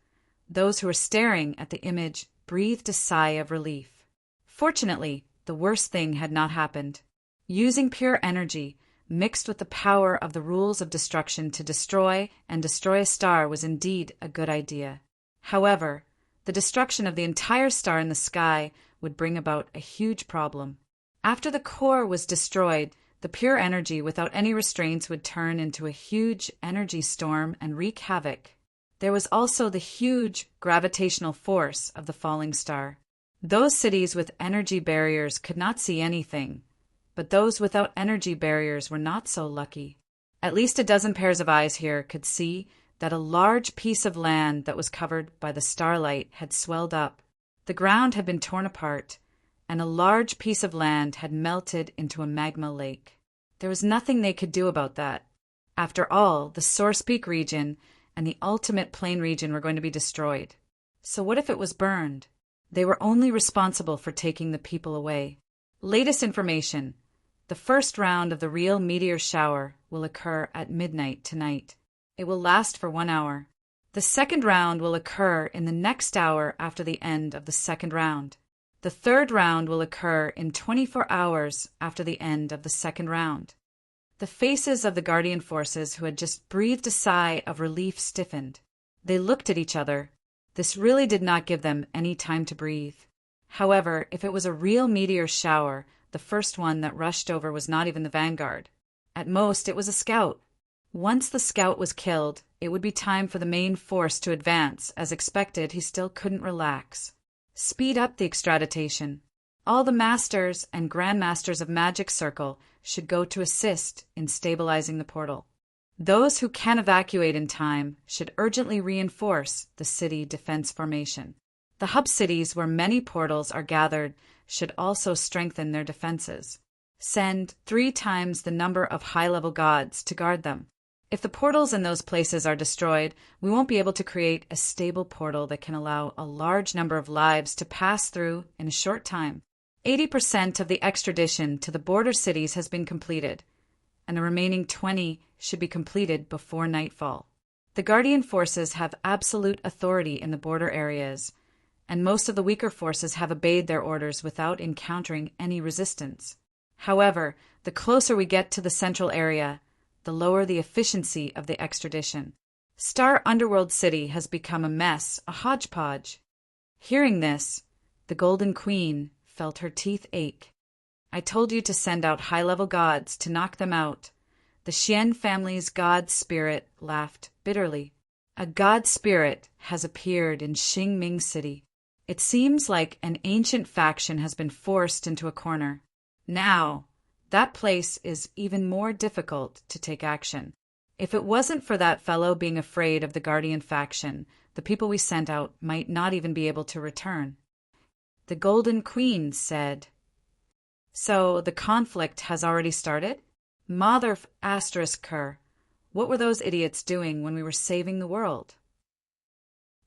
those who were staring at the image breathed a sigh of relief. Fortunately, the worst thing had not happened. Using pure energy, mixed with the power of the rules of destruction to destroy a star was indeed a good idea. However, the destruction of the entire star in the sky would bring about a huge problem. After the core was destroyed, the pure energy without any restraints would turn into a huge energy storm and wreak havoc. There was also the huge gravitational force of the falling star. Those cities with energy barriers could not see anything, but those without energy barriers were not so lucky. At least a dozen pairs of eyes here could see that a large piece of land that was covered by the starlight had swelled up. The ground had been torn apart, and a large piece of land had melted into a magma lake. There was nothing they could do about that. After all, the Source Peak region and the ultimate plane region were going to be destroyed. So what if it was burned? They were only responsible for taking the people away. Latest information. The first round of the real meteor shower will occur at midnight tonight. It will last for 1 hour. The second round will occur in the next hour after the end of the second round. The third round will occur in 24 hours after the end of the second round. The faces of the Guardian forces who had just breathed a sigh of relief stiffened. They looked at each other. This really did not give them any time to breathe. However, if it was a real meteor shower, the first one that rushed over was not even the vanguard. At most, it was a scout. Once the scout was killed, it would be time for the main force to advance. As expected, he still couldn't relax. Speed up the extraditation. All the masters and grandmasters of Magic Circle should go to assist in stabilizing the portal. Those who can evacuate in time should urgently reinforce the city defense formation. The hub cities where many portals are gathered should also strengthen their defenses. Send 3 times the number of high-level gods to guard them. If the portals in those places are destroyed, we won't be able to create a stable portal that can allow a large number of lives to pass through in a short time. 80% of the extradition to the border cities has been completed, and the remaining 20 should be completed before nightfall. The Guardian forces have absolute authority in the border areas, and most of the weaker forces have obeyed their orders without encountering any resistance. However, the closer we get to the central area, the lower the efficiency of the extradition. Star Underworld City has become a mess, a hodgepodge. Hearing this, the Golden Queen felt her teeth ache. I told you to send out high-level gods to knock them out. The Xian family's god spirit laughed bitterly. A god spirit has appeared in Xingming City. It seems like an ancient faction has been forced into a corner. Now, that place is even more difficult to take action. If it wasn't for that fellow being afraid of the Guardian faction, the people we sent out might not even be able to return. The Golden Queen said, "So the conflict has already started? Mother **her. What were those idiots doing when we were saving the world?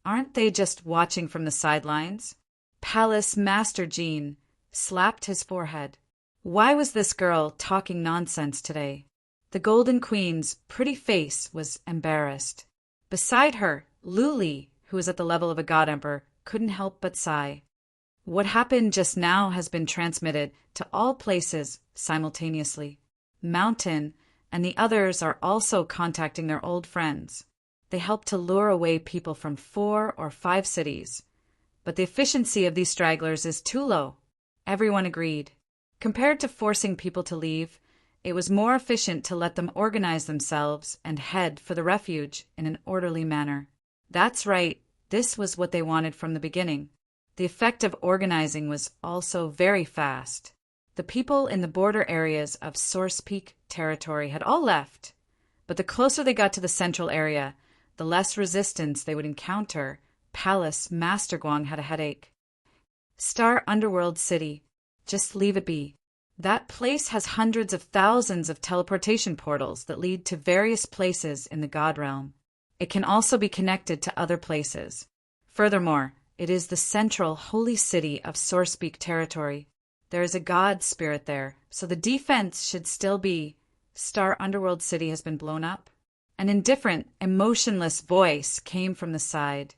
Aren't they just watching from the sidelines?" Palace Master Jean slapped his forehead. Why was this girl talking nonsense today? The Golden Queen's pretty face was embarrassed. Beside her, Luli, who was at the level of a god emperor, couldn't help but sigh. What happened just now has been transmitted to all places simultaneously. Mountain and the others are also contacting their old friends. They help to lure away people from 4 or 5 cities. But the efficiency of these stragglers is too low. Everyone agreed. Compared to forcing people to leave, it was more efficient to let them organize themselves and head for the refuge in an orderly manner. That's right, this was what they wanted from the beginning. The effect of organizing was also very fast. The people in the border areas of Source Peak territory had all left, but the closer they got to the central area, the less resistance they would encounter. Palace Master Guang had a headache. Star Underworld City. Just leave it be. That place has hundreds of thousands of teleportation portals that lead to various places in the God Realm. It can also be connected to other places. Furthermore, it is the central holy city of Sourcepeak territory. There is a god spirit there, so the defense should still be. Star Underworld City has been blown up. An indifferent, emotionless voice came from the side,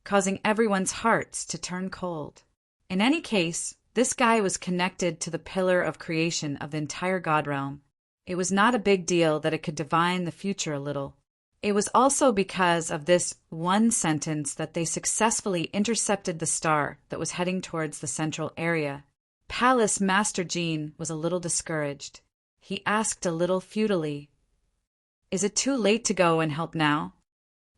causing everyone's hearts to turn cold. In any case, this guy was connected to the pillar of creation of the entire God Realm. It was not a big deal that it could divine the future a little. It was also because of this one sentence that they successfully intercepted the star that was heading towards the central area. Palace Master Jean was a little discouraged. He asked a little futilely, "Is it too late to go and help now?"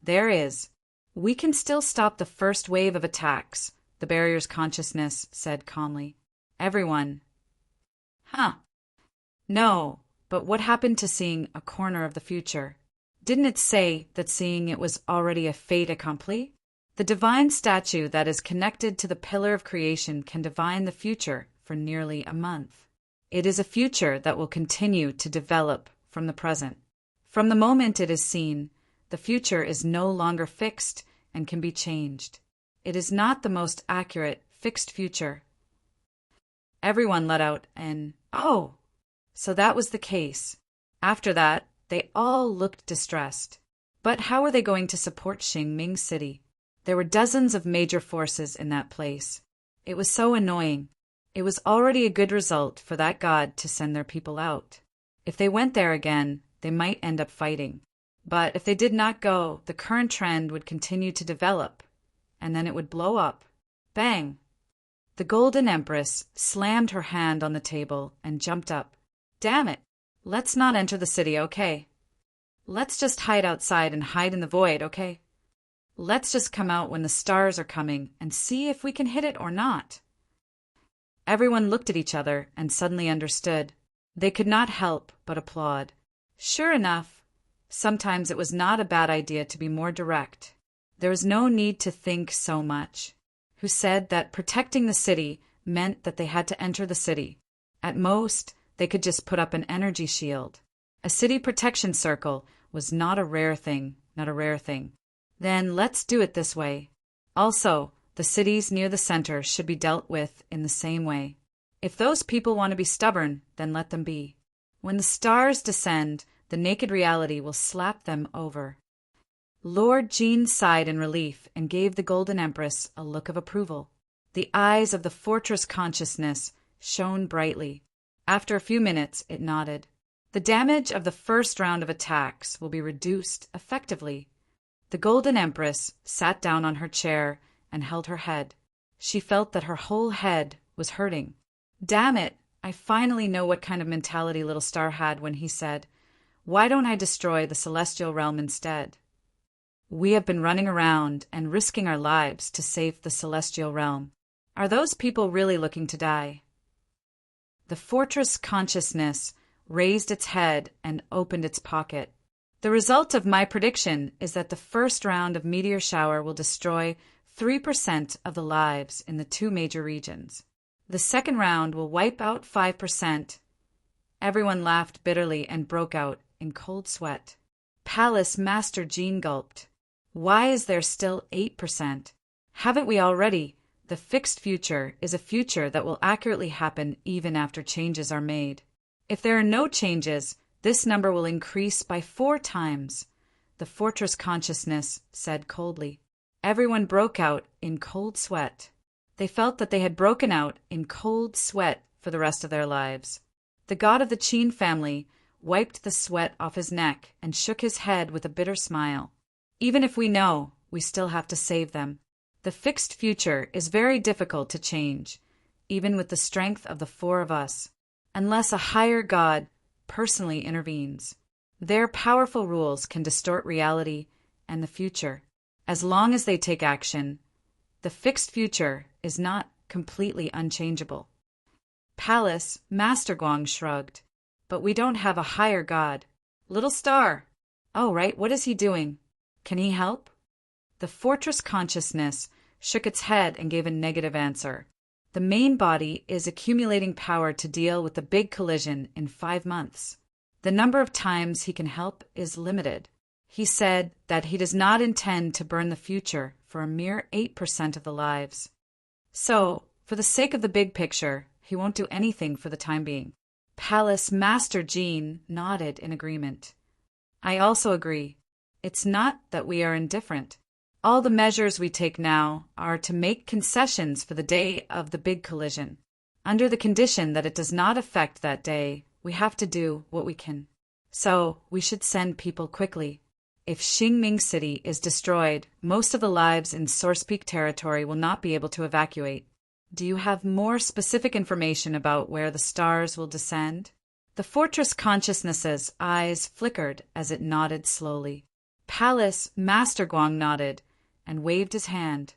"There is. We can still stop the first wave of attacks," the barrier's consciousness said calmly. Everyone. Huh. No, but what happened to seeing a corner of the future? Didn't it say that seeing it was already a fait accompli? The divine statue that is connected to the pillar of creation can divine the future for nearly a month. It is a future that will continue to develop from the present. From the moment it is seen, the future is no longer fixed and can be changed. It is not the most accurate, fixed future. Everyone let out an, "Oh!" So that was the case. After that, they all looked distressed. But how were they going to support Xingming City? There were dozens of major forces in that place. It was so annoying. It was already a good result for that god to send their people out. If they went there again, they might end up fighting. But if they did not go, the current trend would continue to develop, and then it would blow up. Bang! The Golden Empress slammed her hand on the table and jumped up. "Damn it! Let's not enter the city, okay? Let's just hide outside and hide in the void, okay? Let's just come out when the stars are coming and see if we can hit it or not." Everyone looked at each other and suddenly understood. They could not help but applaud. Sure enough, sometimes it was not a bad idea to be more direct. There was no need to think so much. Who said that protecting the city meant that they had to enter the city? At most, they could just put up an energy shield. A city protection circle was not a rare thing. Then let's do it this way. Also, the cities near the center should be dealt with in the same way. If those people want to be stubborn, then let them be. When the stars descend, the naked reality will slap them over. Lord Jean sighed in relief and gave the Golden Empress a look of approval. The eyes of the fortress consciousness shone brightly. After a few minutes, it nodded. The damage of the first round of attacks will be reduced effectively. The Golden Empress sat down on her chair and held her head. She felt that her whole head was hurting. Damn it, I finally know what kind of mentality Little Star had when he said, "Why don't I destroy the celestial realm instead?" We have been running around and risking our lives to save the celestial realm. Are those people really looking to die? The fortress consciousness raised its head and opened its pocket. The result of my prediction is that the first round of meteor shower will destroy 3% of the lives in the 2 major regions. The second round will wipe out 5%. Everyone laughed bitterly and broke out in cold sweat. Palace Master Jean gulped. Why is there still 8%? Haven't we already? The fixed future is a future that will accurately happen even after changes are made. If there are no changes, this number will increase by 4 times, the fortress consciousness said coldly. Everyone broke out in cold sweat. They felt that they had broken out in cold sweat for the rest of their lives. The god of the Qin family wiped the sweat off his neck and shook his head with a bitter smile. Even if we know, we still have to save them. The fixed future is very difficult to change, even with the strength of the four of us, unless a higher god personally intervenes. Their powerful rules can distort reality and the future. As long as they take action, the fixed future is not completely unchangeable. Palace, Master Guang shrugged. But we don't have a higher god. Little star. Oh, right, what is he doing? Can he help? The fortress consciousness shook its head and gave a negative answer. The main body is accumulating power to deal with the big collision in 5 months. The number of times he can help is limited. He said that he does not intend to burn the future for a mere 8% of the lives. So, for the sake of the big picture, he won't do anything for the time being. Palace Master Jean nodded in agreement. I also agree. It's not that we are indifferent. All the measures we take now are to make concessions for the day of the big collision. Under the condition that it does not affect that day, we have to do what we can. So, we should send people quickly. If Xingming City is destroyed, most of the lives in Source Peak territory will not be able to evacuate. Do you have more specific information about where the stars will descend? The fortress consciousness's eyes flickered as it nodded slowly. Palace Master Guang nodded and waved his hand.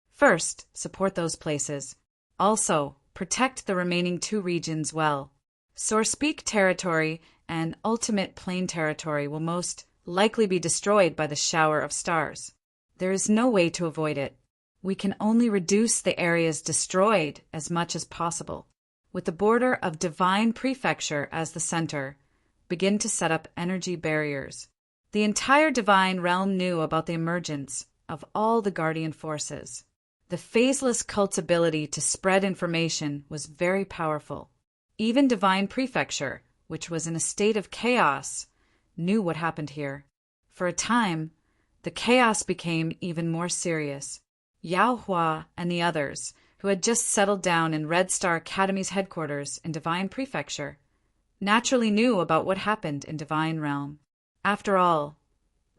First, support those places. Also, protect the remaining 2 regions well. Source Peak territory and Ultimate Plane territory will most likely be destroyed by the shower of stars. There is no way to avoid it. We can only reduce the areas destroyed as much as possible. With the border of Divine Prefecture as the center, begin to set up energy barriers. The entire Divine Realm knew about the emergence of all the Guardian forces. The phaseless cult's ability to spread information was very powerful. Even Divine Prefecture, which was in a state of chaos, knew what happened here. For a time, the chaos became even more serious. Yao Hua and the others, who had just settled down in Red Star Academy's headquarters in Divine Prefecture, naturally knew about what happened in Divine Realm. After all,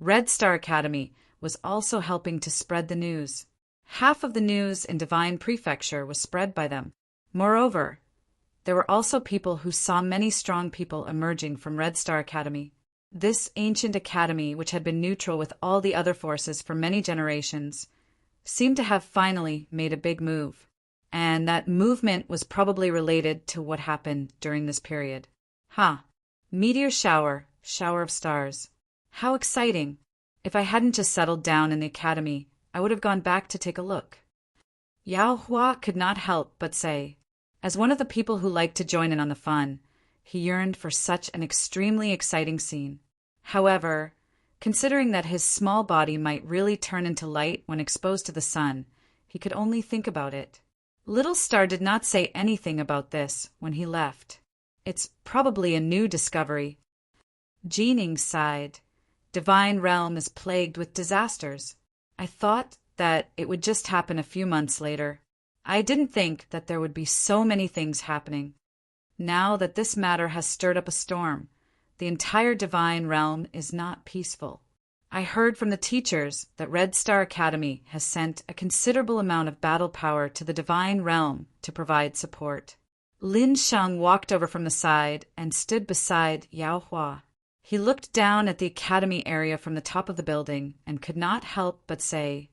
Red Star Academy was also helping to spread the news. Half of the news in Divine Prefecture was spread by them. Moreover, there were also people who saw many strong people emerging from Red Star Academy. This ancient academy, which had been neutral with all the other forces for many generations, seemed to have finally made a big move, and that movement was probably related to what happened during this period. Meteor shower, shower of stars. How exciting! If I hadn't just settled down in the academy, I would have gone back to take a look. Yao Hua could not help but say, as one of the people who liked to join in on the fun, he yearned for such an extremely exciting scene. However, considering that his small body might really turn into light when exposed to the sun, he could only think about it. Little Star did not say anything about this when he left. It's probably a new discovery. Jining sighed. Divine Realm is plagued with disasters. I thought that it would just happen a few months later. I didn't think that there would be so many things happening. Now that this matter has stirred up a storm, the entire Divine Realm is not peaceful. I heard from the teachers that Red Star Academy has sent a considerable amount of battle power to the Divine Realm to provide support. Lin Sheng walked over from the side and stood beside Yao Hua. He looked down at the academy area from the top of the building and could not help but say,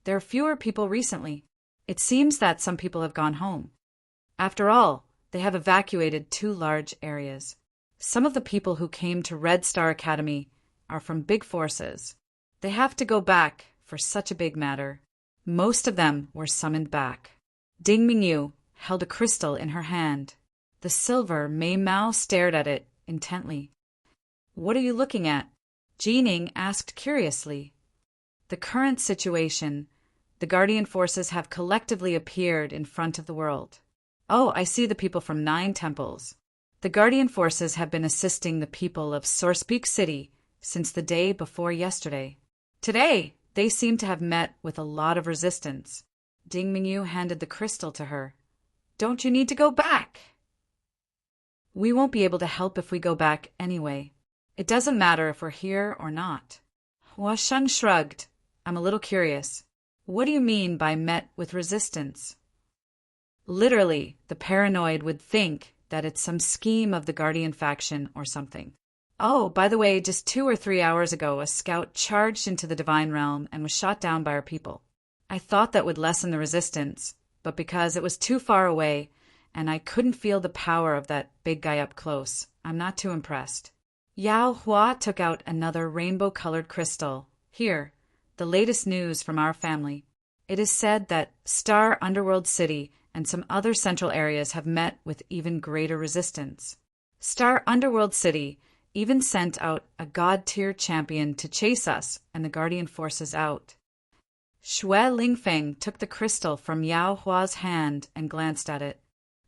"There are fewer people recently. It seems that some people have gone home. After all, they have evacuated 2 large areas. Some of the people who came to Red Star Academy are from big forces. They have to go back for such a big matter. Most of them were summoned back." Ding Mingyu held a crystal in her hand. The silver Mei Mao stared at it intently. "What are you looking at?" Jining asked curiously. "The current situation. The Guardian forces have collectively appeared in front of the world. Oh, I see the people from 9 temples. The Guardian forces have been assisting the people of Source Peak City since the day before yesterday. Today, They seem to have met with a lot of resistance. Ding Mingyu handed the crystal to her. Don't you need to go back? We won't be able to help if we go back anyway. It doesn't matter if we're here or not. Hua Sheng shrugged. I'm a little curious. What do you mean by met with resistance? Literally, the paranoid would think that it's some scheme of the Guardian faction or something. Oh, by the way, just 2 or 3 hours ago, a scout charged into the divine realm and was shot down by our people. I thought that would lessen the resistance, but because it was too far away and I couldn't feel the power of that big guy up close, I'm not too impressed. Yao Hua took out another rainbow-colored crystal. Here, the latest news from our family. It is said that Star Underworld City and some other central areas have met with even greater resistance. Star Underworld City even sent out a god-tier champion to chase us and the Guardian forces out. Xue Lingfeng took the crystal from Yao Hua's hand and glanced at it.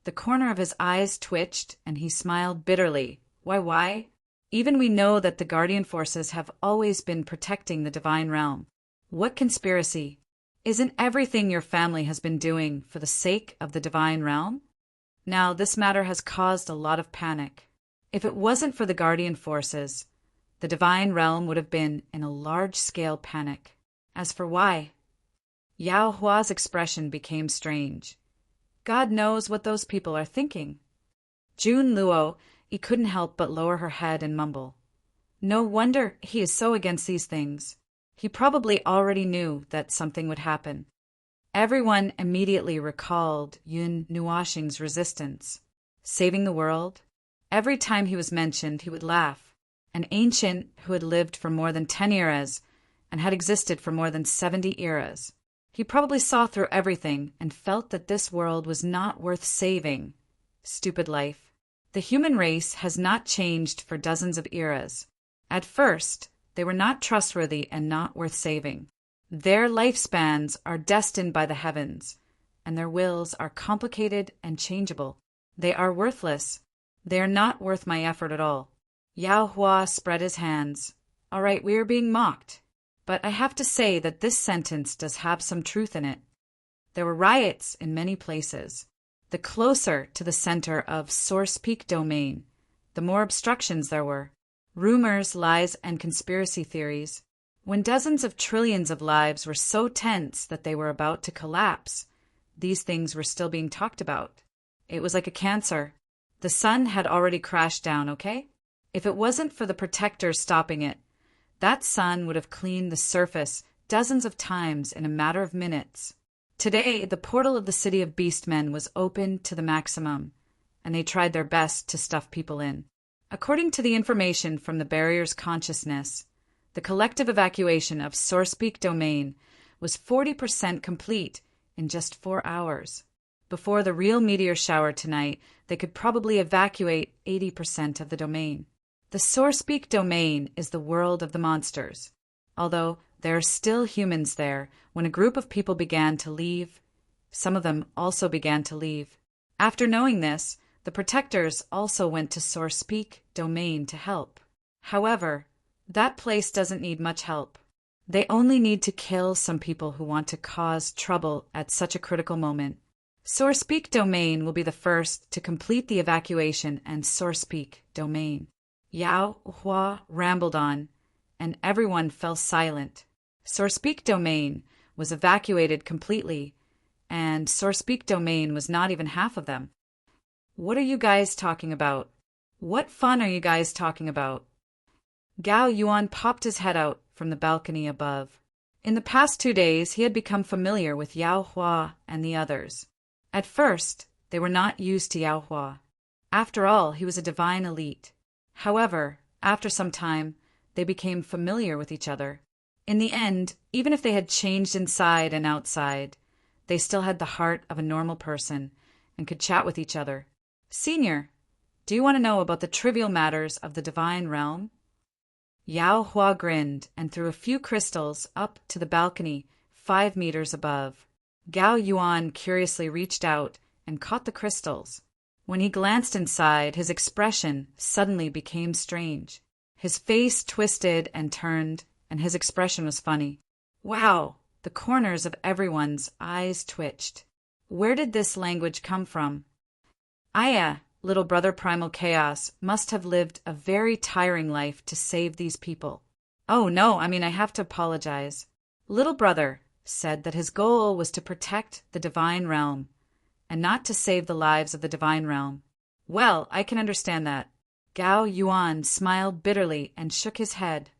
The corner of his eyes twitched, and he smiled bitterly. Why? Even we know that the Guardian forces have always been protecting the divine realm. What conspiracy? Isn't everything your family has been doing for the sake of the divine realm? Now, this matter has caused a lot of panic. If it wasn't for the Guardian forces, the divine realm would have been in a large-scale panic. As for why, Yao Hua's expression became strange. God knows what those people are thinking. Jun Luo, he couldn't help but lower her head and mumble. No wonder he is so against these things. He probably already knew that something would happen. Everyone immediately recalled Yun Nuoxing's resistance. Saving the world? Every time he was mentioned, he would laugh. An ancient who had lived for more than 10 eras and had existed for more than 70 eras. He probably saw through everything and felt that this world was not worth saving. Stupid life. The human race has not changed for dozens of eras. At first, they were not trustworthy and not worth saving. Their lifespans are destined by the heavens, and their wills are complicated and changeable. They are worthless. They are not worth my effort at all. Yao Hua spread his hands. All right, we are being mocked. But I have to say that this sentence does have some truth in it. There were riots in many places. The closer to the center of Source Peak domain, the more obstructions there were. Rumors, lies, and conspiracy theories. When dozens of trillions of lives were so tense that they were about to collapse, these things were still being talked about. It was like a cancer. The sun had already crashed down, okay? If it wasn't for the protectors stopping it, that sun would have cleaned the surface dozens of times in a matter of minutes. Today, the portal of the city of Beastmen was open to the maximum, and they tried their best to stuff people in. According to the information from the barrier's consciousness, the collective evacuation of Source Peak domain was 40% complete in just 4 hours. Before the real meteor shower tonight, they could probably evacuate 80% of the domain. The Source Peak domain is the world of the monsters. Although there are still humans there, when a group of people began to leave, some of them also began to leave. After knowing this, the protectors also went to Source Peak domain to help. However, that place doesn't need much help. They only need to kill some people who want to cause trouble at such a critical moment. Source Peak domain will be the first to complete the evacuation and Source Peak domain. Yao Hua rambled on, and everyone fell silent. Source Peak domain was evacuated completely, and Source Peak domain was not even half of them. What are you guys talking about? What fun are you guys talking about? Gao Yuan popped his head out from the balcony above. In the past 2 days, he had become familiar with Yao Hua and the others. At first, they were not used to Yao Hua. After all, he was a divine elite. However, after some time, they became familiar with each other. In the end, even if they had changed inside and outside, they still had the heart of a normal person and could chat with each other. Senior, do you want to know about the trivial matters of the divine realm? Yao Hua grinned and threw a few crystals up to the balcony 5 meters above. Gao Yuan curiously reached out and caught the crystals. When he glanced inside, his expression suddenly became strange. His face twisted and turned, and his expression was funny. Wow! The corners of everyone's eyes twitched. Where did this language come from? Aya, little brother Primal Chaos, must have lived a very tiring life to save these people. Oh no, I have to apologize. Little brother said that his goal was to protect the divine realm, and not to save the lives of the divine realm. Well, I can understand that. Gao Yuan smiled bitterly and shook his head.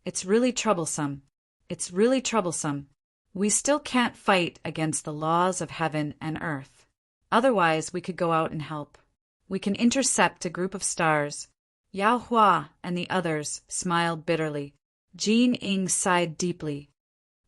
It's really troublesome. It's really troublesome. We still can't fight against the laws of heaven and earth. Otherwise, we could go out and help. We can intercept a group of stars. Yao Hua and the others smiled bitterly. Jean Ying sighed deeply.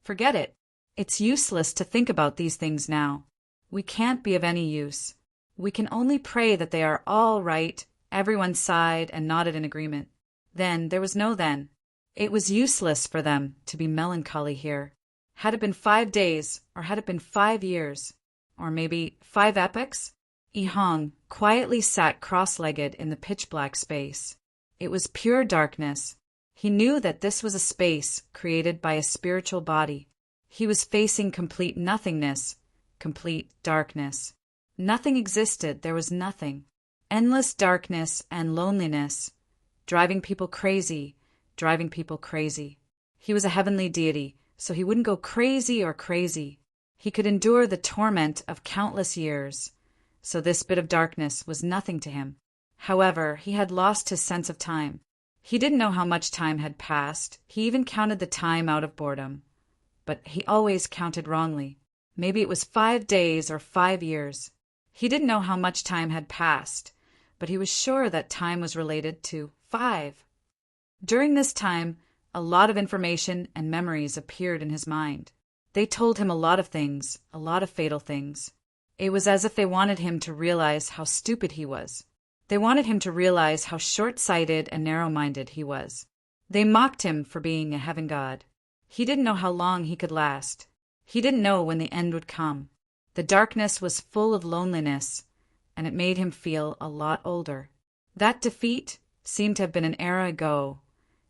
Forget it. It's useless to think about these things now. We can't be of any use. We can only pray that they are all right. Everyone sighed and nodded in agreement. Then there was no then. It was useless for them to be melancholy here. Had it been 5 days, or had it been 5 years, or maybe 5 epochs? Yi Hong quietly sat cross-legged in the pitch-black space. It was pure darkness. He knew that this was a space created by a spiritual body. He was facing complete nothingness, complete darkness. Nothing existed, there was nothing. Endless darkness and loneliness, driving people crazy, driving people crazy. He was a heavenly deity, so he wouldn't go crazy or crazy. He could endure the torment of countless years, so this bit of darkness was nothing to him. However, he had lost his sense of time. He didn't know how much time had passed. He even counted the time out of boredom. But he always counted wrongly. Maybe it was 5 days or 5 years. He didn't know how much time had passed, but he was sure that time was related to 5. During this time, a lot of information and memories appeared in his mind. They told him a lot of things, a lot of fatal things. It was as if they wanted him to realize how stupid he was. They wanted him to realize how short-sighted and narrow-minded he was. They mocked him for being a heaven god. He didn't know how long he could last. He didn't know when the end would come. The darkness was full of loneliness, and it made him feel a lot older. That defeat seemed to have been an era ago,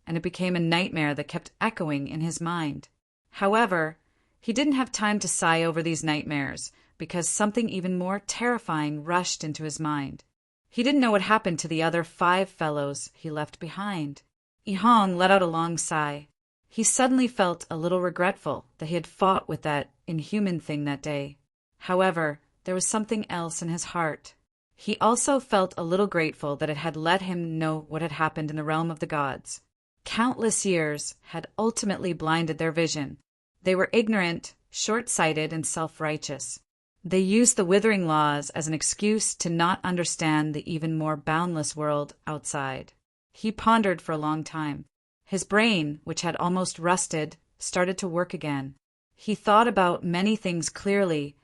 and it became a nightmare that kept echoing in his mind. However, he didn't have time to sigh over these nightmares, because something even more terrifying rushed into his mind. He didn't know what happened to the other 5 fellows he left behind. Yi Hong let out a long sigh. He suddenly felt a little regretful that he had fought with that inhuman thing that day. However, there was something else in his heart. He also felt a little grateful that it had let him know what had happened in the realm of the gods. Countless years had ultimately blinded their vision. They were ignorant, short-sighted, and self-righteous. They used the withering laws as an excuse to not understand the even more boundless world outside. He pondered for a long time. His brain, which had almost rusted, started to work again. He thought about many things clearly,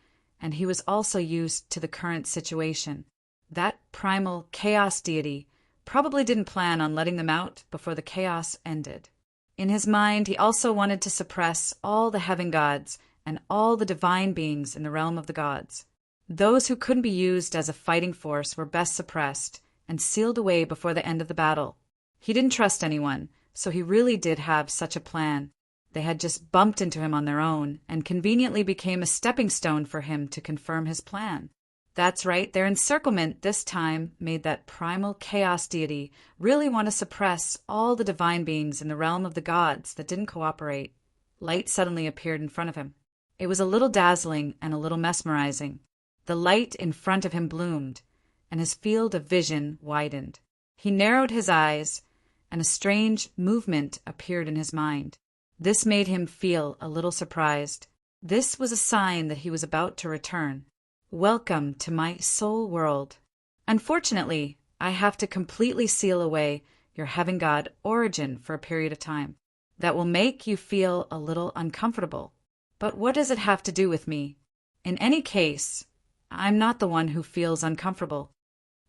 and he was also used to the current situation. That primal chaos deity probably didn't plan on letting them out before the chaos ended. In his mind, he also wanted to suppress all the heaven gods and all the divine beings in the realm of the gods. Those who couldn't be used as a fighting force were best suppressed and sealed away before the end of the battle. He didn't trust anyone, so he really did have such a plan. They had just bumped into him on their own and conveniently became a stepping stone for him to confirm his plan. That's right, their encirclement this time made that primal chaos deity really want to suppress all the divine beings in the realm of the gods that didn't cooperate. Light suddenly appeared in front of him. It was a little dazzling and a little mesmerizing. The light in front of him bloomed, and his field of vision widened. He narrowed his eyes, and a strange movement appeared in his mind. This made him feel a little surprised. This was a sign that he was about to return. Welcome to my soul world. Unfortunately, I have to completely seal away your heaven god origin for a period of time. That will make you feel a little uncomfortable. But what does it have to do with me? In any case, I'm not the one who feels uncomfortable.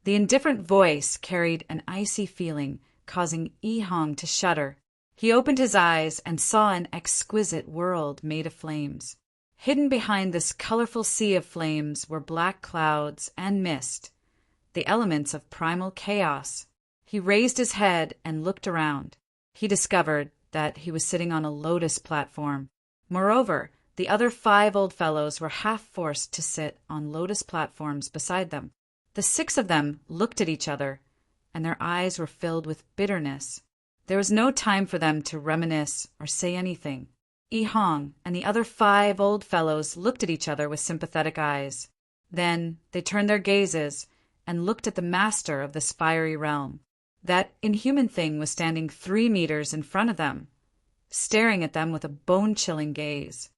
The indifferent voice carried an icy feeling, causing Yi Hong to shudder. He opened his eyes and saw an exquisite world made of flames. Hidden behind this colorful sea of flames were black clouds and mist, the elements of primal chaos. He raised his head and looked around. He discovered that he was sitting on a lotus platform. Moreover, the other 5 old fellows were half forced to sit on lotus platforms beside them. The 6 of them looked at each other, and their eyes were filled with bitterness. There was no time for them to reminisce or say anything. I Hong and the other 5 old fellows looked at each other with sympathetic eyes. Then they turned their gazes and looked at the master of this fiery realm. That inhuman thing was standing 3 meters in front of them, staring at them with a bone-chilling gaze.